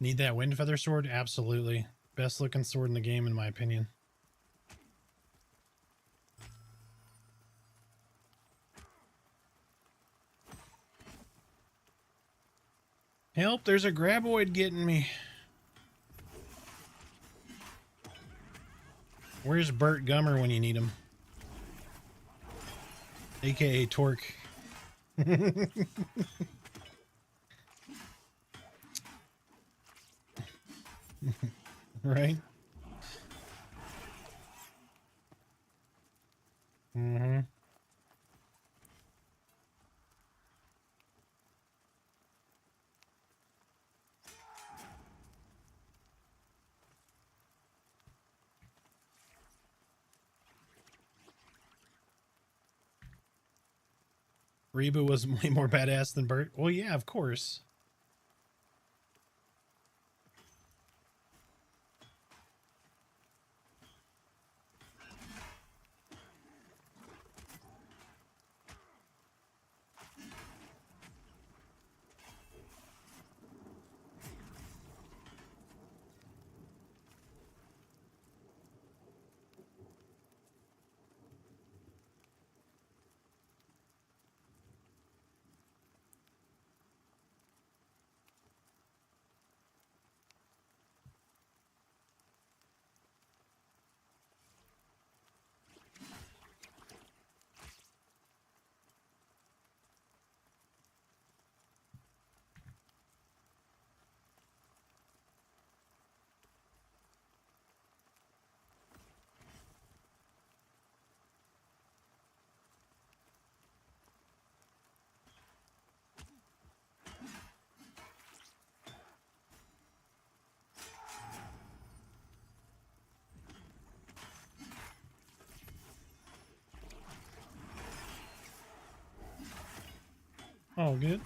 Need that Windfeather sword? Absolutely. Best looking sword in the game, in my opinion. Help, there's a graboid getting me. Where's Burt Gummer when you need him? AKA Torque. Right? Mm-hmm. Reba was way more badass than Bert. Well, yeah, of course. Oh, good.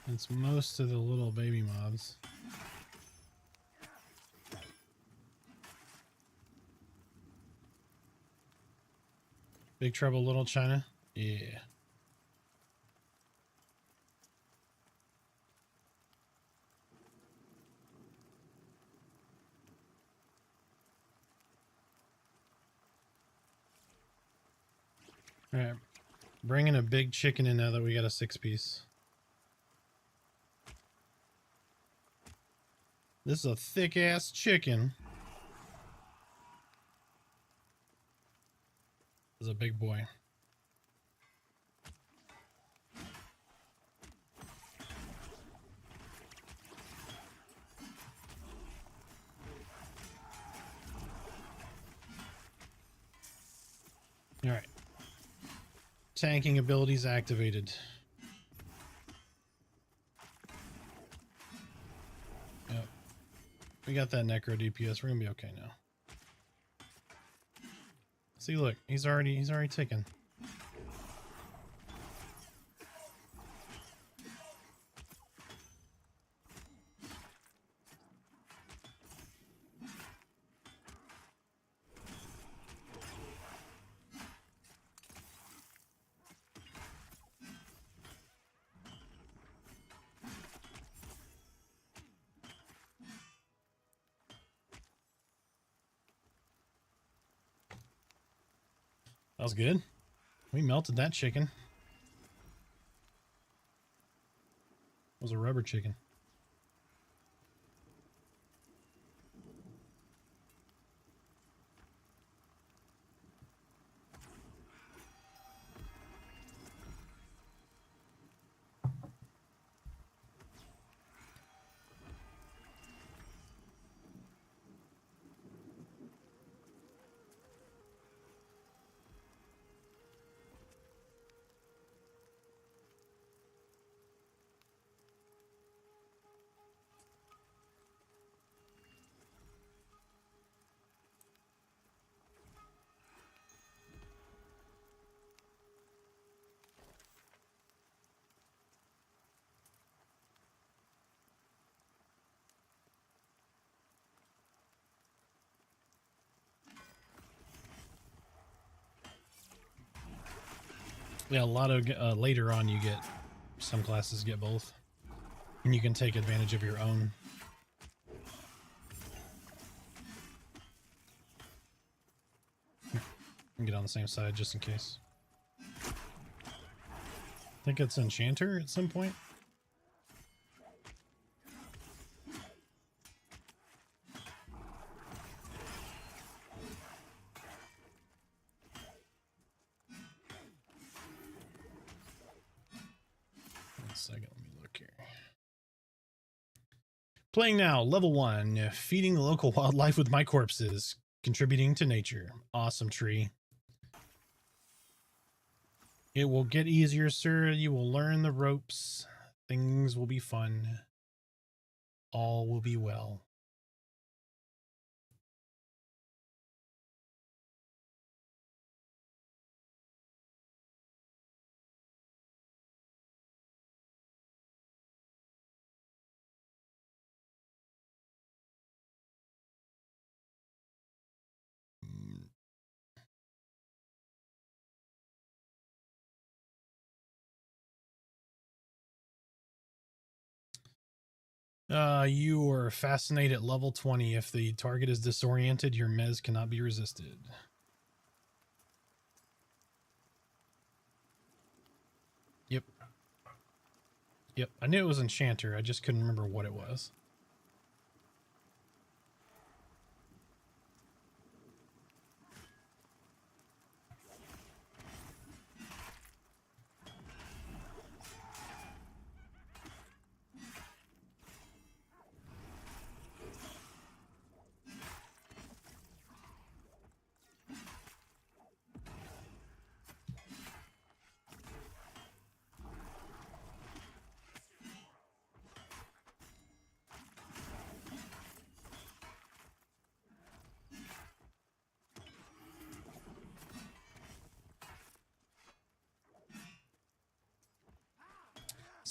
It's most of the little baby mobs. Big Trouble Little China? Yeah. Alright. Bringing a big chicken in now that we got a 6-piece. This is a thick-ass chicken. This is a big boy. Alright. Tanking abilities activated. Yep. We got that necro DPS. We're gonna be okay now. See, look, he's already ticking. That was good. We melted that chicken. It was a rubber chicken. Yeah, a lot of later on you get some classes get both, and you can take advantage of your own. And get on the same side just in case. I think it's Enchanter at some point. One second, let me look here. Playing now, level 1, feeding the local wildlife with my corpses, contributing to nature. Awesome tree. It will get easier, sir. You will learn the ropes. Things will be fun. All will be well. You are fascinated at level 20. If the target is disoriented, your mez cannot be resisted. Yep. Yep. I knew it was Enchanter. I just couldn't remember what it was.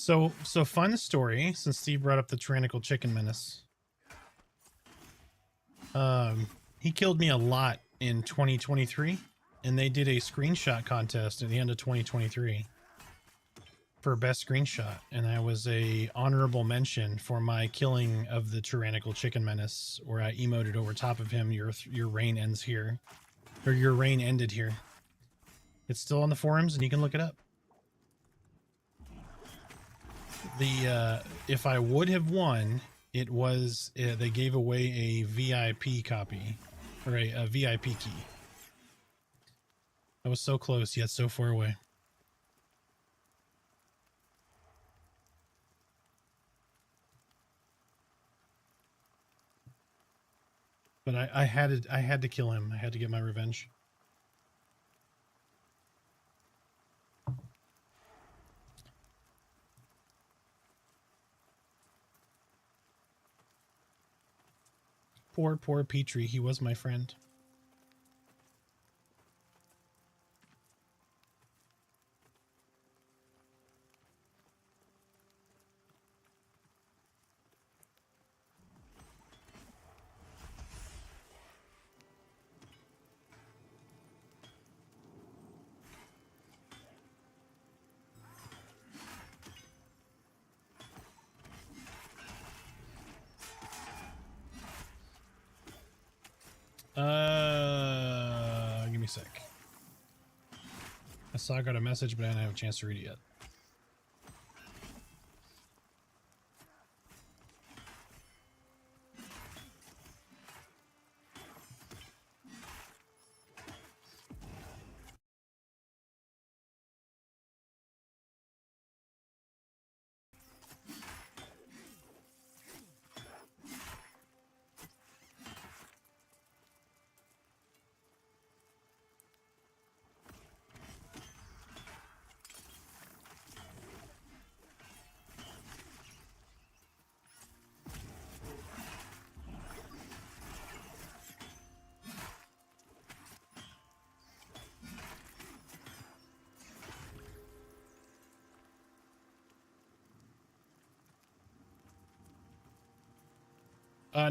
So fun story, since Steve brought up the tyrannical chicken menace. He killed me a lot in 2023, and they did a screenshot contest at the end of 2023 for best screenshot, and I was a honorable mention for my killing of the tyrannical chicken menace, where I emoted over top of him, your reign ends here, or your reign ended here. It's still on the forums, and you can look it up. The if I would have won, it was they gave away a VIP copy, or a VIP key. I was so close yet so far away. But I had to kill him. I had to get my revenge. Poor Petrie. He was my friend. Give me a sec. I saw I got a message, but I didn't have a chance to read it yet.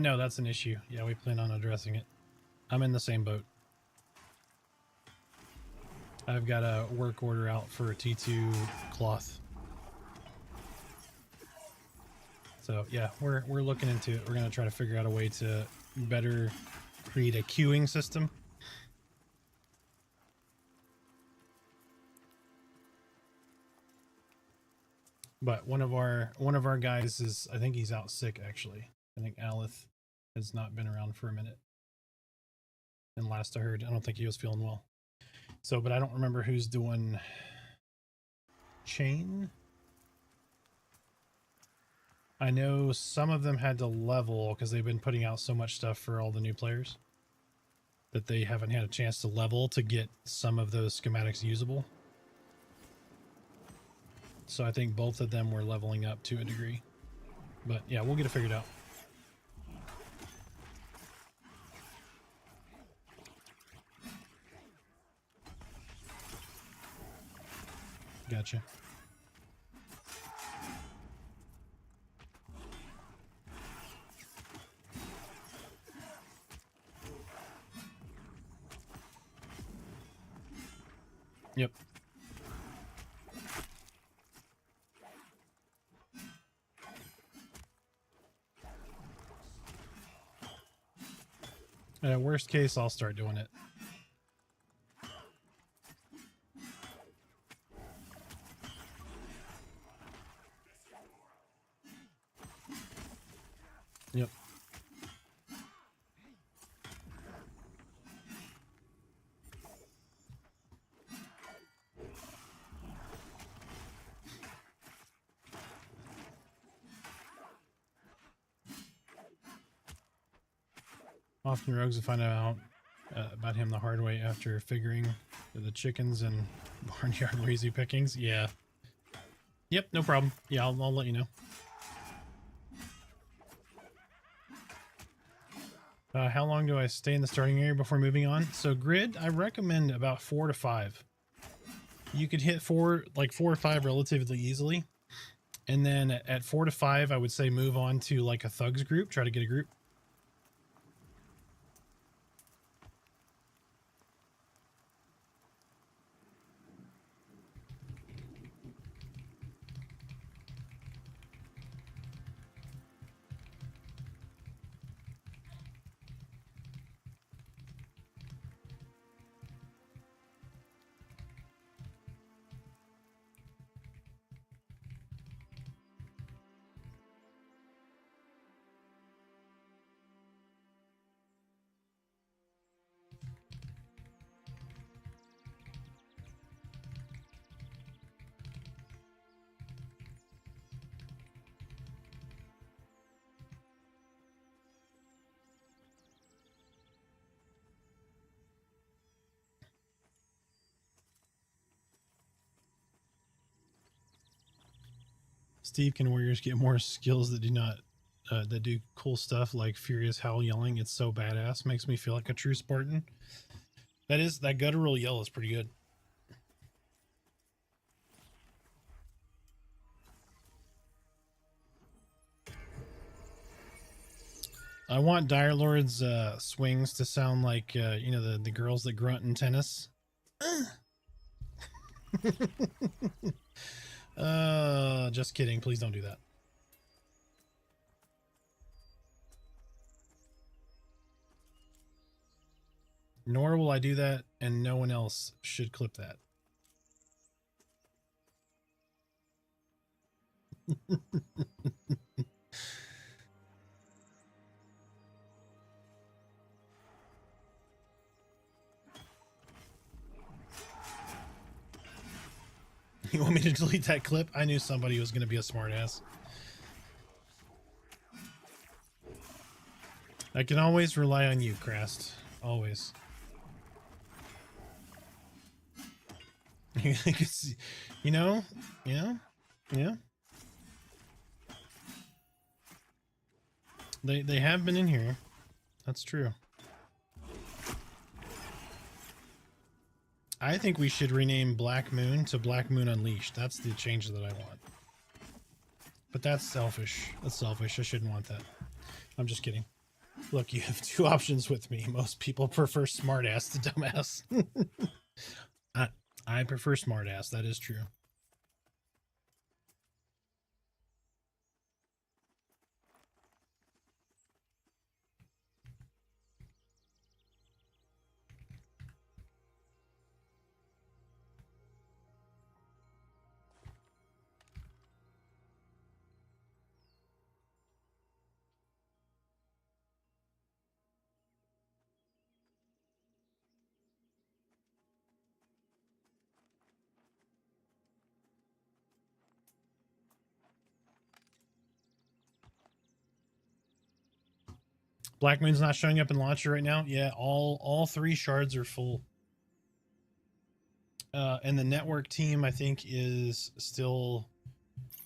No, that's an issue. Yeah, we plan on addressing it. I'm in the same boat. I've got a work order out for a T2 cloth. So yeah, we're looking into it. We're gonna try to figure out a way to better create a queuing system. But one of our guys is, I think he's out sick actually. I think Alith has not been around for a minute. And last I heard, I don't think he was feeling well. So, but I don't remember who's doing chain. I know some of them had to level because they've been putting out so much stuff for all the new players that they haven't had a chance to level to get some of those schematics usable. So I think both of them were leveling up to a degree. But yeah, we'll get it figured out. Gotcha. Yep. Worst case, I'll start doing it. Yep. Often rogues will find out about him the hard way after figuring the chickens and barnyard raising pickings. Yeah. Yep, no problem. Yeah, I'll let you know. How long do I stay in the starting area before moving on? So grid, I recommend about 4 to 5. You could hit 4 or 5 relatively easily, And then at 4 to 5, I would say move on to like a thugs group. Try to get a group. Steve, can warriors get more skills that do not that do cool stuff like furious howl yelling? It's so badass. Makes me feel like a true Spartan. That guttural yell is pretty good. I want Dire Lord's swings to sound like you know, the girls that grunt in tennis. Just kidding. Please don't do that. Nor will I do that, and no one else should clip that. You want me to delete that clip? I knew somebody was going to be a smartass. I can always rely on you, Crast. Always. You know? Yeah? Yeah? They have been in here. That's true. I think we should rename Black Moon to Black Moon Unleashed. That's the change that I want. But that's selfish. That's selfish. I shouldn't want that. I'm just kidding. Look, you have two options with me. Most people prefer smartass to dumbass. I prefer smartass. That is true. Black Moon's not showing up in launcher right now. Yeah, all three shards are full. And the network team, I think, is still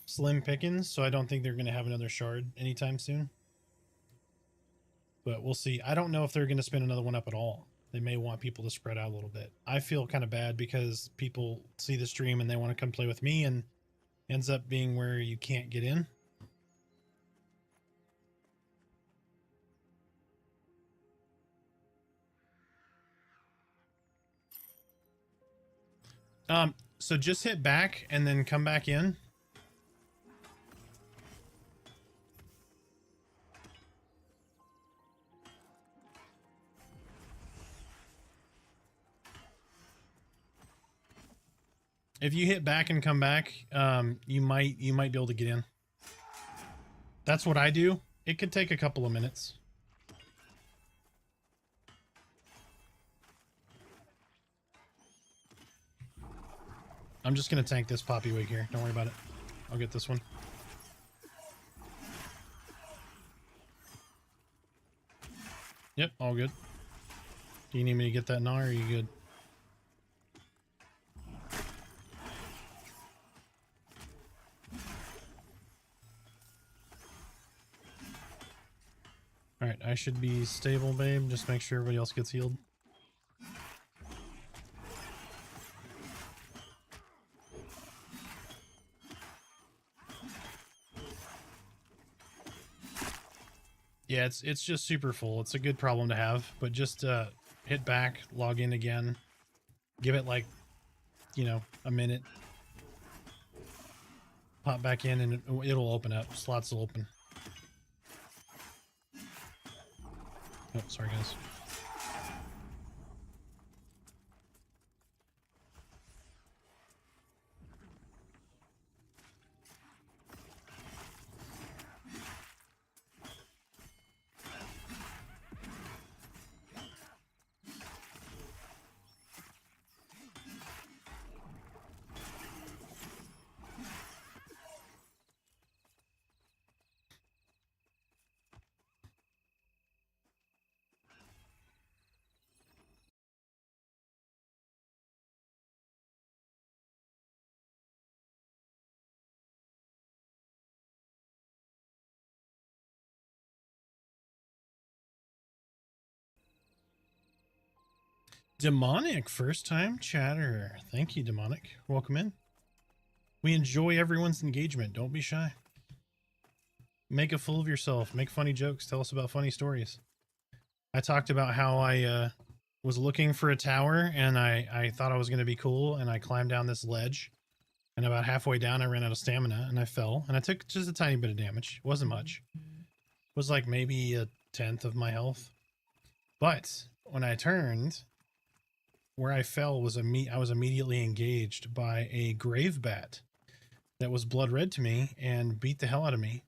slim pickings, so I don't think they're going to have another shard anytime soon. But we'll see. I don't know if they're going to spin another one up at all. They may want people to spread out a little bit. I feel kind of bad because people see the stream and they want to come play with me, and ends up being where you can't get in. So just hit back and then come back in. If you hit back and come back, you might be able to get in. That's what I do. It could take a couple of minutes. I'm just going to tank this poppy wig here. Don't worry about it. I'll get this one. Yep, all good. Do you need me to get that now, or are you good? Alright, I should be stable, babe. Just make sure everybody else gets healed. Yeah, it's just super full. It's a good problem to have, but just hit back, log in again, give it like, you know, a minute, pop back in, and it'll open up. Slots will open. Oh, sorry guys. Demonic, first time chatter. Thank you, Demonic. Welcome in. We enjoy everyone's engagement. Don't be shy. Make a fool of yourself. Make funny jokes. Tell us about funny stories. I talked about how I was looking for a tower and I thought I was going to be cool, and I climbed down this ledge, and about halfway down I ran out of stamina and I fell, and I took just a tiny bit of damage. It wasn't much. It was like maybe 1/10 of my health. But when I turned, where I fell was I was immediately engaged by a grave bat that was blood red to me and beat the hell out of me.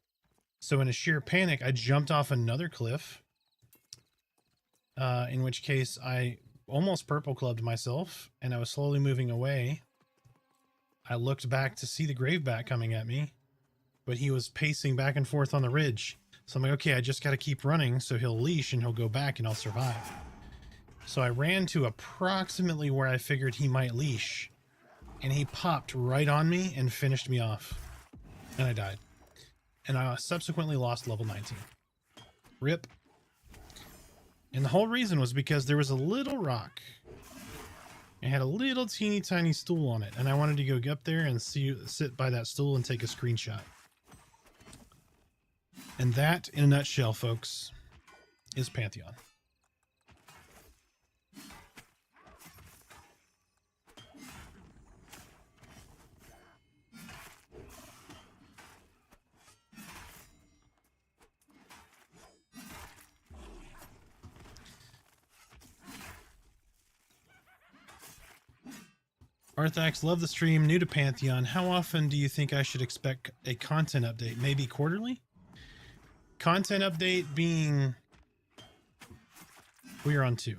So in a sheer panic, I jumped off another cliff, in which case I almost purple clubbed myself, and I was slowly moving away. I looked back to see the grave bat coming at me, but he was pacing back and forth on the ridge. So I'm like, okay, I just got to keep running so he'll leash and he'll go back and I'll survive. So I ran to approximately where I figured he might leash, and he popped right on me and finished me off, and I died. And I subsequently lost level 19. Rip. And the whole reason was because there was a little rock. It had a little teeny tiny stool on it, and I wanted to go up there and sit by that stool and take a screenshot. And that, in a nutshell, folks, is Pantheon. Arthax, love the stream, new to Pantheon. How often do you think I should expect a content update? Maybe quarterly? Content update being... We are on 2.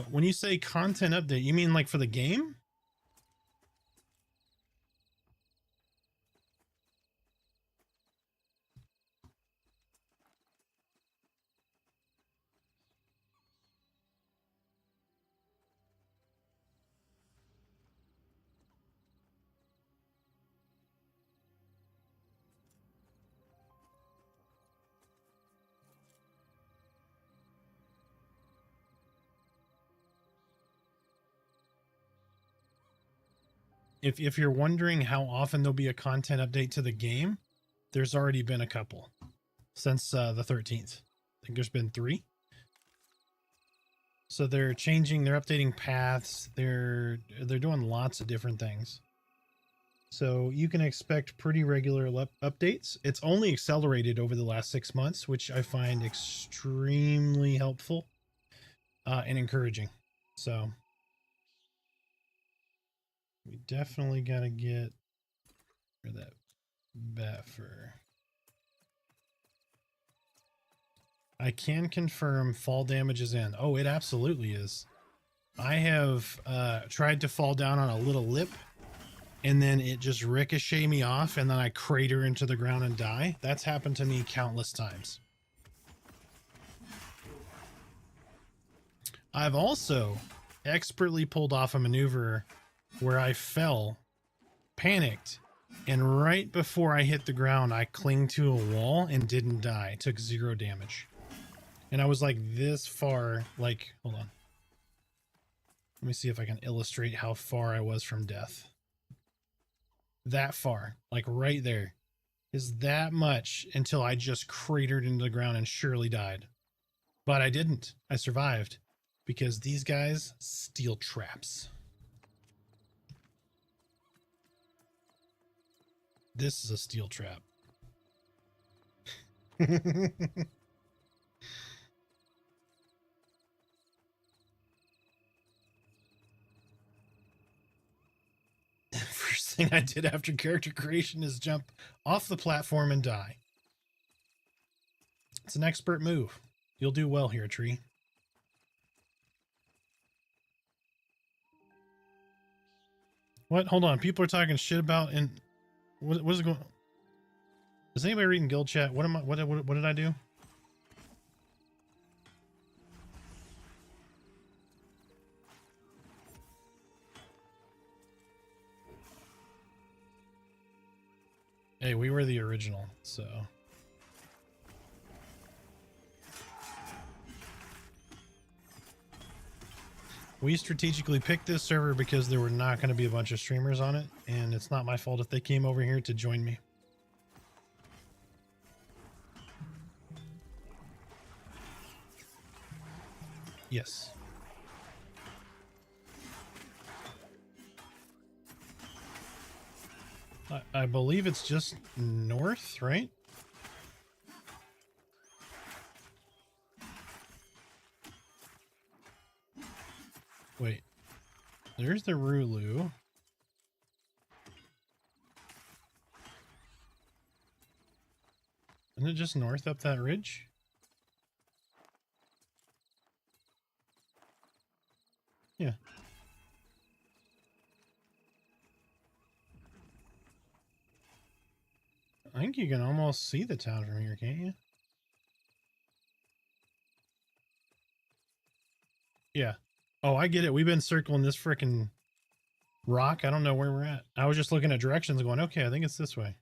When you say content update, you mean like for the game? If you're wondering how often there'll be a content update to the game, there's already been a couple since the 13th. I think there's been 3. So they're changing, they're updating paths, they're doing lots of different things. So you can expect pretty regular updates. It's only accelerated over the last 6 months, which I find extremely helpful and encouraging. So we definitely got to get rid of that bat fur. I can confirm fall damage is in. Oh, it absolutely is. I have tried to fall down on a little lip, and then it just ricochet me off, and then I crater into the ground and die. That's happened to me countless times. I've also expertly pulled off a maneuver where I fell, panicked, and right before I hit the ground, I clinged to a wall and didn't die. Took 0 damage. And I was like this far, like, hold on. Let me see if I can illustrate how far I was from death. That far, like right there, is that much until I just cratered into the ground and surely died. But I didn't. I survived because these guys steal traps. This is a steel trap. First thing I did after character creation is jump off the platform and die. It's an expert move. You'll do well here, tree. What? Hold on. People are talking shit about and what is going on? Is anybody reading guild chat? What am I what did I do? Hey, we were the original, so we strategically picked this server because there were not going to be a bunch of streamers on it, and it's not my fault if they came over here to join me. Yes. I believe it's just north, right? Wait. There's the Rulu. Isn't it just north up that ridge? Yeah. I think you can almost see the town from here, can't you? Yeah. Oh, I get it. We've been circling this frickin' rock. I don't know where we're at. I was just looking at directions going, okay, I think it's this way.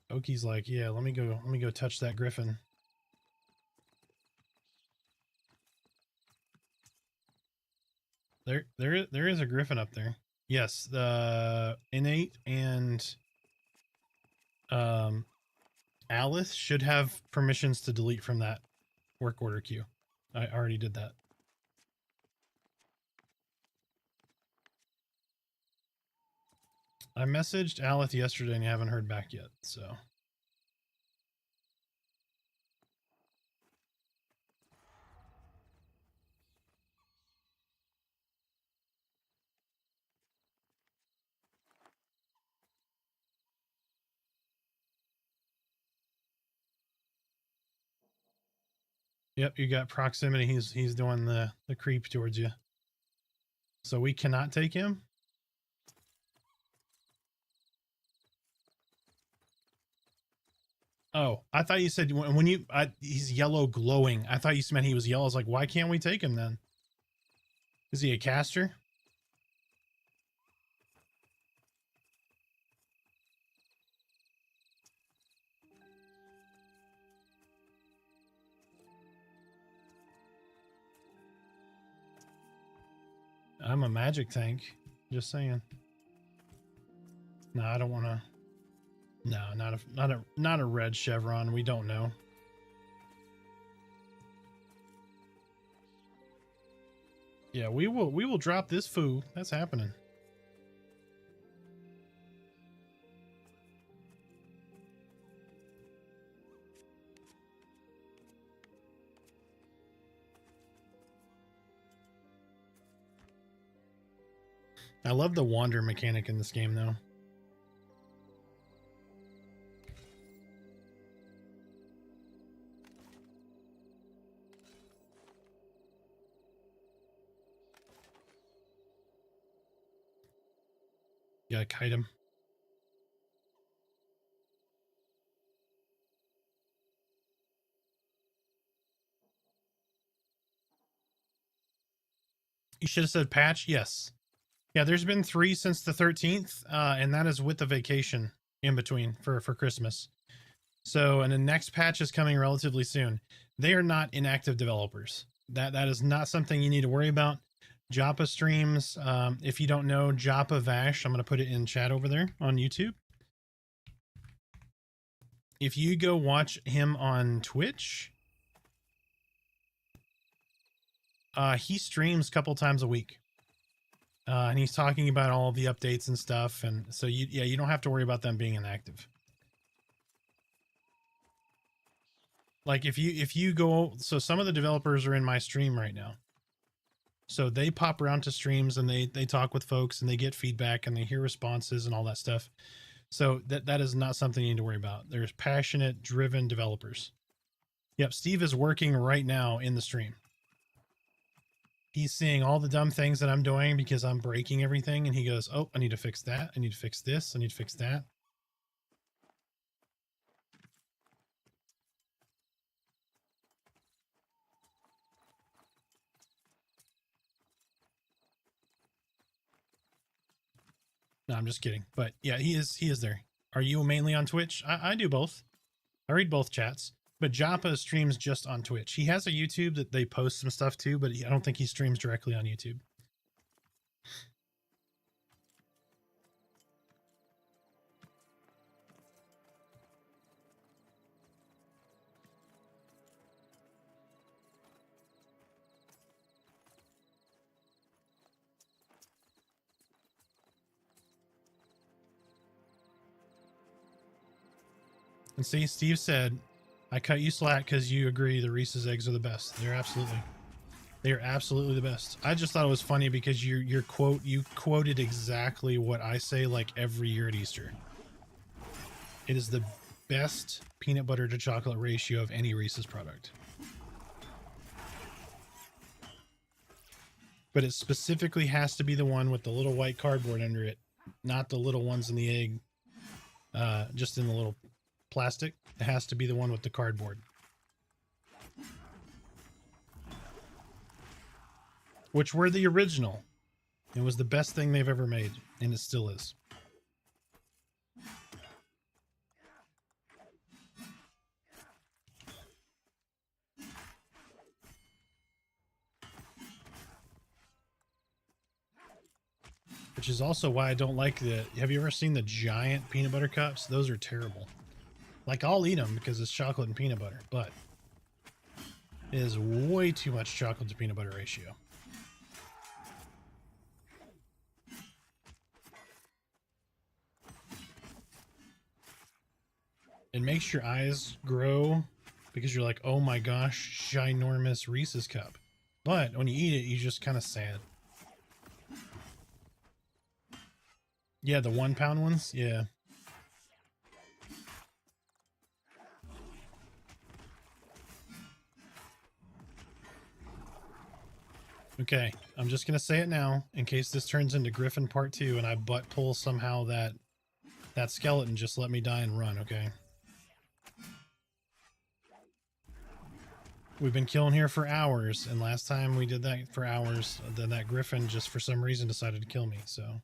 Oki's like, yeah, let me go touch that griffin. There is a griffin up there. Yes, the innate and Alice should have permissions to delete from that work order queue. I already did that. I messaged Alice yesterday and I haven't heard back yet, so. Yep, you got proximity. He's doing the creep towards you. So we cannot take him? Oh, I thought you said when you he's yellow glowing. I thought you meant he was yellow. I was like, why can't we take him then? Is he a caster? I'm a magic tank. Just saying. No, I don't want to. No, not a red chevron. We don't know. Yeah, we will drop this foo. That's happening. I love the wander mechanic in this game, though. You gotta kite him. You should have said patch. Yes. Yeah, there's been 3 since the 13th, and that is with the vacation in between for Christmas. So, and the next patch is coming relatively soon. They are not inactive developers. that is not something you need to worry about. Joppa streams. If you don't know Joppa Vash, I'm going to put it in chat over there on YouTube. If you go watch him on Twitch, he streams a couple times a week. And he's talking about all the updates and stuff. And so you don't have to worry about them being inactive. Like if you go, so some of the developers are in my stream right now. So they pop around to streams and they talk with folks and they get feedback and they hear responses and all that stuff. So that is not something you need to worry about. There's passionate, driven developers. Yep, Steve is working right now in the stream. He's seeing all the dumb things that I'm doing because I'm breaking everything. And he goes, oh, I need to fix that. I need to fix this. I need to fix that. No, I'm just kidding. But yeah, he is there. Are you mainly on Twitch? I do both. I read both chats. But Joppa streams just on Twitch. He has a YouTube that they post some stuff to, but I don't think he streams directly on YouTube. And see, Steve said, I cut you slack because you agree the Reese's eggs are the best. They are absolutely the best. I just thought it was funny because you quoted exactly what I say like every year at Easter. It is the best peanut butter to chocolate ratio of any Reese's product. But it specifically has to be the one with the little white cardboard under it, not the little ones in the egg, just in the little plastic. It has to be the one with the cardboard. Which were the original. It was the best thing they've ever made, and it still is. Which is also why I don't like the... Have you ever seen the giant peanut butter cups? Those are terrible. Like, I'll eat them because it's chocolate and peanut butter, but it is way too much chocolate to peanut butter ratio. It makes your eyes grow because you're like, oh my gosh, ginormous Reese's cup. But when you eat it, you're just kind of sad. Yeah, the 1 pound ones? Yeah. Okay, I'm just gonna say it now in case this turns into Griffin Part 2 and I butt pull somehow that skeleton. Just let me die and run, okay? We've been killing here for hours, and last time we did that for hours, then that Griffin just for some reason decided to kill me, so...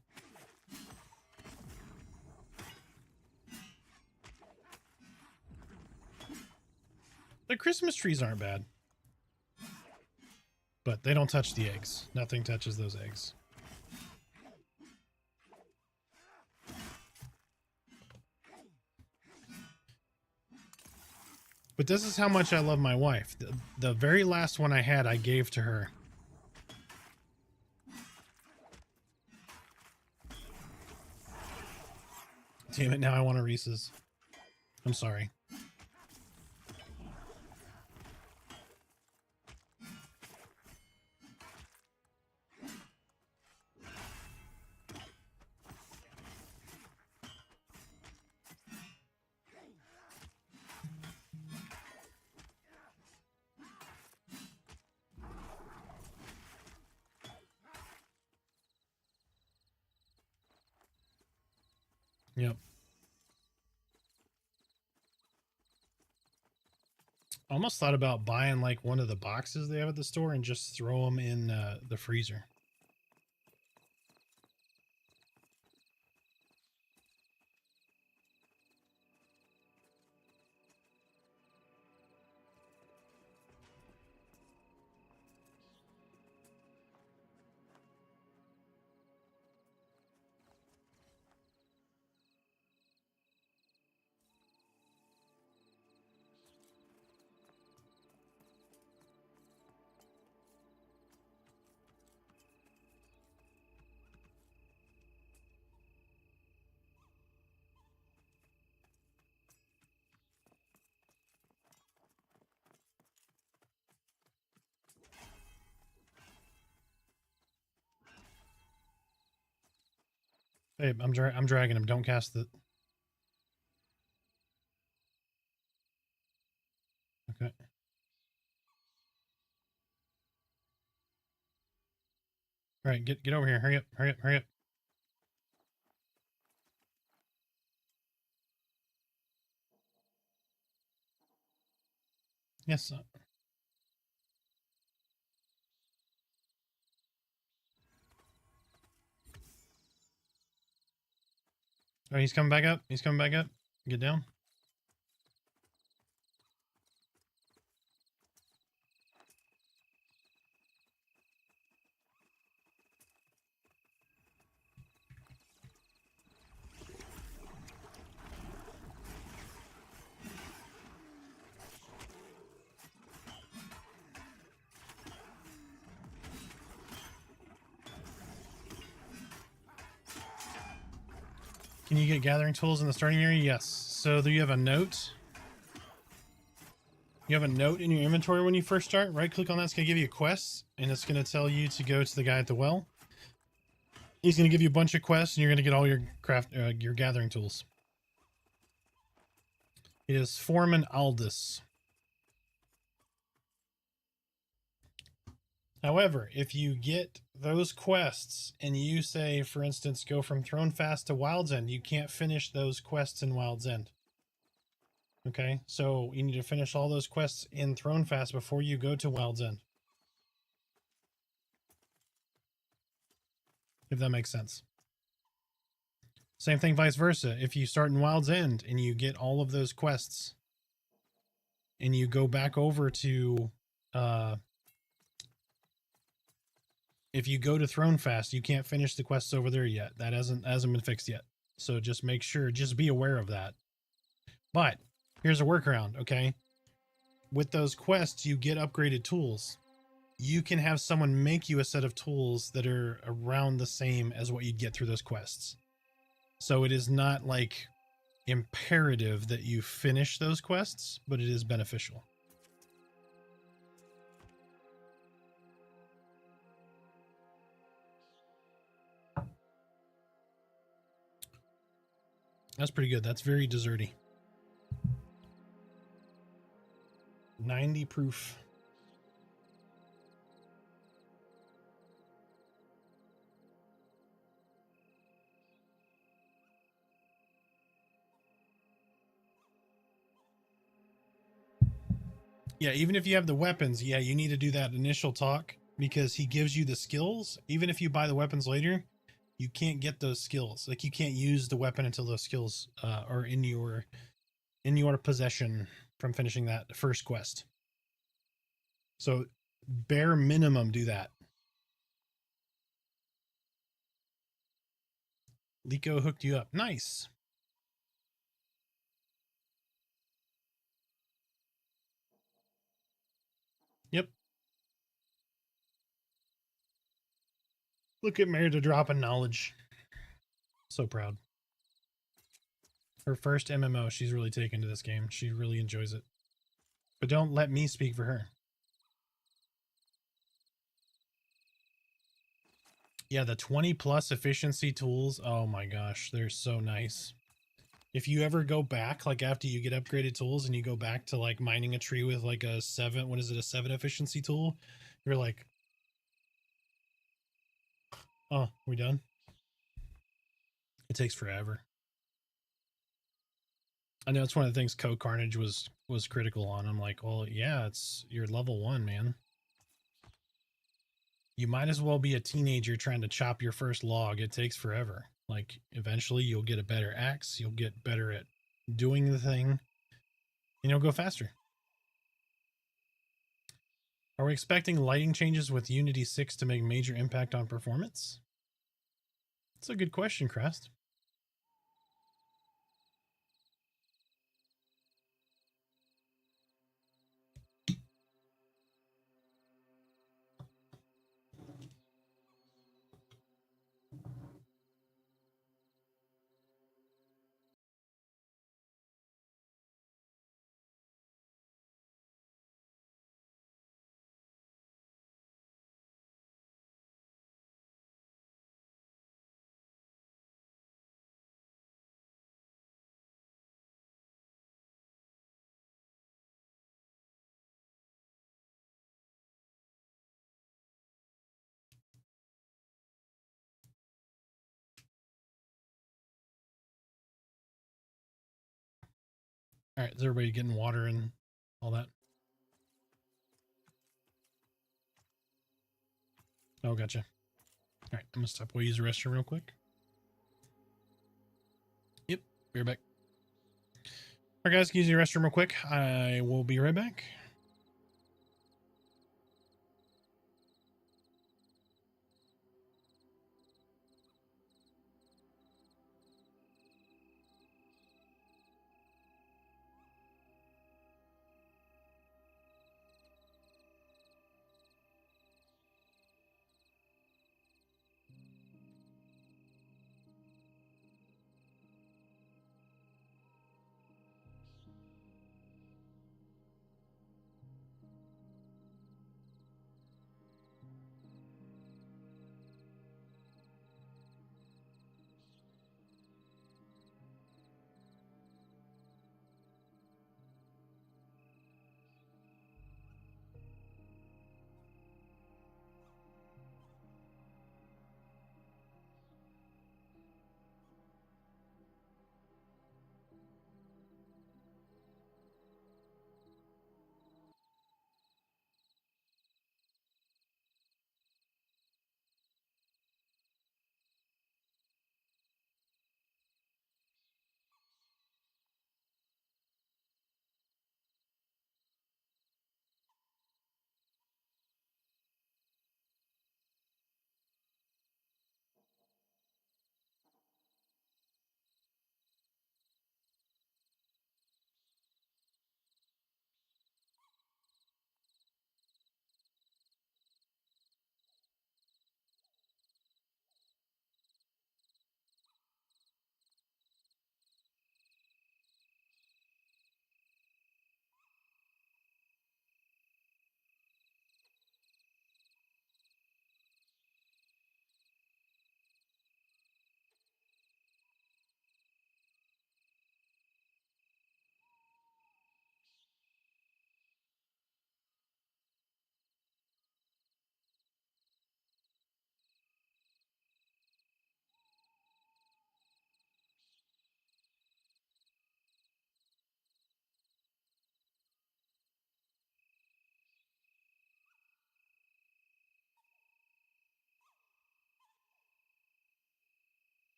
The Christmas trees aren't bad. But they don't touch the eggs. Nothing touches those eggs. But this is how much I love my wife. The very last one I had, I gave to her. Damn it, now I want a Reese's. I'm sorry. Yep. Almost thought about buying like one of the boxes they have at the store and just throw them in the freezer. Babe, I'm dragging him. Don't cast the. Okay. All right, get over here. Hurry up! Hurry up! Hurry up! Yes. Oh, he's coming back up. He's coming back up. Get down. Can you get gathering tools in the starting area? Yes. So there you have a note. You have a note in your inventory when you first start. Right click on that. It's going to give you a quest, and it's going to tell you to go to the guy at the well. He's going to give you a bunch of quests, and you're going to get all your gathering tools. It is Foreman Aldous. However, if you get those quests and you say, for instance, go from Thronefast to Wild's End, you can't finish those quests in Wild's End. Okay, so you need to finish all those quests in Thronefast before you go to Wild's End. If that makes sense. Same thing vice versa. If you start in Wild's End and you get all of those quests and you go back over to if you go to Thronefast, you can't finish the quests over there yet. That hasn't been fixed yet. So just make sure, just be aware of that. But here's a workaround, okay? With those quests, you get upgraded tools. You can have someone make you a set of tools that are around the same as what you'd get through those quests. So it is not like imperative that you finish those quests, but it is beneficial. That's pretty good. That's very desserty. 90 proof. Yeah, even if you have the weapons, yeah, you need to do that initial talk because he gives you the skills. Even if you buy the weapons later, you can't get those skills. Like you can't use the weapon until those skills are in your possession from finishing that first quest. So bare minimum do that. Lico hooked you up. Nice. Yep. Look at Merida dropping knowledge. So proud. Her first MMO, she's really taken to this game. She really enjoys it. But don't let me speak for her. Yeah, the 20 plus efficiency tools. Oh my gosh, they're so nice. If you ever go back, like after you get upgraded tools and you go back to like mining a tree with like a 7, what is it, a 7 efficiency tool? You're like, oh, we done? It takes forever. I know it's one of the things Co Carnage was critical on. I'm like, well, yeah, you're level 1, man. You might as well be a teenager trying to chop your first log. It takes forever. Like, eventually you'll get a better axe. You'll get better at doing the thing. And you'll go faster. Are we expecting lighting changes with Unity 6 to make major impact on performance? That's a good question, Crest. All right, is everybody getting water and all that? Oh, gotcha. All right, I'm gonna stop. We'll use the restroom real quick. Yep, be right back. All right, guys, can you use the restroom real quick? I will be right back.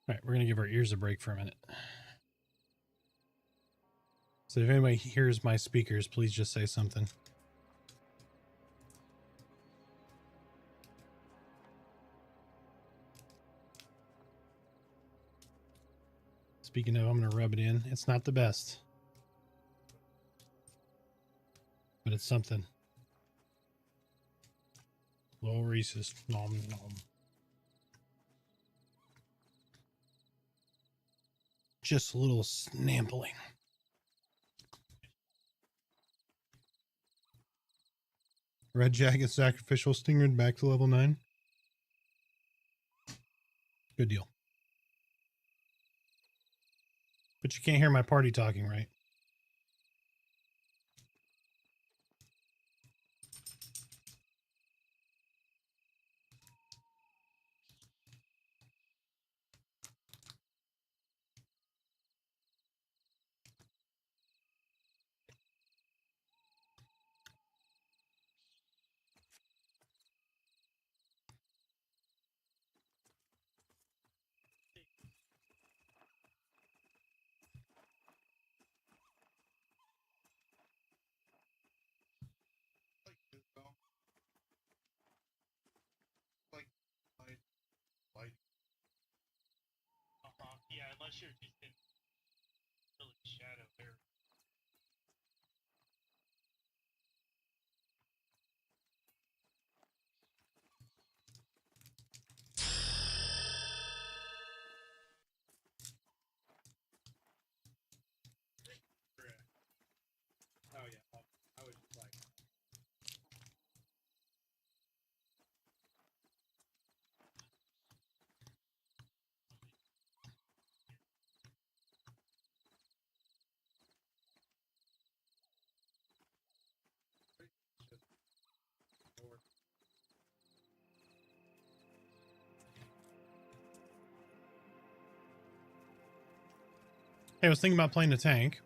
All right, we're gonna give our ears a break for a minute. So if anybody hears my speakers, please just say something. Speaking of, I'm gonna rub it in. It's not the best, but it's something. Low Reese's. Nom nom. Just a little snampling. Red Jacket Sacrificial Stingray back to level 9. Good deal. But you can't hear my party talking, right? Yeah, unless you're just in really shadow there. Oh yeah, I was just like. Hey, I was thinking about playing a tank.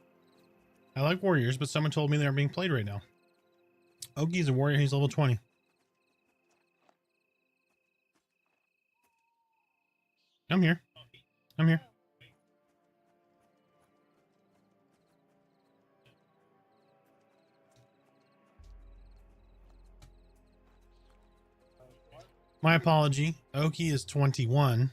I like warriors, but someone told me they aren't being played right now. Oki's a warrior. He's level 20. I'm here. I'm here. My apology. Oki is 21.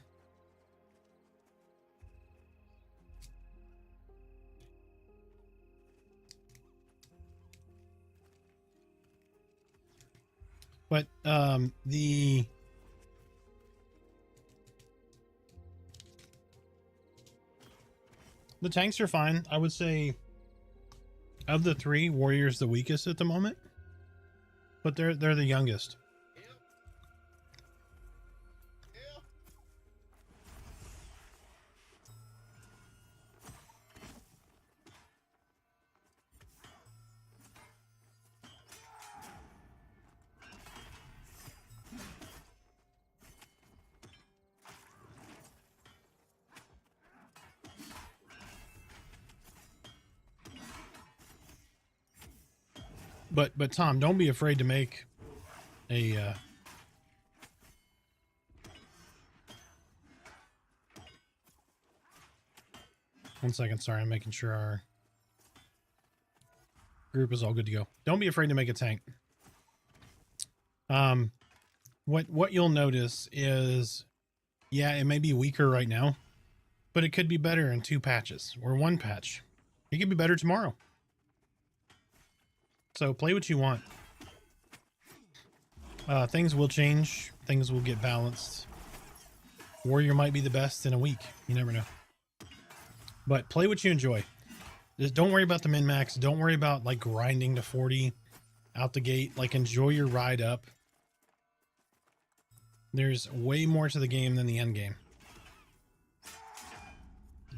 But the tanks are fine. I would say of the three, warrior's the weakest at the moment. But they're the youngest. But Tom, don't be afraid to make a one second, sorry, I'm making sure our group is all good to go. Don't be afraid to make a tank. What you'll notice is, yeah, it may be weaker right now, but it could be better in 2 patches or 1 patch. It could be better tomorrow. So play what you want. Things will change. Things will get balanced. Warrior might be the best in a week. You never know. But play what you enjoy. Just don't worry about the min-max. Don't worry about like grinding to 40 out the gate. Like enjoy your ride up. There's way more to the game than the end game.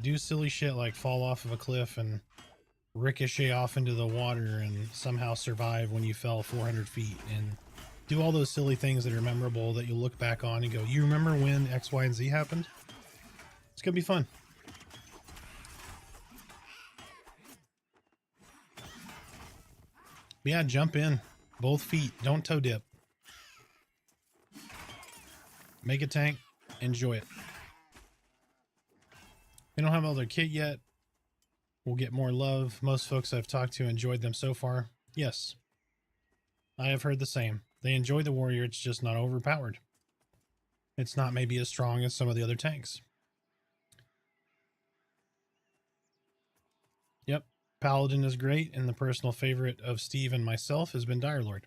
Do silly shit like fall off of a cliff and ricochet off into the water and somehow survive when you fell 400 feet, and do all those silly things that are memorable that you'll look back on and go, you remember when X, Y, and Z happened? It's gonna be fun. But yeah, jump in. Both feet. Don't toe dip. Make a tank. Enjoy it. They don't have all their kit yet. We'll get more love. Most folks I've talked to enjoyed them so far. Yes. I have heard the same. They enjoy the warrior, it's just not overpowered. It's not maybe as strong as some of the other tanks. Yep. Paladin is great, and the personal favorite of Steve and myself has been Dire Lord.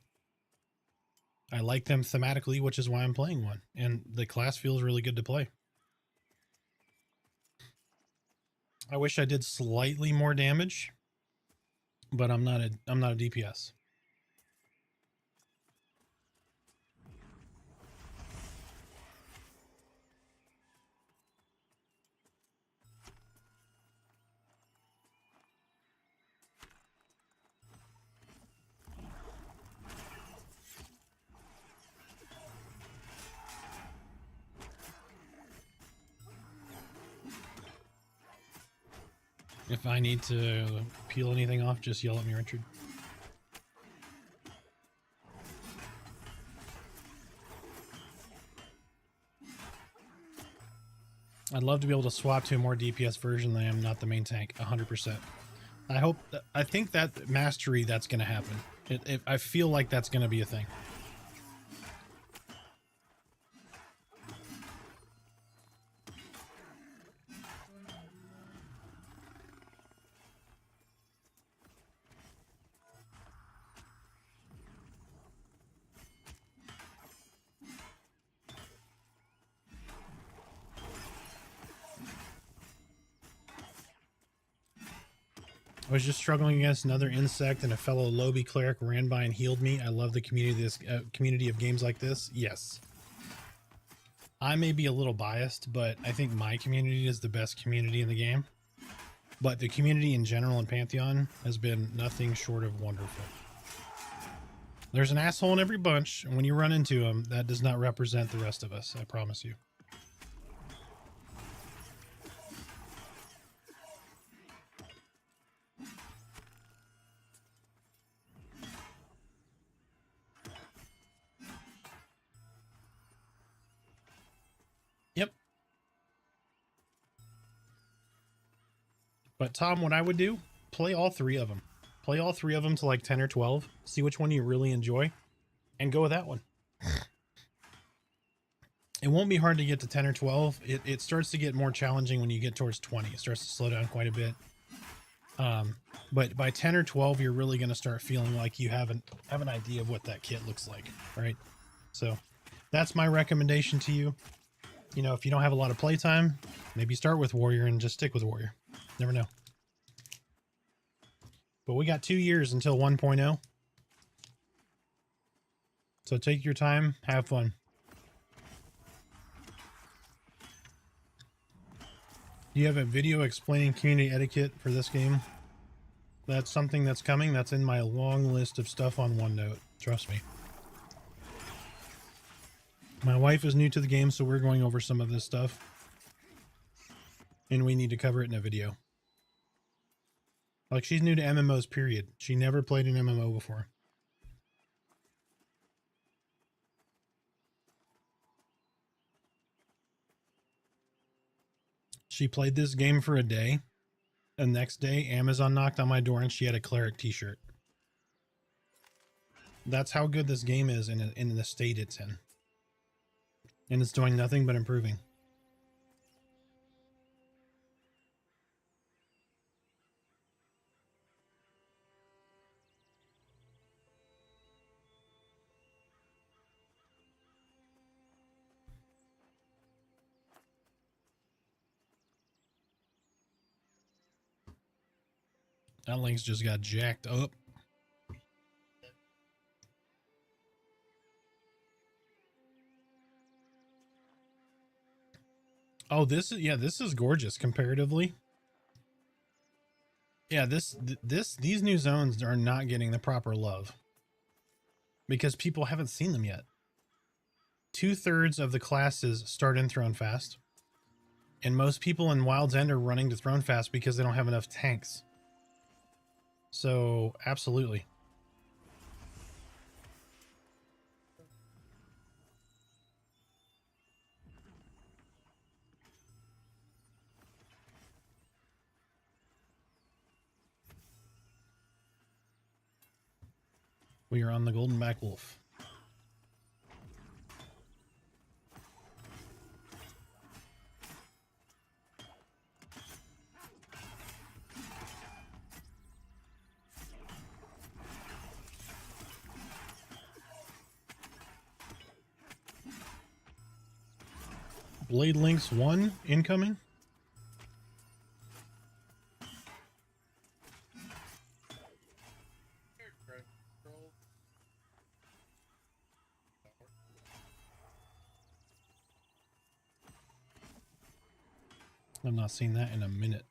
I like them thematically, which is why I'm playing one, and the class feels really good to play. I wish I did slightly more damage, but I'm not a DPS. If I need to peel anything off, just yell at me, Richard. I'd love to be able to swap to a more DPS version than I am not the main tank, 100%. I think that mastery, that's going to happen. I feel like that's going to be a thing. I was just struggling against another insect, and a fellow Lobby cleric ran by and healed me. I love the community of games like this. Yes. I may be a little biased, but I think my community is the best community in the game. But the community in general in Pantheon has been nothing short of wonderful. There's an asshole in every bunch, and when you run into him, that does not represent the rest of us, I promise you. But Tom, what I would do, play all 3 of them. Play all 3 of them to like 10 or 12. See which one you really enjoy and go with that one. It won't be hard to get to 10 or 12. It starts to get more challenging when you get towards 20. It starts to slow down quite a bit. But by 10 or 12, you're really going to start feeling like you have an idea of what that kit looks like, right? So that's my recommendation to you. You know, if you don't have a lot of playtime, maybe start with Warrior and just stick with Warrior. Never know. But we got 2 years until 1.0. So take your time, have fun. Do you have a video explaining community etiquette for this game? That's something that's coming. That's in my long list of stuff on OneNote. Trust me. My wife is new to the game, so we're going over some of this stuff. And we need to cover it in a video. Like, she's new to MMOs, period. She never played an MMO before. She played this game for a day. The next day, Amazon knocked on my door and she had a Cleric t-shirt. That's how good this game is in the state it's in. And it's doing nothing but improving. That link's just got jacked up. Oh, this is gorgeous comparatively. Yeah, these new zones are not getting the proper love because people haven't seen them yet. 2/3 of the classes start in Thronefast, and most people in Wild's End are running to Thronefast because they don't have enough tanks. So, absolutely. We are on the Golden Back Wolf. Blade Links 1 incoming. I've not seen that in a minute.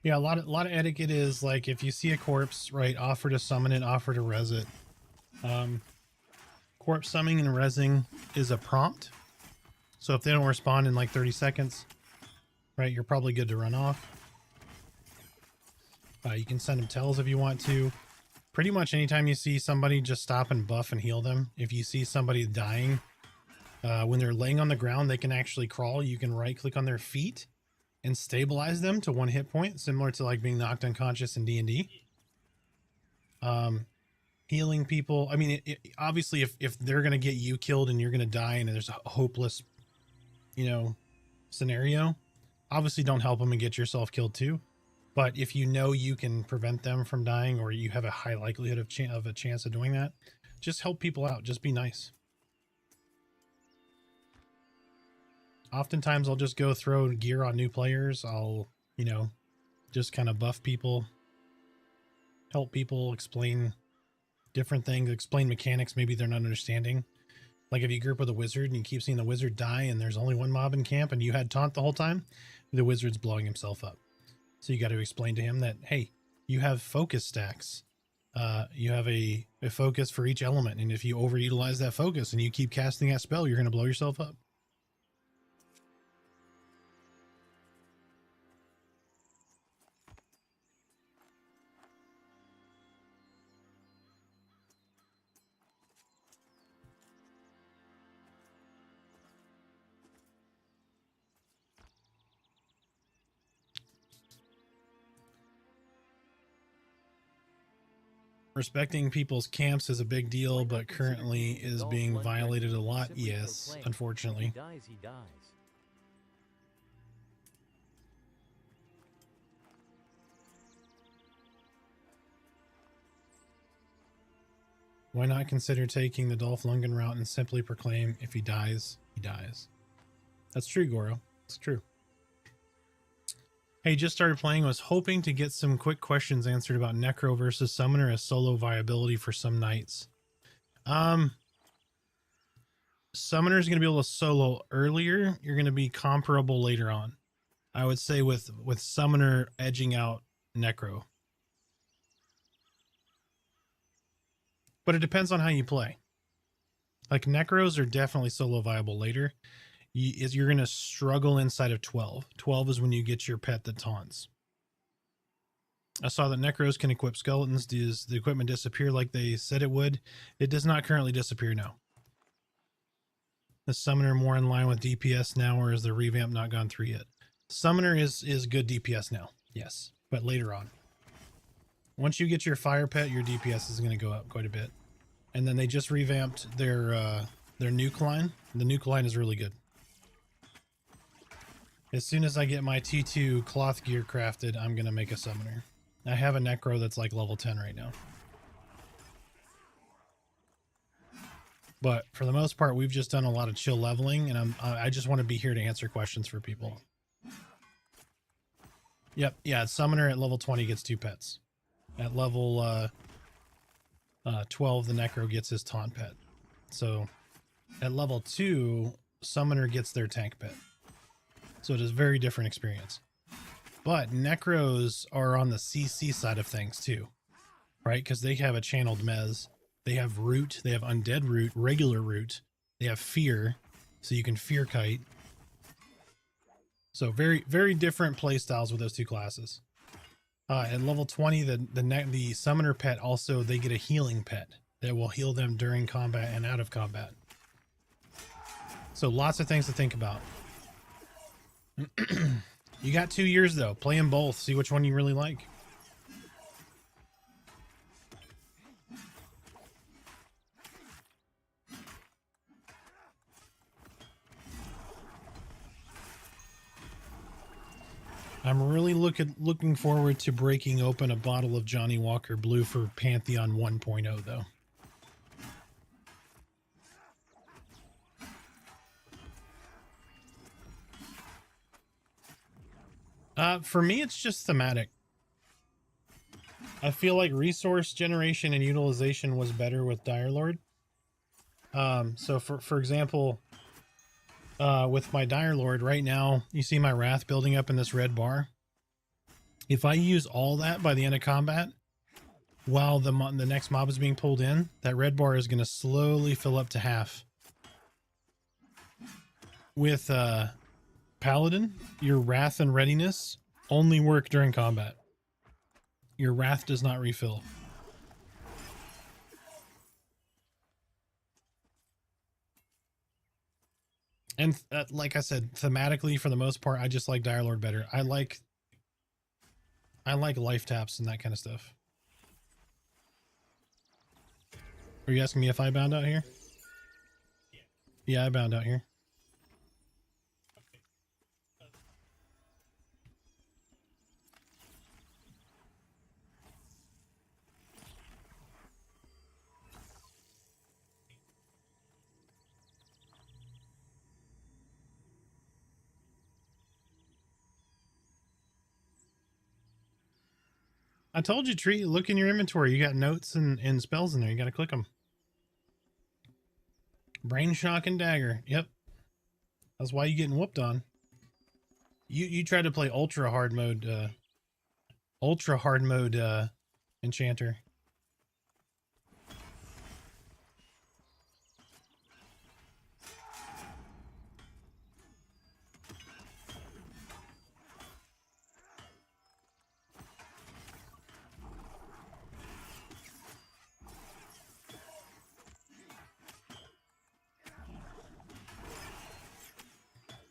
Yeah, a lot of etiquette is like if you see a corpse, right, offer to summon it, offer to res it. Corpse summoning and resing is a prompt. So if they don't respond in like 30 seconds, right, you're probably good to run off. You can send them tells if you want to. Pretty much anytime you see somebody, just stop and buff and heal them. If you see somebody dying, when they're laying on the ground, they can actually crawl. You can right click on their feet and stabilize them to 1 hit point, similar to like being knocked unconscious in D&D. Healing people. I mean, obviously if they're going to get you killed and you're going to die and there's a hopeless, scenario, obviously don't help them and get yourself killed too. But if you know you can prevent them from dying, or you have a high likelihood of a chance of doing that, just help people out. Just be nice. Oftentimes I'll just go throw gear on new players. I'll, just kind of buff people, help people, explain different things, explain mechanics maybe they're not understanding. Like if you group with a wizard and you keep seeing the wizard die and there's only one mob in camp and you had taunt the whole time, the wizard's blowing himself up. So you got to explain to him that, hey, you have focus stacks. You have a focus for each element. And if you overutilize that focus and you keep casting that spell, you're going to blow yourself up. Respecting people's camps is a big deal, but currently is being violated a lot. Yes, unfortunately. He dies, he dies. Why not consider taking the Dolph Lundgren route and simply proclaim, if he dies, he dies? That's true, Goro. It's true. Hey, just started playing. Was hoping to get some quick questions answered about Necro versus Summoner as solo viability for some nights. Summoner is going to be able to solo earlier. You're going to be comparable later on. I would say with Summoner edging out Necro. But it depends on how you play. Like Necros are definitely solo viable later. You're going to struggle inside of 12. 12 is when you get your pet that taunts. I saw that Necros can equip skeletons. Does the equipment disappear like they said it would? It does not currently disappear now. The Summoner more in line with DPS now, or is the revamp not gone through yet? Summoner is good DPS now, yes, but later on. Once you get your fire pet, your DPS is going to go up quite a bit. And then they just revamped their nuke line. The nuke line is really good. As soon as I get my T2 cloth gear crafted, I'm going to make a Summoner. I have a Necro that's like level 10 right now. But for the most part, we've just done a lot of chill leveling, and I just want to be here to answer questions for people. Yep, yeah, Summoner at level 20 gets 2 pets. At level 12, the Necro gets his taunt pet. So at level 2, Summoner gets their tank pet. So it is a very different experience. But Necros are on the CC side of things too, right? Because they have a channeled mez. They have root. They have undead root, regular root. They have fear, so you can fear kite. So very, very different play styles with those two classes. At level 20, the Summoner pet also, they get a healing pet that will heal them during combat and out of combat. So lots of things to think about. You got 2 years though. Play them both. See which one you really like. I'm really looking forward to breaking open a bottle of Johnny Walker Blue for Pantheon 1.0 though. For me, it's just thematic. I feel like resource generation and utilization was better with Dire Lord. So for example, with my Dire Lord right now, you see my Wrath building up in this red bar. If I use all that by the end of combat, while the next mob is being pulled in, that red bar is going to slowly fill up to half. With Paladin, your Wrath and Readiness only work during combat. Your Wrath does not refill. And like I said, thematically, for the most part, I just like Dire Lord better. I like life taps and that kind of stuff. Are you asking me if I bound out here? Yeah, I bound out here. I told you, Tree, look in your inventory. You got notes and spells in there. You got to click them. Brain shock and dagger. Yep. That's why you getting whooped on. You tried to play ultra hard mode enchanter.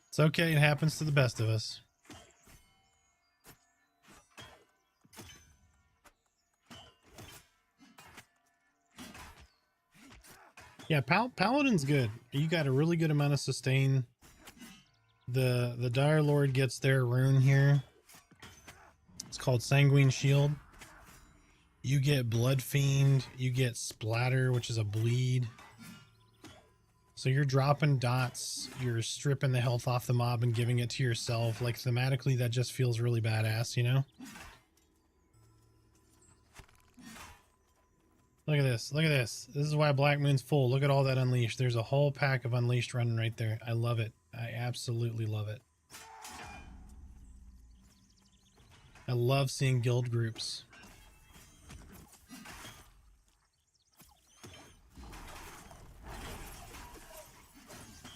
It's okay, it happens to the best of us. Yeah, Paladin's good. You got a really good amount of sustain. The Dire Lord gets their rune here. It's called Sanguine Shield. You get Blood Fiend, you get Splatter, which is a bleed. So you're dropping dots, you're stripping the health off the mob and giving it to yourself. Like thematically, that just feels really badass, you know? Look at this. Look at this. This is why Black Moon's full. Look at all that Unleashed. There's a whole pack of Unleashed running right there. I love it. I absolutely love it. I love seeing guild groups.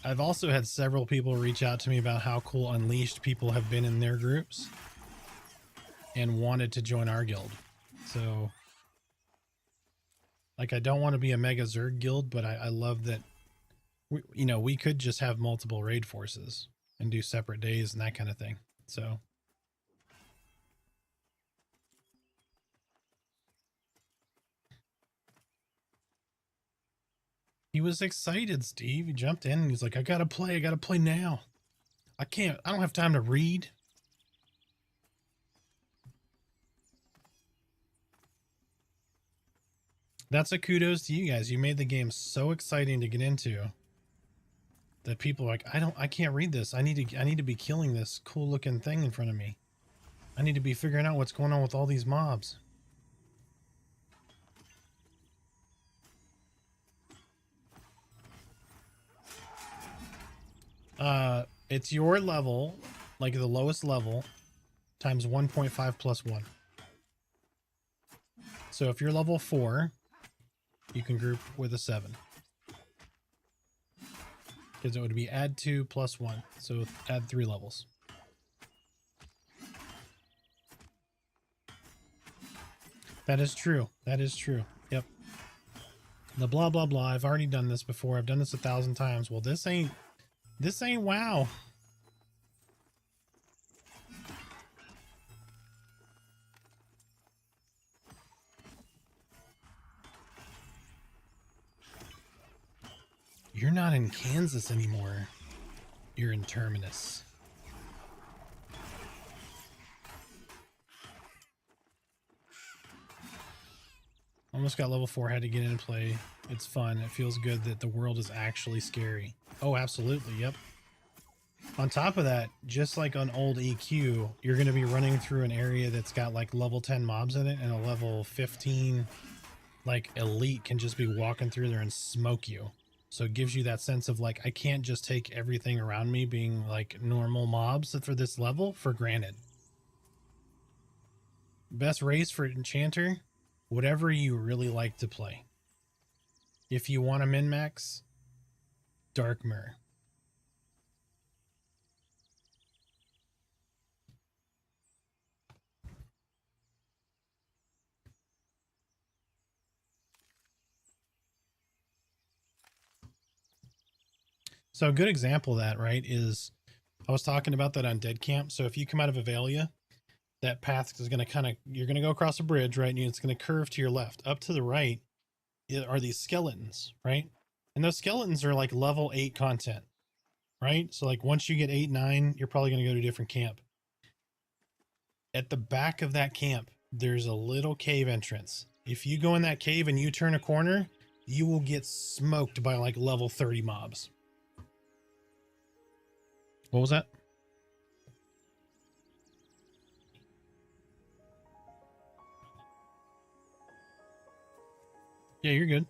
I've also had several people reach out to me about how cool Unleashed people have been in their groups and wanted to join our guild. So, like, I don't want to be a Mega Zerg guild, but I love that, we could just have multiple raid forces and do separate days and that kind of thing. So, he was excited, Steve. He jumped in and he's like, I gotta play now. I don't have time to read. That's a kudos to you guys. You made the game so exciting to get into that people are like, I can't read this. I need to be killing this cool looking thing in front of me. I need to be figuring out what's going on with all these mobs. It's your level, like the lowest level, times 1.5 plus 1. So if you're level 4, you can group with a 7. Because it would be add 2 plus 1. So add 3 levels. That is true. That is true. Yep. The blah, blah, blah. I've already done this before. I've done this 1,000 times. Well, this ain't WoW. You're not in Kansas anymore. You're in Terminus. Almost got level 4, had to get in and play. It's fun. It feels good that the world is actually scary. Oh, absolutely. Yep. On top of that, just like on old EQ, you're going to be running through an area that's got like level 10 mobs in it, and a level 15 like elite can just be walking through there and smoke you. So it gives you that sense of like, I can't just take everything around me being like normal mobs for this level for granted. Best race for Enchanter, whatever you really like to play. If you want a min-max, Dark Mirror. So a good example of that, right, is I was talking about that on Dead Camp. So if you come out of Avalia, that path is going to you're going to go across a bridge, right? And it's going to curve to your left. Up to the right are these skeletons, right? And those skeletons are like level 8 content, right? So like once you get 8, 9, you're probably going to go to a different camp. At the back of that camp, there's a little cave entrance. If you go in that cave and you turn a corner, you will get smoked by like level 30 mobs. What was that? Yeah, you're good.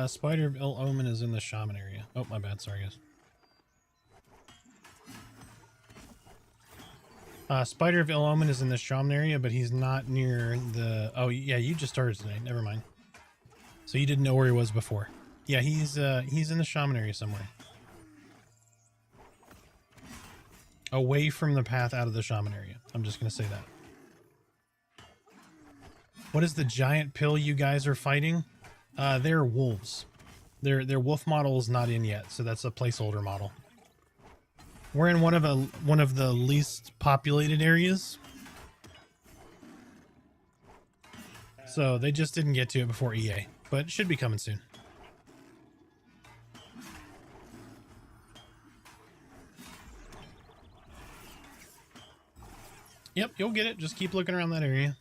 Spider of Ill Omen is in the shaman area. Oh, my bad. Sorry, guys. Spider of Ill Omen is in the shaman area, but he's not near the... Oh, yeah, you just started today. Never mind. So you didn't know where he was before. Yeah, he's in the shaman area somewhere. Away from the path out of the shaman area. I'm just going to say that. What is the giant pill you guys are fighting? They're wolves. Their wolf model is not in yet, so that's a placeholder model. We're in one of the least populated areas. So they just didn't get to it before EA, but it should be coming soon. Yep, you'll get it. Just keep looking around that area.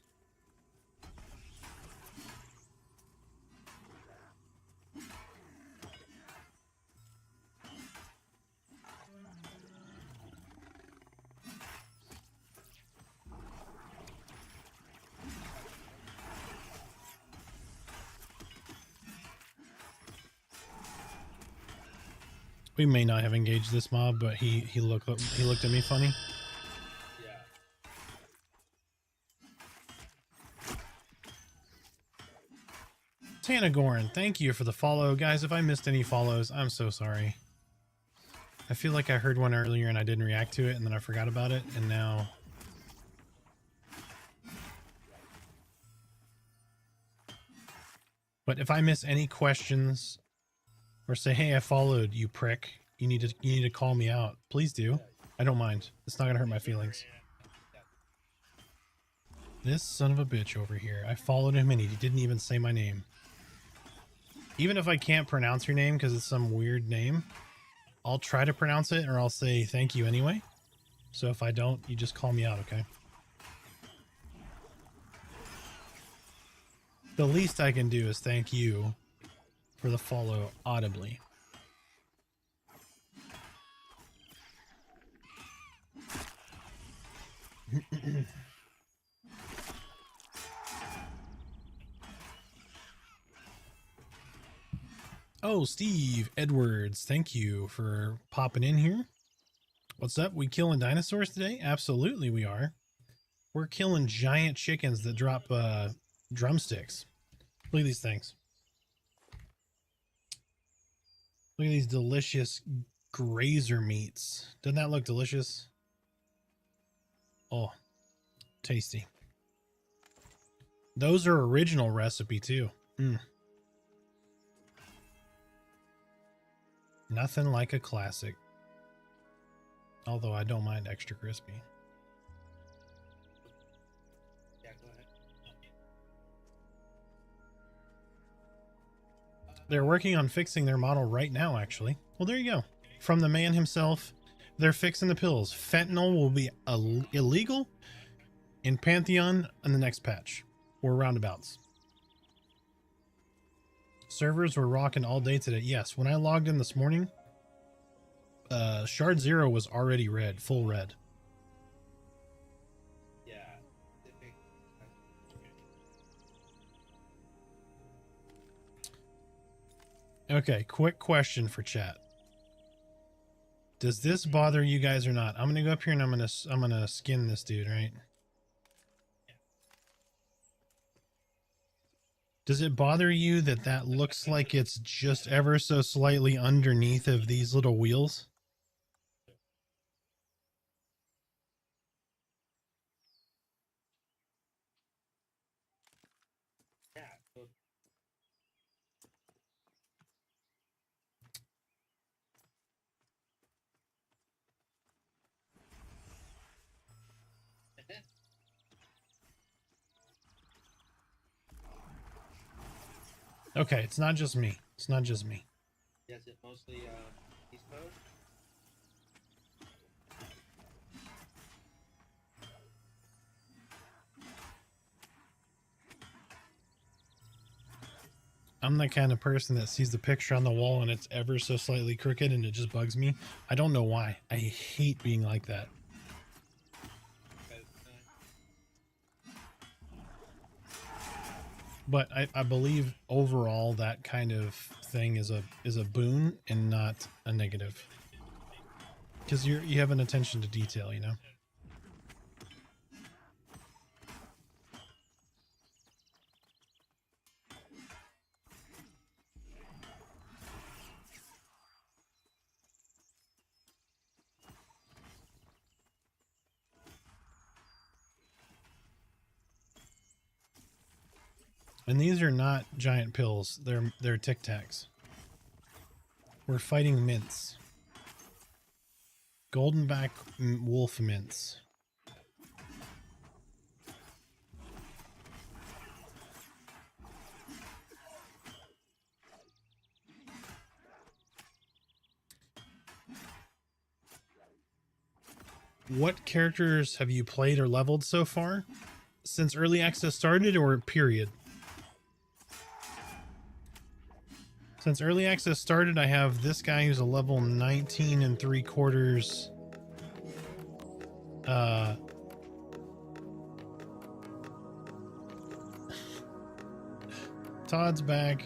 We may not have engaged this mob, but he looked at me funny. Tanagorn, thank you for the follow. Guys, if I missed any follows, I'm so sorry. I feel like I heard one earlier and I didn't react to it, and then I forgot about it, and now... But if I miss any questions, or say, hey, I followed you, prick, you need to call me out, please do. I don't mind. It's not gonna hurt my feelings. This son of a bitch over here. I followed him and he didn't even say my name. Even if I can't pronounce your name because it's some weird name, I'll try to pronounce it or I'll say thank you anyway. So if I don't, you just call me out, okay? The least I can do is thank you for the follow audibly. Oh, Steve Edwards, thank you for popping in here. What's up? We killing dinosaurs today? Absolutely we are. We're killing giant chickens that drop drumsticks. Look at these things. Look at these delicious grazer meats. Doesn't that look delicious? Oh, tasty. Those are original recipe too. Nothing like a classic. Although I don't mind extra crispy. Yeah, go ahead. They're working on fixing their model right now, actually. Well, there you go. From the man himself, they're fixing the pills. Fentanyl will be illegal in Pantheon in the next patch. Or roundabouts. Servers were rocking all day today. Yes, when I logged in this morning, Shard 0 was already red, full red. Yeah. Okay, quick question for chat. Does this bother you guys or not? I'm gonna go up here and I'm gonna skin this dude, right? Does it bother you that that looks like it's just ever so slightly underneath of these little wheels? Yeah. So Okay, it's not just me. It's not just me. is it mostly East Coast? I'm the kind of person that sees the picture on the wall and it's ever so slightly crooked and it just bugs me. I don't know why. I hate being like that. But I believe overall that kind of thing is a boon and not a negative. Because you have an attention to detail, you know? And these are not giant pills. They're Tic Tacs. We're fighting mints. Goldenback wolf mints. What characters have you played or leveled so far? Since early access started, or period? Since early access started, I have this guy who's a level 19 and 3/4. Todd's back.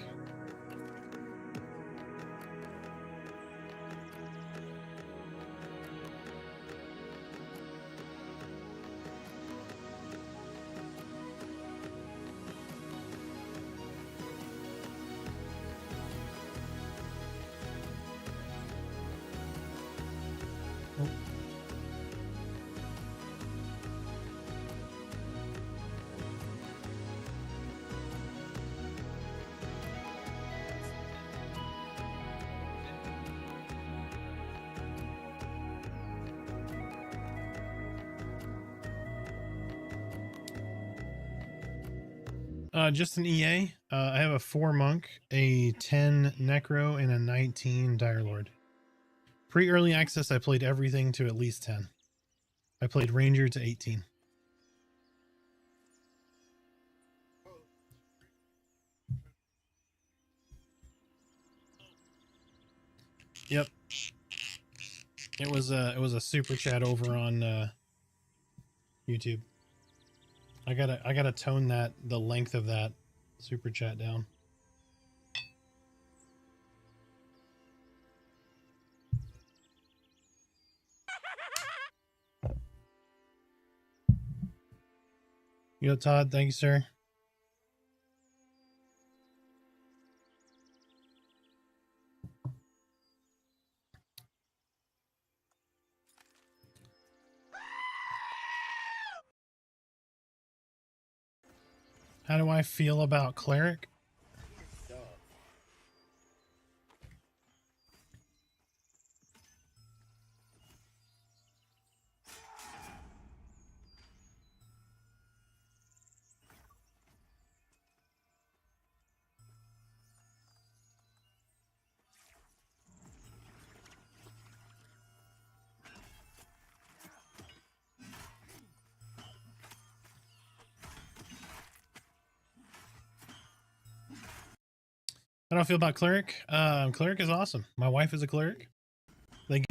Just an EA. I have a 4 monk, a 10 necro, and a 19 dire lord. Pre-early access, I played everything to at least 10. I played ranger to 18. Yep. It was a super chat over on YouTube. I gotta tone the length of that super chat down. Yo, Todd, thank you, sir. How do I feel about cleric? How do I feel about cleric? Cleric is awesome. My wife is a cleric. They give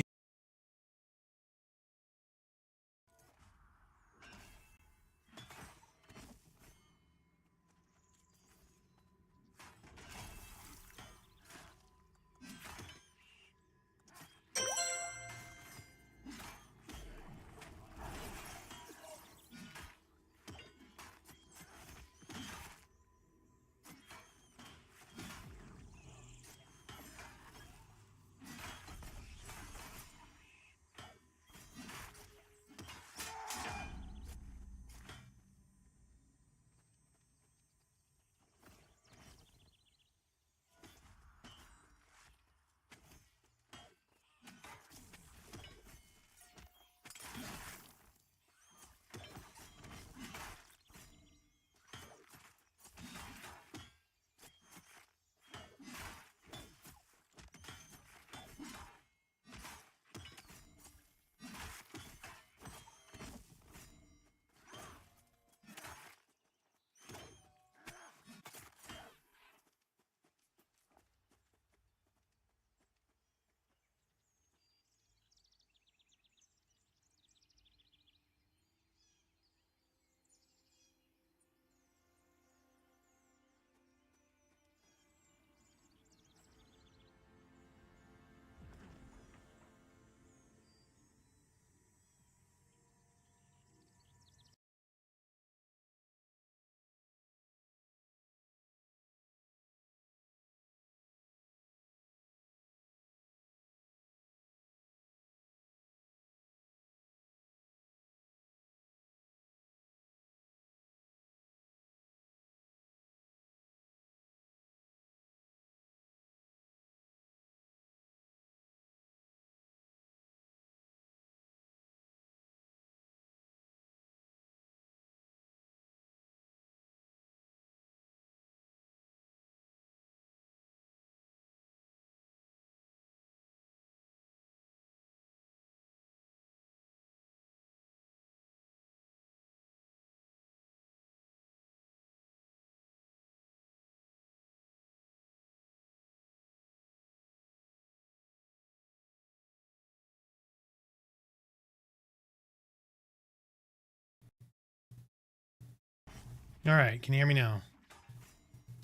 All right, can you hear me now?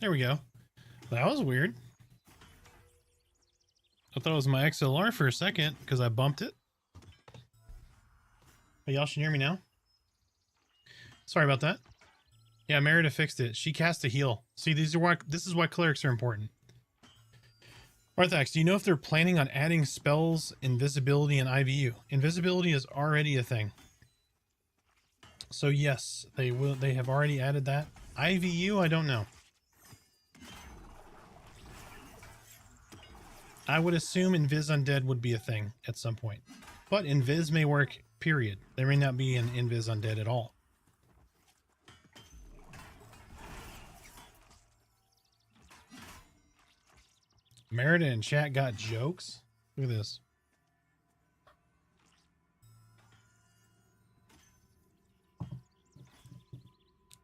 There we go. That was weird. I thought it was my XLR for a second because I bumped it. But y'all should hear me now. Sorry about that. Yeah, Merida fixed it. She cast a heal. See, this is why clerics are important. Arthax, do you know if they're planning on adding spells, invisibility, and IVU? Invisibility is already a thing. So yes, they will. They have already added that. IVU, I don't know. I would assume Invis Undead would be a thing at some point. But Invis may work, period. There may not be an Invis Undead at all. Merida and chat got jokes. Look at this.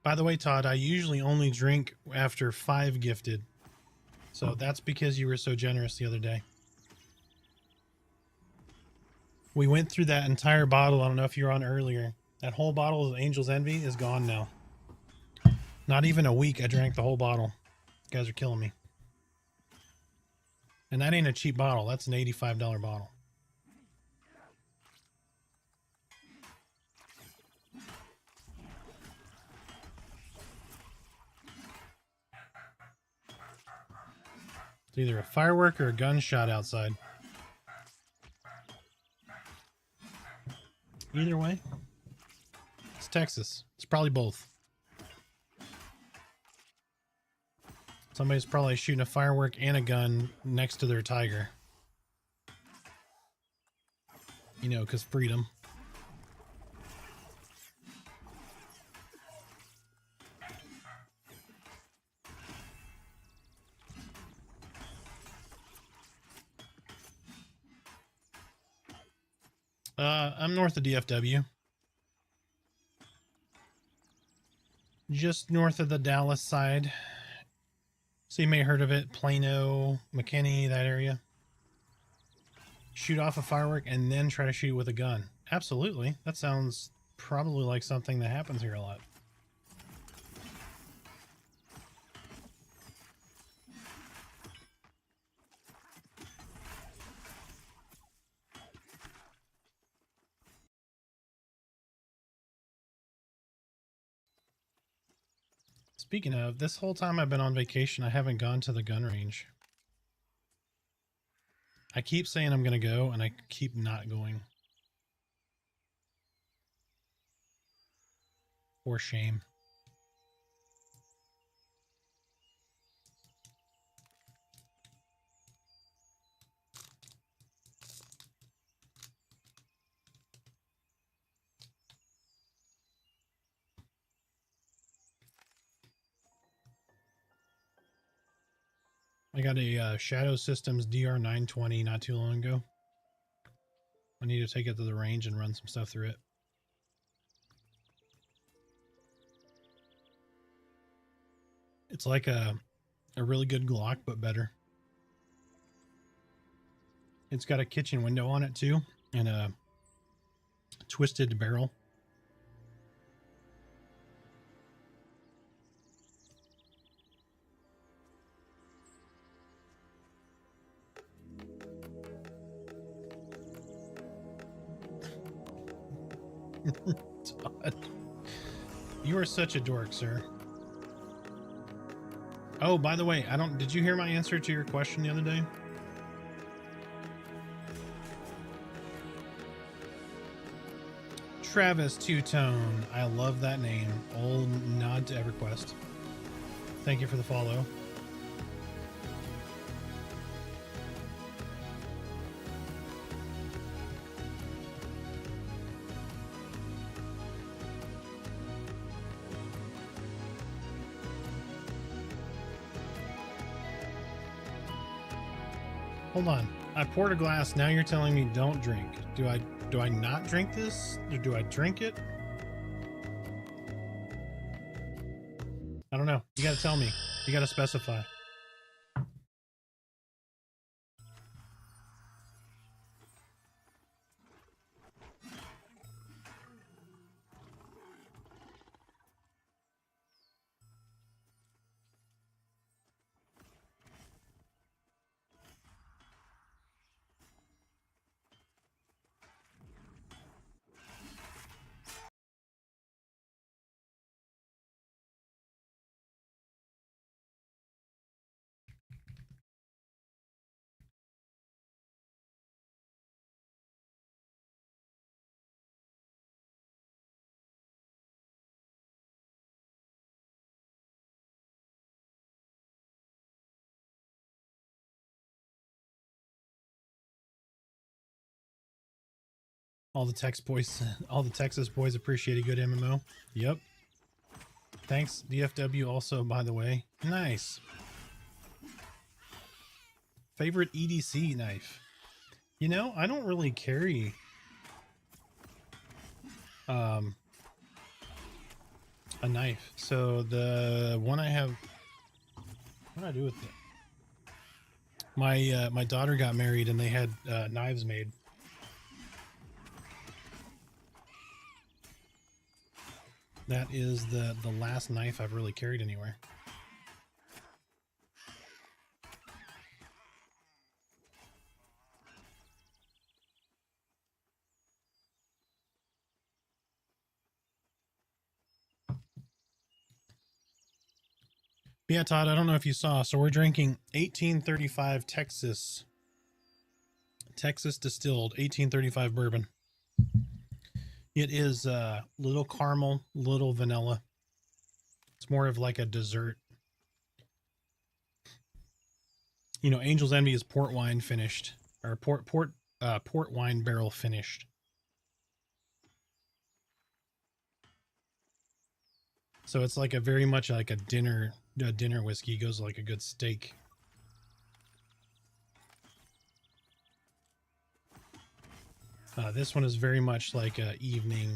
By the way, Todd, I usually only drink after 5 gifted. So that's because you were so generous the other day. We went through that entire bottle. I don't know if you were on earlier. That whole bottle of Angel's Envy is gone now. Not even a week, I drank the whole bottle. You guys are killing me. And that ain't a cheap bottle. That's an $85 bottle. It's either a firework or a gunshot outside. Either way, it's Texas. It's probably both. Somebody's probably shooting a firework and a gun next to their tiger. You know, because freedom. I'm north of DFW. Just north of the Dallas side. So you may have heard of it. Plano, McKinney, that area. Shoot off a firework and then try to shoot it with a gun. Absolutely. That sounds probably like something that happens here a lot. Speaking of, this whole time I've been on vacation, I haven't gone to the gun range. I keep saying I'm going to go, and I keep not going. For shame. I got a Shadow Systems DR920 not too long ago. I need to take it to the range and run some stuff through it. It's like a really good Glock, but better. It's got a kitchen window on it too, and a twisted barrel. Todd. You are such a dork, sir. Oh, by the way, did you hear my answer to your question the other day? Travis Two-Tone. I love that name. Old nod to EverQuest. Thank you for the follow. Hold on. I poured a glass. Now you're telling me don't drink. Do I not drink this? Or do I drink it? I don't know. You gotta tell me. You gotta specify. All the Texas boys appreciate a good MMO. Yep. Thanks, DFW, also, by the way. Nice. Favorite EDC knife? You know, I don't really carry a knife. So the one I have, what do I do with it? My daughter got married and they had knives made. That is the last knife I've really carried anywhere. Yeah, Todd, I don't know if you saw. So we're drinking 1835 Texas distilled 1835 bourbon. It is little caramel, little vanilla. It's more of like a dessert. You know, Angel's Envy is port wine finished, or port wine barrel finished. So it's like a very much like a dinner whiskey. Goes like a good steak. This one is very much like a evening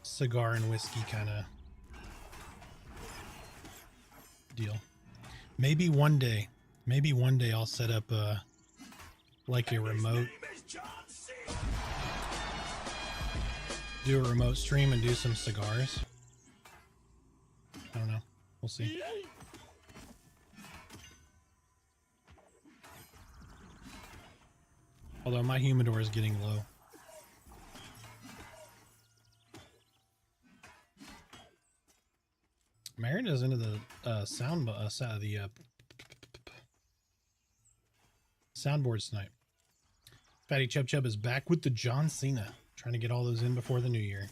cigar and whiskey kind of deal. Maybe one day I'll set up like a remote, do a remote stream and do some cigars. I don't know. We'll see. Although my humidor is getting low. Marin is into the soundboard tonight. Fatty Chub Chub is back with the John Cena. Trying to get all those in before the new year.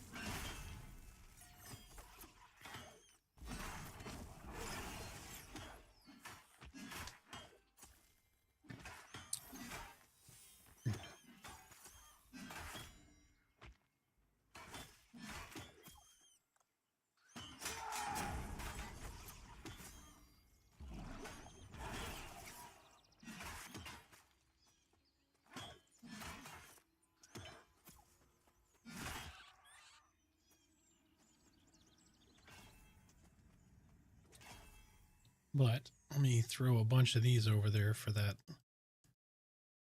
But let me throw a bunch of these over there for that.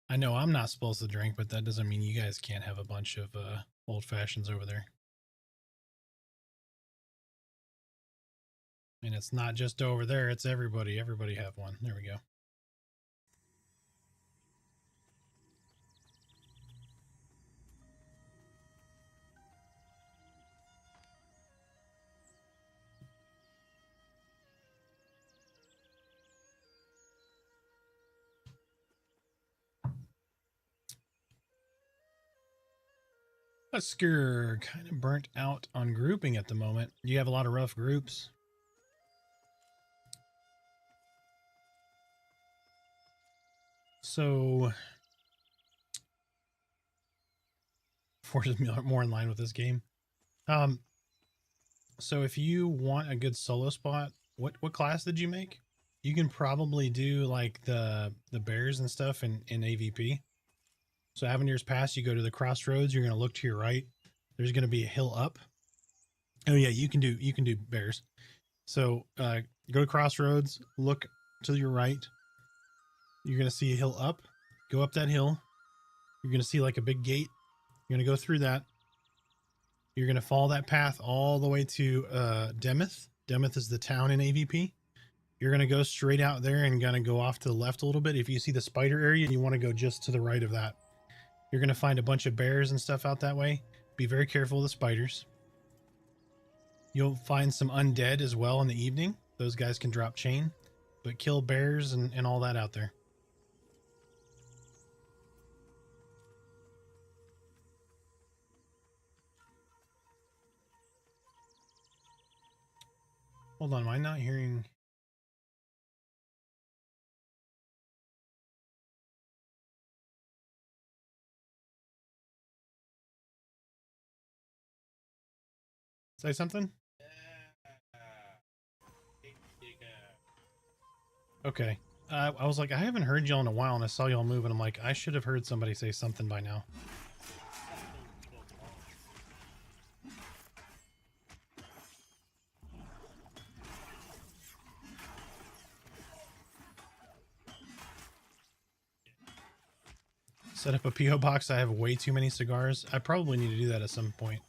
I know I'm not supposed to drink, but that doesn't mean you guys can't have a bunch of old fashions over there. And it's not just over there, it's everybody. Everybody have one. There we go. Husker kind of burnt out on grouping at the moment. You have a lot of rough groups. So forces me more in line with this game. So if you want a good solo spot, what class did you make? You can probably do like the bears and stuff in AVP. So Avenir's Pass, you go to the crossroads, you're going to look to your right. There's going to be a hill up. Oh yeah, you can do bears. So go to crossroads, look to your right. You're going to see a hill up. Go up that hill. You're going to see like a big gate. You're going to go through that. You're going to follow that path all the way to Demeth. Demeth is the town in AVP. You're going to go straight out there and going to go off to the left a little bit. If you see the spider area, you want to go just to the right of that. You're going to find a bunch of bears and stuff out that way. Be very careful of the spiders. You'll find some undead as well in the evening. Those guys can drop chain, but kill bears and all that out there. Hold on, am I not hearing? Say something? Okay. I was like, I haven't heard y'all in a while, and I saw y'all move, and I'm like, I should have heard somebody say something by now. Set up a P.O. box. I have way too many cigars. I probably need to do that at some point.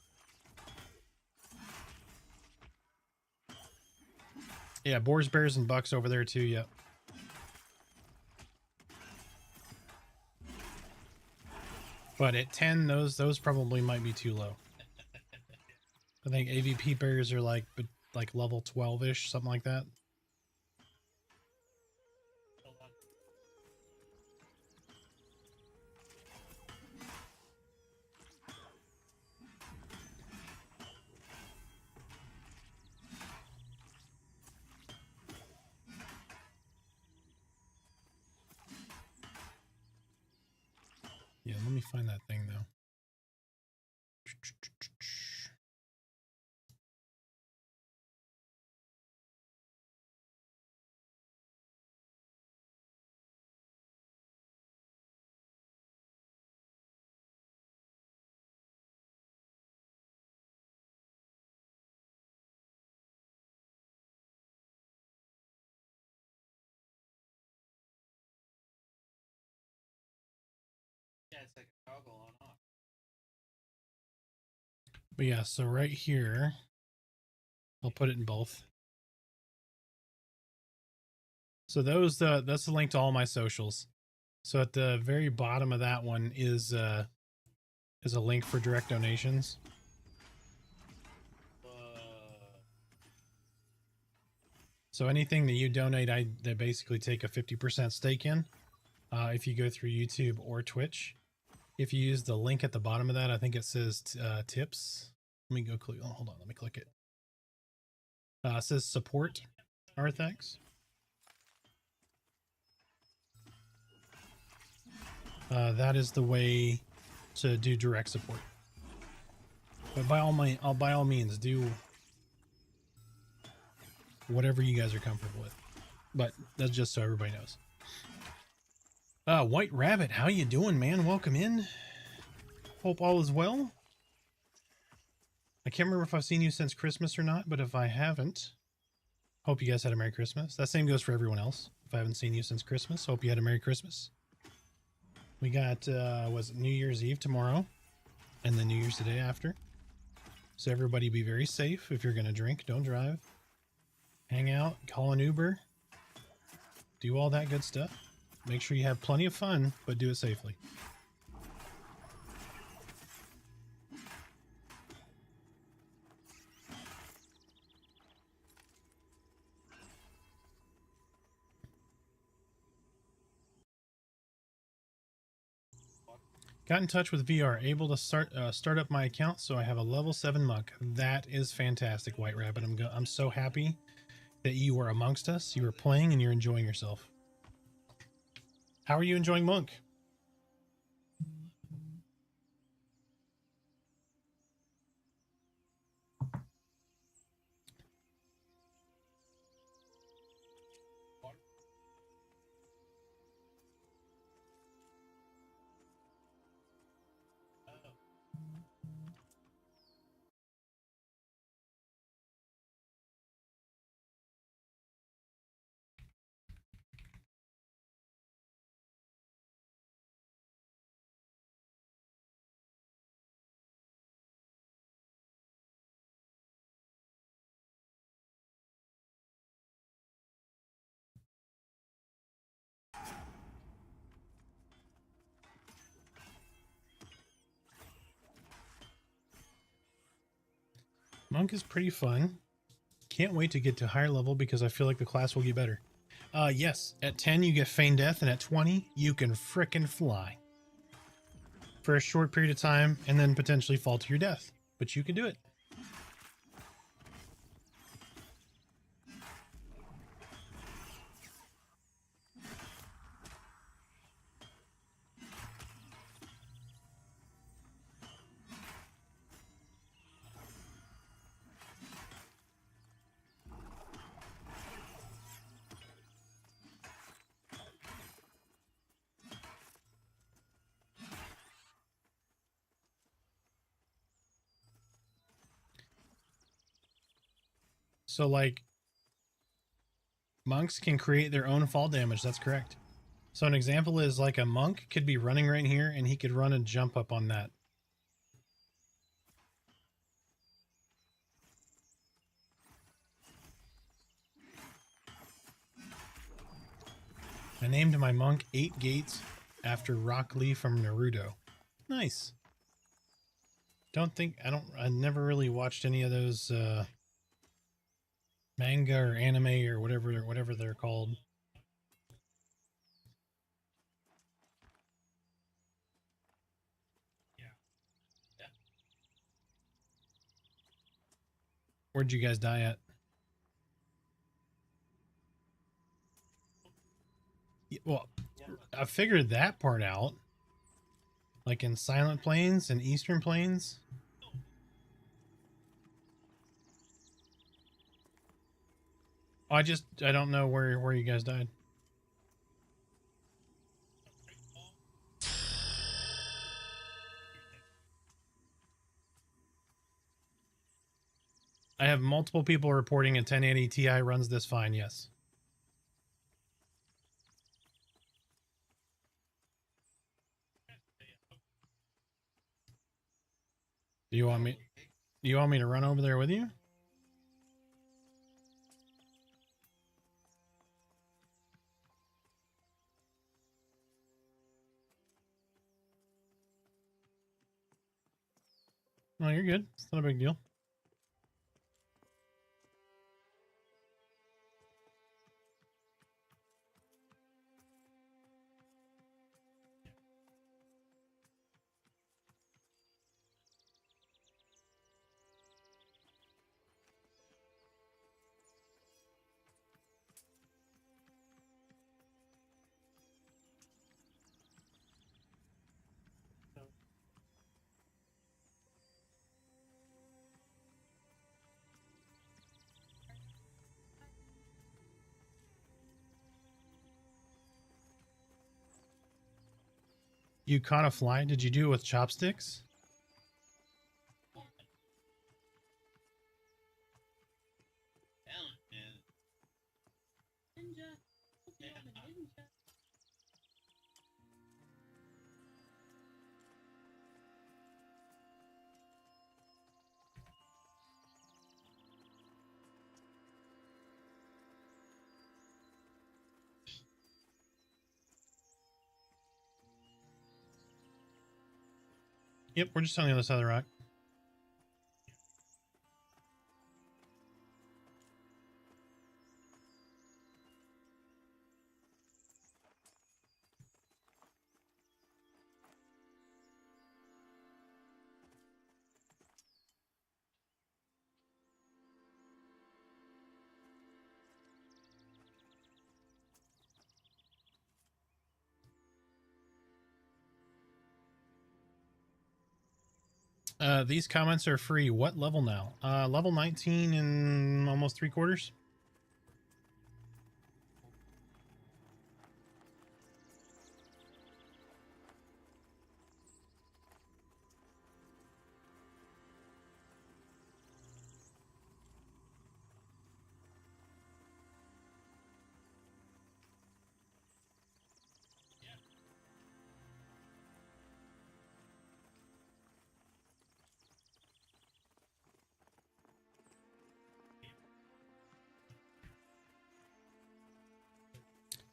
Yeah, boars, bears, and bucks over there too, yep. But at 10, those probably might be too low. I think AVP bears are like level 12-ish, something like that. Yeah, let me find that thing though. Yeah, it's like a toggle on off. But yeah, so right here, I'll put it in both. So that's the link to all my socials. So at the very bottom of that one is a link for direct donations. So anything that you donate, they basically take a 50% stake in. If you go through YouTube or Twitch, if you use the link at the bottom of that, I think it says tips. Let me go click. Oh, hold on, let me click it. It says support Arthax. That is the way to do direct support. But by all means, do whatever you guys are comfortable with. But that's just so everybody knows. White Rabbit, how you doing, man? Welcome in. Hope all is well. I can't remember if I've seen you since Christmas or not, but if I haven't, hope you guys had a Merry Christmas. That same goes for everyone else. If I haven't seen you since Christmas, hope you had a Merry Christmas. We got, was it New Year's Eve tomorrow, and then New Year's the day after. So everybody be very safe. If you're going to drink, don't drive. Hang out, call an Uber, do all that good stuff. Make sure you have plenty of fun, but do it safely. Got in touch with VR, able to start up my account, so I have a level 7 monk. That is fantastic, White Rabbit. I'm so happy that you are amongst us. You are playing and you're enjoying yourself. How are you enjoying Monk? Monk is pretty fun. Can't wait to get to higher level because I feel like the class will get better. Yes, at 10 you get Feign Death, and at 20 you can frickin' fly. For a short period of time, and then potentially fall to your death. But you can do it. So, like, monks can create their own fall damage. That's correct. So an example is like a monk could be running right here and he could run and jump up on that. I named my monk 8 Gates after Rock Lee from Naruto. Nice. I never really watched any of those manga or anime or whatever they're called. Where'd you guys die at? Well, I figured that part out. Like in Silent Plains and Eastern Plains. I don't know where you guys died. I have multiple people reporting a 1080 Ti runs this fine, yes. Do you want me to run over there with you? No, you're good. It's not a big deal. You caught a fly? Did you do it with chopsticks? Yep, we're just on the other side of the rock. These comments are free. What level now? Level 19 and almost 3/4.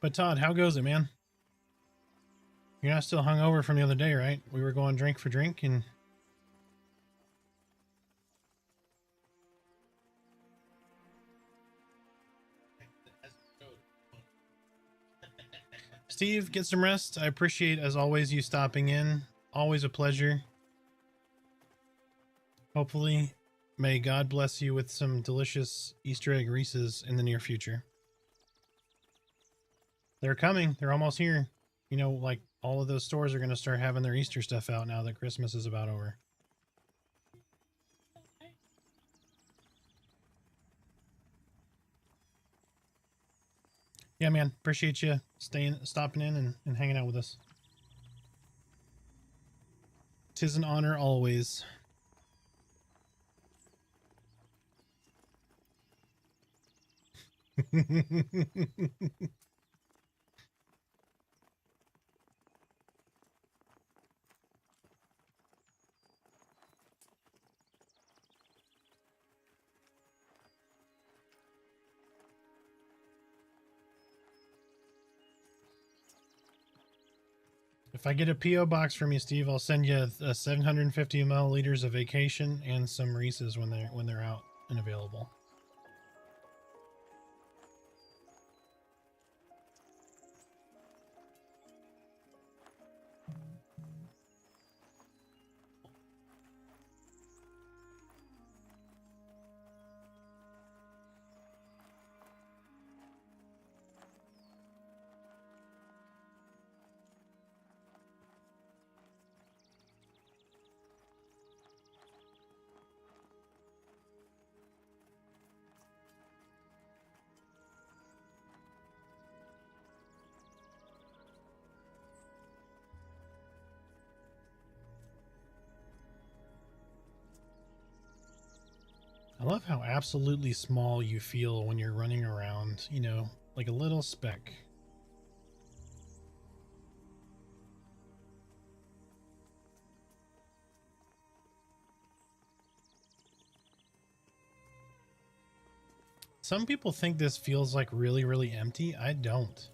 But Todd, how goes it, man? You're not still hungover from the other day, right? We were going drink for drink and... Steve, get some rest. I appreciate, as always, you stopping in. Always a pleasure. Hopefully, may God bless you with some delicious Easter egg Reese's in the near future. They're coming. They're almost here. You know, like, all of those stores are going to start having their Easter stuff out now that Christmas is about over. Yeah, man. Appreciate you stopping in and hanging out with us. 'Tis an honor always. If I get a PO box from you, Steve, I'll send you 750 milliliters of vacation and some Reese's when they're out and available. I love how absolutely small you feel when you're running around, you know, like a little speck. Some people think this feels like really, really empty. I don't.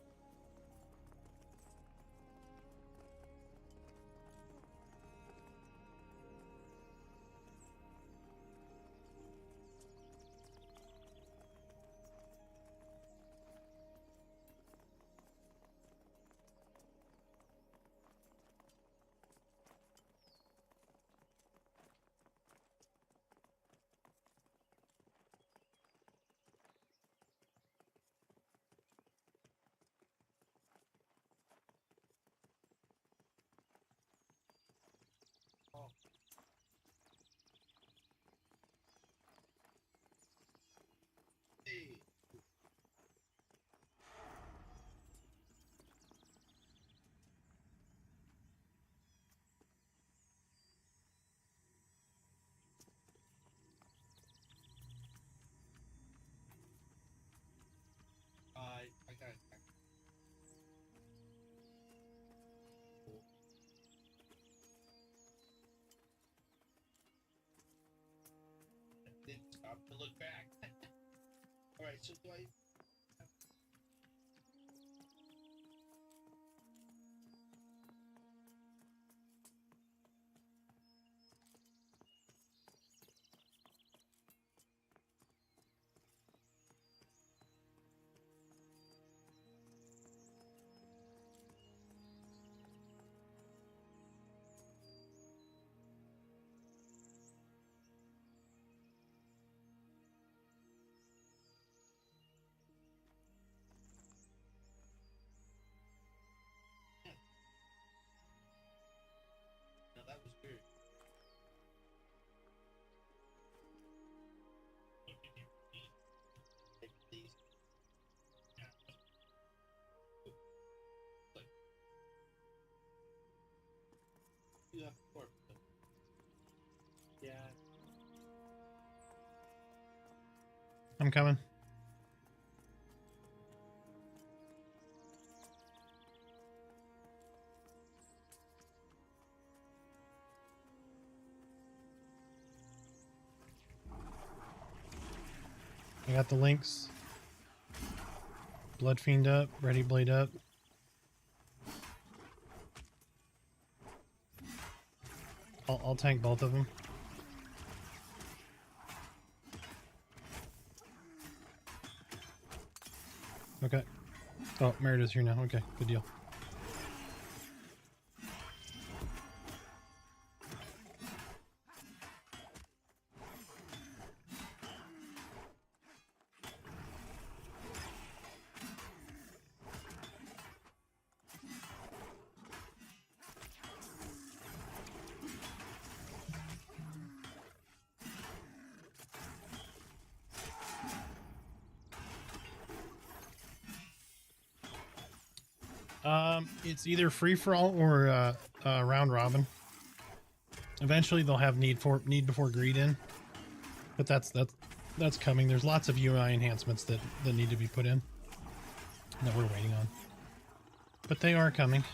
I got it. Didn't stop to look back. All right, so do I? No, that was weird. Take these. Yeah. Look. You have a corpse. Yeah. I'm coming. I got the links. Blood Fiend up, Ready Blade up. I'll tank both of them. Okay. Oh, Merida's here now. Okay, good deal. It's either free for all or round robin. Eventually, they'll have need before greed in, but that's That's coming. There's lots of UI enhancements that need to be put in that we're waiting on. But they are coming.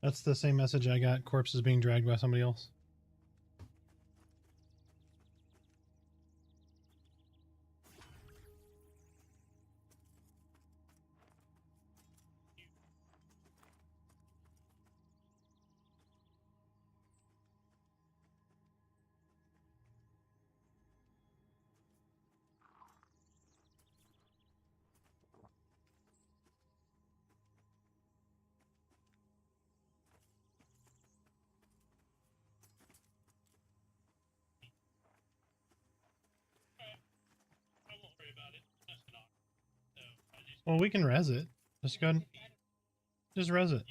That's the same message I got. Corpses being dragged by somebody else. Well, we can res it. Just go ahead. Just res it.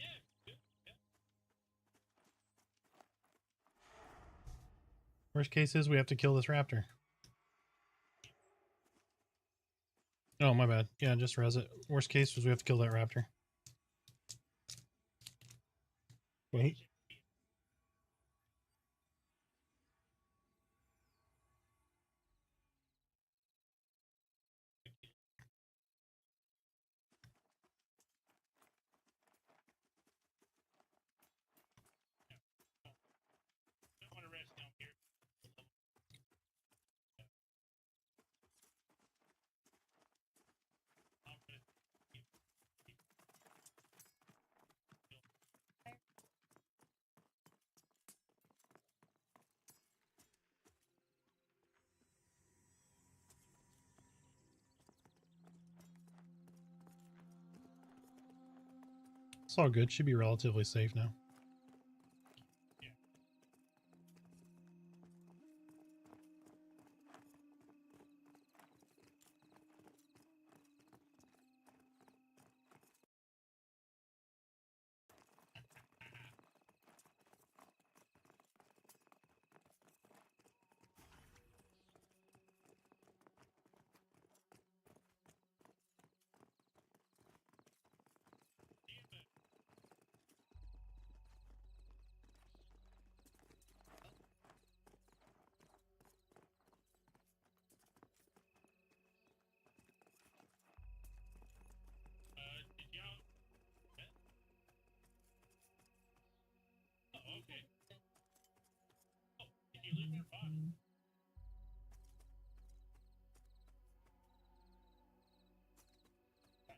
Worst case is we have to kill this raptor. Oh, my bad. Yeah, just res it. Worst case was we have to kill that raptor. Wait. It's all good. Should be relatively safe now.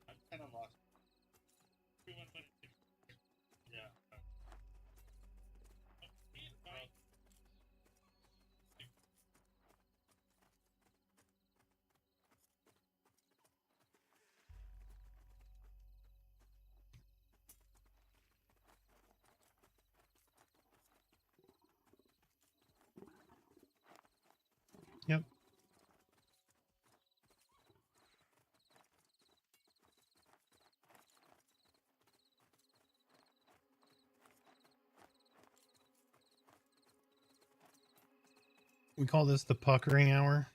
I'm kind of lost. Yeah. Yep. We call this the puckering hour.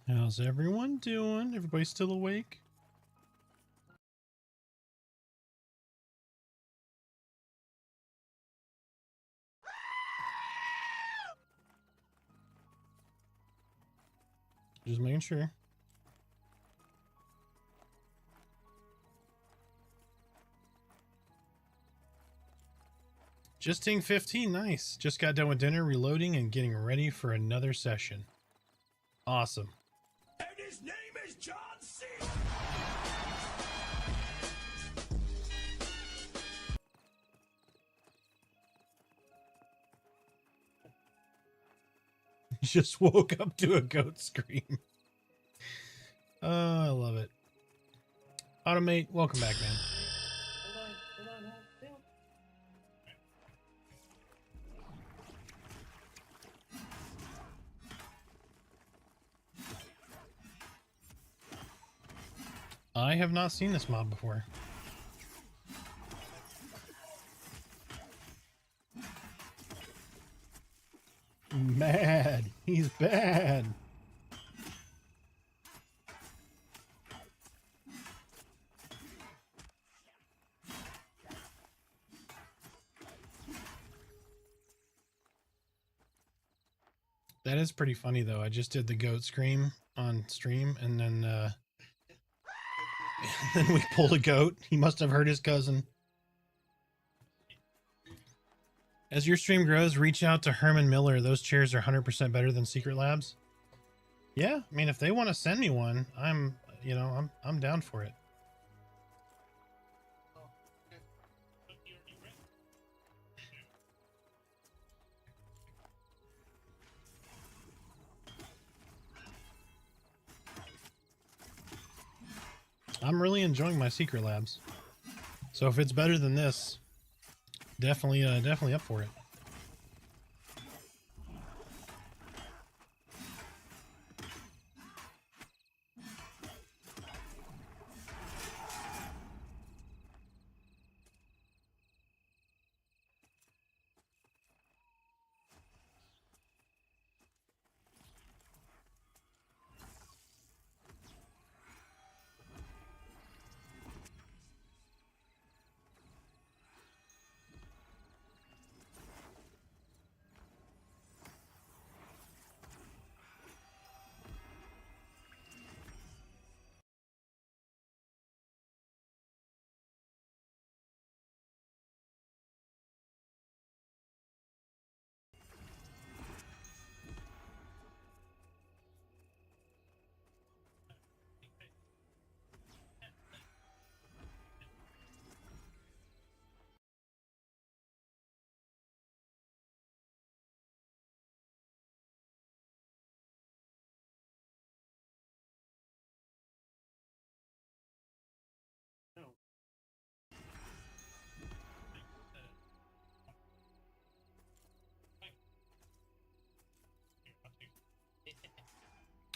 How's everyone doing? Everybody still awake? Just making sure. Just ting 15, nice. Just got done with dinner, reloading, and getting ready for another session. Awesome. And his name is John C. Just woke up to a goat scream. Oh, I love it. Automate, welcome back, man. I have not seen this mob before. Mad. He's bad. That is pretty funny, though. I just did the goat scream on stream, and then then we pulled a goat. He must have heard his cousin. As your stream grows, reach out to Herman Miller. Those chairs are 100% better than Secret Labs. Yeah, I mean, if they want to send me one, I'm down for it. I'm really enjoying my Secret Labs. So if it's better than this, definitely up for it.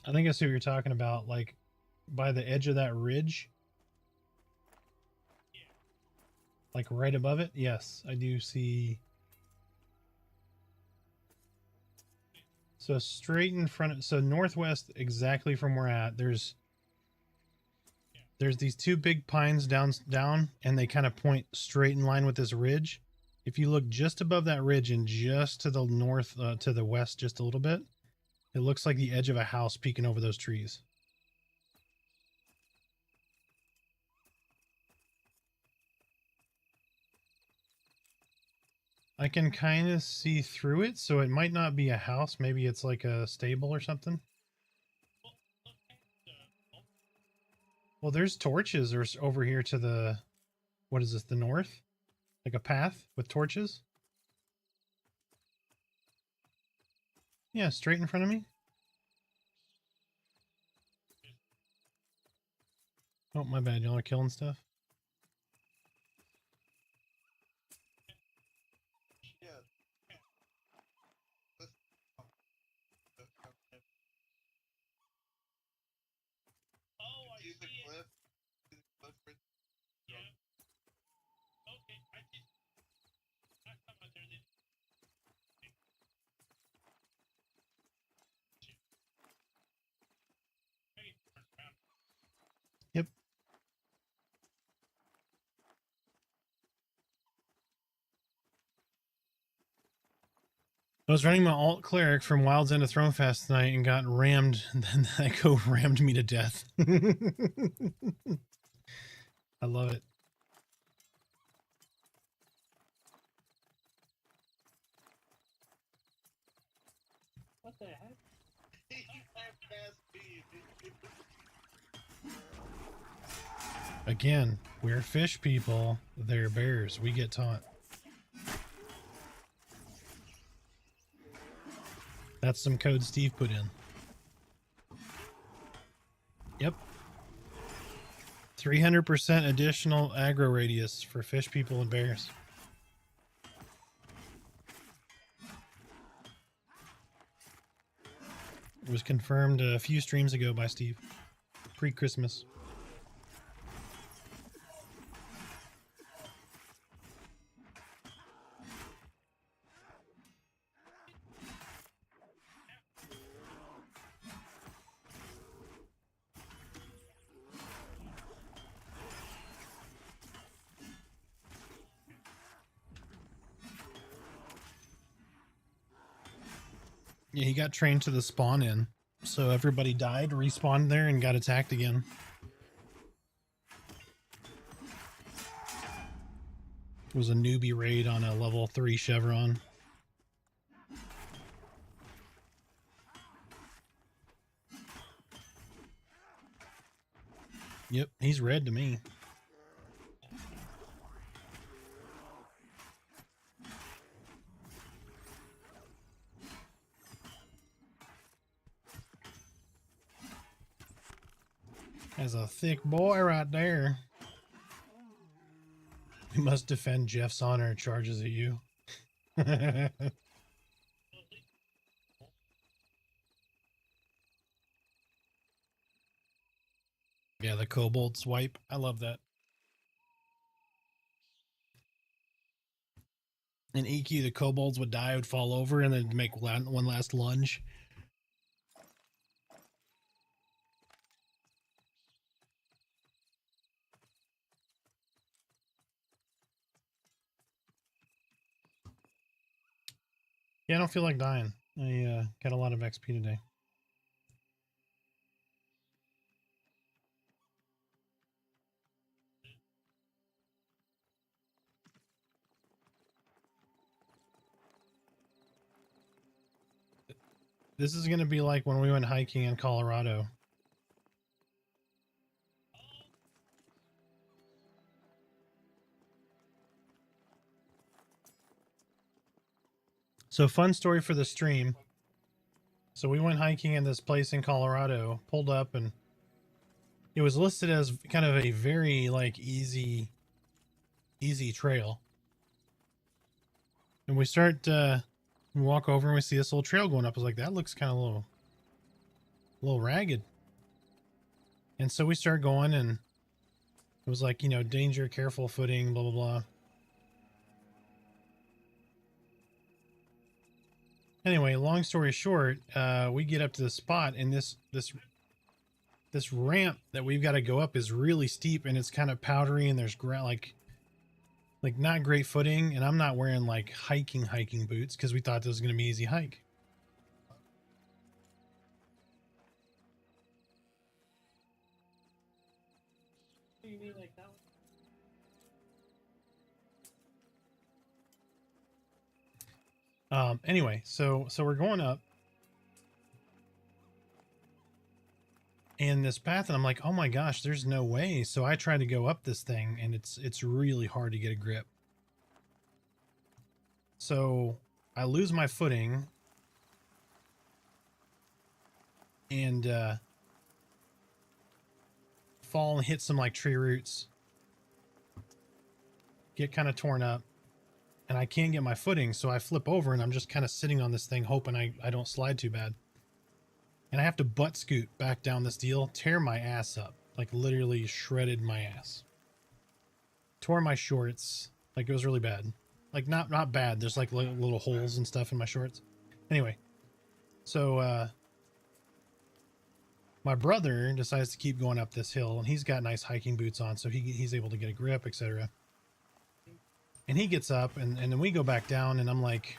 I think I see what you're talking about, like by the edge of that ridge. Like right above it? Yes, I do see. So straight in front of, so northwest exactly from where we're at, there's these two big pines down, and they kind of point straight in line with this ridge. If you look just above that ridge and just to the north, to the west just a little bit, it looks like the edge of a house peeking over those trees. I can kind of see through it, so it might not be a house. Maybe it's like a stable or something. Well, there's torches over here to the, what is this, the north? Like a path with torches? Yeah, straight in front of me. Oh, my bad. Y'all are killing stuff. Oh, I see it. Yeah. Okay, I just. I thought there is. I was running my alt cleric from Wild's End of Thronefest tonight and got rammed. And then the Echo rammed me to death. I love it. What the heck? You have fast speed. Again, we're fish people. They're bears. We get taught. That's some code Steve put in. Yep. 300% additional aggro radius for fish people and bears. It was confirmed a few streams ago by Steve. Pre-Christmas. Yeah, he got trained to the spawn in. So everybody died, respawned there, and got attacked again. It was a newbie raid on a level 3 Chevron. Yep, he's red to me. That's a thick boy right there. We must defend Jeff's honor, charges at you. Yeah, the kobold swipe. I love that. In EQ, the kobolds would die, would fall over, and then make one last lunge. Yeah, I don't feel like dying. I got a lot of XP today. This is going to be like when we went hiking in Colorado. So fun story for the stream. So we went hiking in this place in Colorado, pulled up, and it was listed as kind of a very like easy trail. And we start, we walk over and we see this little trail going up. I was like, that looks kind of a little ragged. And so we start going, and it was like, you know, danger, careful footing, blah, blah, blah. Anyway, long story short, we get up to the spot, and this ramp that we've got to go up is really steep, and it's kind of powdery, and there's like not great footing, and I'm not wearing like hiking boots because we thought this was going to be an easy hike. What do you mean like that one? Anyway, so we're going up, and this path, and I'm like, oh my gosh, there's no way. So I try to go up this thing, and it's really hard to get a grip. So I lose my footing, and fall and hit some like tree roots, get kind of torn up, and I can't get my footing. So I flip over, and I'm just kind of sitting on this thing, hoping I don't slide too bad. And I have to butt scoot back down this deal, tear my ass up, like literally shredded my ass. Tore my shorts, like it was really bad. Like not bad, there's like little holes and stuff in my shorts. Anyway, so my brother decides to keep going up this hill, and he's got nice hiking boots on, so he's able to get a grip, etc. And he gets up, and then we go back down, and I'm like,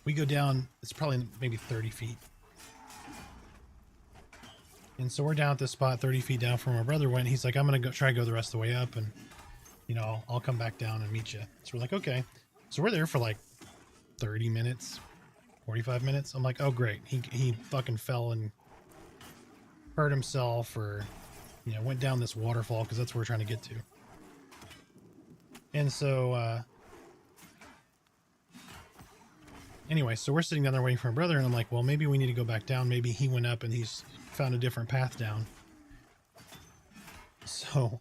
We go down, it's probably maybe 30 feet. And so we're down at this spot 30 feet down from where my brother went. He's like, I'm going to go the rest of the way up, and, you know, I'll come back down and meet you. So we're like, okay. So we're there for like 30 minutes, 45 minutes. I'm like, oh, great. He fucking fell and hurt himself, or, you know, went down this waterfall, because that's where we're trying to get to. And so, anyway, so we're sitting down there waiting for my brother, and I'm like, well, maybe we need to go back down. Maybe he went up and he's found a different path down. So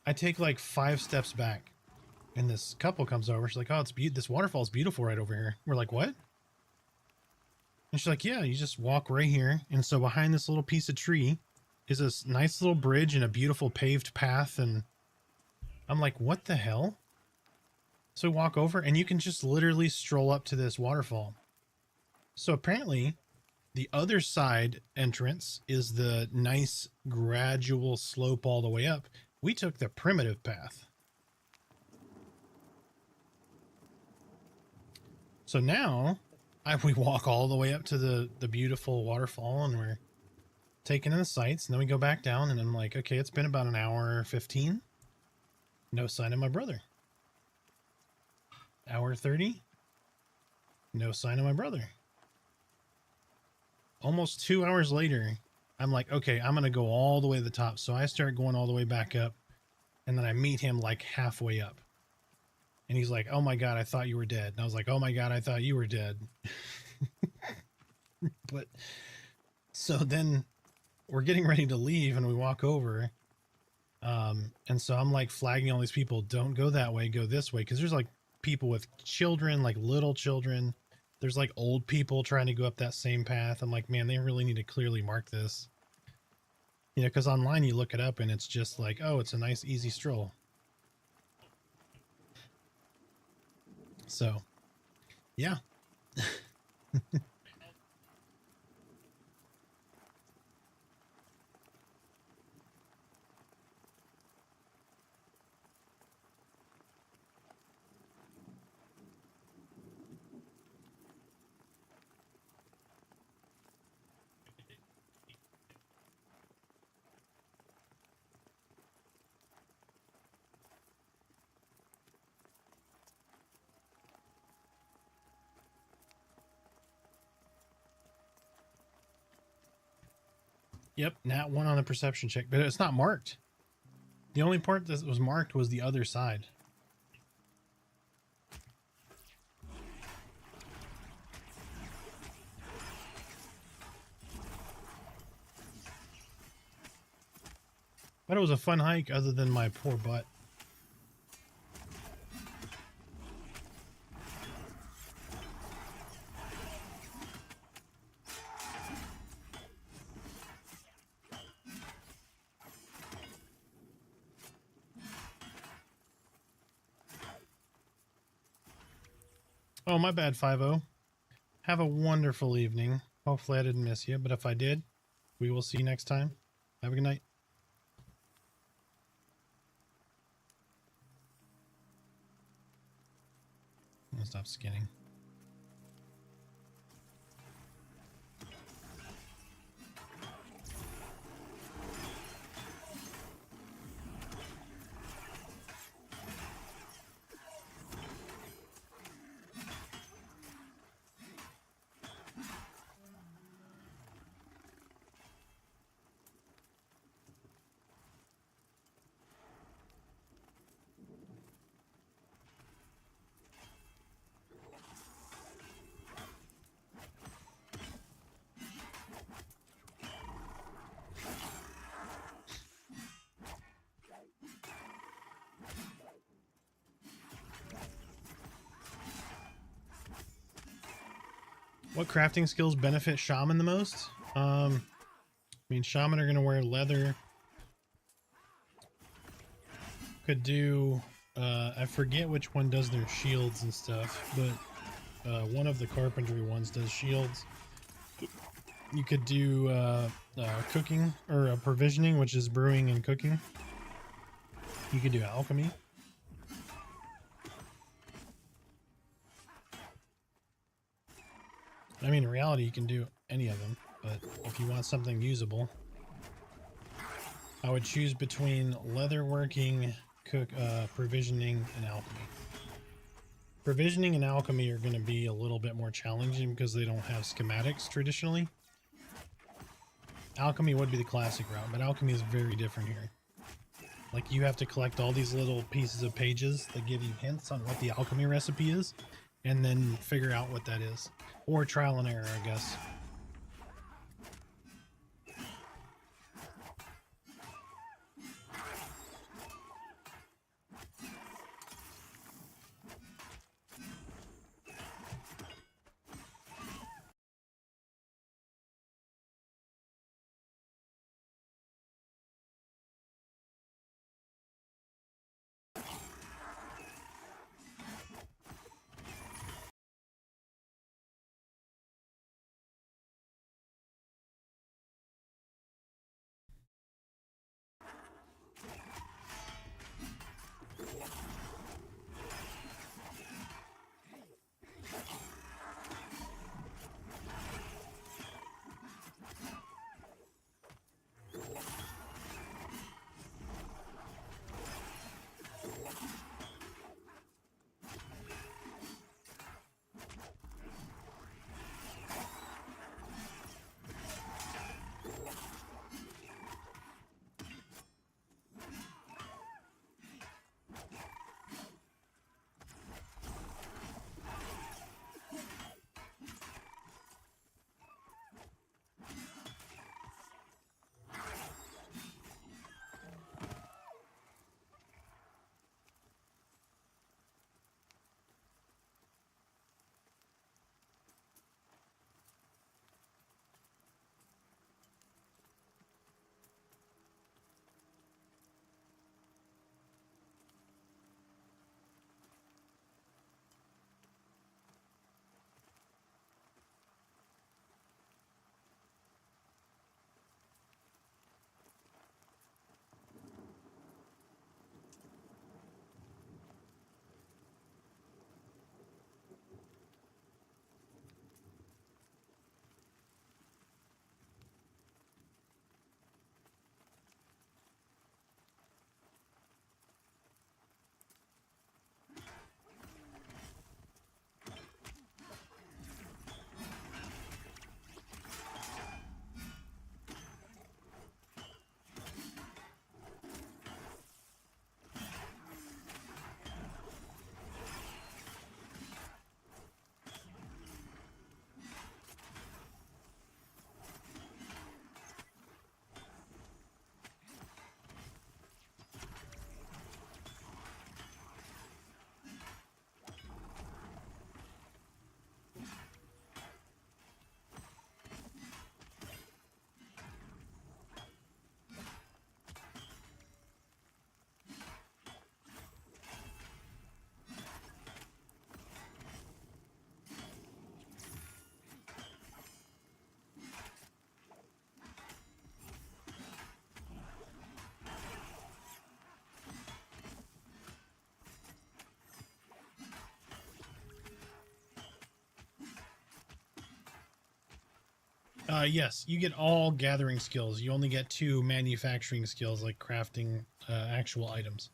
I take like 5 steps back, and this couple comes over. She's like, oh, this waterfall is beautiful right over here. We're like, what? And she's like, yeah, you just walk right here. And so behind this little piece of tree is this nice little bridge and a beautiful paved path. And I'm like, what the hell? So we walk over, and you can just literally stroll up to this waterfall. So apparently the other side entrance is the nice gradual slope all the way up. We took the primitive path. So now we walk all the way up to the beautiful waterfall, and we're taking in the sights. And then we go back down, and I'm like, okay, it's been about an hour 15. No sign of my brother. Hour 30. No sign of my brother. Almost 2 hours later, I'm like, okay, I'm going to go all the way to the top. So I start going all the way back up, and then I meet him like halfway up. And he's like, oh my God, I thought you were dead. And I was like, oh my God, I thought you were dead. But so then we're getting ready to leave, and we walk over. And so I'm like flagging all these people, don't go that way, go this way. Because there's like people with children, like little children. There's like old people trying to go up that same path. I'm like, man, they really need to clearly mark this. You know, because online you look it up and it's just like, oh, it's a nice, easy stroll. So, yeah. Yep, nat 1 on the perception check, but it's not marked. The only part that was marked was the other side. But it was a fun hike other than my poor butt. Oh, my bad, 5-0. Have a wonderful evening. Hopefully I didn't miss you, but if I did, we will see you next time. Have a good night. I'm gonna stop skinning. What crafting skills benefit shaman the most? I mean, shaman are going to wear leather. Could do, I forget which one does their shields and stuff, but one of the carpentry ones does shields. You could do cooking, or provisioning, which is brewing and cooking. You could do alchemy. I mean, in reality, you can do any of them, but if you want something usable, I would choose between leatherworking, provisioning, and alchemy. Provisioning and alchemy are going to be a little bit more challenging because they don't have schematics traditionally. Alchemy would be the classic route, but alchemy is very different here. Like, you have to collect all these little pieces of pages that give you hints on what the alchemy recipe is, and then figure out what that is. Or trial and error, I guess. Yes, you get all gathering skills. You only get 2 manufacturing skills, like crafting actual items.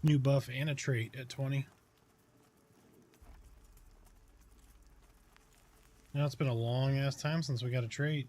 New buff and a trait at 20. Now it's been a long ass time since we got a trait.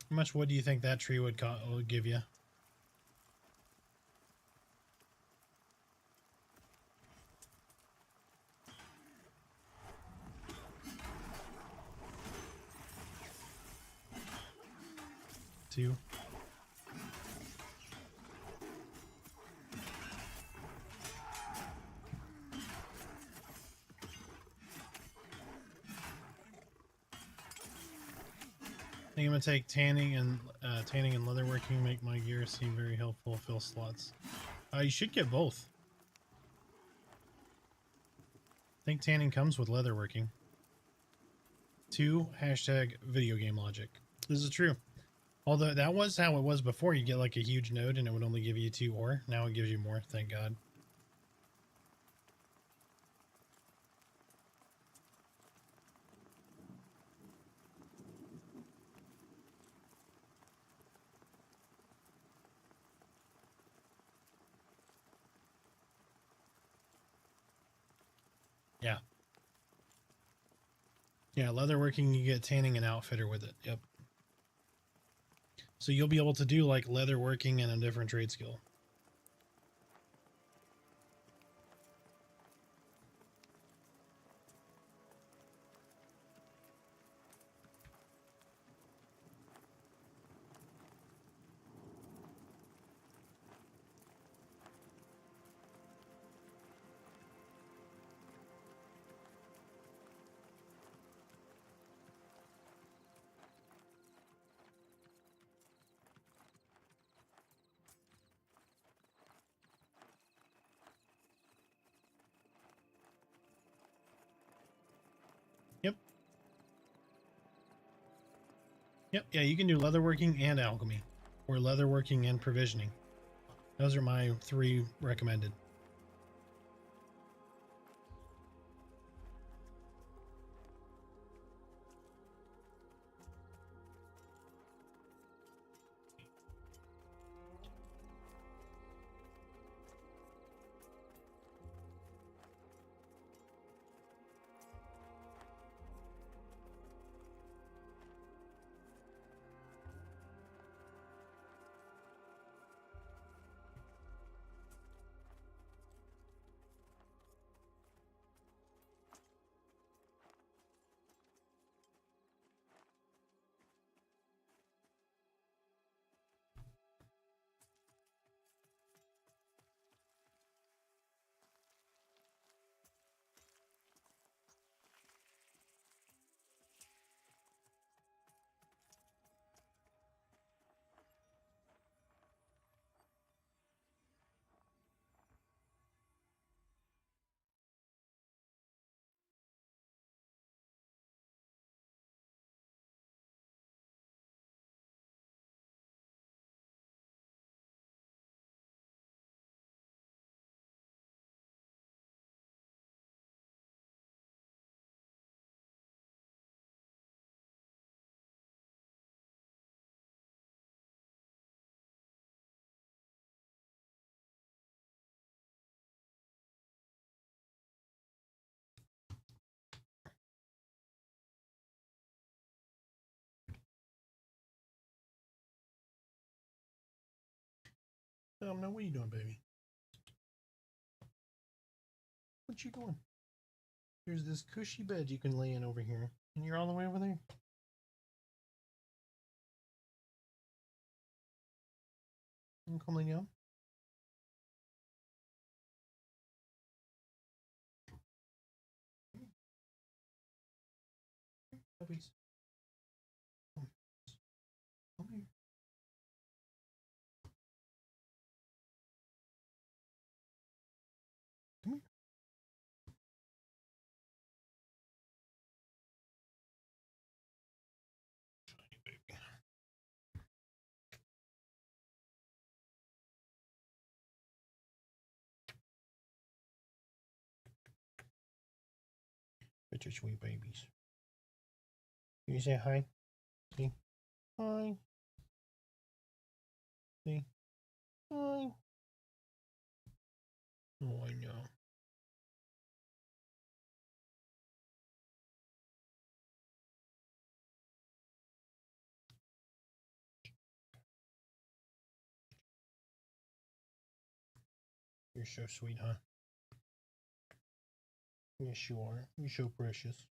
How much wood do you think that tree would give you? Two. I think I'm gonna take tanning and leatherworking. Make my gear seem very helpful. Fill slots. You should get both. I think tanning comes with leatherworking. 2 hashtag video game logic. This is true. Although that was how it was before. You get like a huge node and it would only give you 2 ore. Now it gives you more. Thank God. Yeah. Yeah, leatherworking, you get tanning and outfitter with it. Yep. So you'll be able to do like leatherworking and a different trade skill. Yep. Yep. Yeah, you can do leatherworking and alchemy, or leatherworking and provisioning. Those are my 3 recommended. Domino, what are you doing, baby? What you doing? There's this cushy bed you can lay in over here, and you're all the way over there. You come lay down. Puppies. Come here. Come here. Shiny baby. Such a sweet babies. Can you say hi? See? Hi. See? Hi. Oh, I know. You're so sweet, huh? Yes, you are. You're so precious.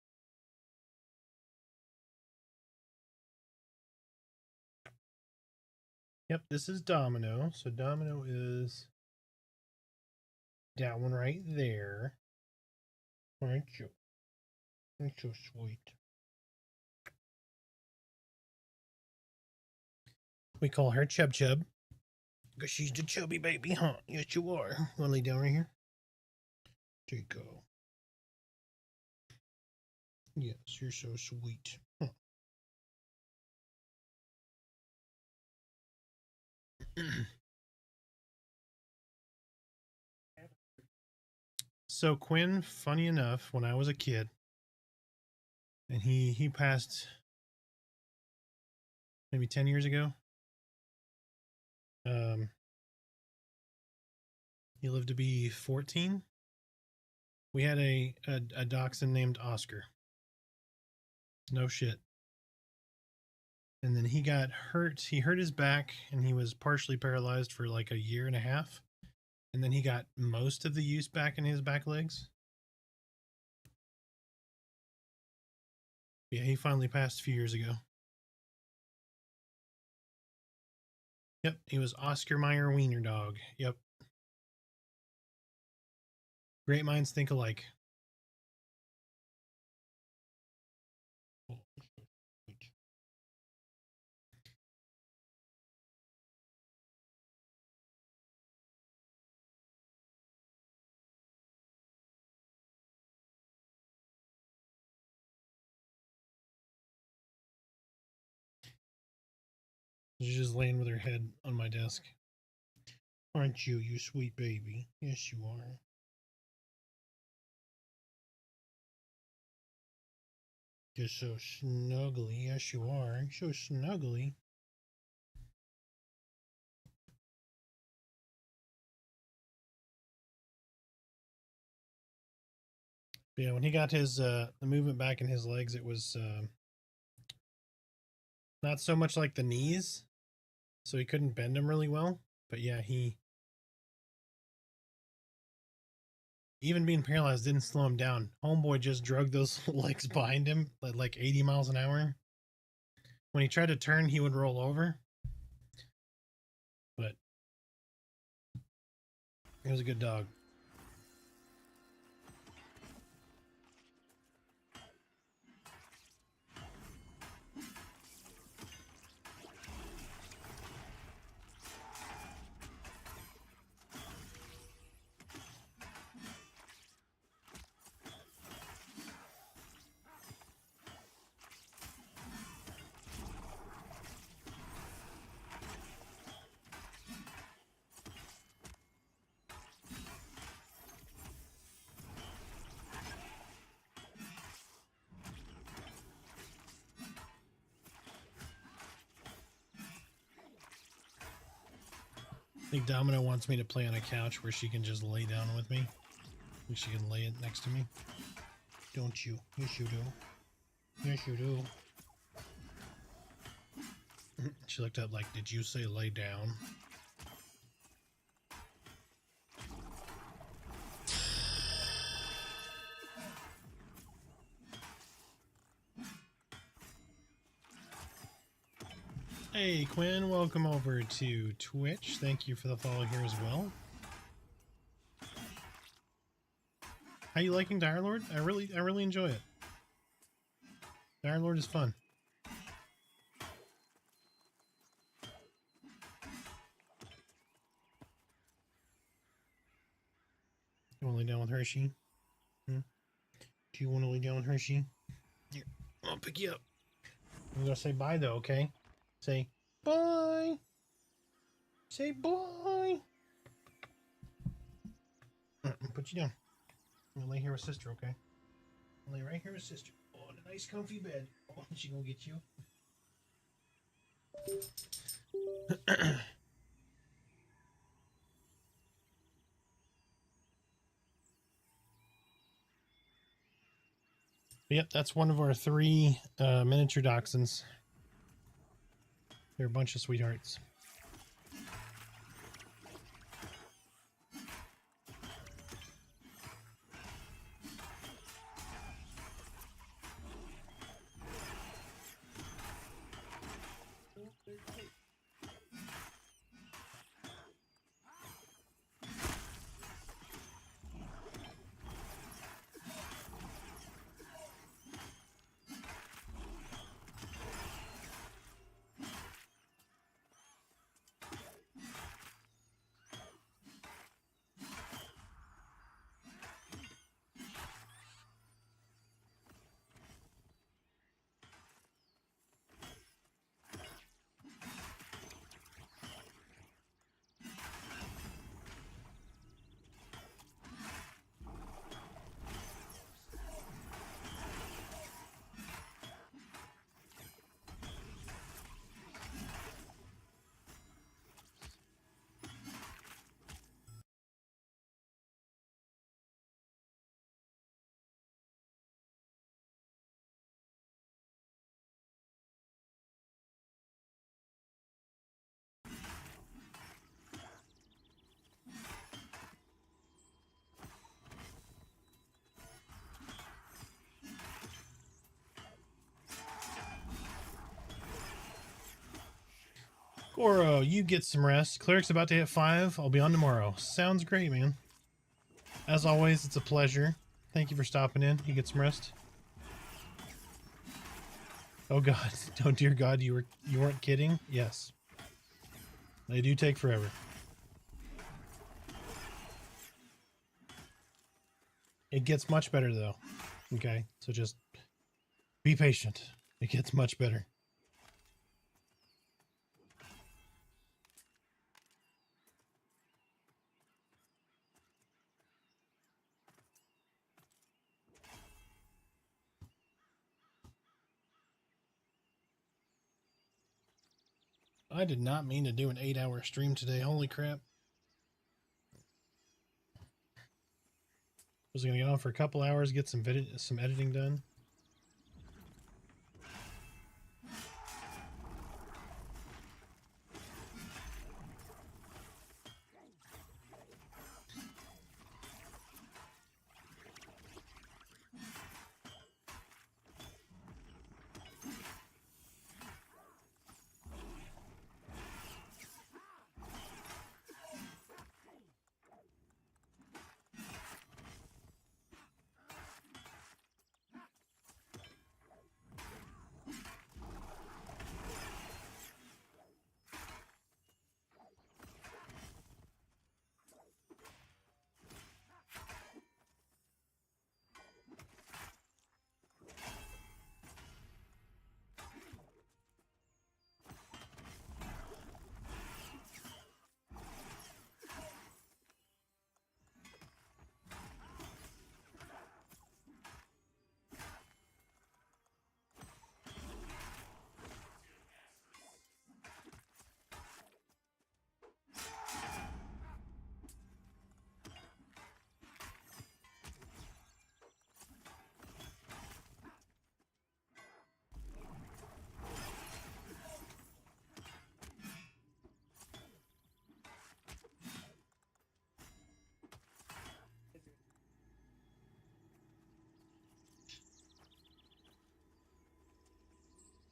Yep, this is Domino. So Domino is that one right there. Aren't you? You're so sweet. We call her Chub Chub because she's the chubby baby, huh? Yes, you are. Want to lay down right here? There you go. Yes, you're so sweet. Huh. So Quinn, funny enough, when I was a kid, and he passed maybe 10 years ago. He lived to be 14. We had a dachshund named Oscar. No shit. And then he got hurt. He hurt his back, and he was partially paralyzed for like a year and a half. And then he got most of the use back in his back legs. Yeah, he finally passed a few years ago. Yep, he was Oscar Mayer Wiener Dog. Yep. Great minds think alike. She's just laying with her head on my desk. Aren't you, you sweet baby? Yes, you are. You're so snuggly. Yes, you are. You're so snuggly. But yeah, when he got his the movement back in his legs, it was not so much like the knees, so he couldn't bend them really well. But yeah, he even being paralyzed didn't slow him down. Homeboy just drug those legs behind him at like 80 miles an hour. When he tried to turn, he would roll over. But he was a good dog. I think Domino wants me to play on a couch where she can just lay down with me. And she can lay it next to me. Don't you? Yes, you do. Yes, you do. She looked up like, did you say lay down? Hey Quinn, welcome over to Twitch. Thank you for the follow here as well. How you liking Dire Lord? I really enjoy it. Dire Lord is fun. You want to lay down with Hershey? Hmm? Do you want to lay down with Hershey? Here, I'll pick you up. I'm gonna say bye though, okay? Say bye. Say bye. I'm gonna put you down. I'm gonna lay here with sister, okay? I'll lay right here with sister. Oh, in a nice comfy bed. Oh, she gonna get you. Yep, that's one of our 3 miniature dachshunds. They're a bunch of sweethearts. Goro, you get some rest. Cleric's about to hit 5. I'll be on tomorrow. Sounds great, man. As always, it's a pleasure. Thank you for stopping in. You get some rest. Oh God! Oh dear God! You weren't kidding. Yes, they do take forever. It gets much better though. Okay, so just be patient. It gets much better. I did not mean to do an 8-hour stream today. Holy crap. Was gonna get on for a couple hours, get some editing done.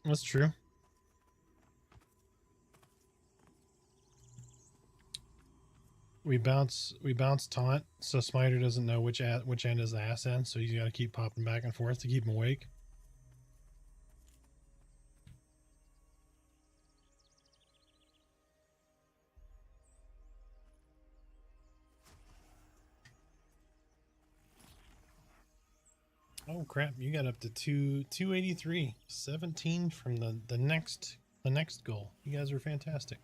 That's true. we bounce taunt, so Smiter doesn't know which end is the ass end, so he's got to keep popping back and forth to keep him awake. Oh crap, you got up to 283, 17 from the next goal. You guys are fantastic.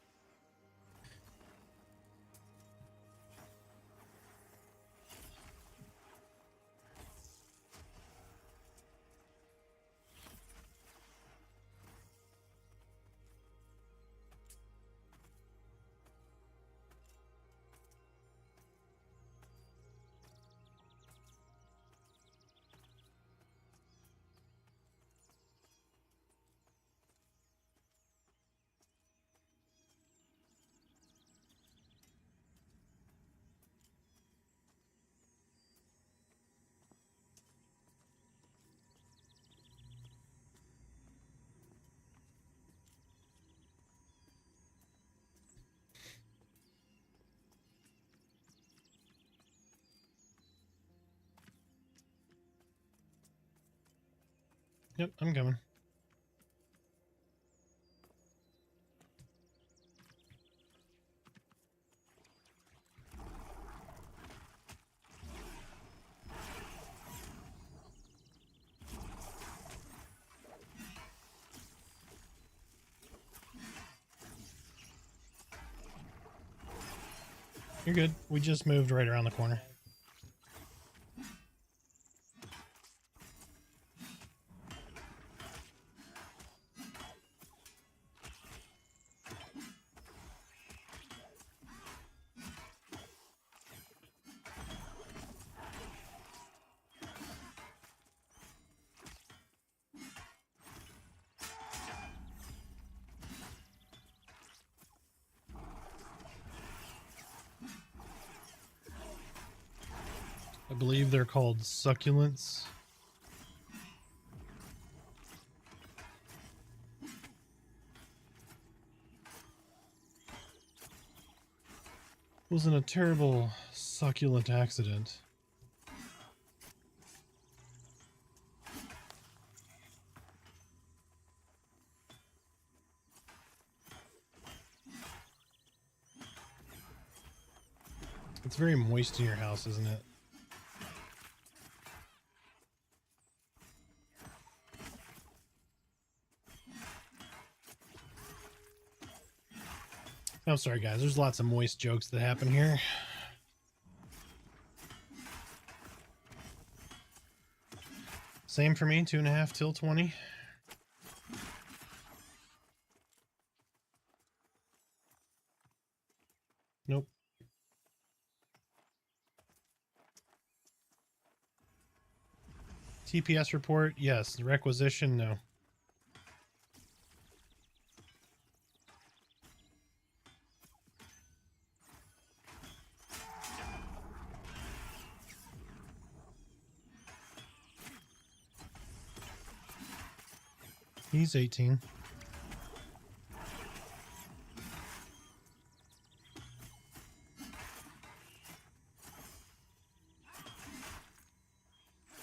Yep, I'm coming. You're good. We just moved right around the corner. I believe they're called succulents. Wasn't a terrible succulent accident. It's very moist in your house, isn't it? I'm sorry, guys. There's lots of moist jokes that happen here. Same for me, 2.5 till 20. Nope. TPS report, yes. Requisition, no. He's 18.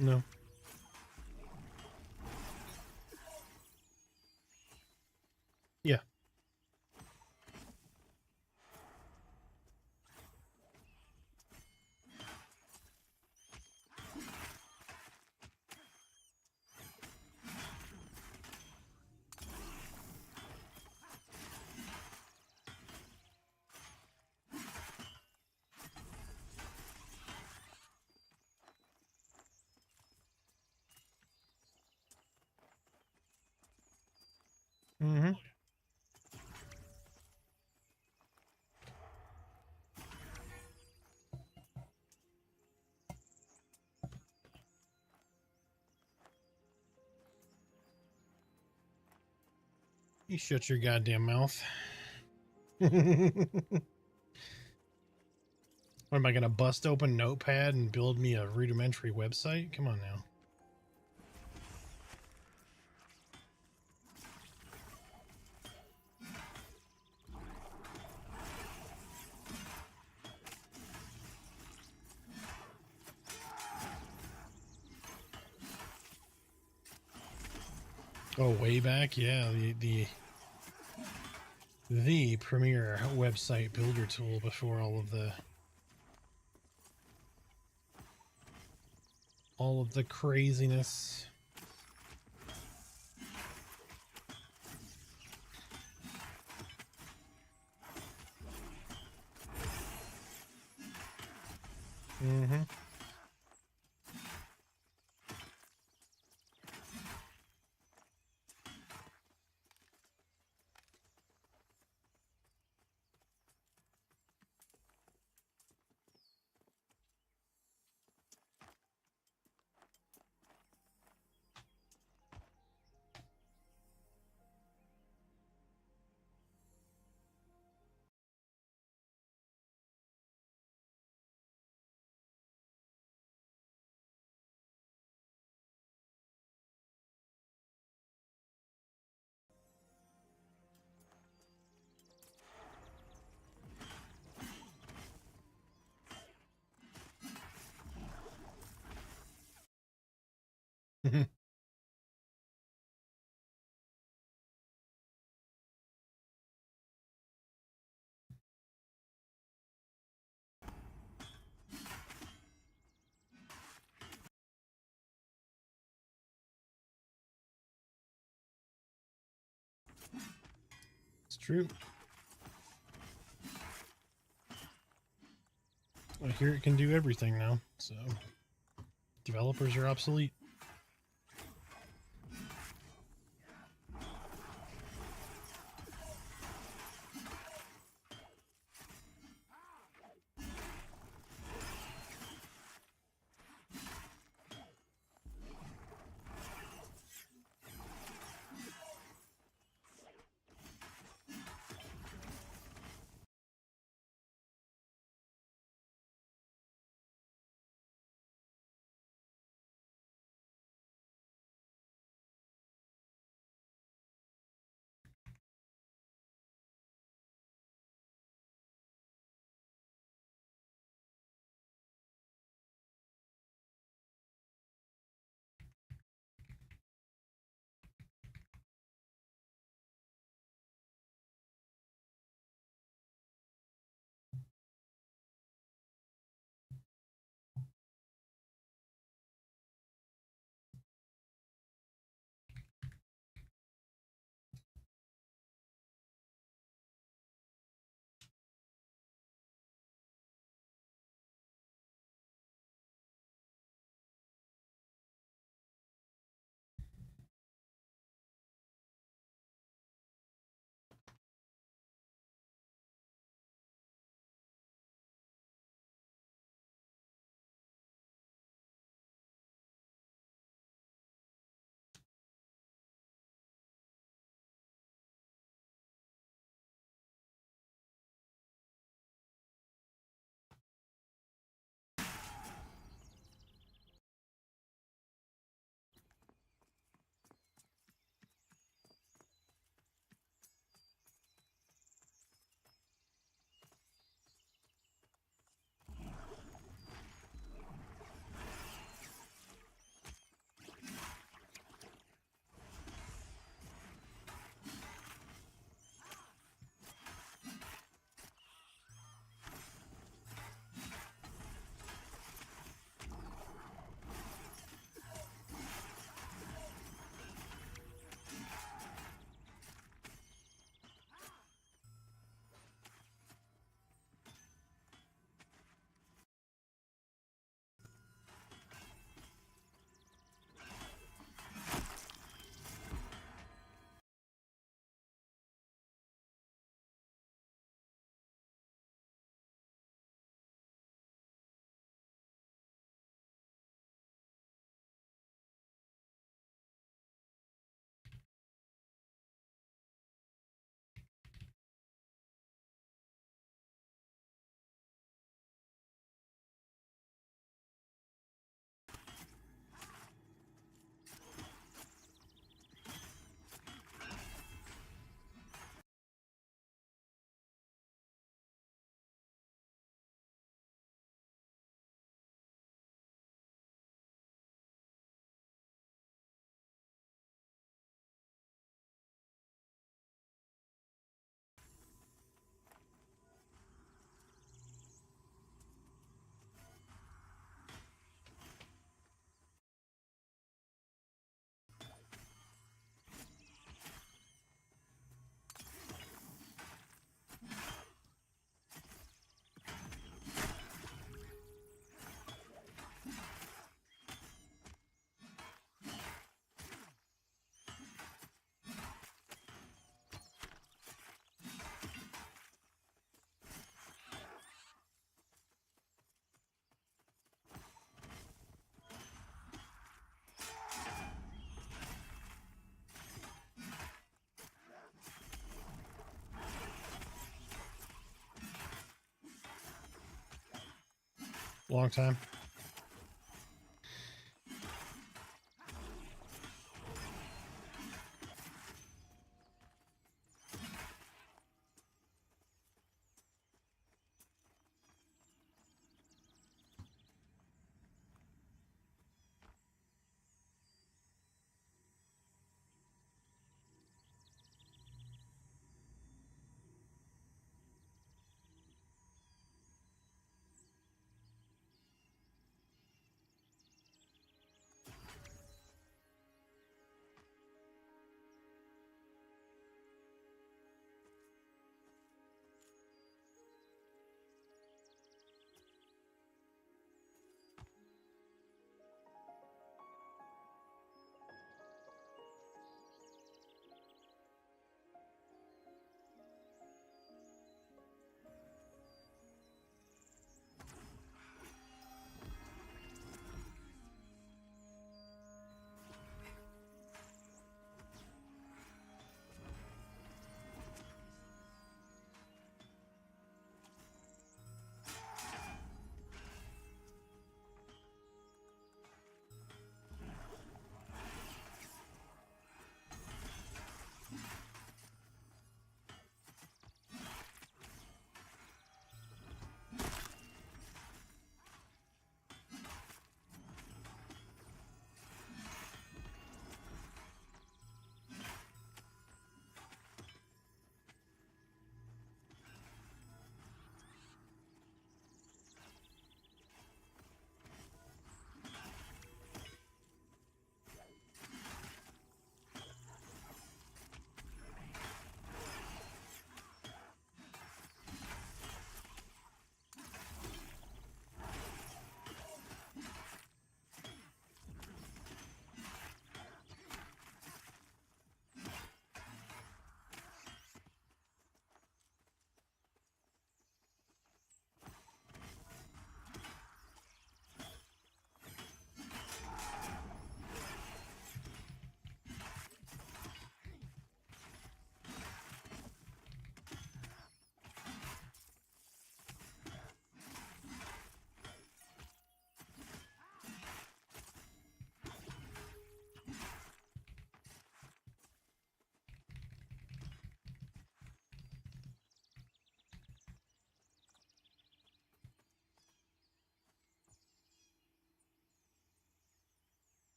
No. Yeah. Mm-hmm. You shut your goddamn mouth. What am I gonna bust open Notepad and build me a rudimentary website? Come on now. Oh, way back, yeah, the premier website builder tool before all of the craziness. Mm-hmm. It's true. I hear it can do everything now, so developers are obsolete. long time.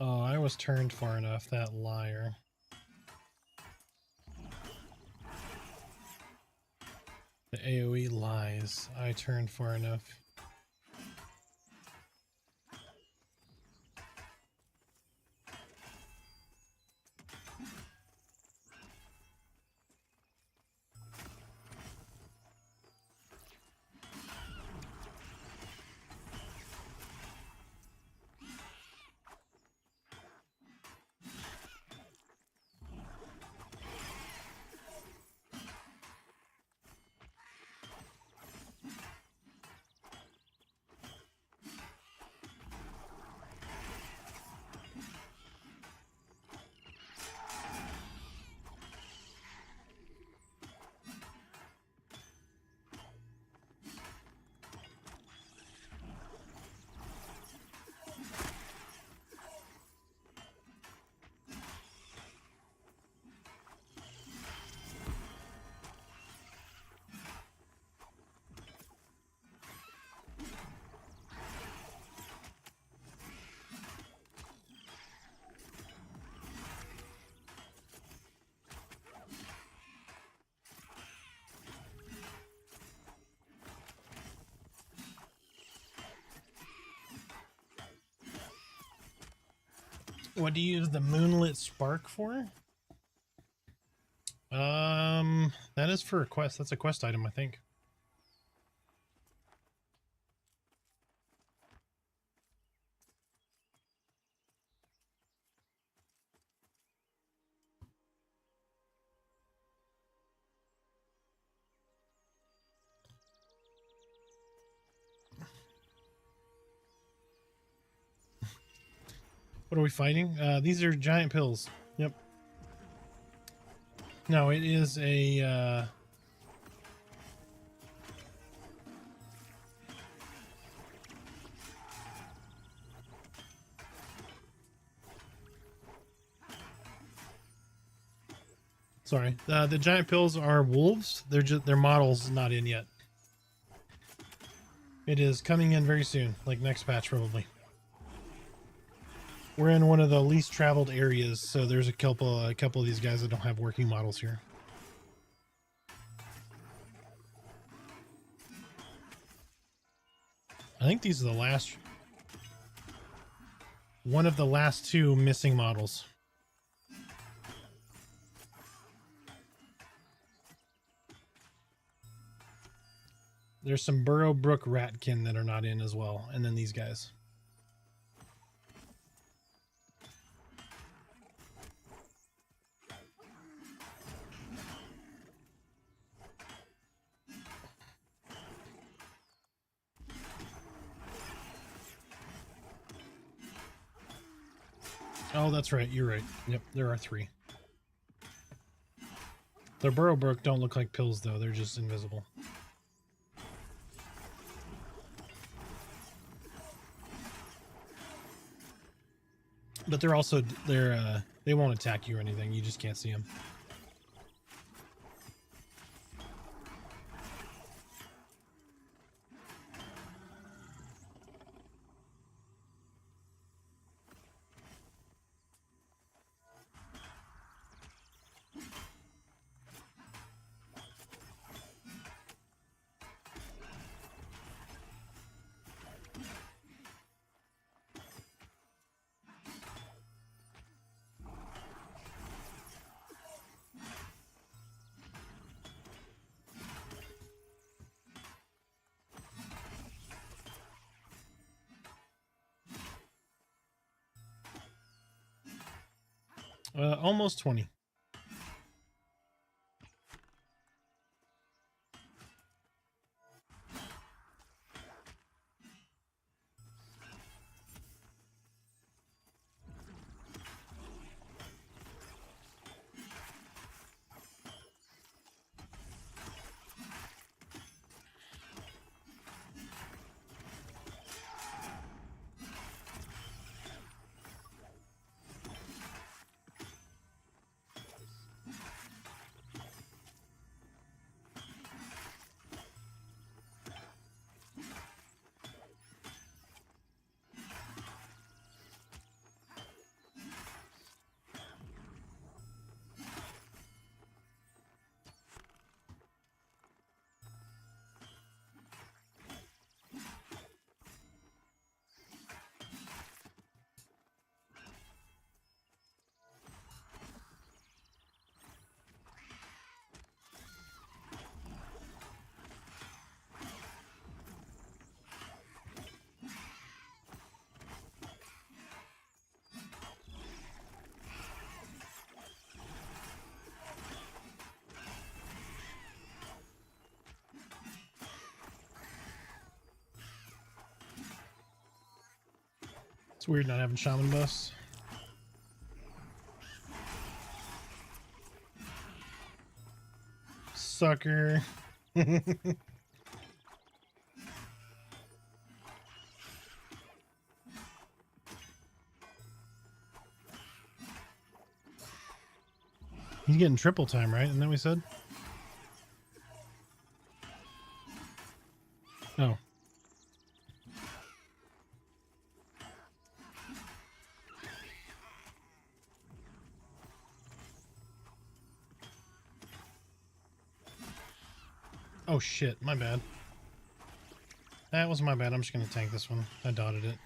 Oh, I was turned far enough, that liar. The AoE lies. I turned far enough. What do you use the moonlit spark for? That is for a quest. That's a quest item, I think. What are we fighting? These are giant pills. Yep. No, it is a, sorry. The giant pills are wolves. They're just, their model's not in yet. It is coming in very soon, like next patch probably. We're in one of the least traveled areas, so there's a couple of these guys that don't have working models here. I think these are the last, one of the last two missing models. There's some Burrowbrook Ratkin that are not in as well, and then these guys. Oh, that's right. You're right. Yep, there are three. The Burrowbrook don't look like pills, though. They're just invisible. But they're also, they won't attack you or anything. You just can't see them. Almost 20. It's weird not having shaman buffs. Sucker. He's getting triple time, right? And then we said? Oh. Oh shit, my bad. That was my bad. I'm just gonna tank this one. I dotted it.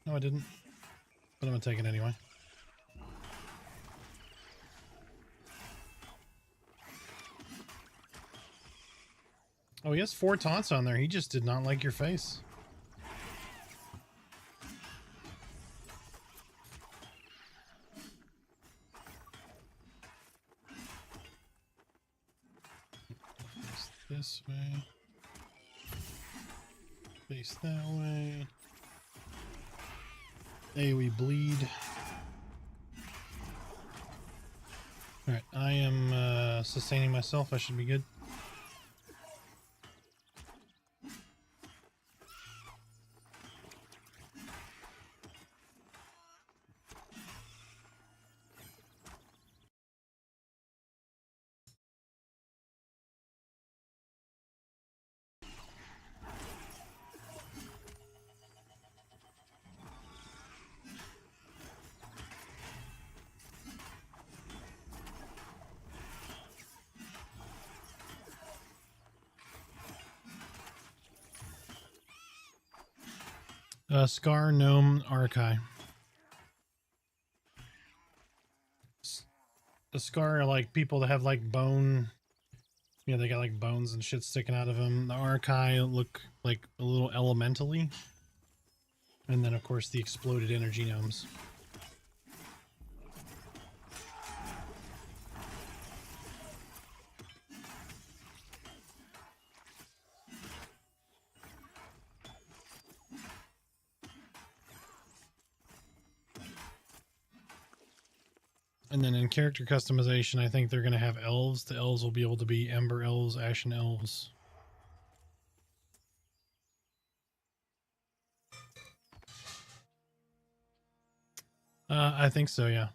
No, I didn't. But I'm gonna take it anyway. Oh, he has 4 taunts on there. He just did not like your face. Face this way. Face that way. Hey, we bleed. Alright, I am sustaining myself. I should be good. Scar, Gnome, Archai. The Scar are like people that have like bone. Yeah, they got like bones and shit sticking out of them. The Archai look like a little elementally. And then, of course, the exploded energy gnomes. And then in character customization, I think they're going to have elves. The elves will be able to be Ember elves, Ashen elves. I think so, yeah.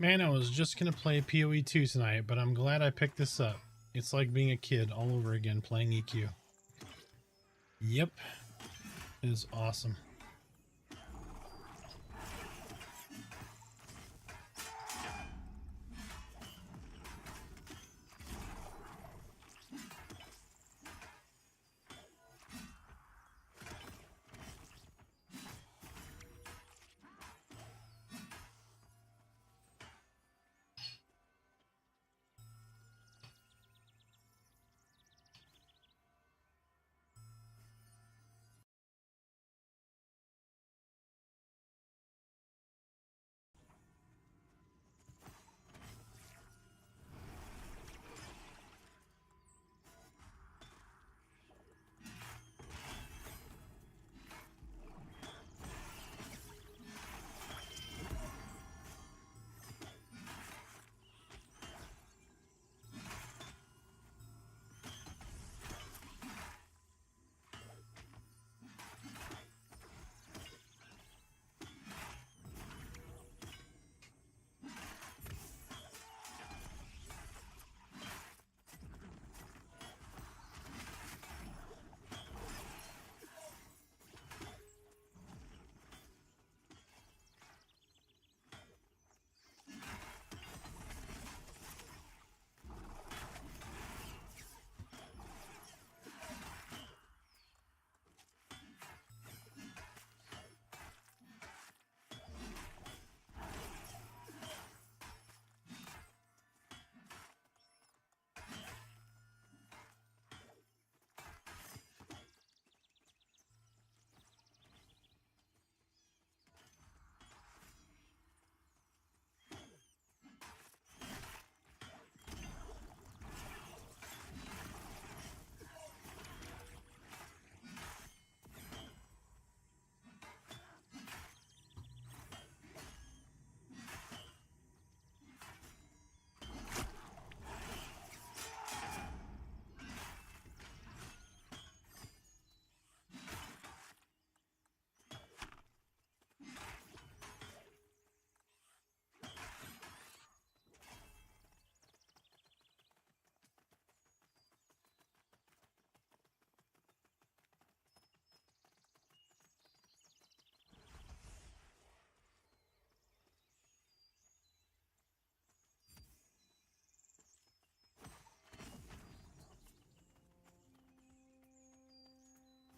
Man, I was just gonna play PoE 2 tonight, but I'm glad I picked this up. It's like being a kid all over again playing EQ. Yep. It is awesome.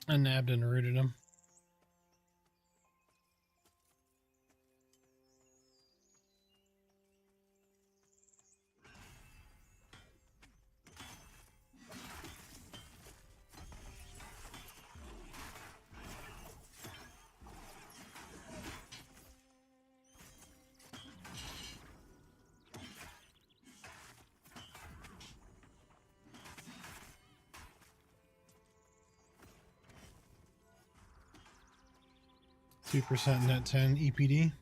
I nabbed and rooted him. %, net 10 EPD.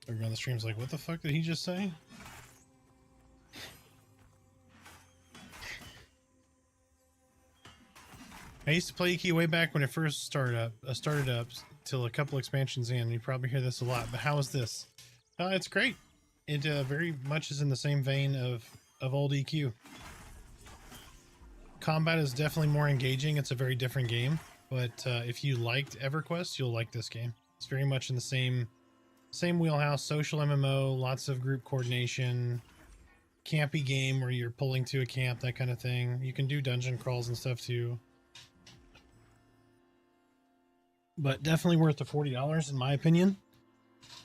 Everyone on the stream's like, what the fuck did he just say? I used to play Iki way back when it first started up till a couple expansions in. You probably hear this a lot, but how is this? It's great. It very much is in the same vein of old EQ. Combat is definitely more engaging. It's a very different game, but if you liked EverQuest, you'll like this game. It's very much in the same wheelhouse, social MMO, lots of group coordination, campy game where you're pulling to a camp, that kind of thing. You can do dungeon crawls and stuff too. But definitely worth the $40 in my opinion.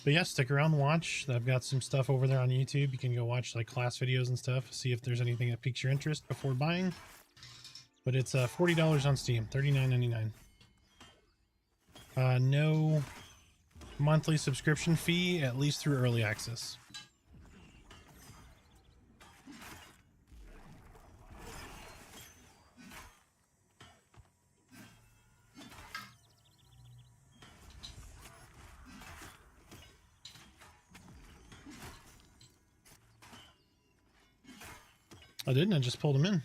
But yeah, stick around and watch. I've got some stuff over there on YouTube. You can go watch like class videos and stuff, see if there's anything that piques your interest before buying. But it's $40 on Steam, $39.99. No monthly subscription fee, at least through early access. I didn't, I just pulled him in.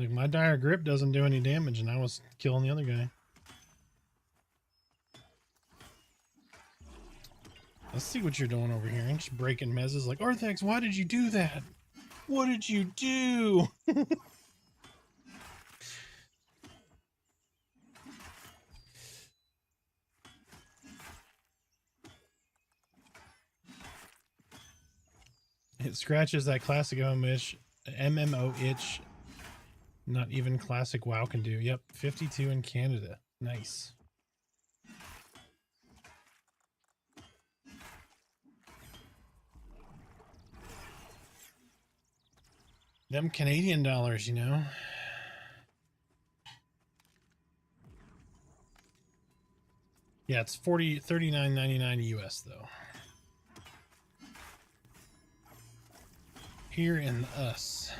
Like, my dire grip doesn't do any damage, and I was killing the other guy. Let's see what you're doing over here. I'm just breaking mezzes like, Arthax, why did you do that? What did you do? It scratches that classic MMO itch. Not even classic WoW can do. Yep, 52 in Canada. Nice. Them Canadian dollars, you know. Yeah, it's $39.99 US though. Here in us.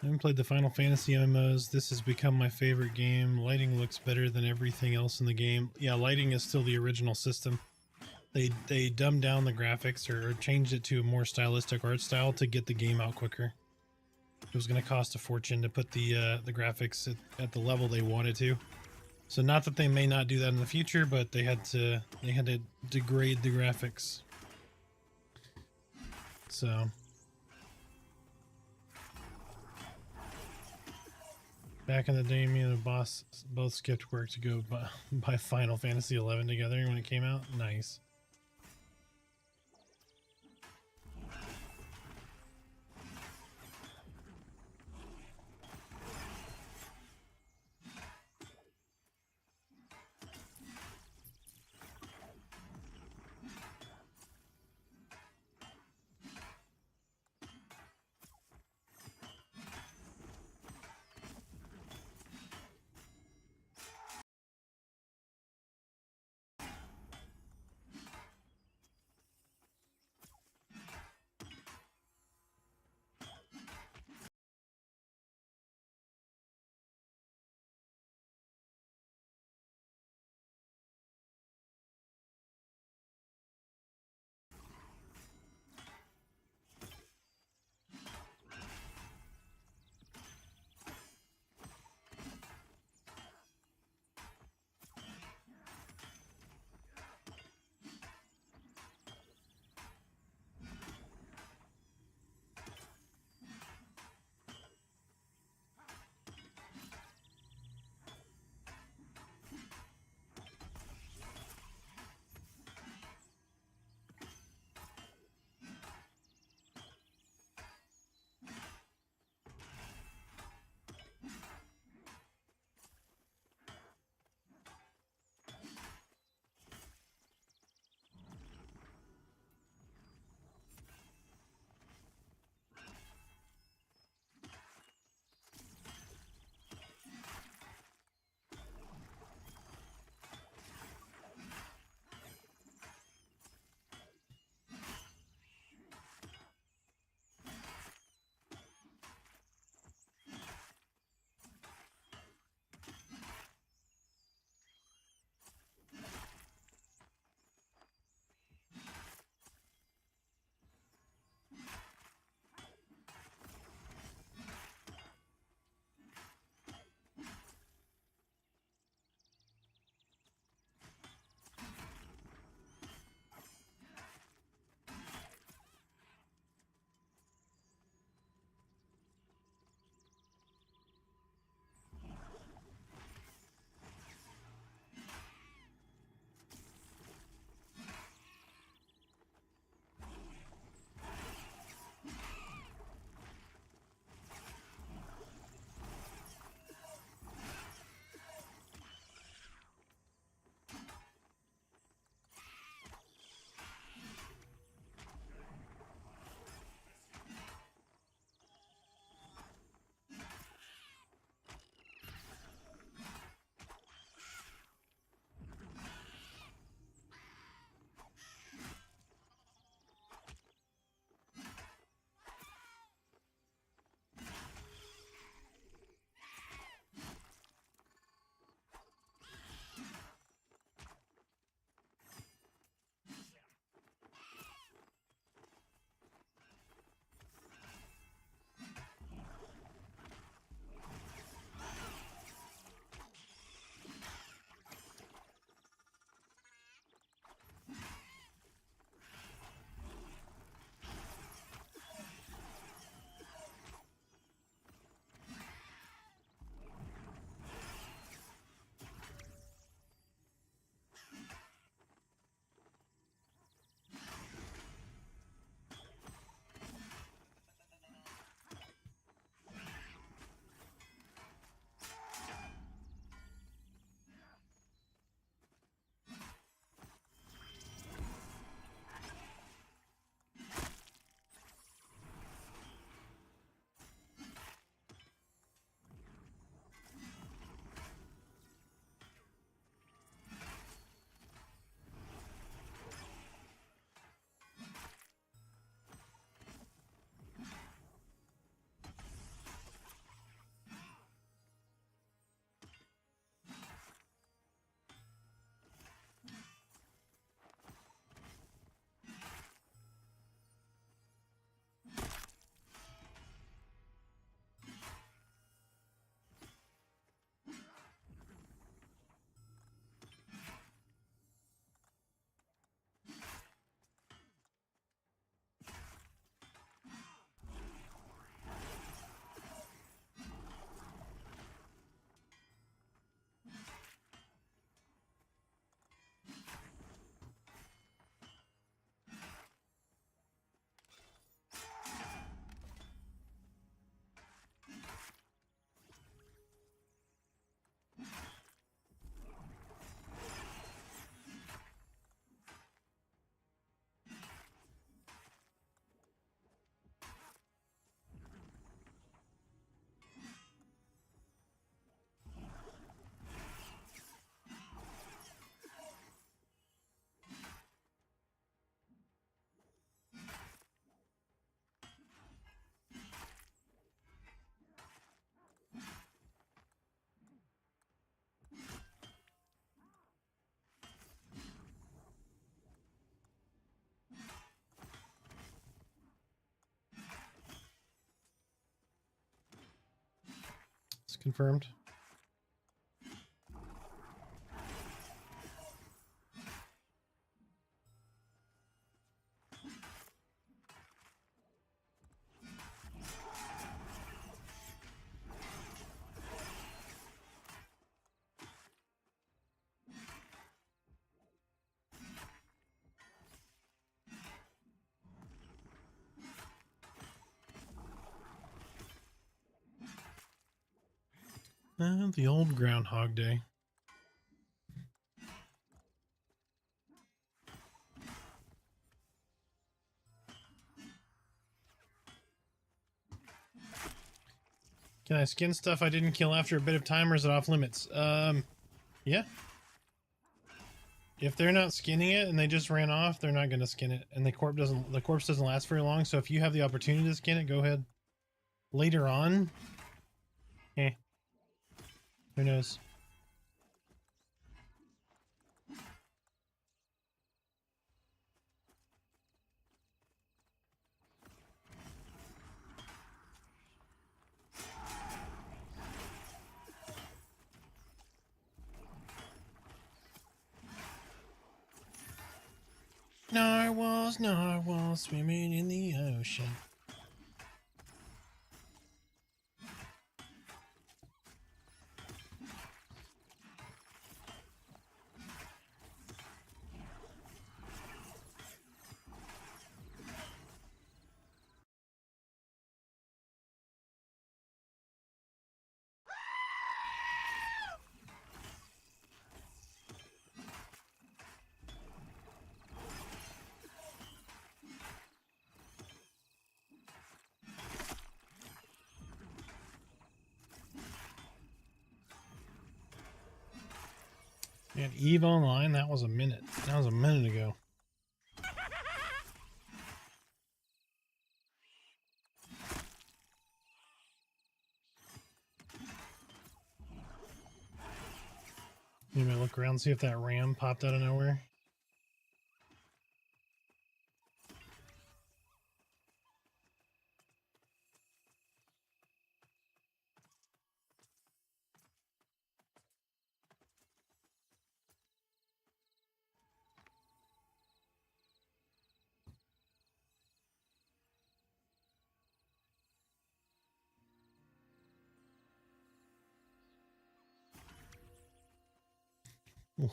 I haven't played the Final Fantasy MMOs. This has become my favorite game. Lighting looks better than everything else in the game. Yeah, lighting is still the original system. They dumbed down the graphics or changed it to a more stylistic art style to get the game out quicker. It was going to cost a fortune to put the graphics at the level they wanted to. So not that they may not do that in the future, but they had to degrade the graphics. So back in the day, me and the boss both skipped work to go buy Final Fantasy 11 together when it came out. Nice. confirmed. The old Groundhog Day. Can I skin stuff I didn't kill after a bit of time, or is it off limits? Yeah. If they're not skinning it and they just ran off, they're not gonna skin it, and the corpse doesn't last very long. So if you have the opportunity to skin it, go ahead. Later on, who knows? Narwhals swimming in the ocean. And Eve Online, that was a minute. That was a minute ago. You may look around, see if that ram popped out of nowhere.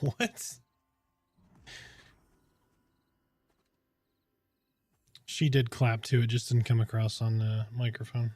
What? She did clap too, it just didn't come across on the microphone.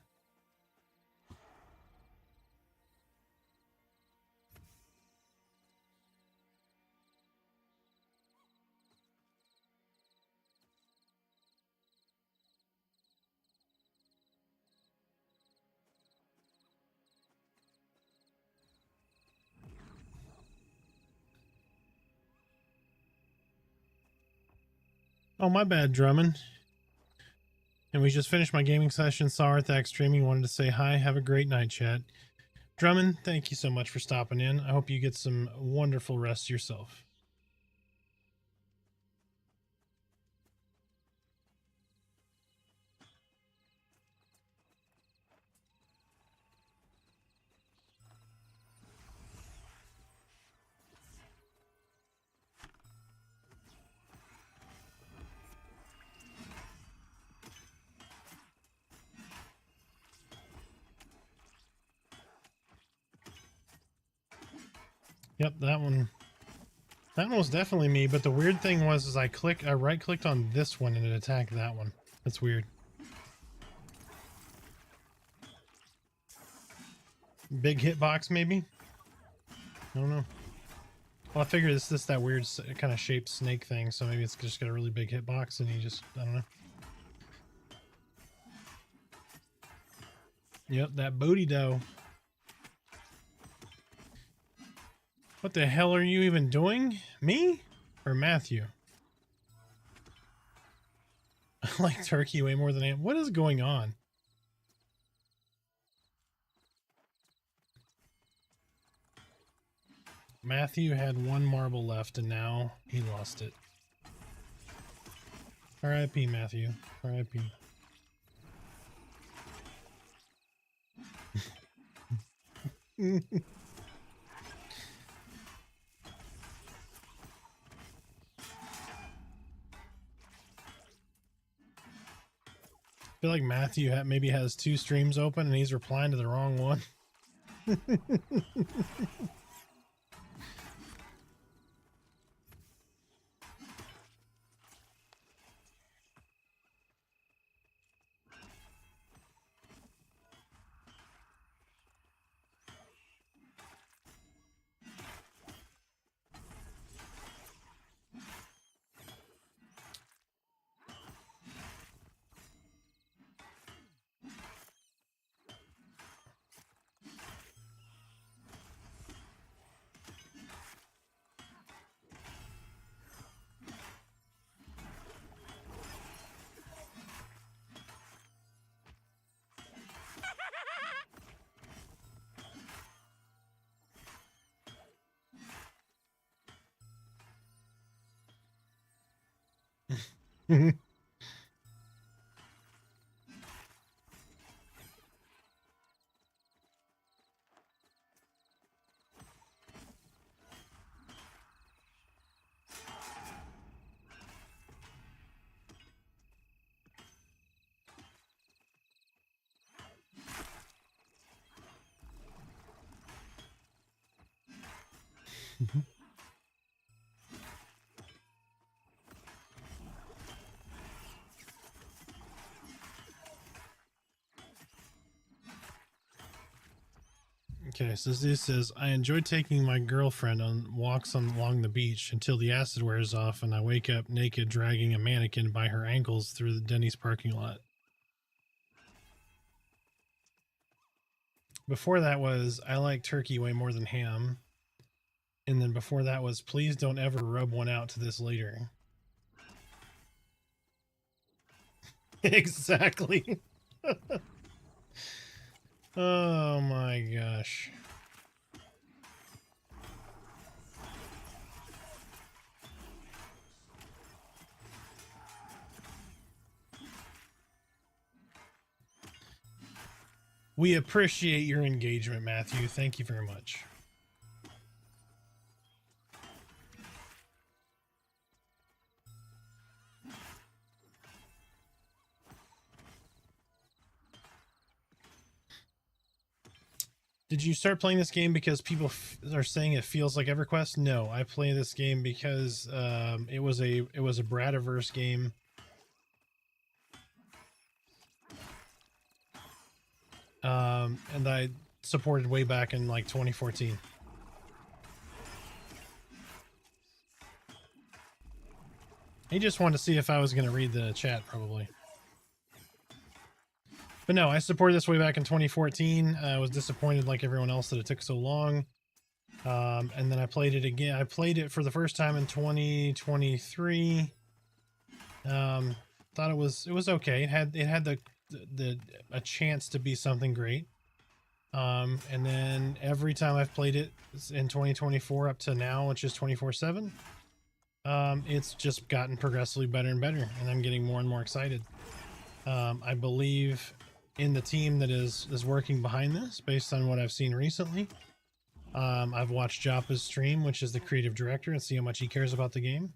Oh, my bad, Drummond. And we just finished my gaming session. Saw Arthax streaming. Wanted to say hi. Have a great night, chat. Drummond, thank you so much for stopping in. I hope you get some wonderful rest yourself. Yep, that one was definitely me, but the weird thing was is I right clicked on this one and it attacked that one. That's weird. Big hitbox maybe? I don't know. Well, I figure it's just that weird kind of shaped snake thing, so maybe it's just got a really big hitbox and he just, I don't know. Yep, that booty dough. What the hell are you even doing? Me? Or Matthew? I like turkey way more than I am. What is going on? Matthew had one marble left and now he lost it. R.I.P. Matthew. R.I.P. feel like Matthew maybe has 2 streams open and he's replying to the wrong one. Okay, so this says, I enjoy taking my girlfriend on walks along the beach until the acid wears off and I wake up naked dragging a mannequin by her ankles through the Denny's parking lot. Before that was, I like turkey way more than ham. And then before that was, please don't ever rub one out to this later. Exactly. Oh my gosh. We appreciate your engagement, Matthew. Thank you very much. Did you start playing this game because people are saying it feels like EverQuest? No, I play this game because it was a Bradiverse game. And I supported way back in like 2014. He just wanted to see if I was going to read the chat, probably. But no, I supported this way back in 2014. I was disappointed, like everyone else, that it took so long. And then I played it again. I played it for the first time in 2023. Thought it was okay. It had a chance to be something great. And then every time I've played it in 2024 up to now, which is 24/7, it's just gotten progressively better and better, and I'm getting more and more excited. I believe in the team that is working behind this based on what I've seen recently. I've watched Joppa's stream, which is the creative director, and see how much he cares about the game.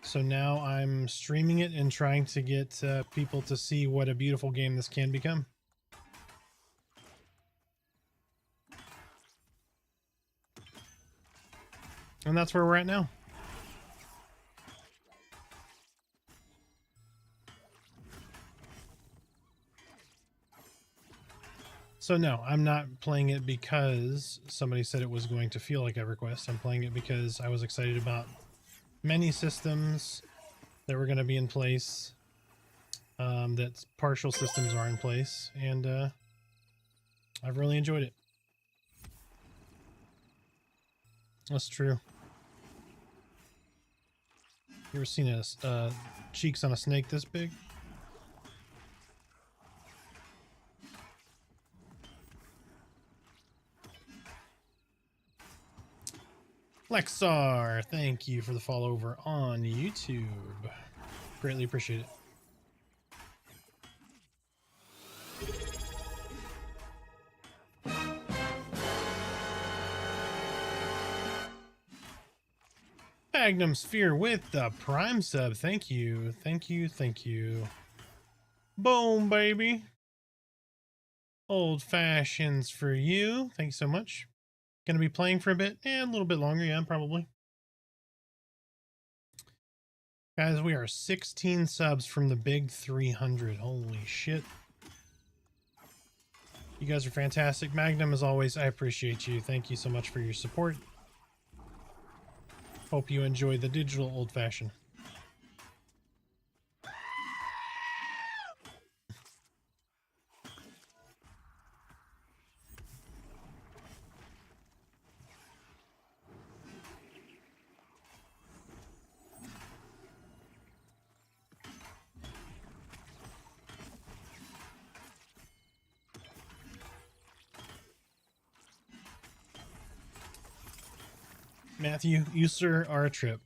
So now I'm streaming it and trying to get people to see what a beautiful game this can become. And that's where we're at now. So no, I'm not playing it because somebody said it was going to feel like EverQuest. I'm playing it because I was excited about many systems that were going to be in place, that partial systems are in place, and I've really enjoyed it. That's true. You ever seen a cheeks on a snake this big? Lexar, thank you for the follow over on YouTube. Greatly appreciate it. Magnum Sphere with the Prime sub. Thank you. Thank you. Thank you. Boom, baby. Old fashions for you. Thanks so much. Gonna be playing for a bit? A little bit longer, yeah, probably. Guys, we are 16 subs from the big 300. Holy shit. You guys are fantastic. Magnum, as always, I appreciate you. Thank you so much for your support. Hope you enjoy the digital old-fashioned. Matthew, you sir are a trip.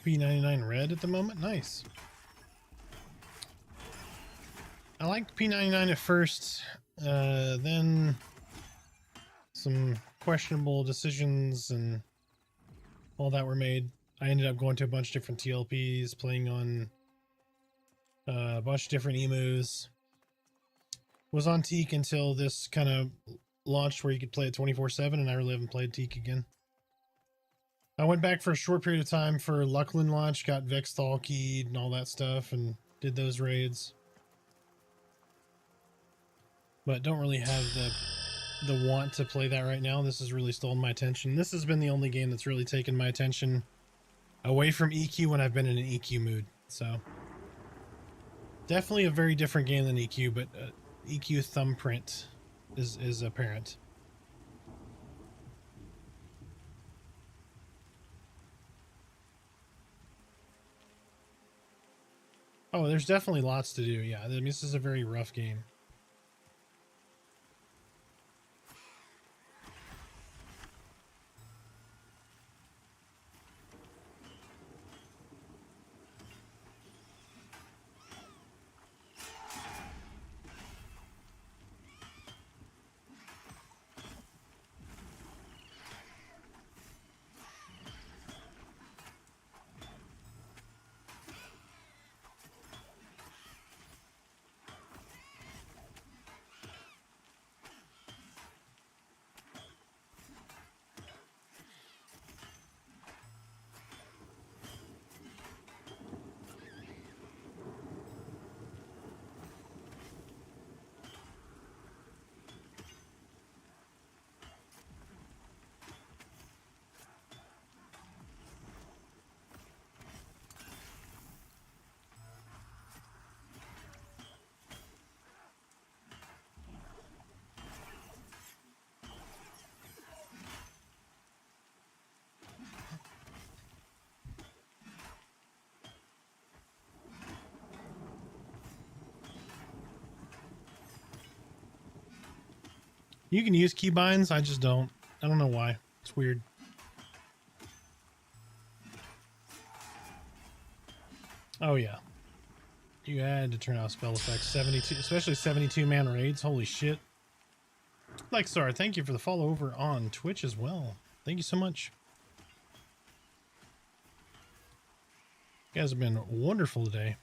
P99 red at the moment. Nice. I liked P99 at first, then some questionable decisions and all that were made. I ended up going to a bunch of different TLPs, playing on a bunch of different emus. Was on Teak until this kind of launched where you could play it 24/7, and I really haven't played Teak again. I went back for a short period of time for Luckland launch, got Vexthal keyed and all that stuff, and did those raids. But don't really have the want to play that right now. This has really stolen my attention. This has been the only game that's really taken my attention away from EQ when I've been in an EQ mood. So definitely a very different game than EQ, but EQ thumbprint is apparent. Oh, there's definitely lots to do. Yeah, I mean, this is a very rough game. You can use keybinds, I just don't. I don't know why. It's weird. Oh yeah. You had to turn off spell effects. 72, especially 72-man raids. Holy shit. Lexar, thank you for the follow over on Twitch as well. Thank you so much. You guys have been wonderful today.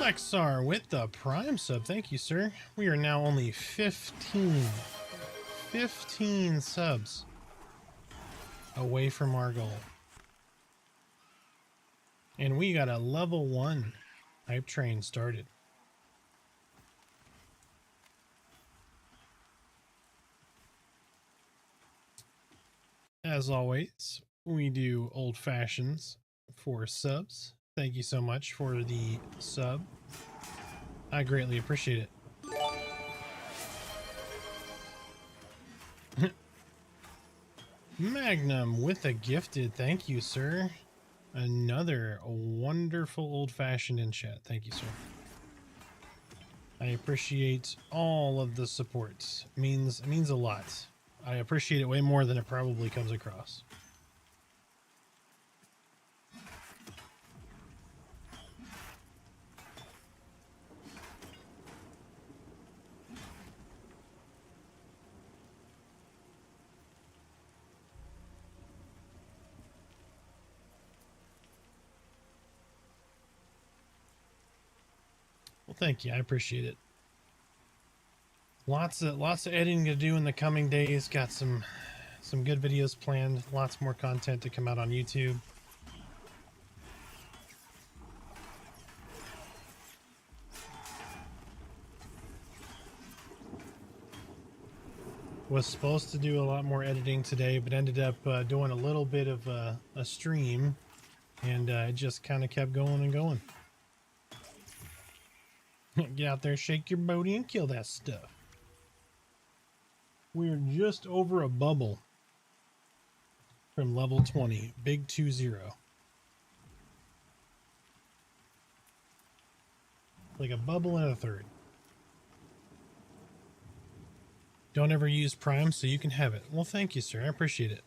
Lexar with the Prime sub. Thank you, sir. We are now only 15 subs away from our goal. And we got a level 1 hype train started. As always, we do old fashions for subs. Thank you so much for the sub. I greatly appreciate it. Magnum with a gifted. Thank you, sir. Another wonderful old fashioned in chat. Thank you, sir. I appreciate all of the support. Means a lot. I appreciate it way more than it probably comes across. Well, thank you. I appreciate it. Lots of editing to do in the coming days. Got some good videos planned. Lots more content to come out on YouTube. Was supposed to do a lot more editing today, but ended up doing a little bit of a stream, and it just kind of kept going and going. Get out there, shake your booty, and kill that stuff. We're just over a bubble from level 20. Big 2-0. Like a bubble and a third. Don't ever use Prime so you can have it. Well, thank you, sir. I appreciate it.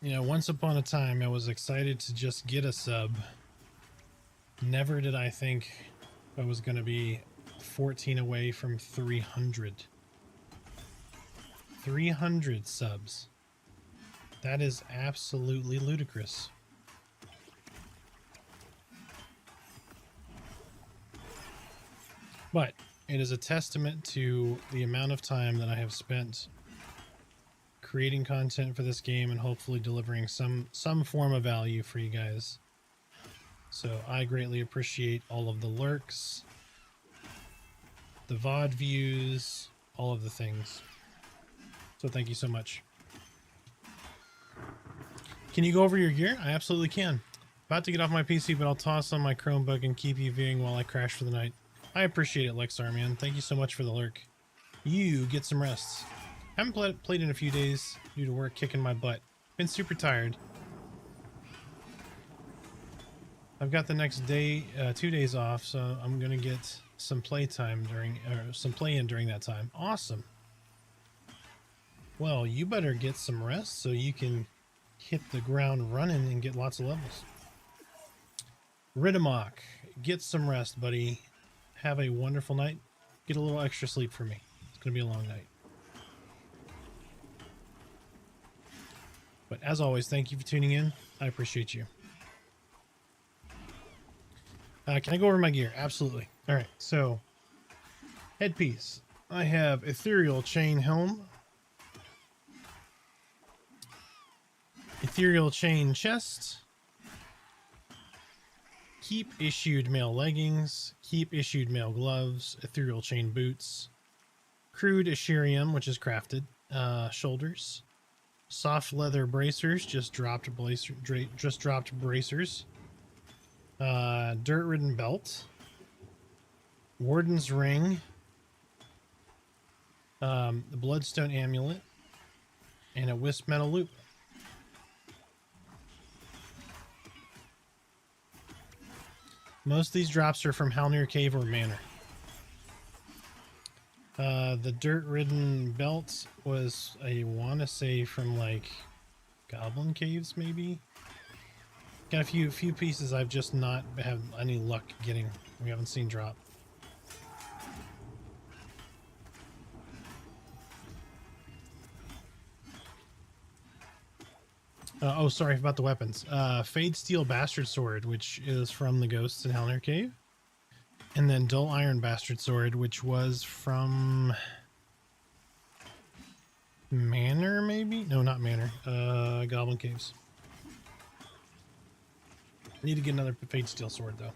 You know, once upon a time, I was excited to just get a sub. Never did I think I was going to be 14 away from 300. 300 subs. That is absolutely ludicrous. But it is a testament to the amount of time that I have spent creating content for this game and hopefully delivering some form of value for you guys. So I greatly appreciate all of the lurks, the VOD views, all of the things. So thank you so much. Can you go over your gear? I absolutely can. About to get off my PC, but I'll toss on my Chromebook and keep you viewing while I crash for the night. I appreciate it, Lexar, man. Thank you so much for the lurk. You get some rest. Haven't played in a few days due to work kicking my butt. Been super tired. I've got the next day, 2 days off, so I'm gonna get some playtime some play-in during that time. Awesome. Well, you better get some rest so you can hit the ground running and get lots of levels. Ridamok, get some rest, buddy. Have a wonderful night. Get a little extra sleep for me. It's gonna be a long night. But as always, thank you for tuning in. I appreciate you. Can I go over my gear? Absolutely. All right, so headpiece. I have ethereal chain helm, ethereal chain chest, keep issued male leggings, keep issued male gloves, ethereal chain boots, crude Asherium, which is crafted, shoulders, soft leather bracers, just dropped bracers, dirt ridden belt, warden's ring, the bloodstone amulet, and a wisp metal loop. Most of these drops are from Halnir Cave or Manor. The dirt-ridden belt was, I want to say, from like Goblin Caves, maybe. Got a few pieces I've just not have any luck getting. We haven't seen drop. Oh, sorry about the weapons. Fade Steel Bastard Sword, which is from the Ghosts in Helnir Cave. And then Dull Iron Bastard Sword, which was from Manor, maybe? No, not Manor. Goblin Caves. Need to get another Fade Steel Sword, though.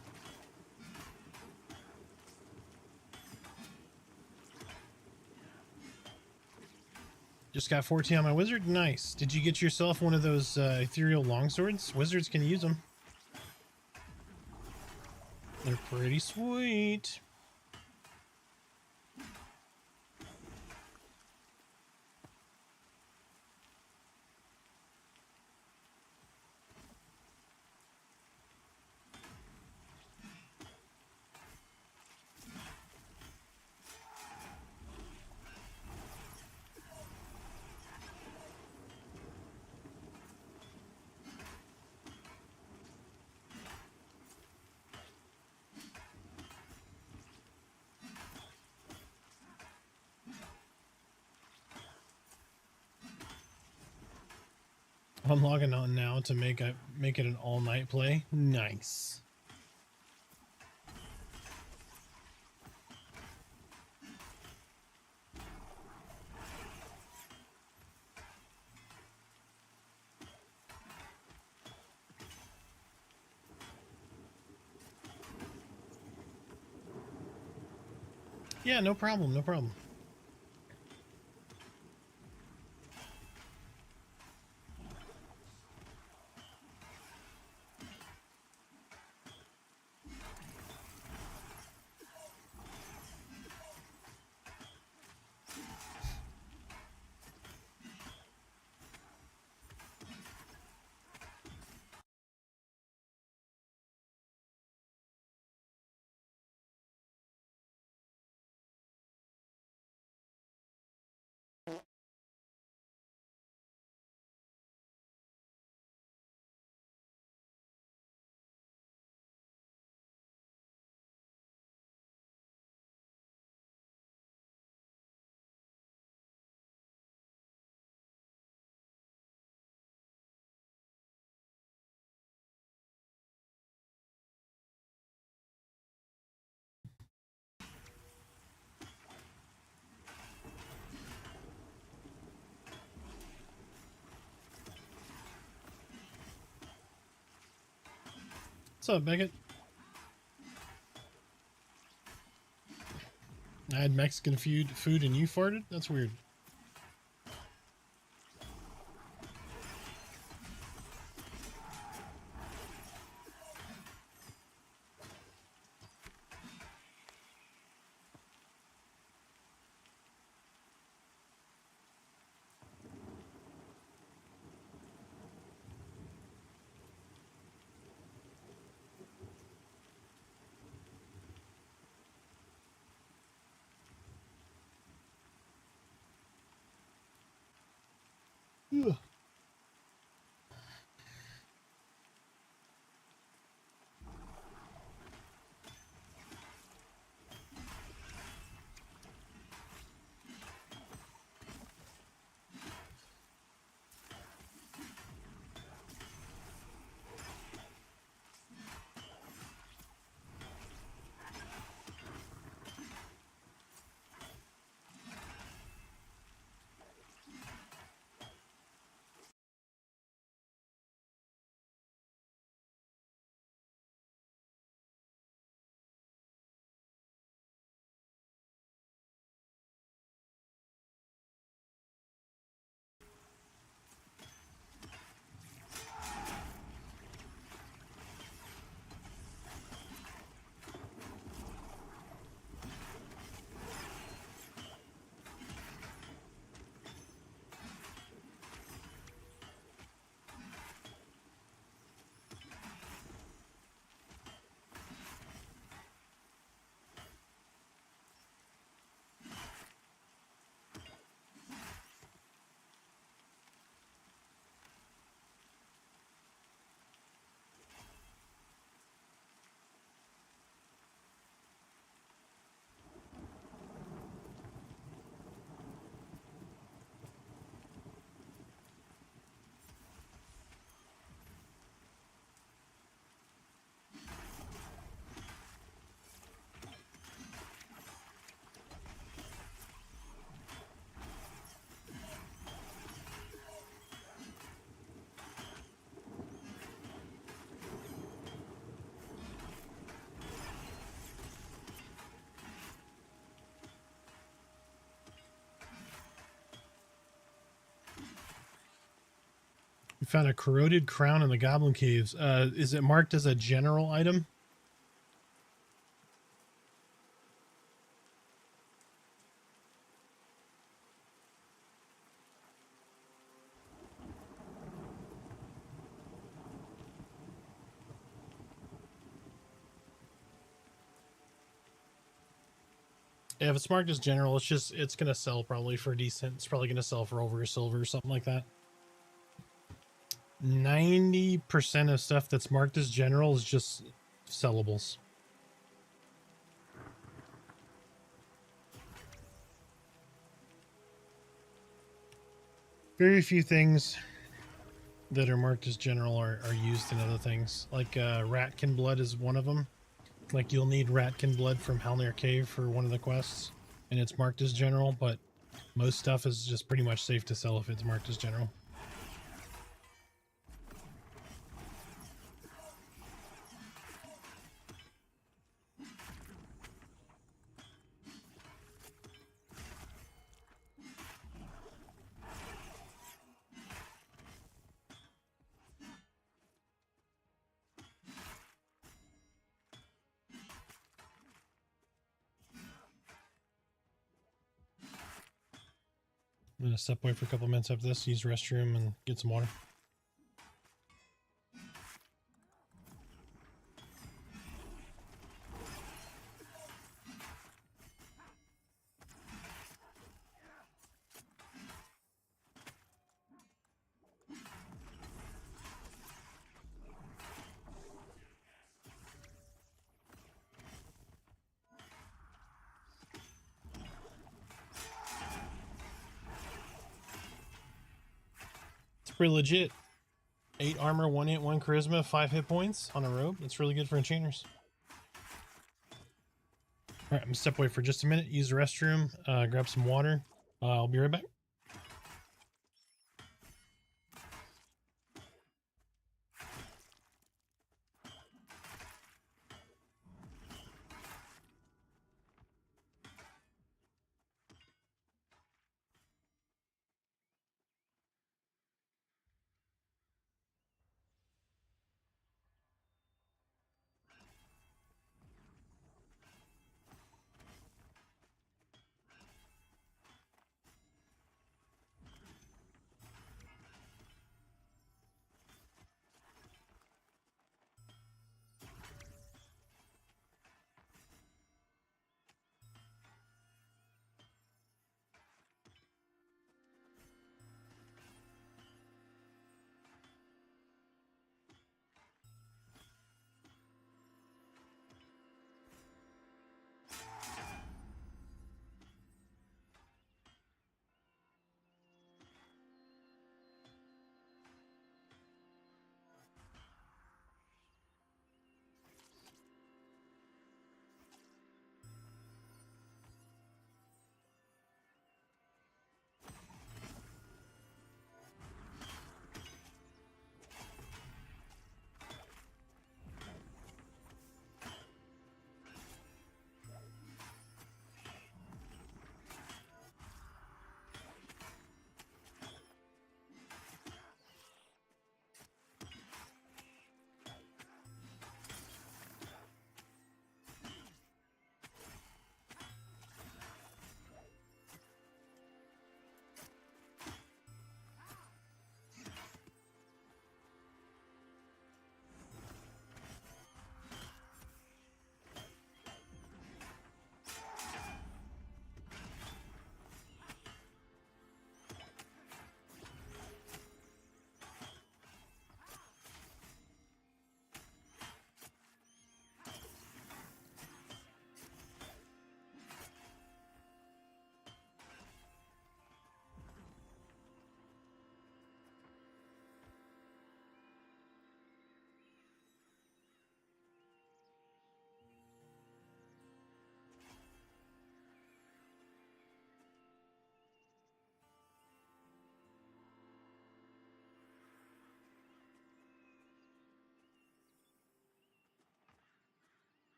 Just got 14 on my wizard. Nice. Did you get yourself one of those ethereal longswords? Wizards can use them. They're pretty sweet. I'm logging on now to make it an all-night play. Nice. Yeah, no problem, no problem. What's up, Beckett? I had Mexican food and you farted? That's weird. Ugh. Found a corroded crown in the Goblin Caves. Is it marked as a general item? Yeah, if it's marked as general, it's gonna sell probably for decent. It's probably gonna sell for over a silver or something like that. 90% of stuff that's marked as general is just sellables. Very few things that are marked as general are used in other things. Like Ratkin blood is one of them. Like you'll need Ratkin blood from Halnir Cave for one of the quests, and it's marked as general, but most stuff is just pretty much safe to sell if it's marked as general. I'm gonna step away for a couple minutes after this, use the restroom, and get some water. It's pretty legit. 8 armor, 1 hit, 1 charisma, 5 hit points on a robe. It's really good for enchanters. Alright, I'm gonna step away for just a minute, use the restroom, grab some water. I'll be right back.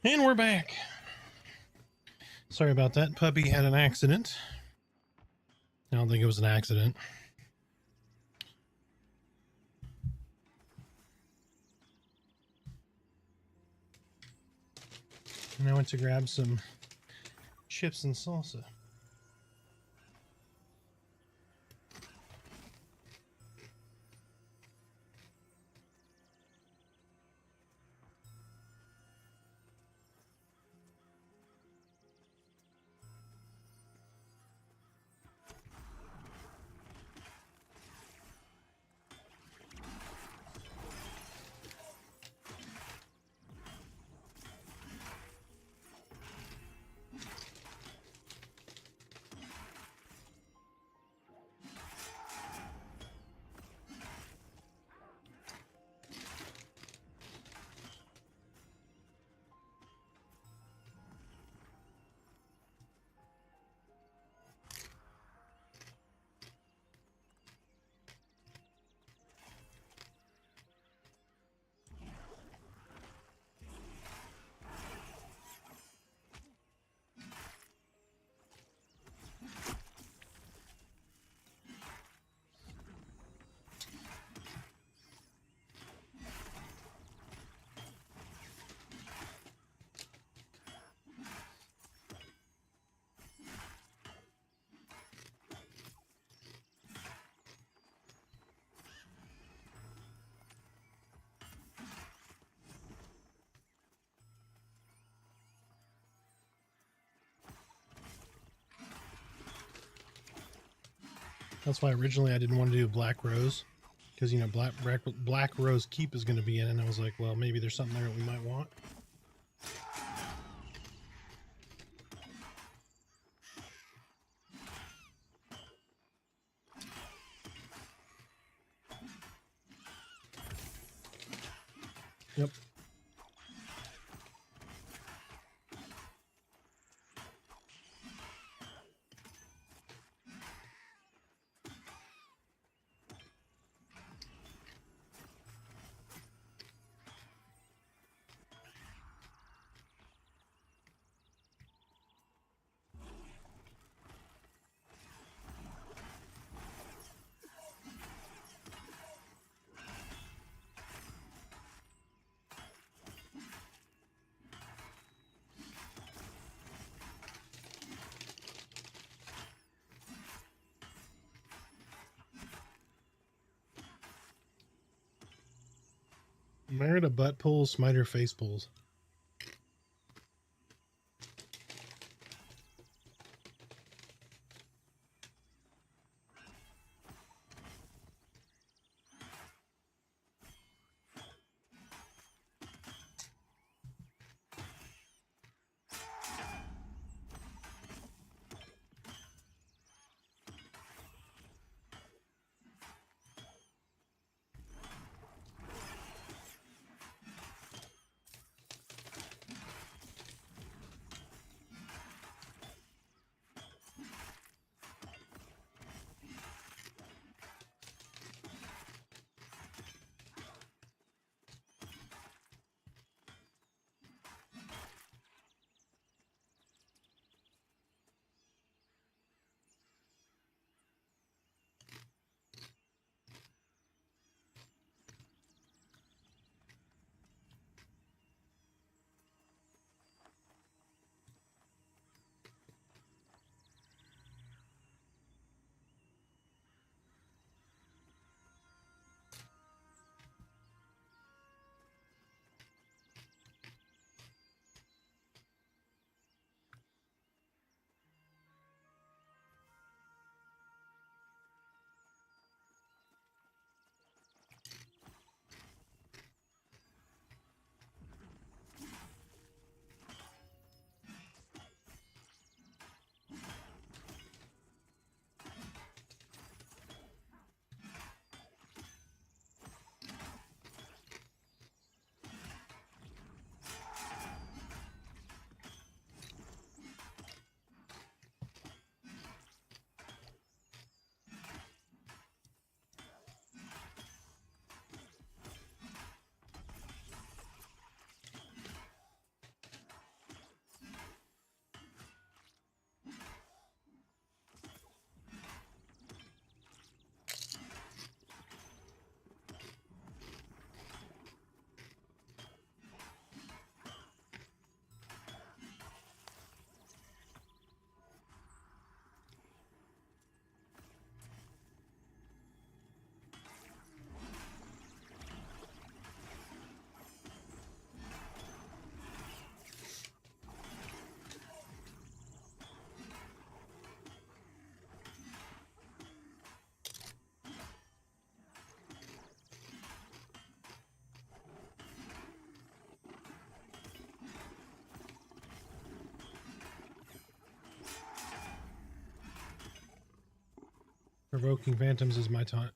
And we're back. Sorry about that. Puppy had an accident. I don't think it was an accident. And I went to grab some chips and salsa. That's why originally I didn't want to do Black Rose, because you know Black Rose Keep is going to be in, and I was like, well, maybe there's something there that we might want. Yep. Merit a butt pulls, Smiter face pulls. Provoking phantoms is my taunt.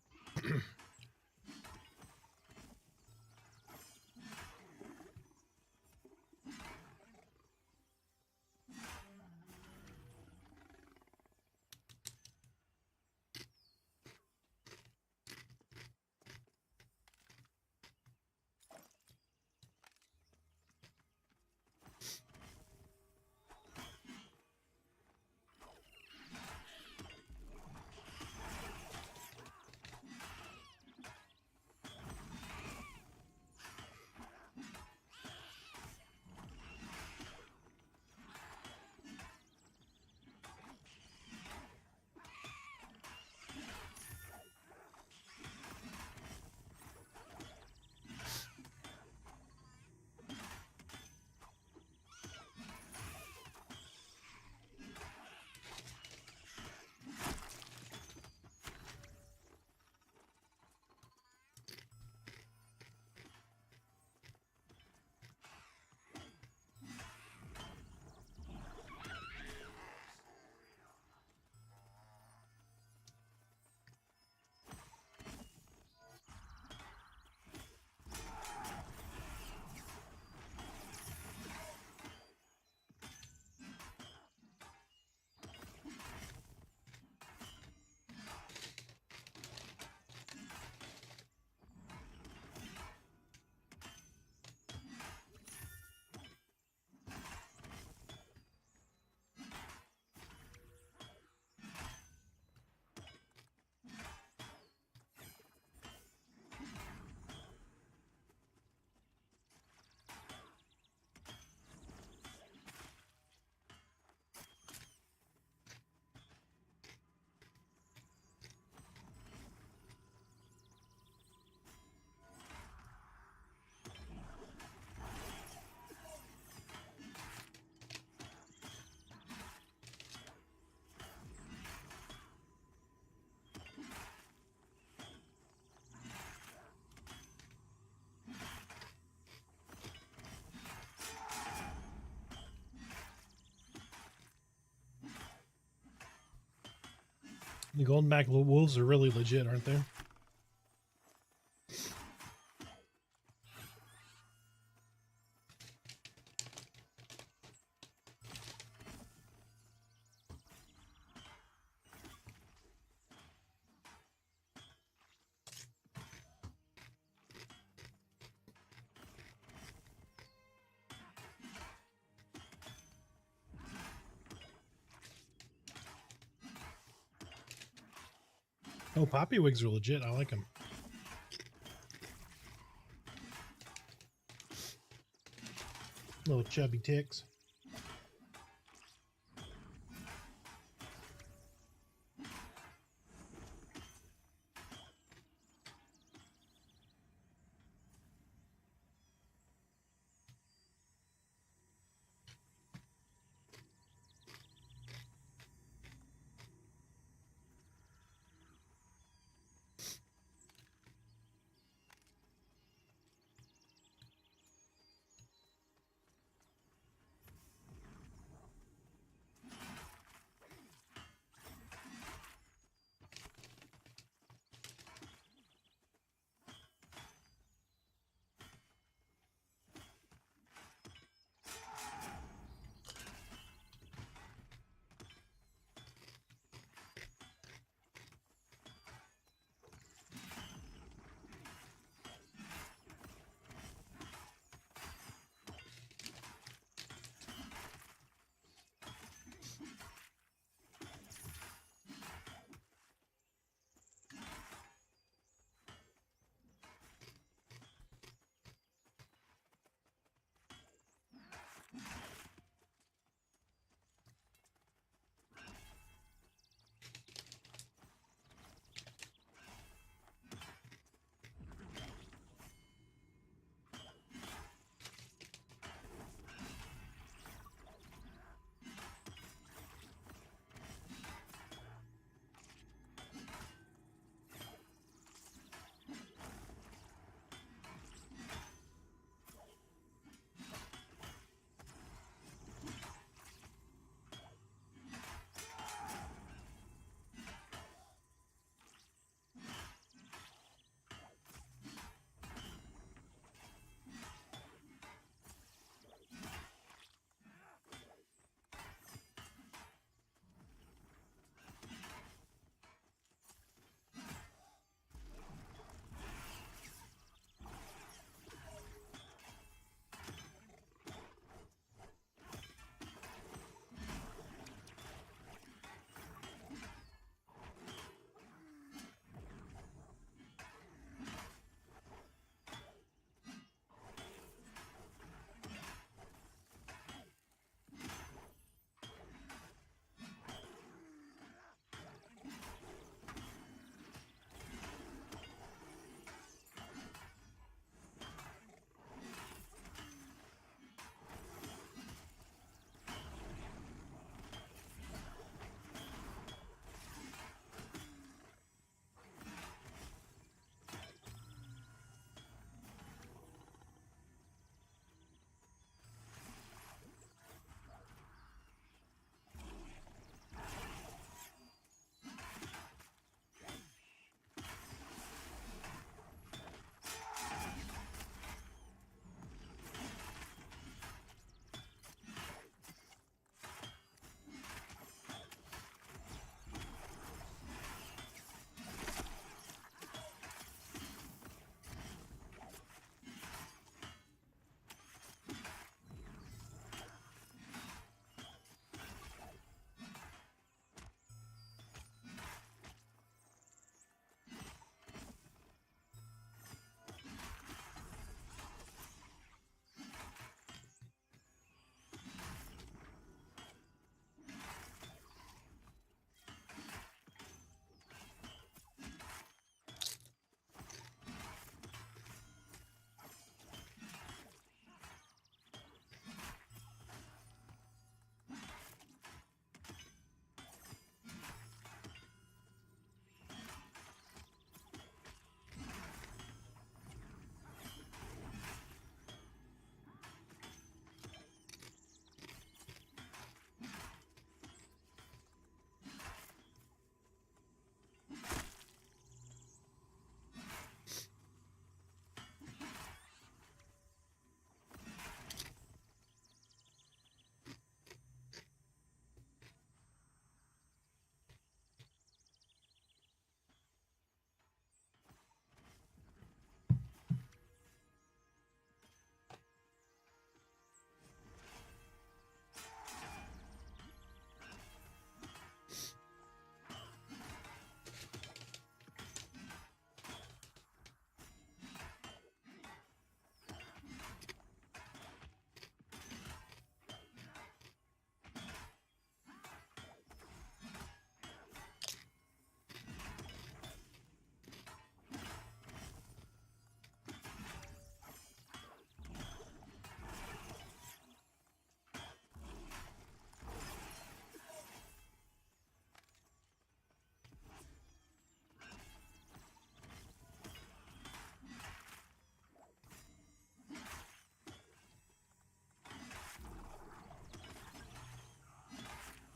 The golden back wolves are really legit, aren't they? Oh, poppy wigs are legit. I like them. Little chubby ticks.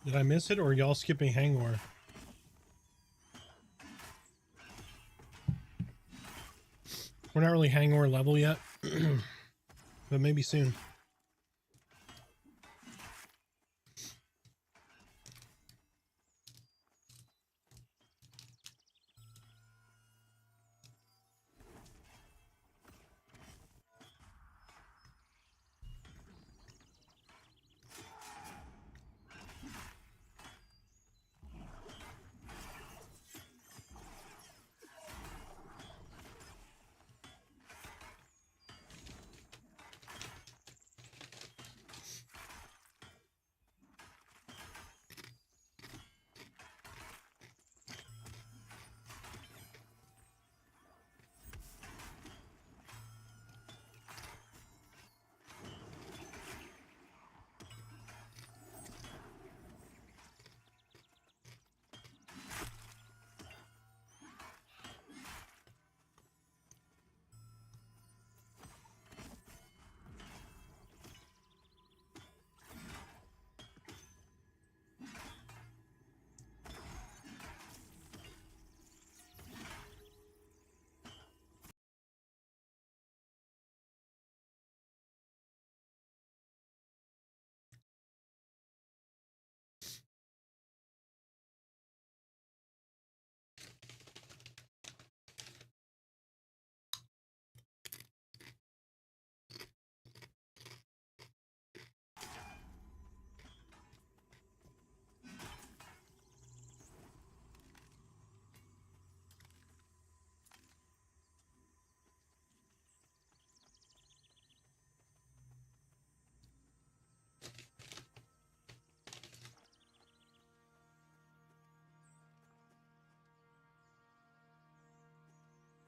Did I miss it, or are y'all skipping Hangor? We're not really Hangor level yet, but maybe soon.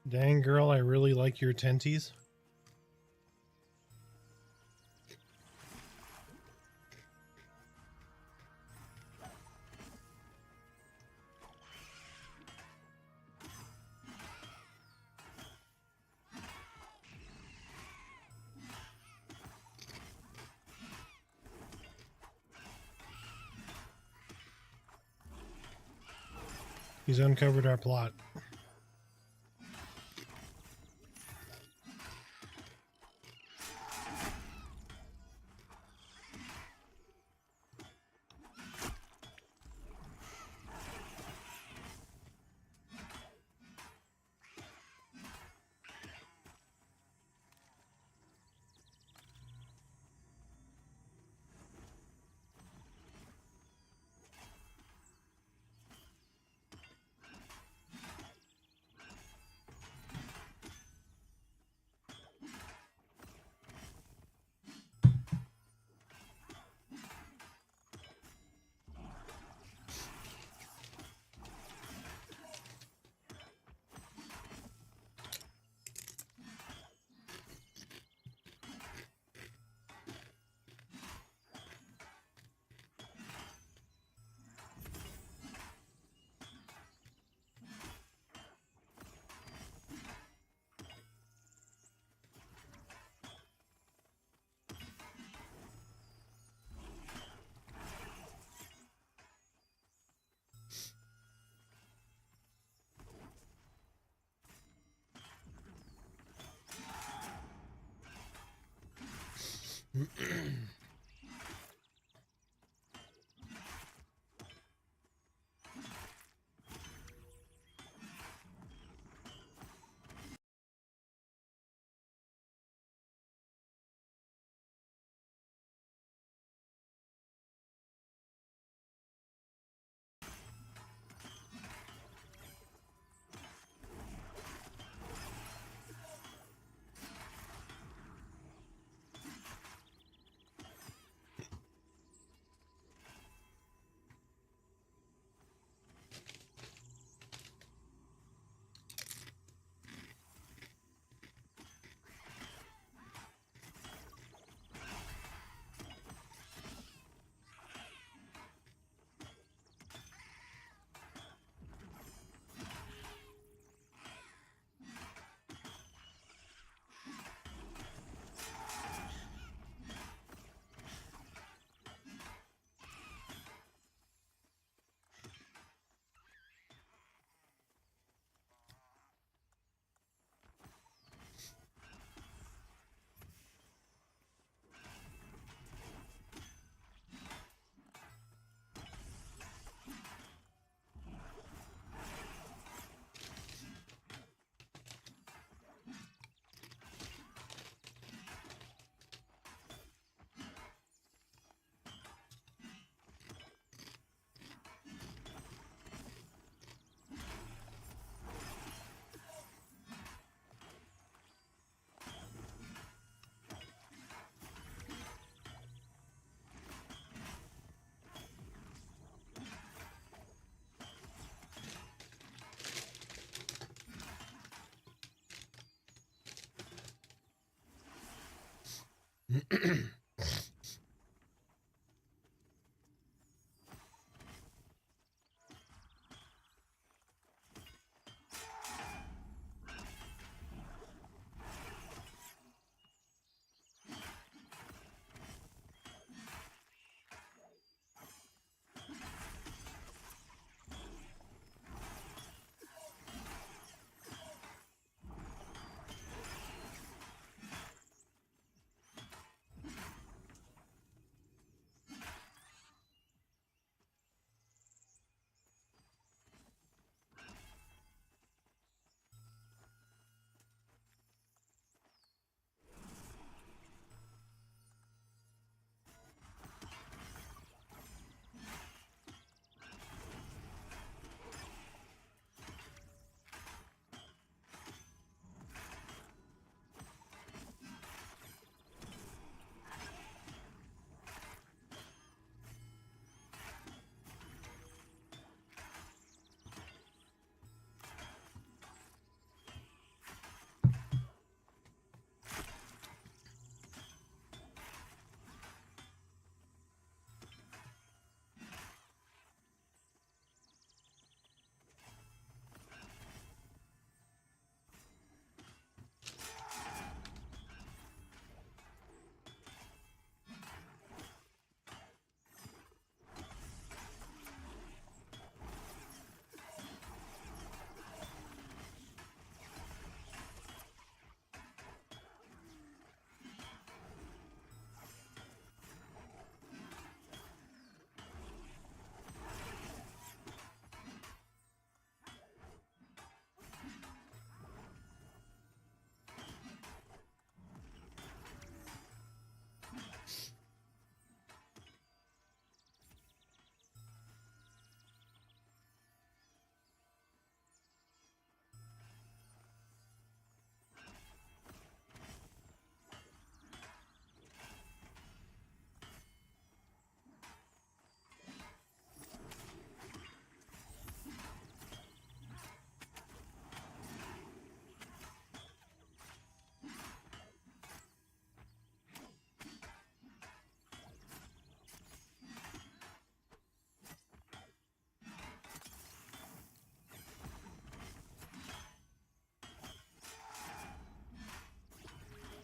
Dang, girl, I really like your tenties. He's uncovered our plot.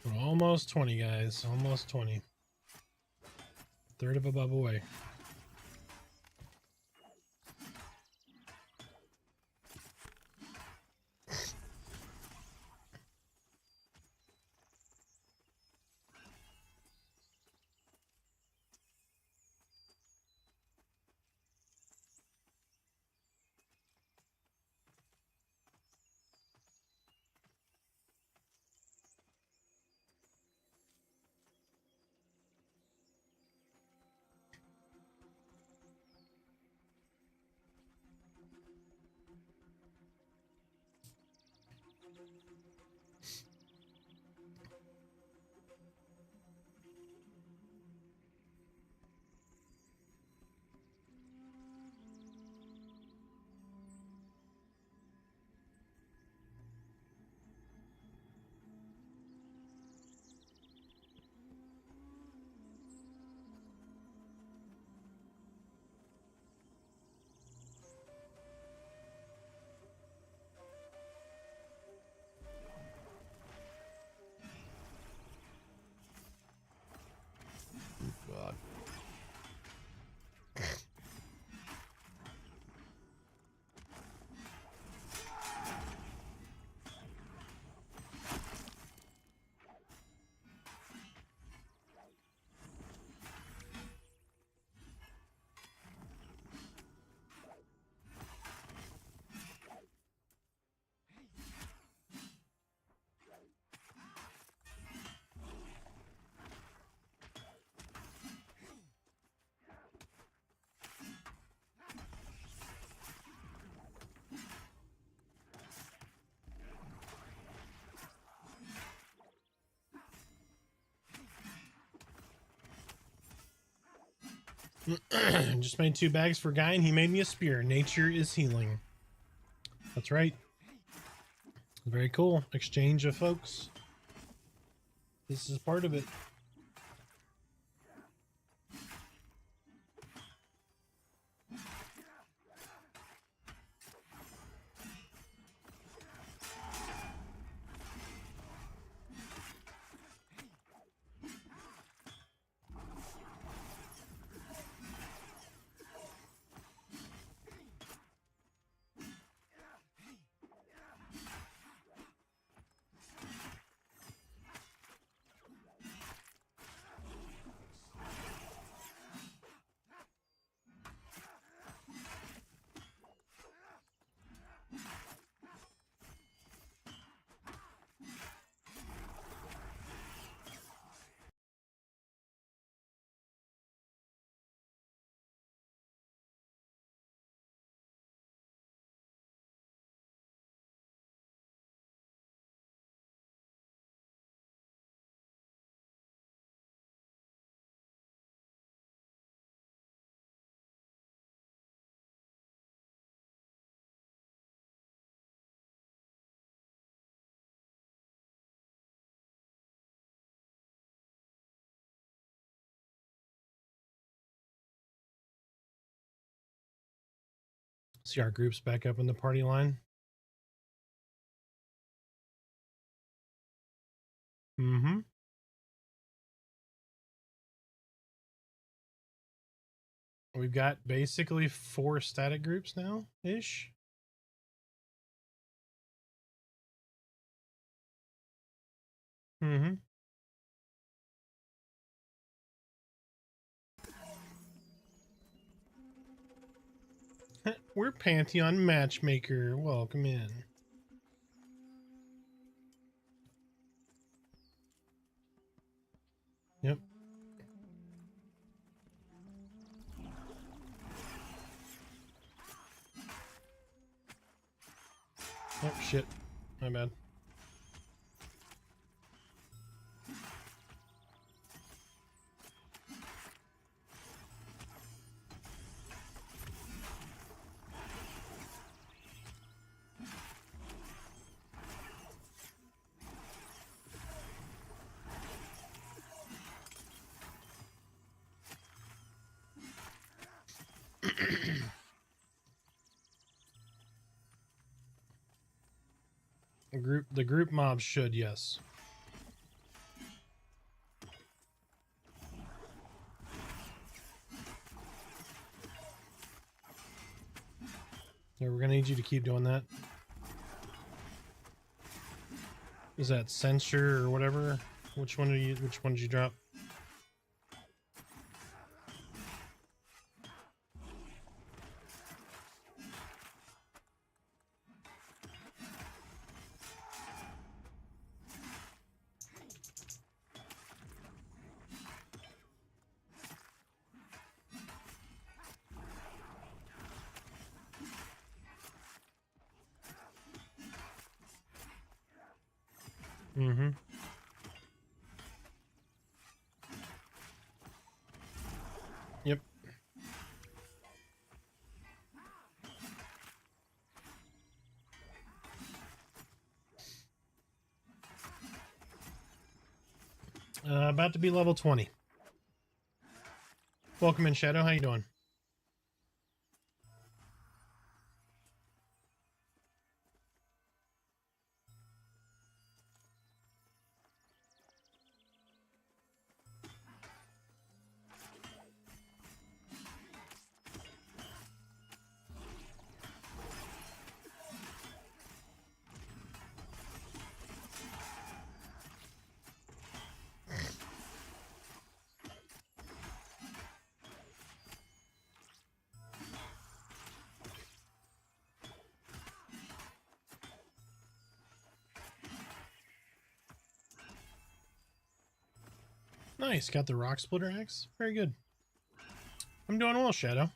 We're almost 20, guys. Almost 20. Third of a bub away. God. Just made 2 bags for Guy, and he made me a spear. Nature is healing. That's right. Very cool. Exchange of folks. This is part of it. See our groups back up in the party line. Mm-hmm. We've got basically 4 static groups now, ish. Mm-hmm. We're Pantheon Matchmaker. Welcome in. Yep. Oh, shit. My bad. The group mobs should, yes. Yeah, we're gonna need you to keep doing that. Is that censure or whatever? Which one did you drop? Mm-hmm. Yep. About to be level 20. Welcome in, Shadow. How you doing? Nice. Got the rock splitter axe. Very good. I'm doing well, Shadow.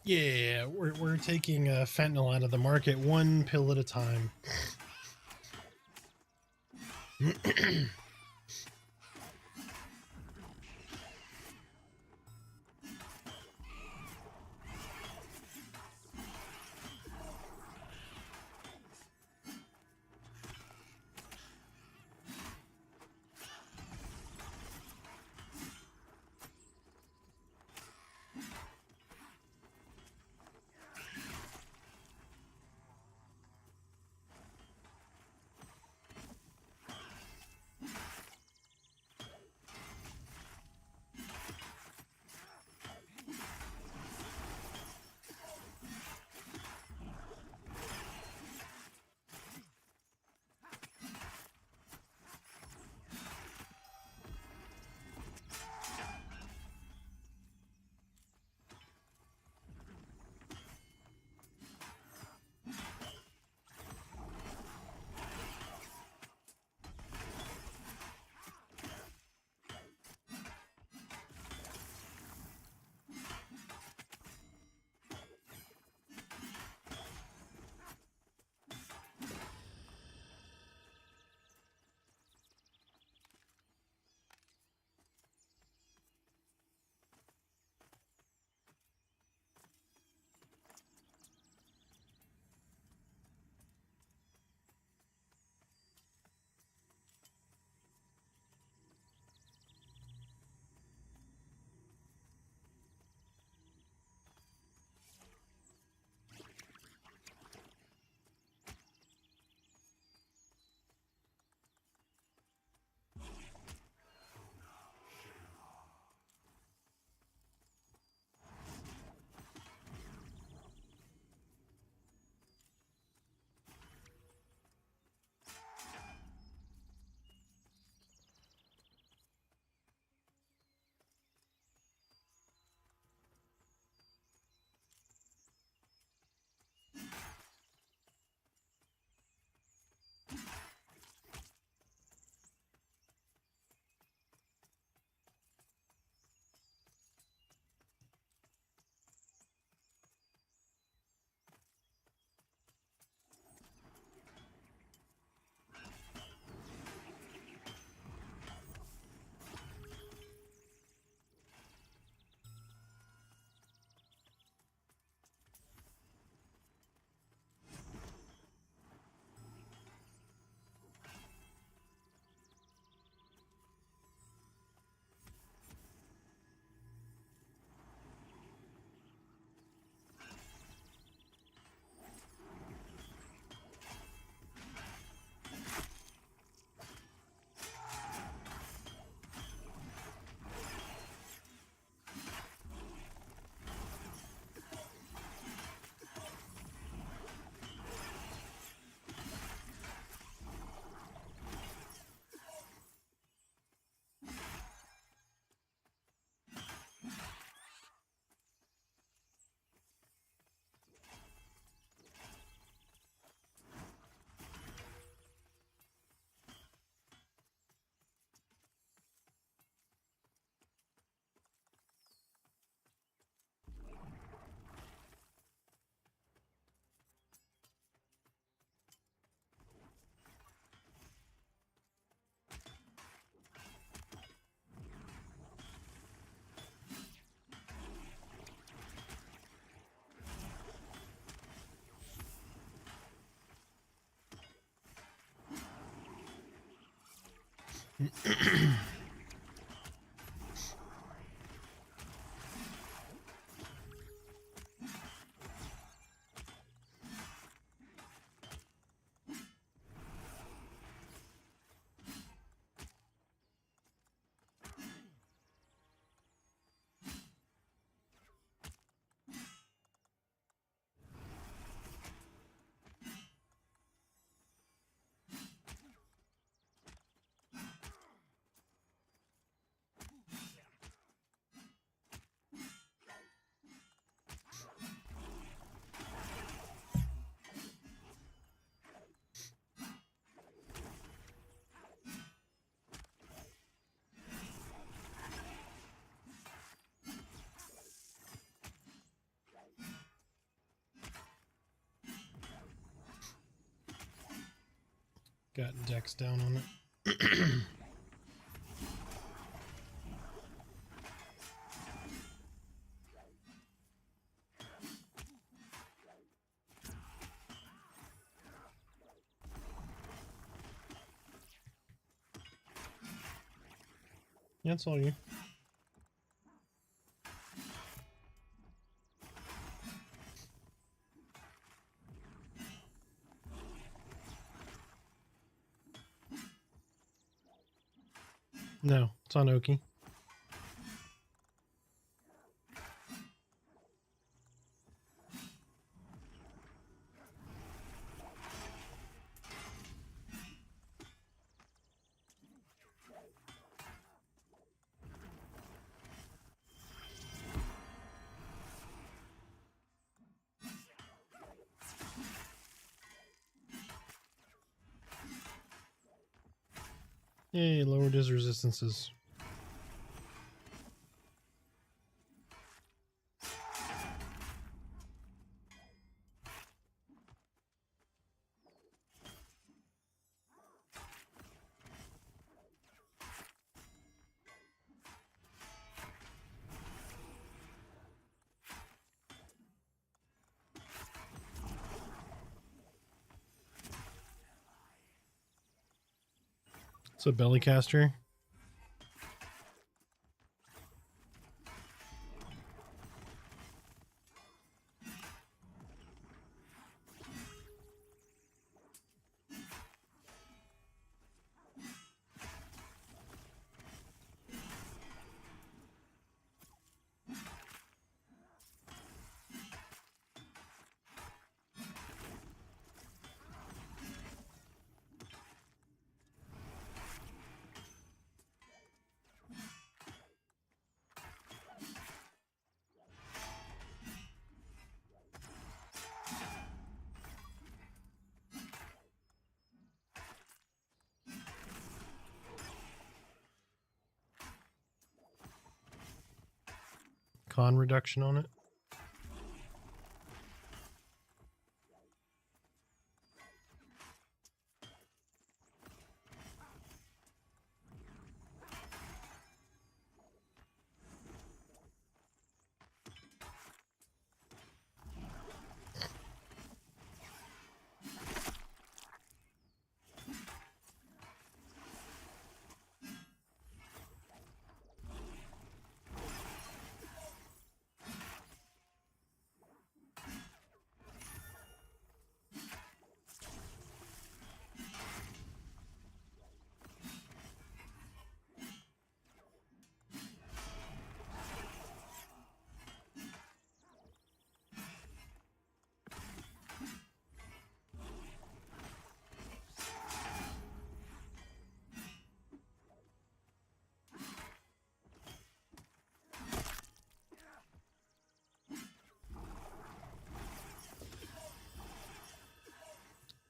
Yeah, we're taking fentanyl out of the market one pill at a time. Got decks down on it. Yeah, it's all you. No, it's on Oki. Yay, lowered his resistances. It's a belly caster. Con reduction on it.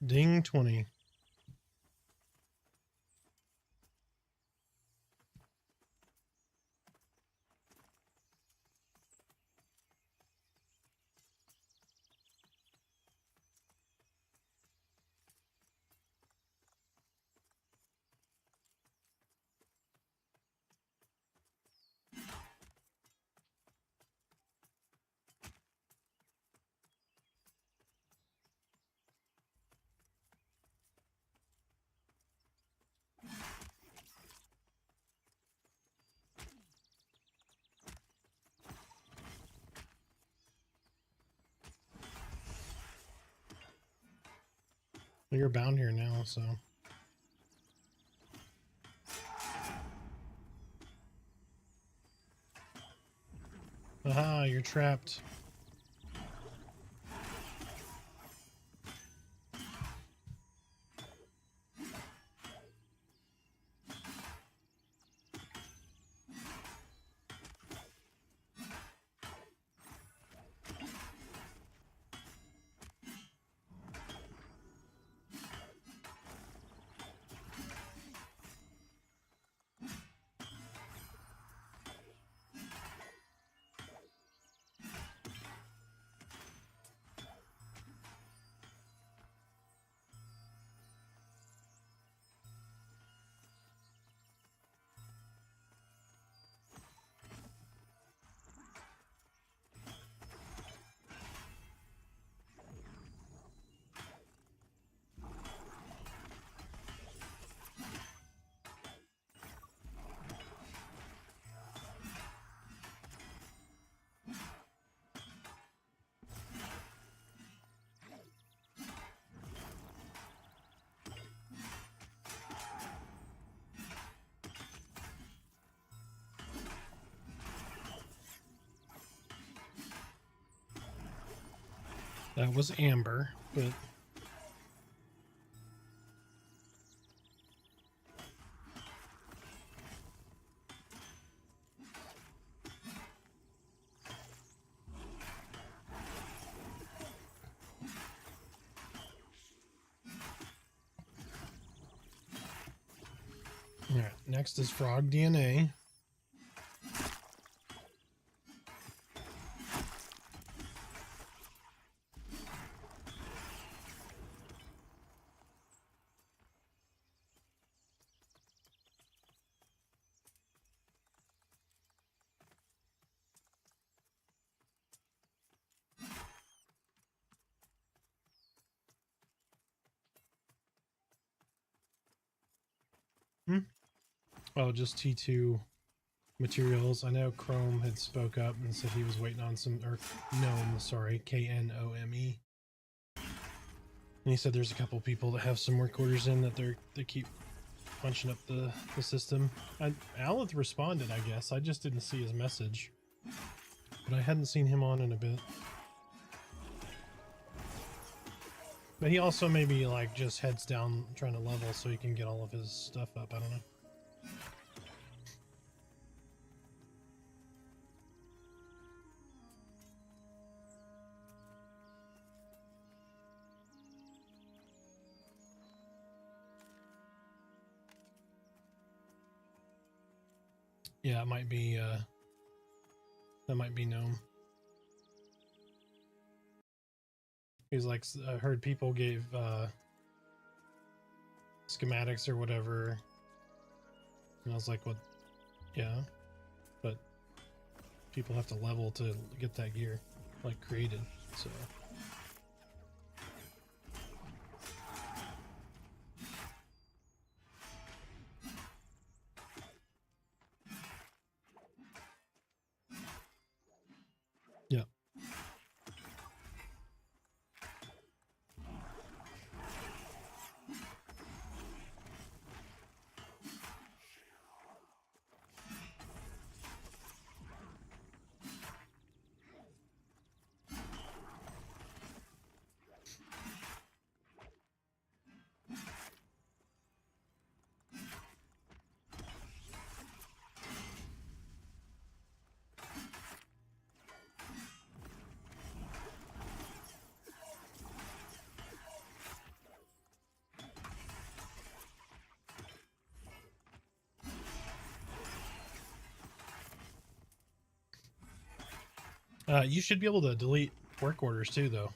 Ding 20. Well, you're bound here now, so. Aha, you're trapped. That was Amber, but all right, next is frog DNA. Oh, just T2 materials. I know Chrome had spoke up and said he was waiting on some, or Gnome, sorry, Knome. And he said there's a couple people that have some work orders in that they keep punching up the system. Aleth responded, I guess. I just didn't see his message. But I hadn't seen him on in a bit. But he also maybe like just heads down trying to level so he can get all of his stuff up. I don't know. Yeah, it might be, that might be Gnome. He's like, I heard people gave, schematics or whatever. And I was like, what? Yeah. But people have to level to get that gear, like, created, so. Yeah. You should be able to delete work orders too, though.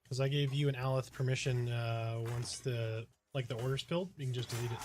Because I gave you and Aleth permission once the order spilled, you can just delete it.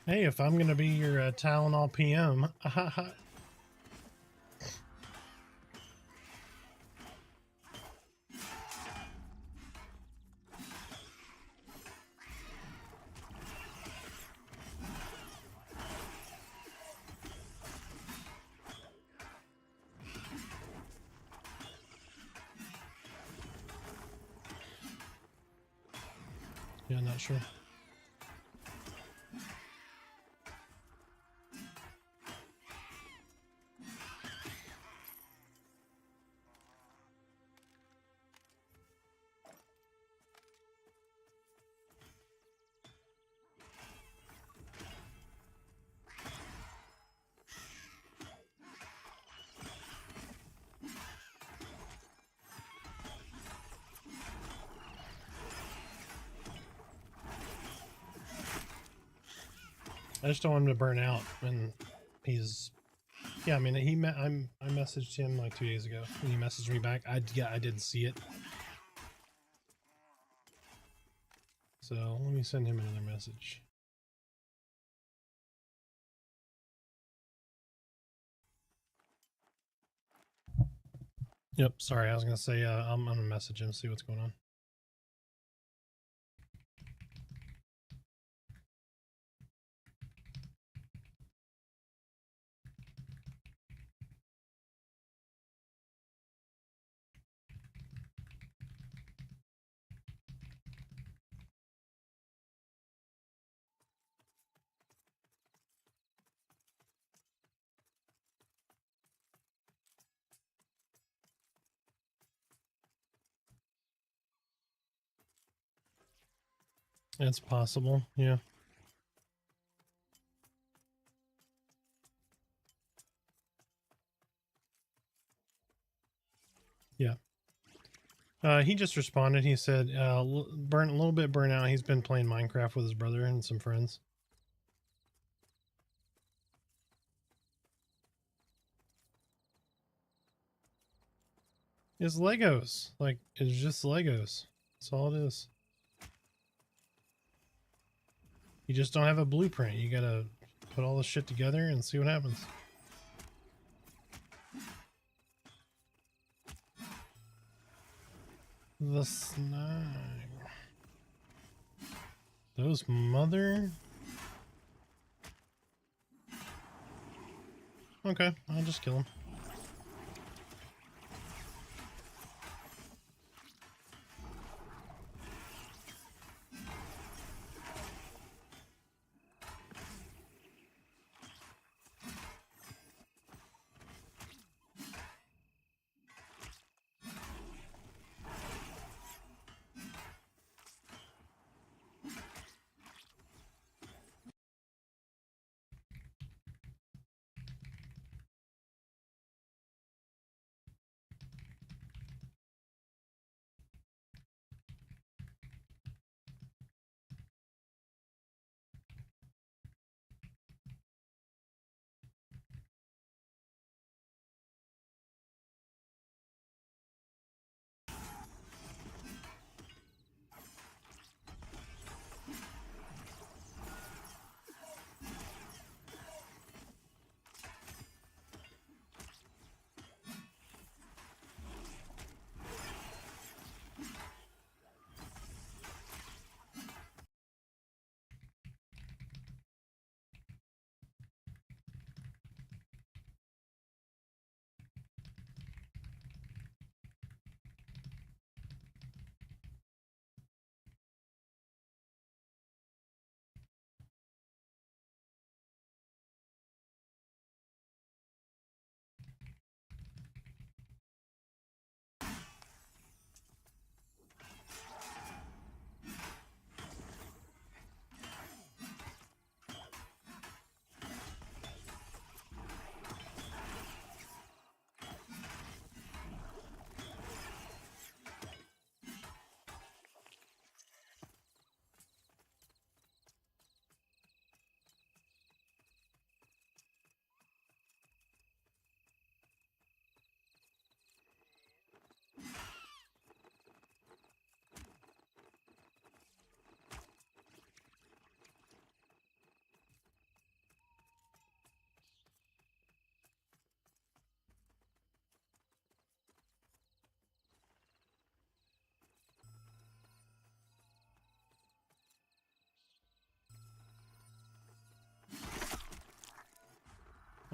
Hey, if I'm gonna be your Tylenol PM, yeah, not sure. I just don't want him to burn out, and he's, yeah. I mean, I messaged him like 2 days ago, and he messaged me back. I didn't see it, so let me send him another message. Yep, sorry, I was gonna say I'm gonna message him, see what's going on. It's possible, yeah. Yeah. He just responded. He said, a little bit burnout. He's been playing Minecraft with his brother and some friends. It's Legos. Like, it's just Legos. That's all it is. You just don't have a blueprint. You gotta put all this shit together and see what happens. The snag. Those mother... Okay, I'll just kill him.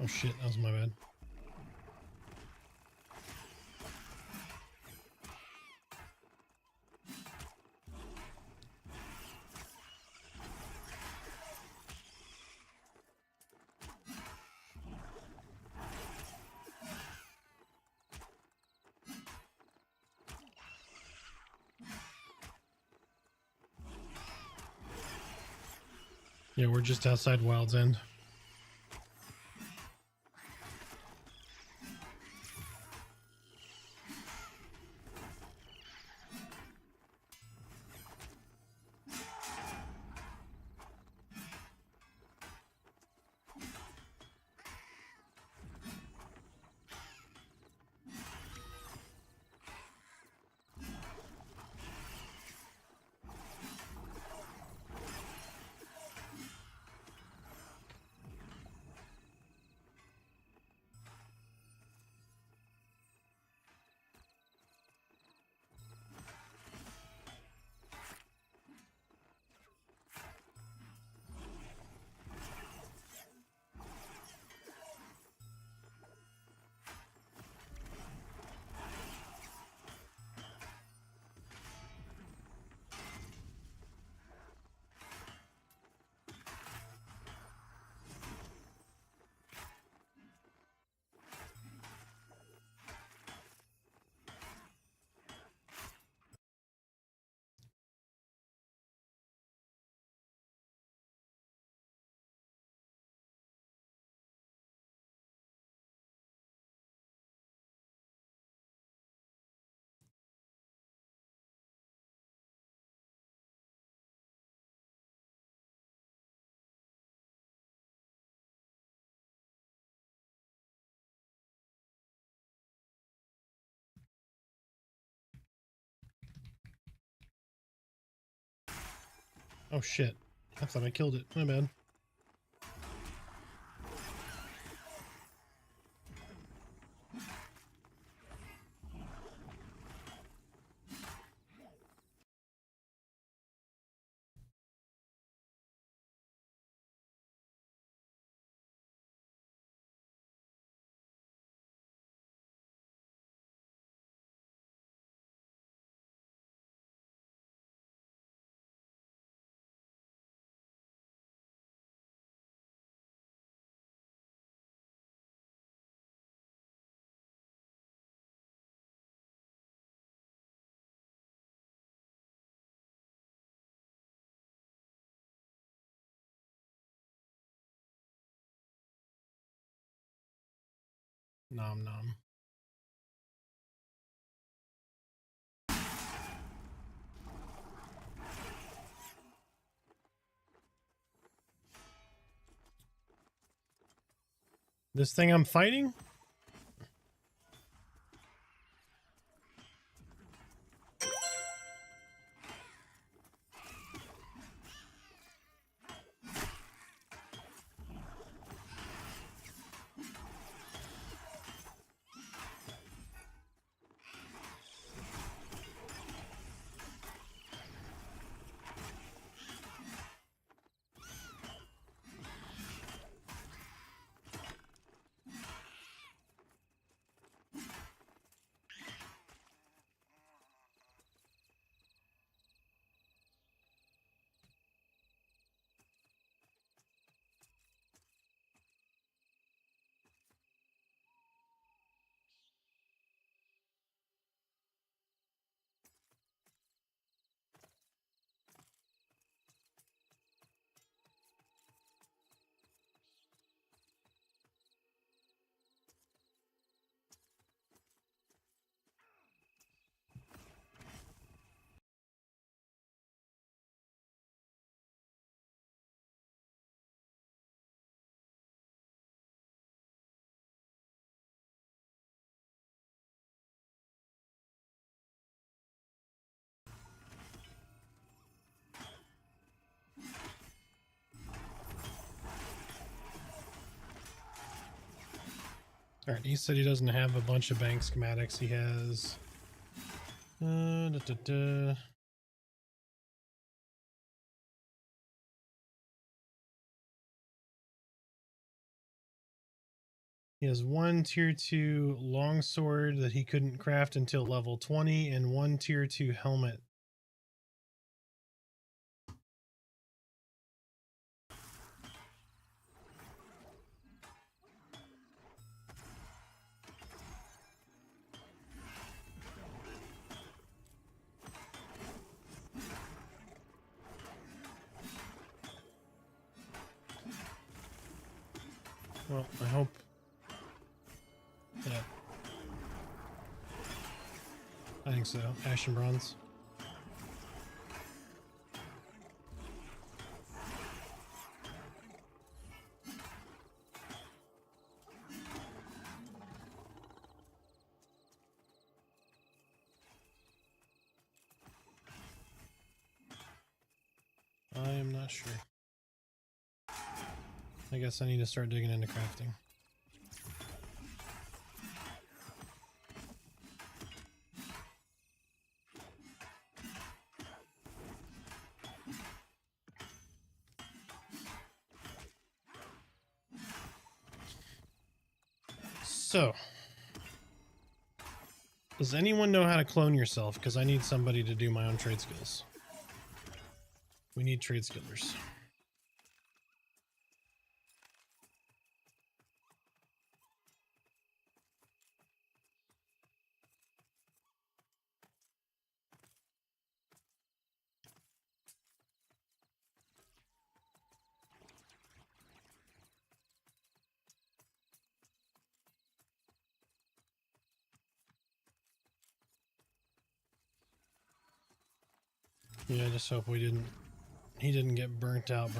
Oh shit, that was my bad. Yeah, we're just outside Wild's End. Oh shit. I thought I killed it. My bad. Nom nom. This thing I'm fighting? Alright, he said he doesn't have a bunch of bank schematics. He has... Da, da, da. He has one tier 2 longsword that he couldn't craft until level 20 and one tier 2 helmet. Well, I hope that. I think so. Ash and bronze. I am not sure. I guess I need to start digging into crafting. So, does anyone know how to clone yourself? Because I need somebody to do my own trade skills. We need trade skillers. Yeah, I just hope he didn't get burnt out.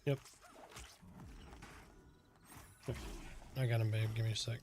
Yep. I got him, babe. Give me a sec.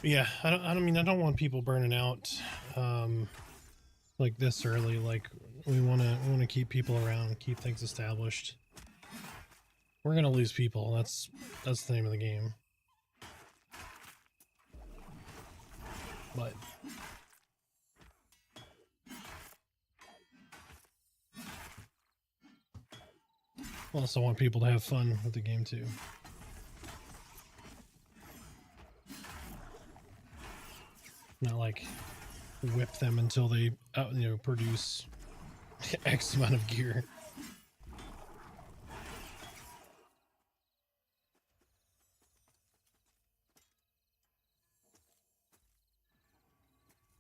Yeah, I don't want people burning out like this early. Like we want to keep people around, keep things established. We're going to lose people. That's the name of the game. But I also want people to have fun with the game too. Not like whip them until they produce X amount of gear.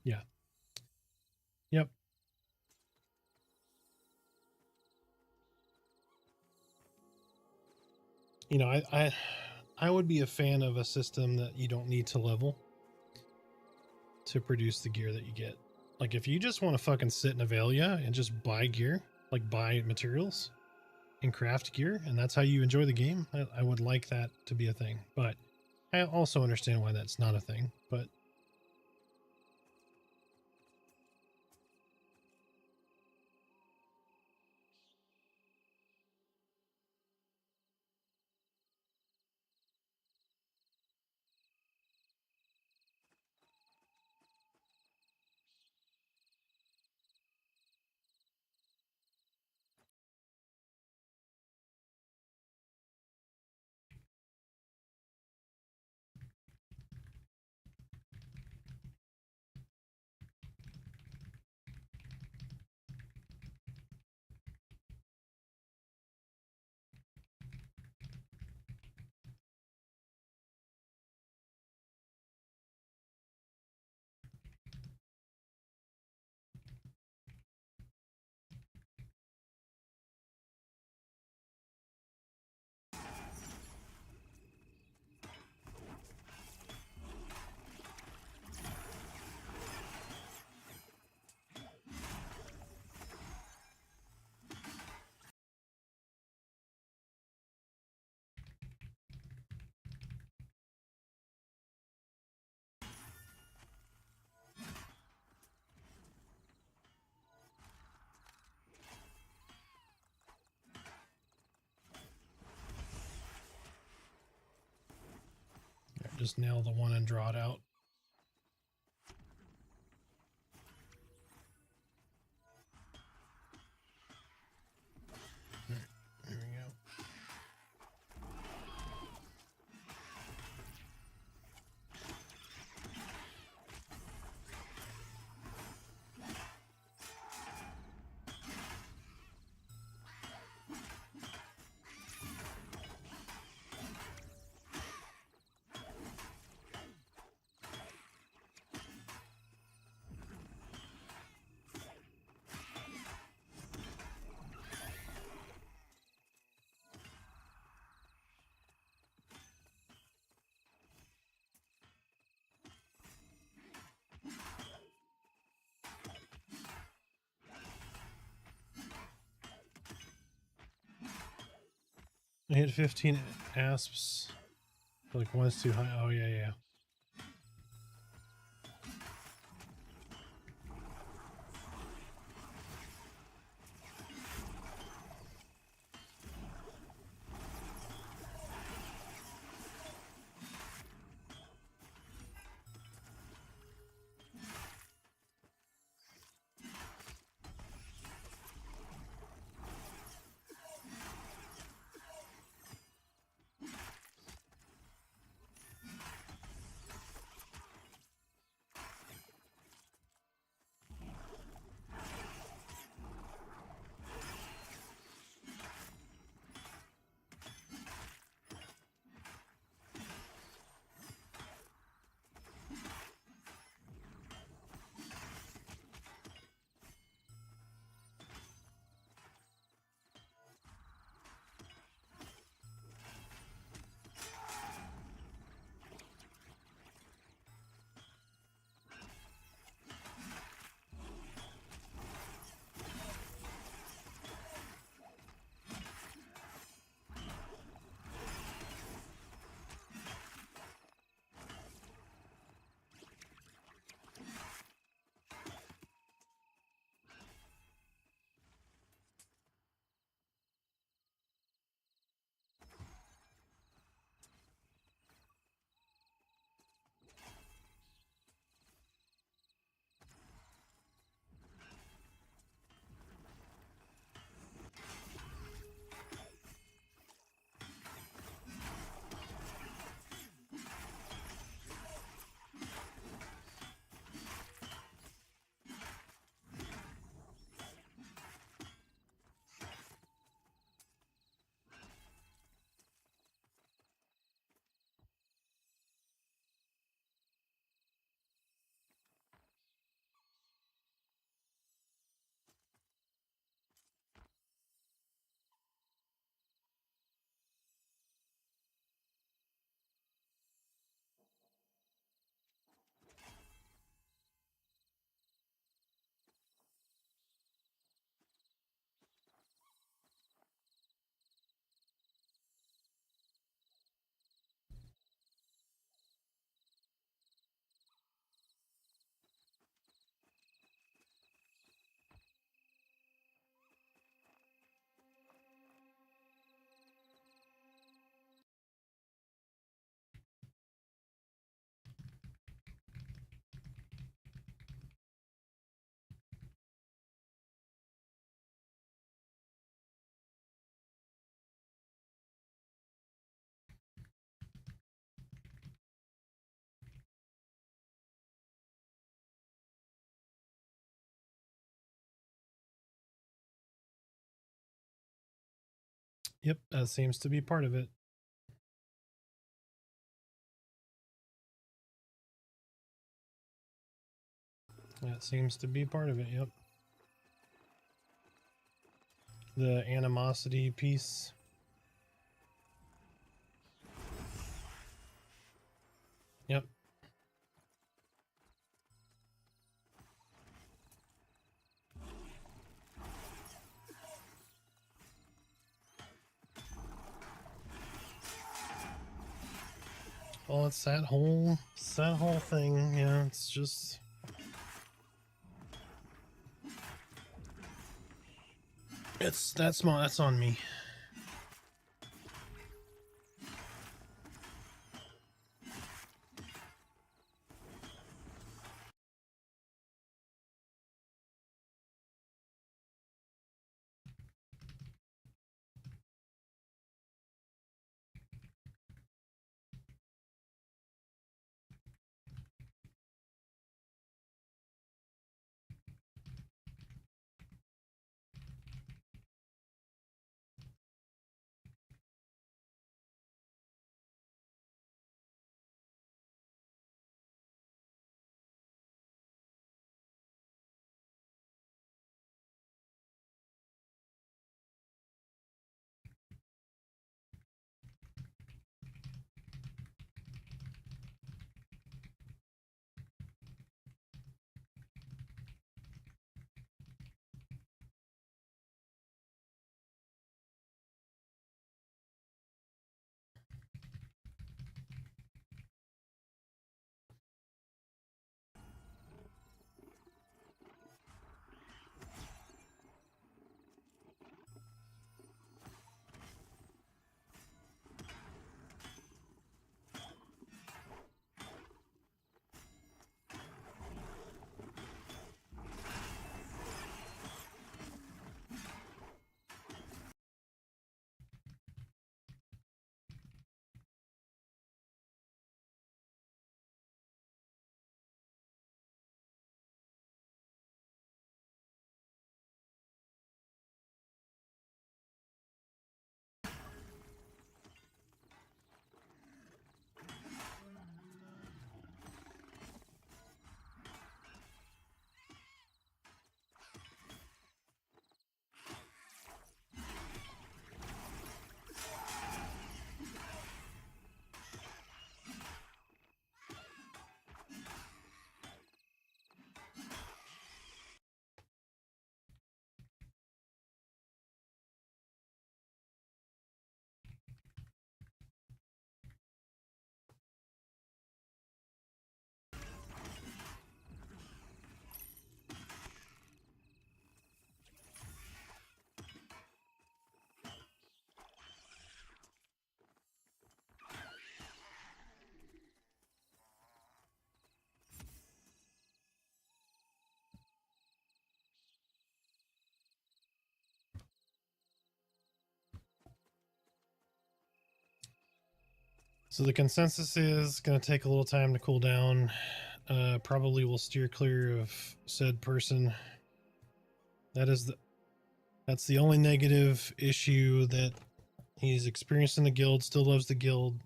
Yeah. Yep. You know, I would be a fan of a system that you don't need to level to produce the gear that you get. Like if you just want to fucking sit in Avelia and just buy gear, like buy materials and craft gear, and that's how you enjoy the game, I would like that to be a thing. But I also understand why that's not a thing. But just nail the one and draw it out. There we go. I hit 15 asps. Like one's too high. Oh yeah, yeah. Yep, that seems to be part of it. That seems to be part of it, yep. The animosity piece. Yep. Well, it's that whole thing, yeah, it's just that's on me. So the consensus is going to take a little time to cool down. Probably will steer clear of said person. That's the only negative issue that he's experienced in the guild, still loves the guild,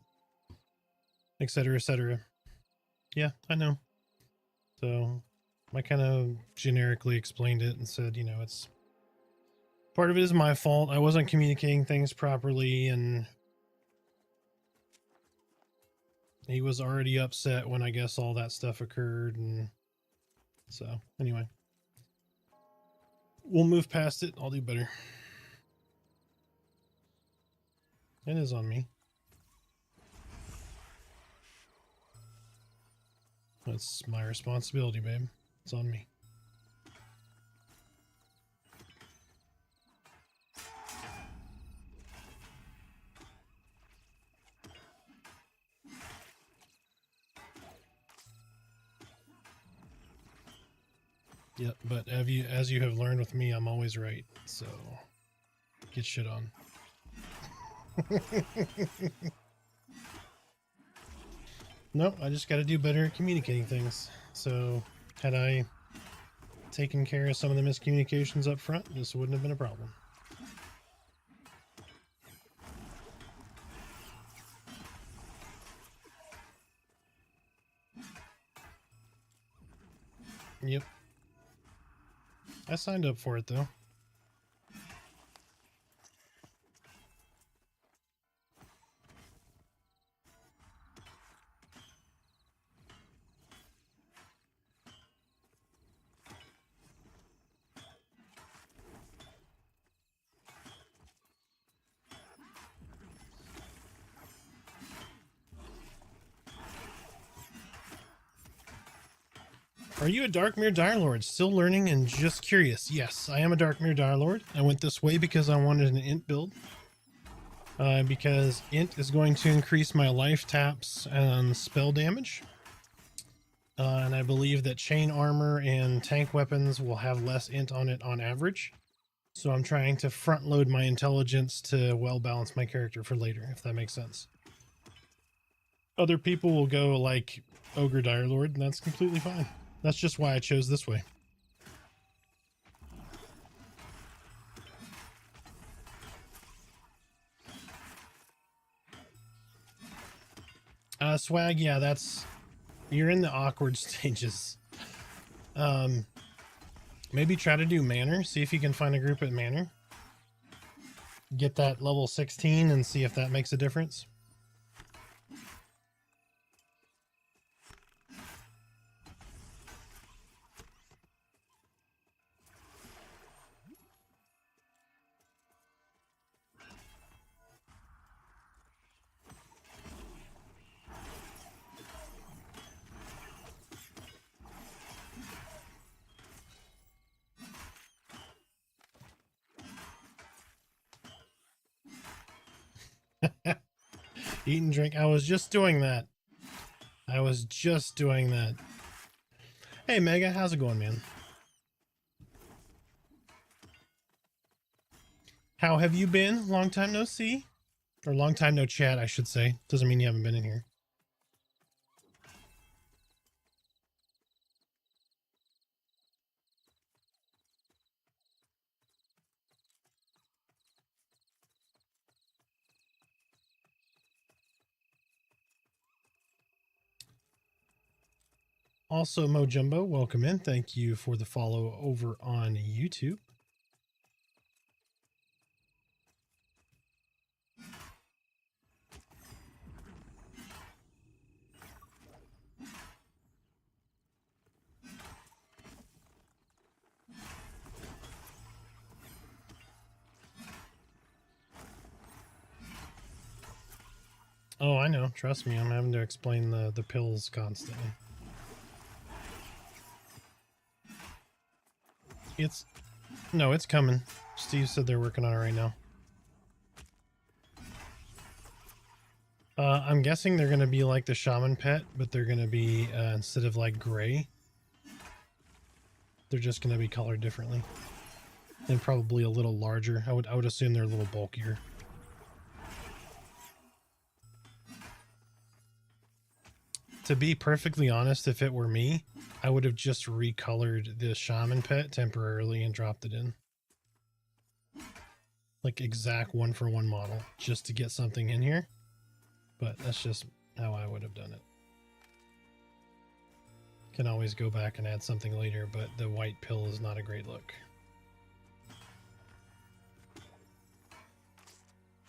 etc., etc. Yeah, I know. So I kind of generically explained it and said, you know, it's part of it is my fault. I wasn't communicating things properly, and he was already upset when I guess all that stuff occurred. And so anyway, we'll move past it. I'll do better. It is on me. That's my responsibility, babe. It's on me. Yep, but as you have learned with me, I'm always right. So get shit on. Nope, I just got to do better at communicating things. So had I taken care of some of the miscommunications up front, this wouldn't have been a problem. Yep. I signed up for it though. Are you a Darkmere Direlord? Still learning and just curious. Yes, I am a Darkmere Direlord. I went this way because I wanted an int build. Because int is going to increase my life taps and spell damage. And I believe that chain armor and tank weapons will have less int on it on average. So I'm trying to front load my intelligence to well balance my character for later, if that makes sense. Other people will go like Ogre Direlord, and that's completely fine. That's just why I chose this way. Swag, yeah, you're in the awkward stages. Maybe try to do Manor, see if you can find a group at Manor. Get that level 16 and see if that makes a difference. Eat and drink. I was just doing that. Hey, Mega, how's it going, man? How have you been? Long time no see. Or long time no chat, I should say. Doesn't mean you haven't been in here. Also, Mojumbo, welcome in. Thank you for the follow over on YouTube. Oh, I know. Trust me, I'm having to explain the pills constantly. No, it's coming. Steve said they're working on it right now. I'm guessing they're going to be like the shaman pet, but they're going to be, instead of like gray, they're just going to be colored differently. And probably a little larger. I would assume they're a little bulkier. To be perfectly honest, if it were me, I would have just recolored the shaman pet temporarily and dropped it in. Like exact 1-for-1 model, just to get something in here. But that's just how I would have done it. Can always go back and add something later, but the white pill is not a great look.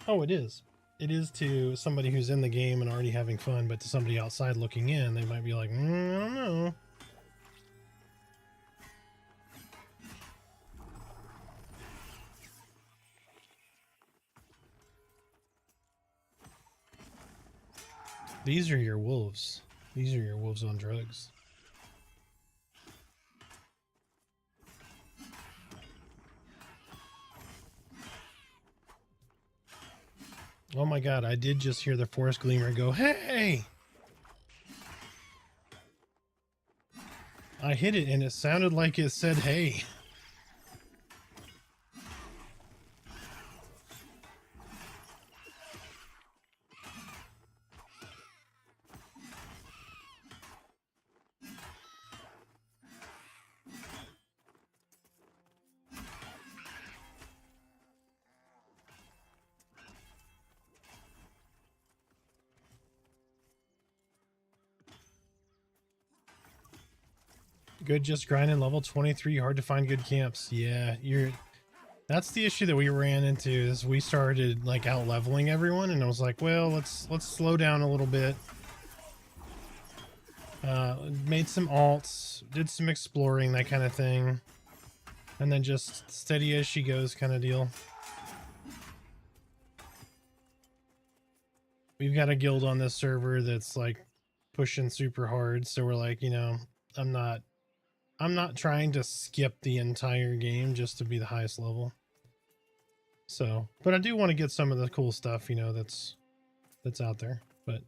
Oh, it is. It is to somebody who's in the game and already having fun, but to somebody outside looking in, they might be like, I don't know. These are your wolves. These are your wolves on drugs. Oh my god, I did just hear the Forest Gleamer go, hey! I hit it and it sounded like it said hey. Good, just grinding level 23, hard to find good camps. Yeah, that's the issue that we ran into, is we started like out leveling everyone, and I was like, well, let's slow down a little bit. Made some alts, did some exploring, that kind of thing, and then just steady as she goes kind of deal. We've got a guild on this server that's like pushing super hard, so we're like, you know, I'm not trying to skip the entire game just to be the highest level. So, but I do want to get some of the cool stuff, you know, that's out there. But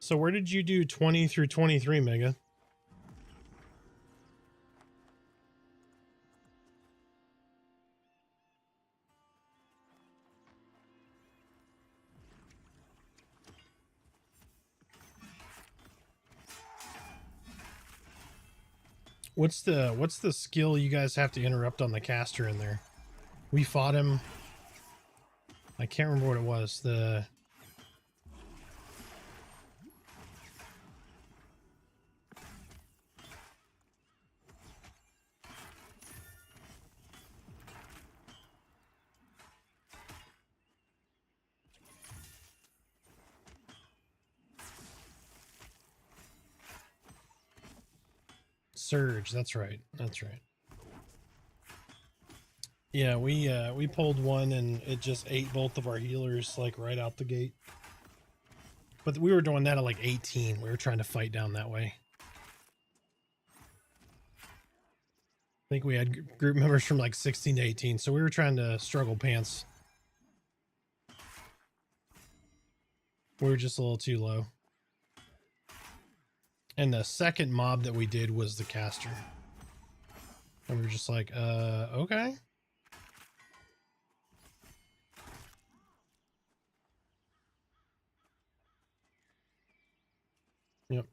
so where did you do 20 through 23, Mega? What's the skill you guys have to interrupt on the caster in there? We fought him. I can't remember what it was. The Surge, that's right. That's right. Yeah, we pulled one and it just ate both of our healers like right out the gate. But we were doing that at like 18. We were trying to fight down that way. I think we had group members from like 16 to 18, so we were trying to struggle pants. We were just a little too low. And the second mob that we did was the caster. And we were just like, okay. Yep.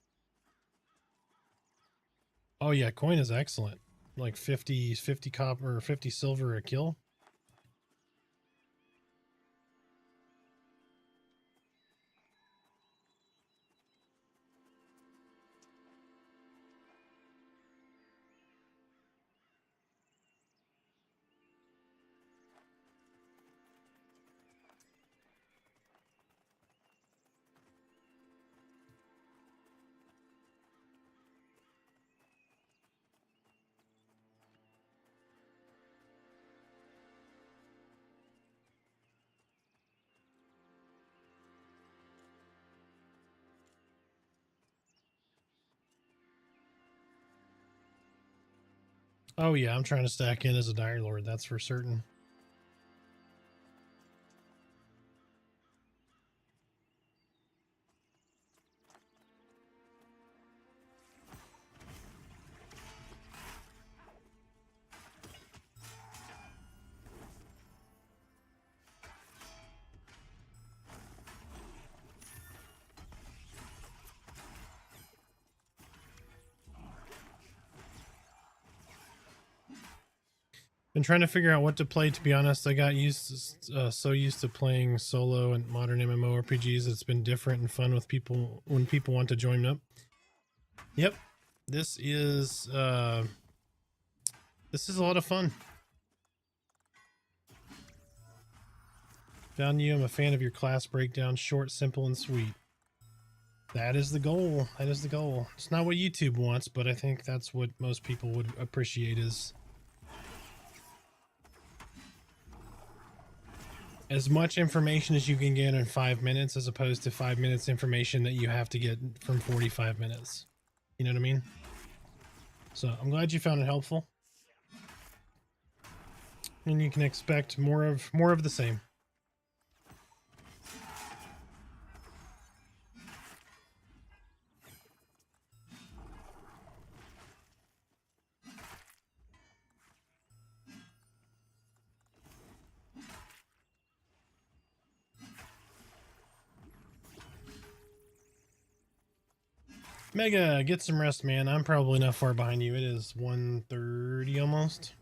Oh yeah, coin is excellent. Like 50 copper or 50 silver a kill. Oh yeah, I'm trying to stack in as a Dire Lord, that's for certain. Been trying to figure out what to play, to be honest. I got so used to playing solo and modern MMORPGs. It's been different and fun with people when people want to join up. Yep. This is a lot of fun. Found you. I'm a fan of your class breakdown. Short, simple, and sweet. That is the goal. That is the goal. It's not what YouTube wants, but I think that's what most people would appreciate is as much information as you can get in 5 minutes as opposed to 5 minutes information that you have to get from 45 minutes. You know what I mean? So I'm glad you found it helpful. And you can expect more of the same. Mega, get some rest, man. I'm probably not far behind you. It is 1:30 almost.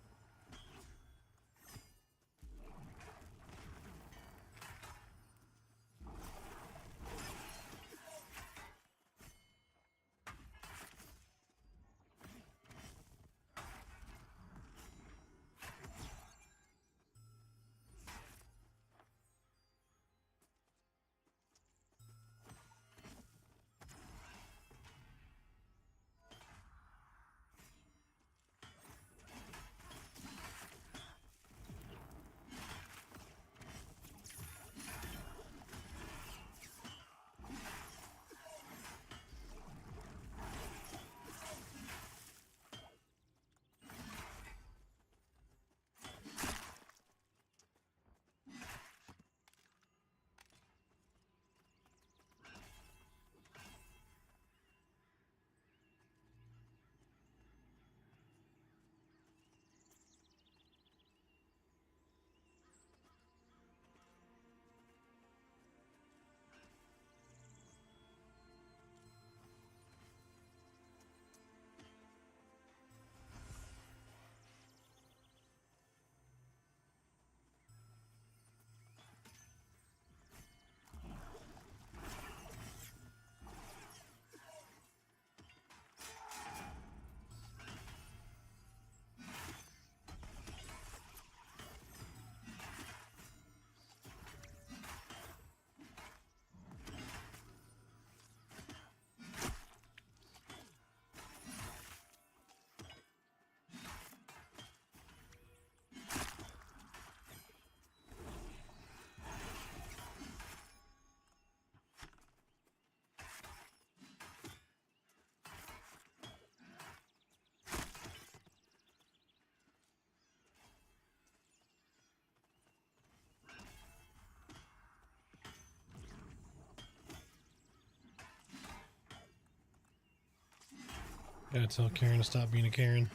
Gotta tell Karen to stop being a Karen.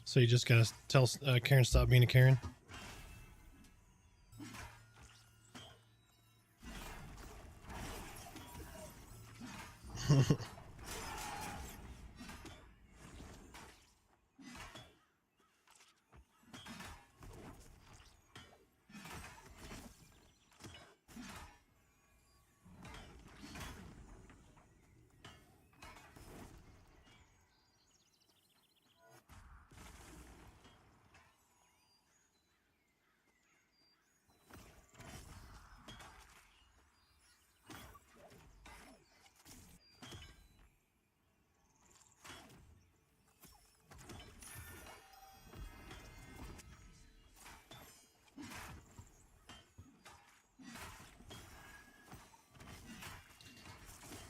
So you just gotta tell Karen to stop being a Karen?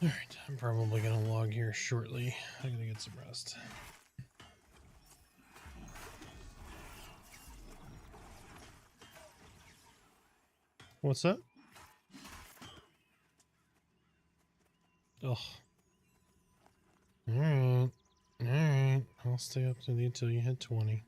Alright, I'm probably gonna log here shortly. I'm gonna get some rest. What's up? Ugh. Alright. Alright. I'll stay up with you till you hit 20.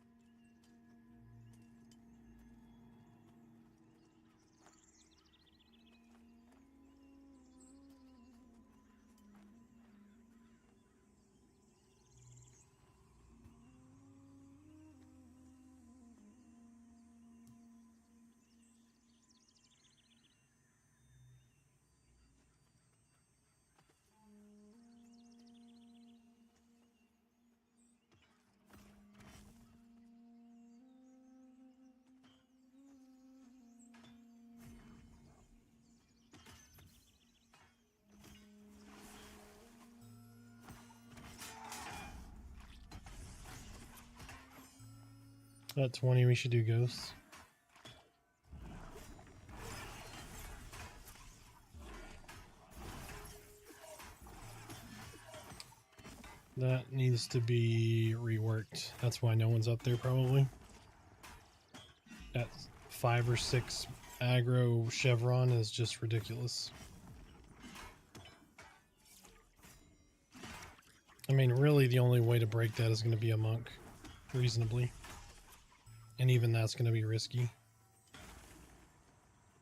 At 20, we should do ghosts. That needs to be reworked. That's why no one's up there, probably. That 5 or 6 aggro chevron is just ridiculous. I mean, really, the only way to break that is going to be a monk, reasonably. And even that's going to be risky.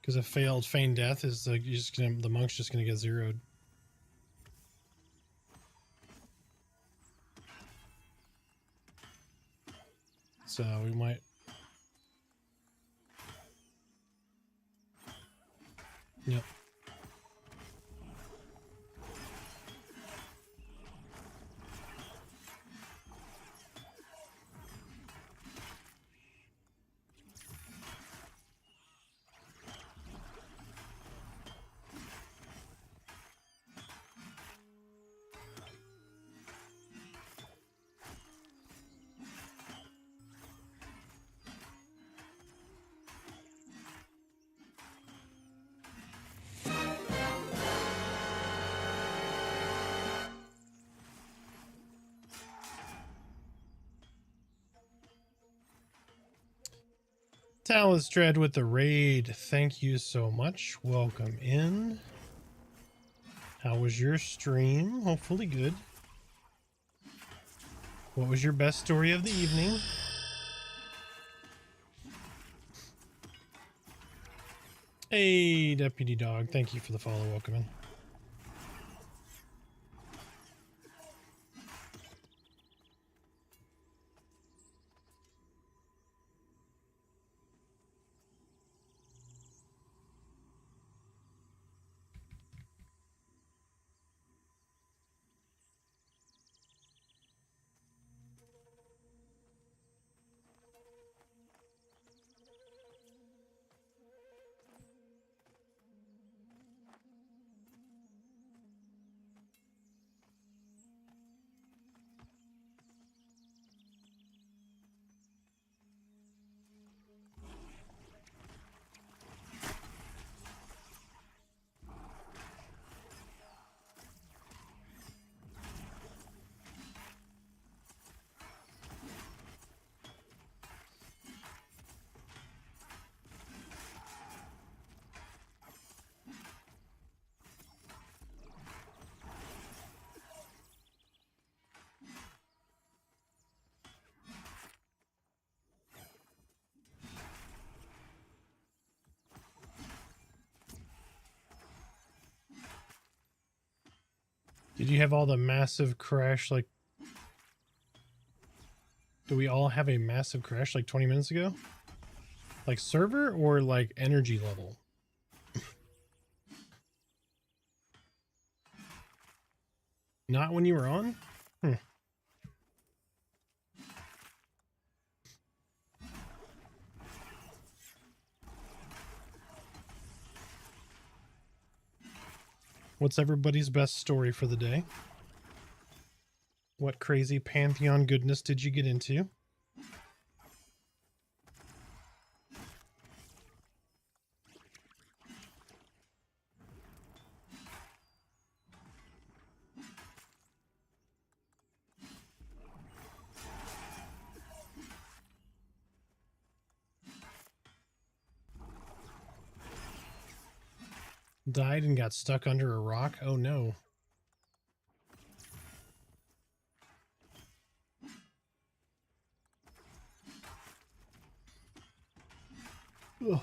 Because a failed feign death is like the monk's just going to get zeroed. So we might. Yep. Talus Dread with the raid. Thank you so much. Welcome in. How was your stream? Hopefully good. What was your best story of the evening? Hey, Deputy Dog. Thank you for the follow. Welcome in. Did you have all the massive crash, like... Do we all have a massive crash like 20 minutes ago? Like server or like energy level? Not when you were on? What's everybody's best story for the day? What crazy Pantheon goodness did you get into? died and got stuck under a rock. Oh no. Ugh.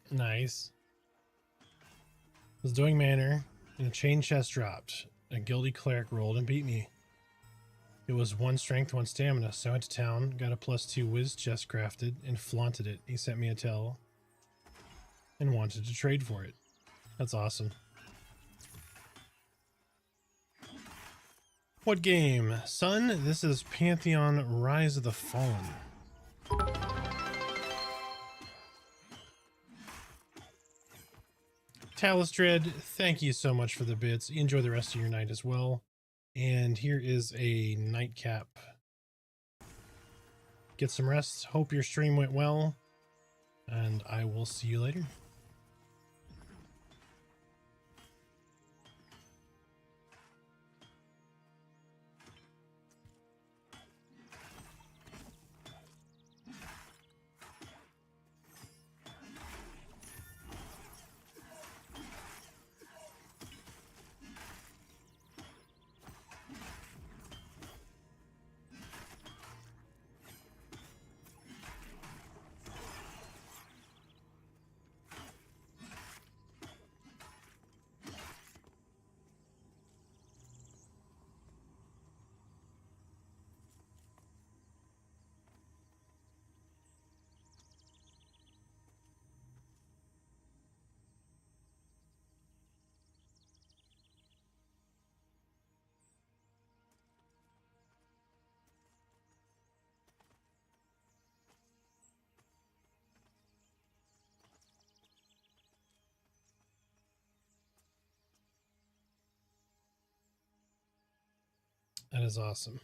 Nice. Was doing manor, and a chain chest dropped. A guilty cleric rolled and beat me. It was 1 strength, 1 stamina, so I went to town, got a +2 whiz chest crafted, and flaunted it. He sent me a tell and wanted to trade for it. That's awesome. What game? Son, this is Pantheon Rise of the Fallen. Talus Dread, thank you so much for the bits. Enjoy the rest of your night as well. And here is a nightcap. Get some rest. Hope your stream went well. And I will see you later. That is awesome.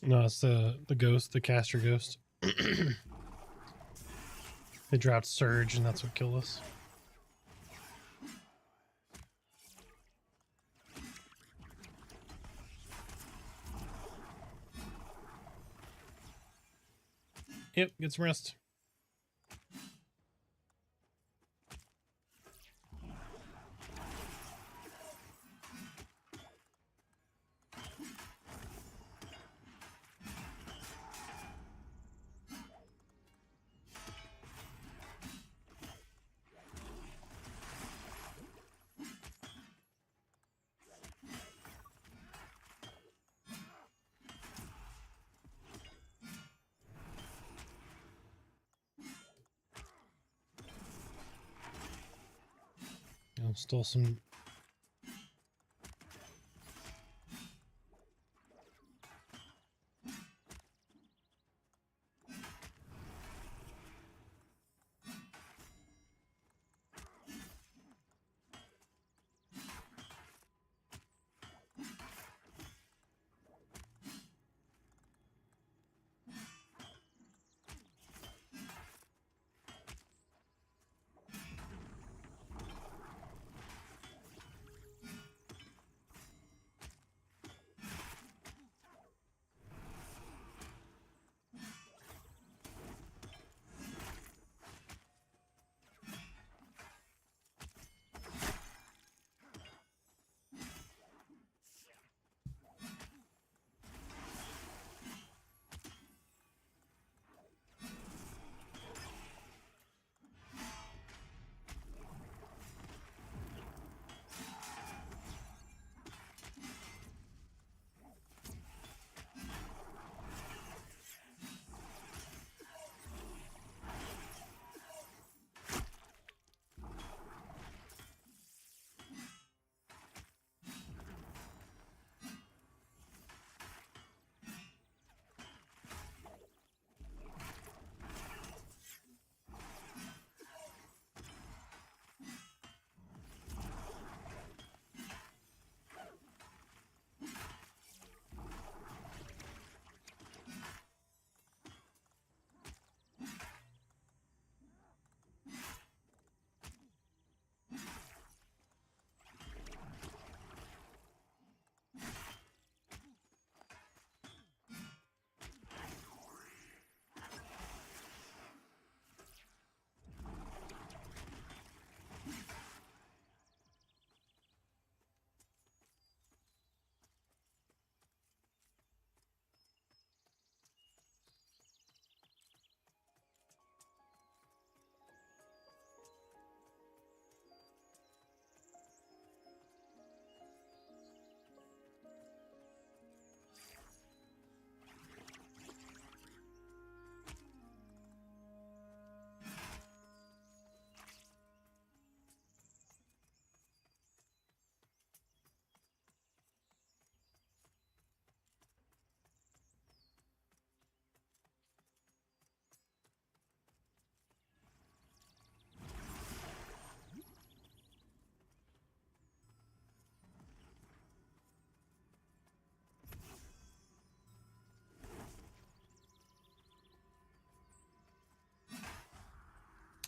No, it's the ghost, the caster ghost. They dropped Surge, and that's what killed us. Yep, get some rest. Stole some.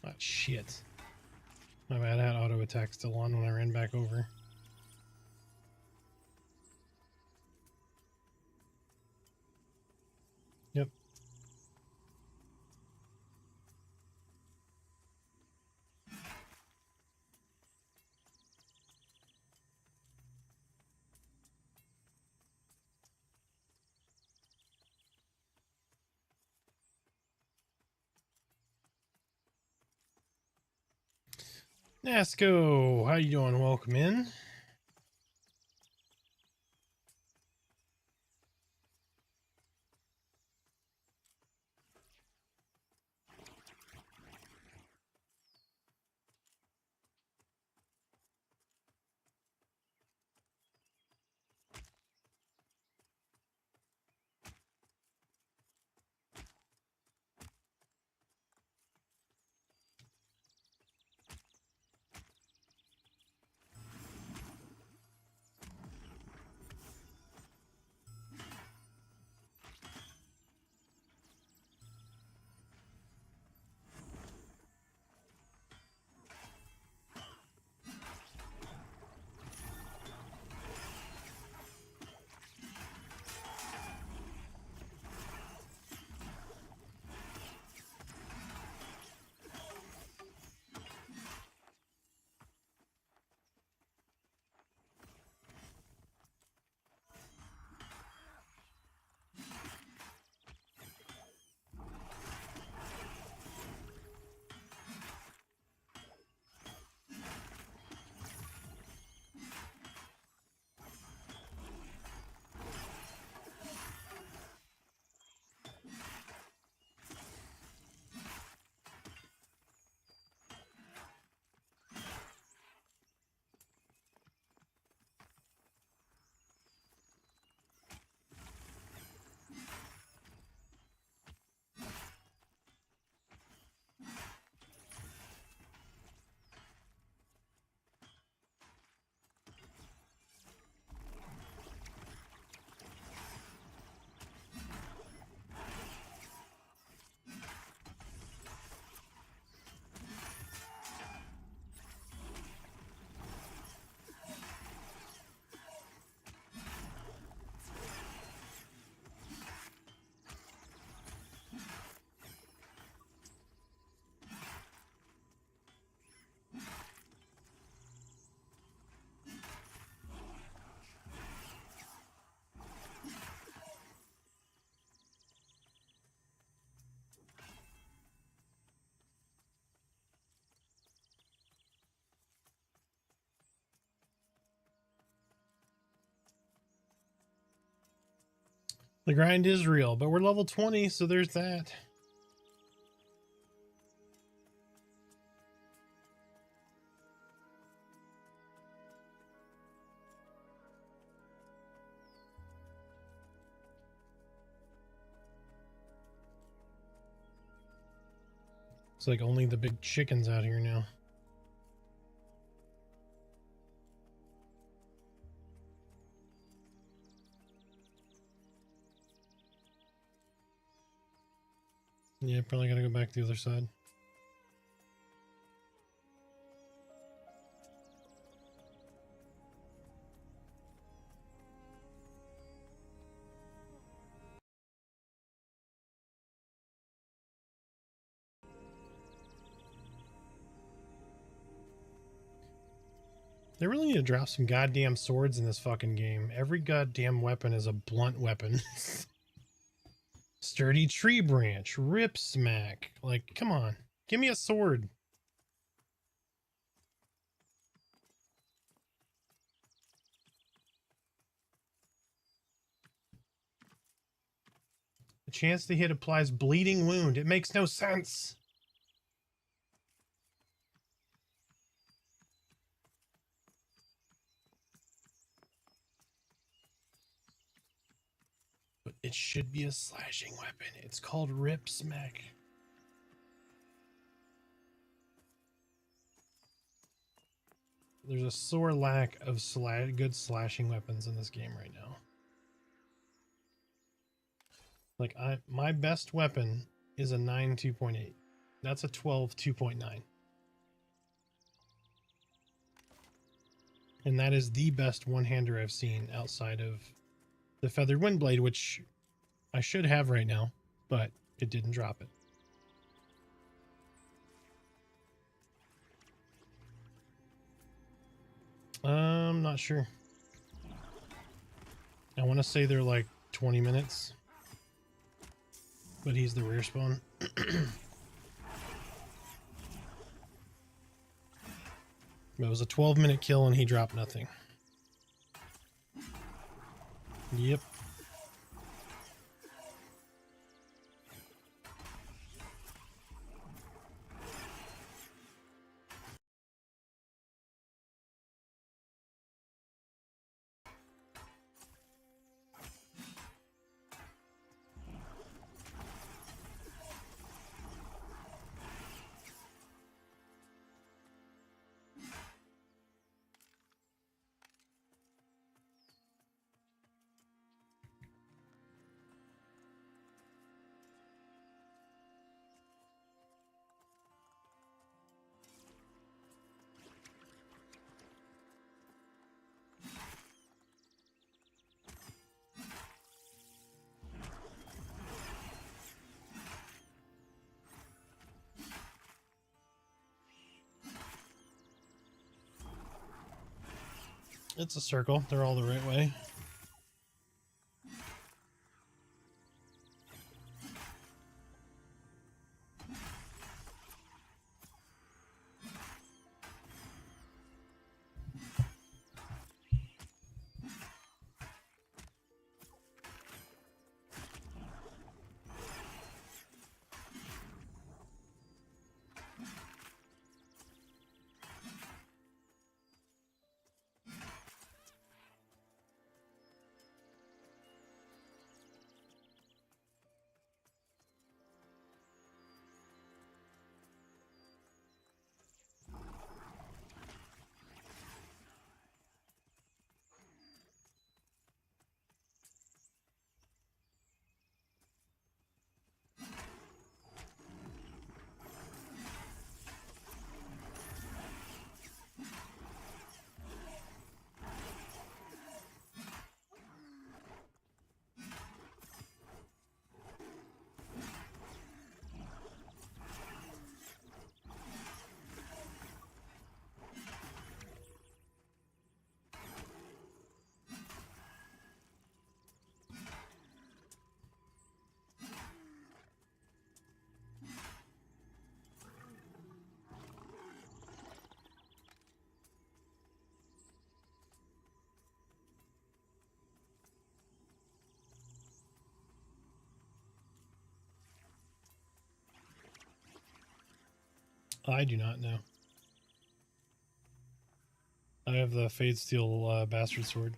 Oh, shit. My bad, I had auto attack still on when I ran back over. Yep. Nasco, how you doing? Welcome in. The grind is real, but we're level 20, so there's that. It's like only the big chickens out here now. Yeah, probably gotta go back the other side. They really need to drop some goddamn swords in this fucking game. Every goddamn weapon is a blunt weapon. Sturdy tree branch, rip smack. Like, come on. Give me a sword. The chance to hit applies bleeding wound. It makes no sense. But it should be a slashing weapon. It's called rip smack. There's a sore lack of good slashing weapons in this game right now. Like, my best weapon is a 9 2.8. That's a 12 2.9. And that is the best one-hander I've seen outside of the Feathered Windblade, which I should have right now, but it didn't drop it. I'm not sure. I want to say they're like 20 minutes. But he's the rear spawn. It was a 12-minute kill and he dropped nothing. Yep. It's a circle. They're all the right way. I do not know. I have the Fade Steel Bastard Sword.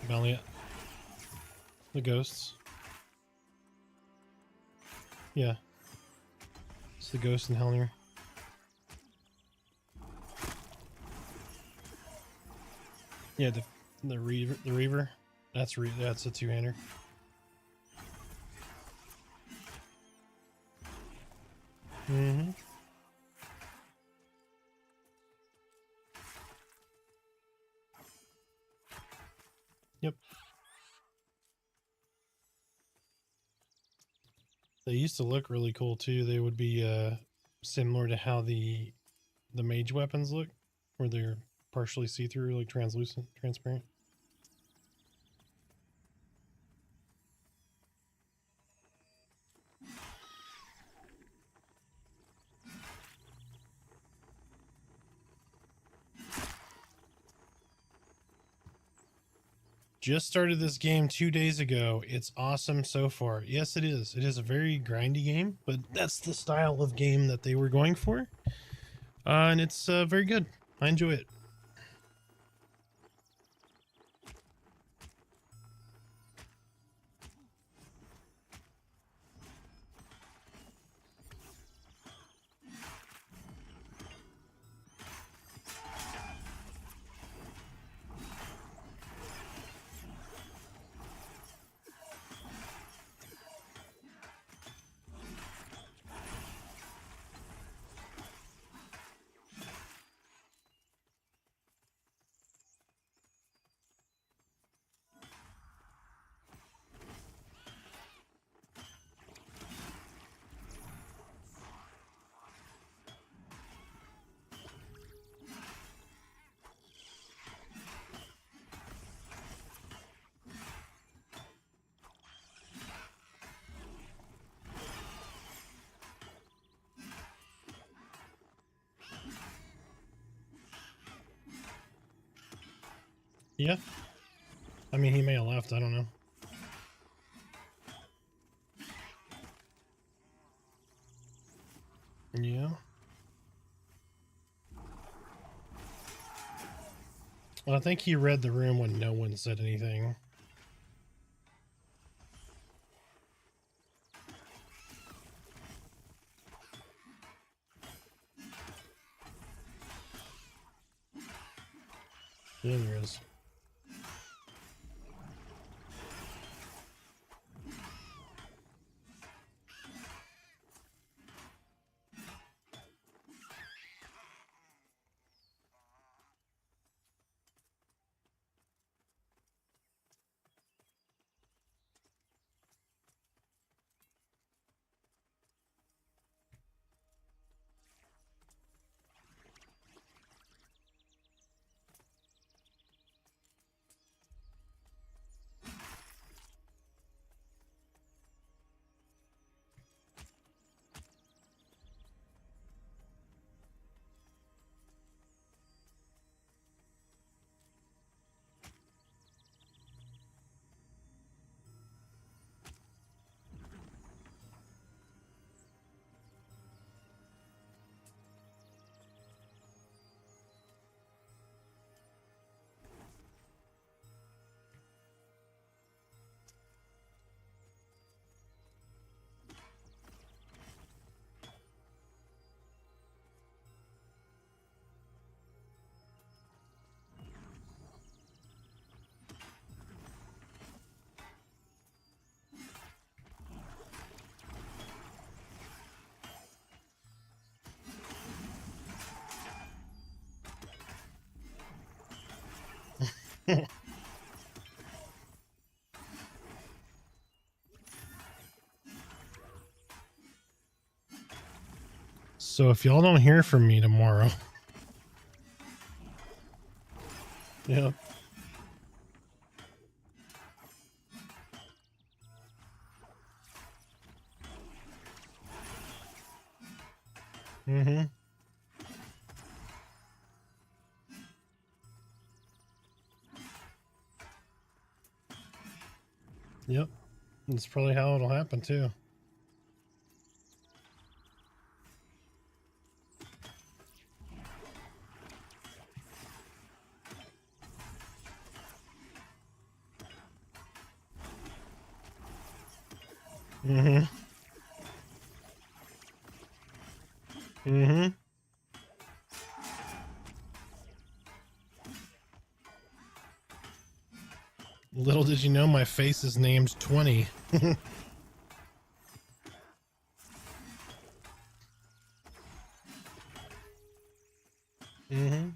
Valiant. The ghosts. Yeah. It's the ghost and Helnir. Yeah, the Reaver. That's a two-hander. Mm-hmm. Yep. They used to look really cool too. They would be similar to how the mage weapons look, where they're partially see-through, like translucent, transparent. Just started this game 2 days ago. It's awesome so far. Yes, it is. It is a very grindy game, but that's the style of game that they were going for. And it's very good. I enjoy it. Yeah. I mean, he may have left. I don't know. Yeah. Well, I think he read the room when no one said anything. Yeah, there is. So if y'all don't hear from me tomorrow, yeah. Mm-hmm. Yep. That's probably how it'll happen too. Mm-hmm. Mm-hmm. Little did you know my face is named 20. Mm-hmm.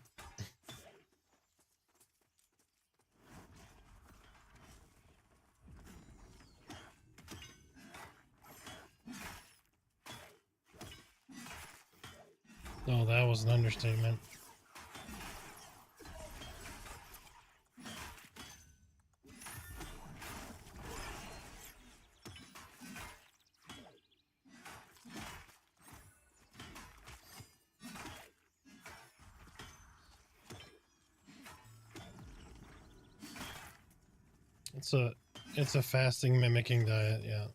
Oh, that was an understatement. It's a fasting mimicking diet, yeah.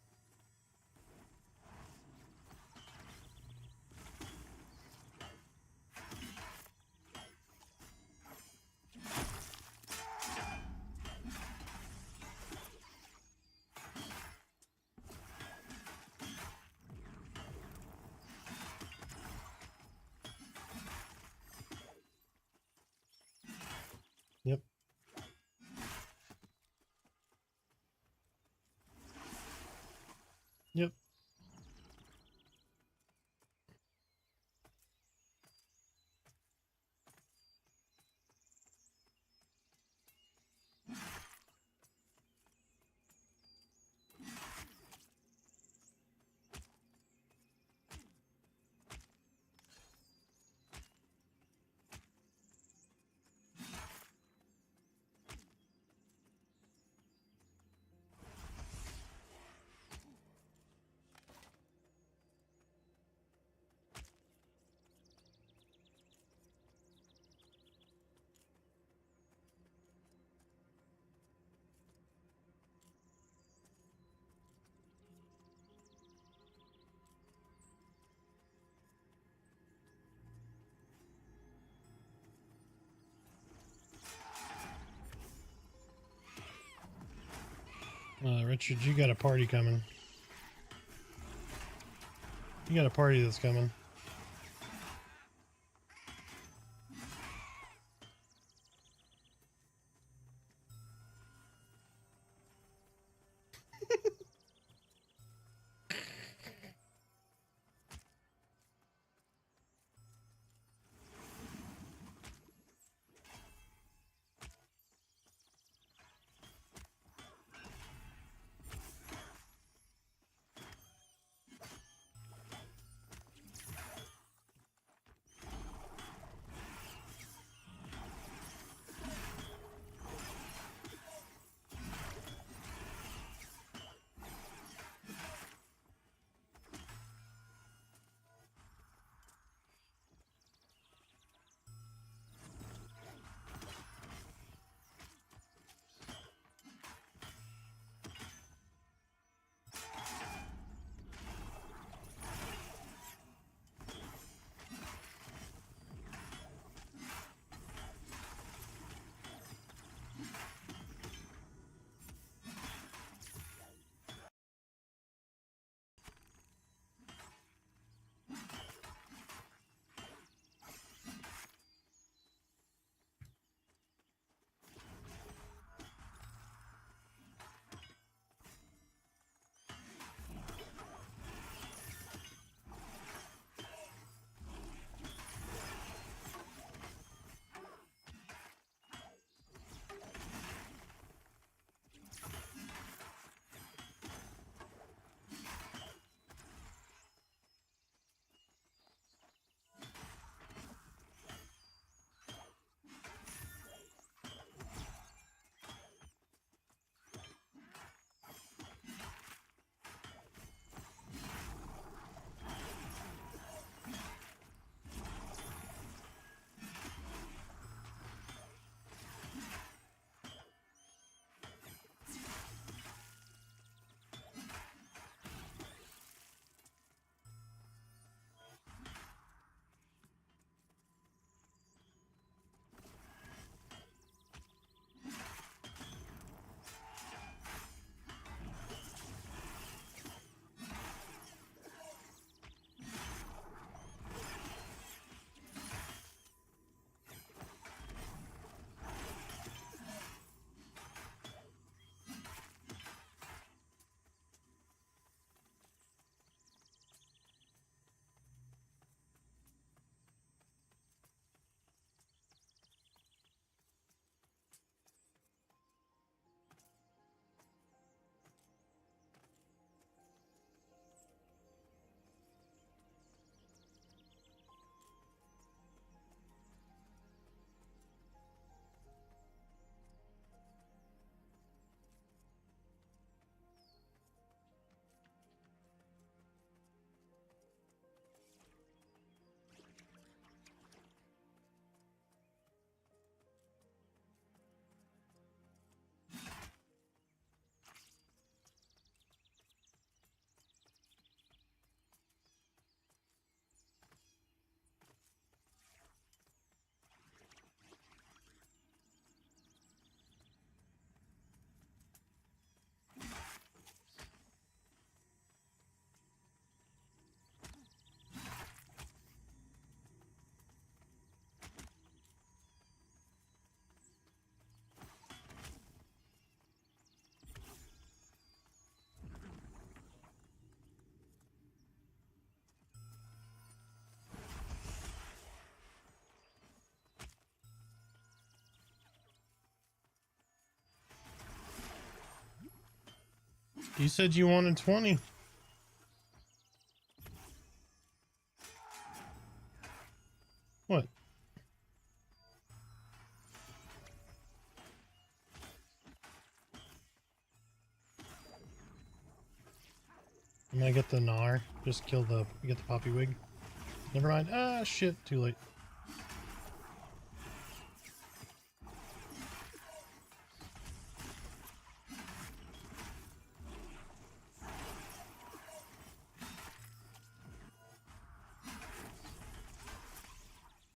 Yep. Yep. Richard, you got a party coming. You got a party that's coming. You said you wanted 20. What? I'm gonna get the gnar. Just get the poppy wig. Never mind. Ah, shit. Too late.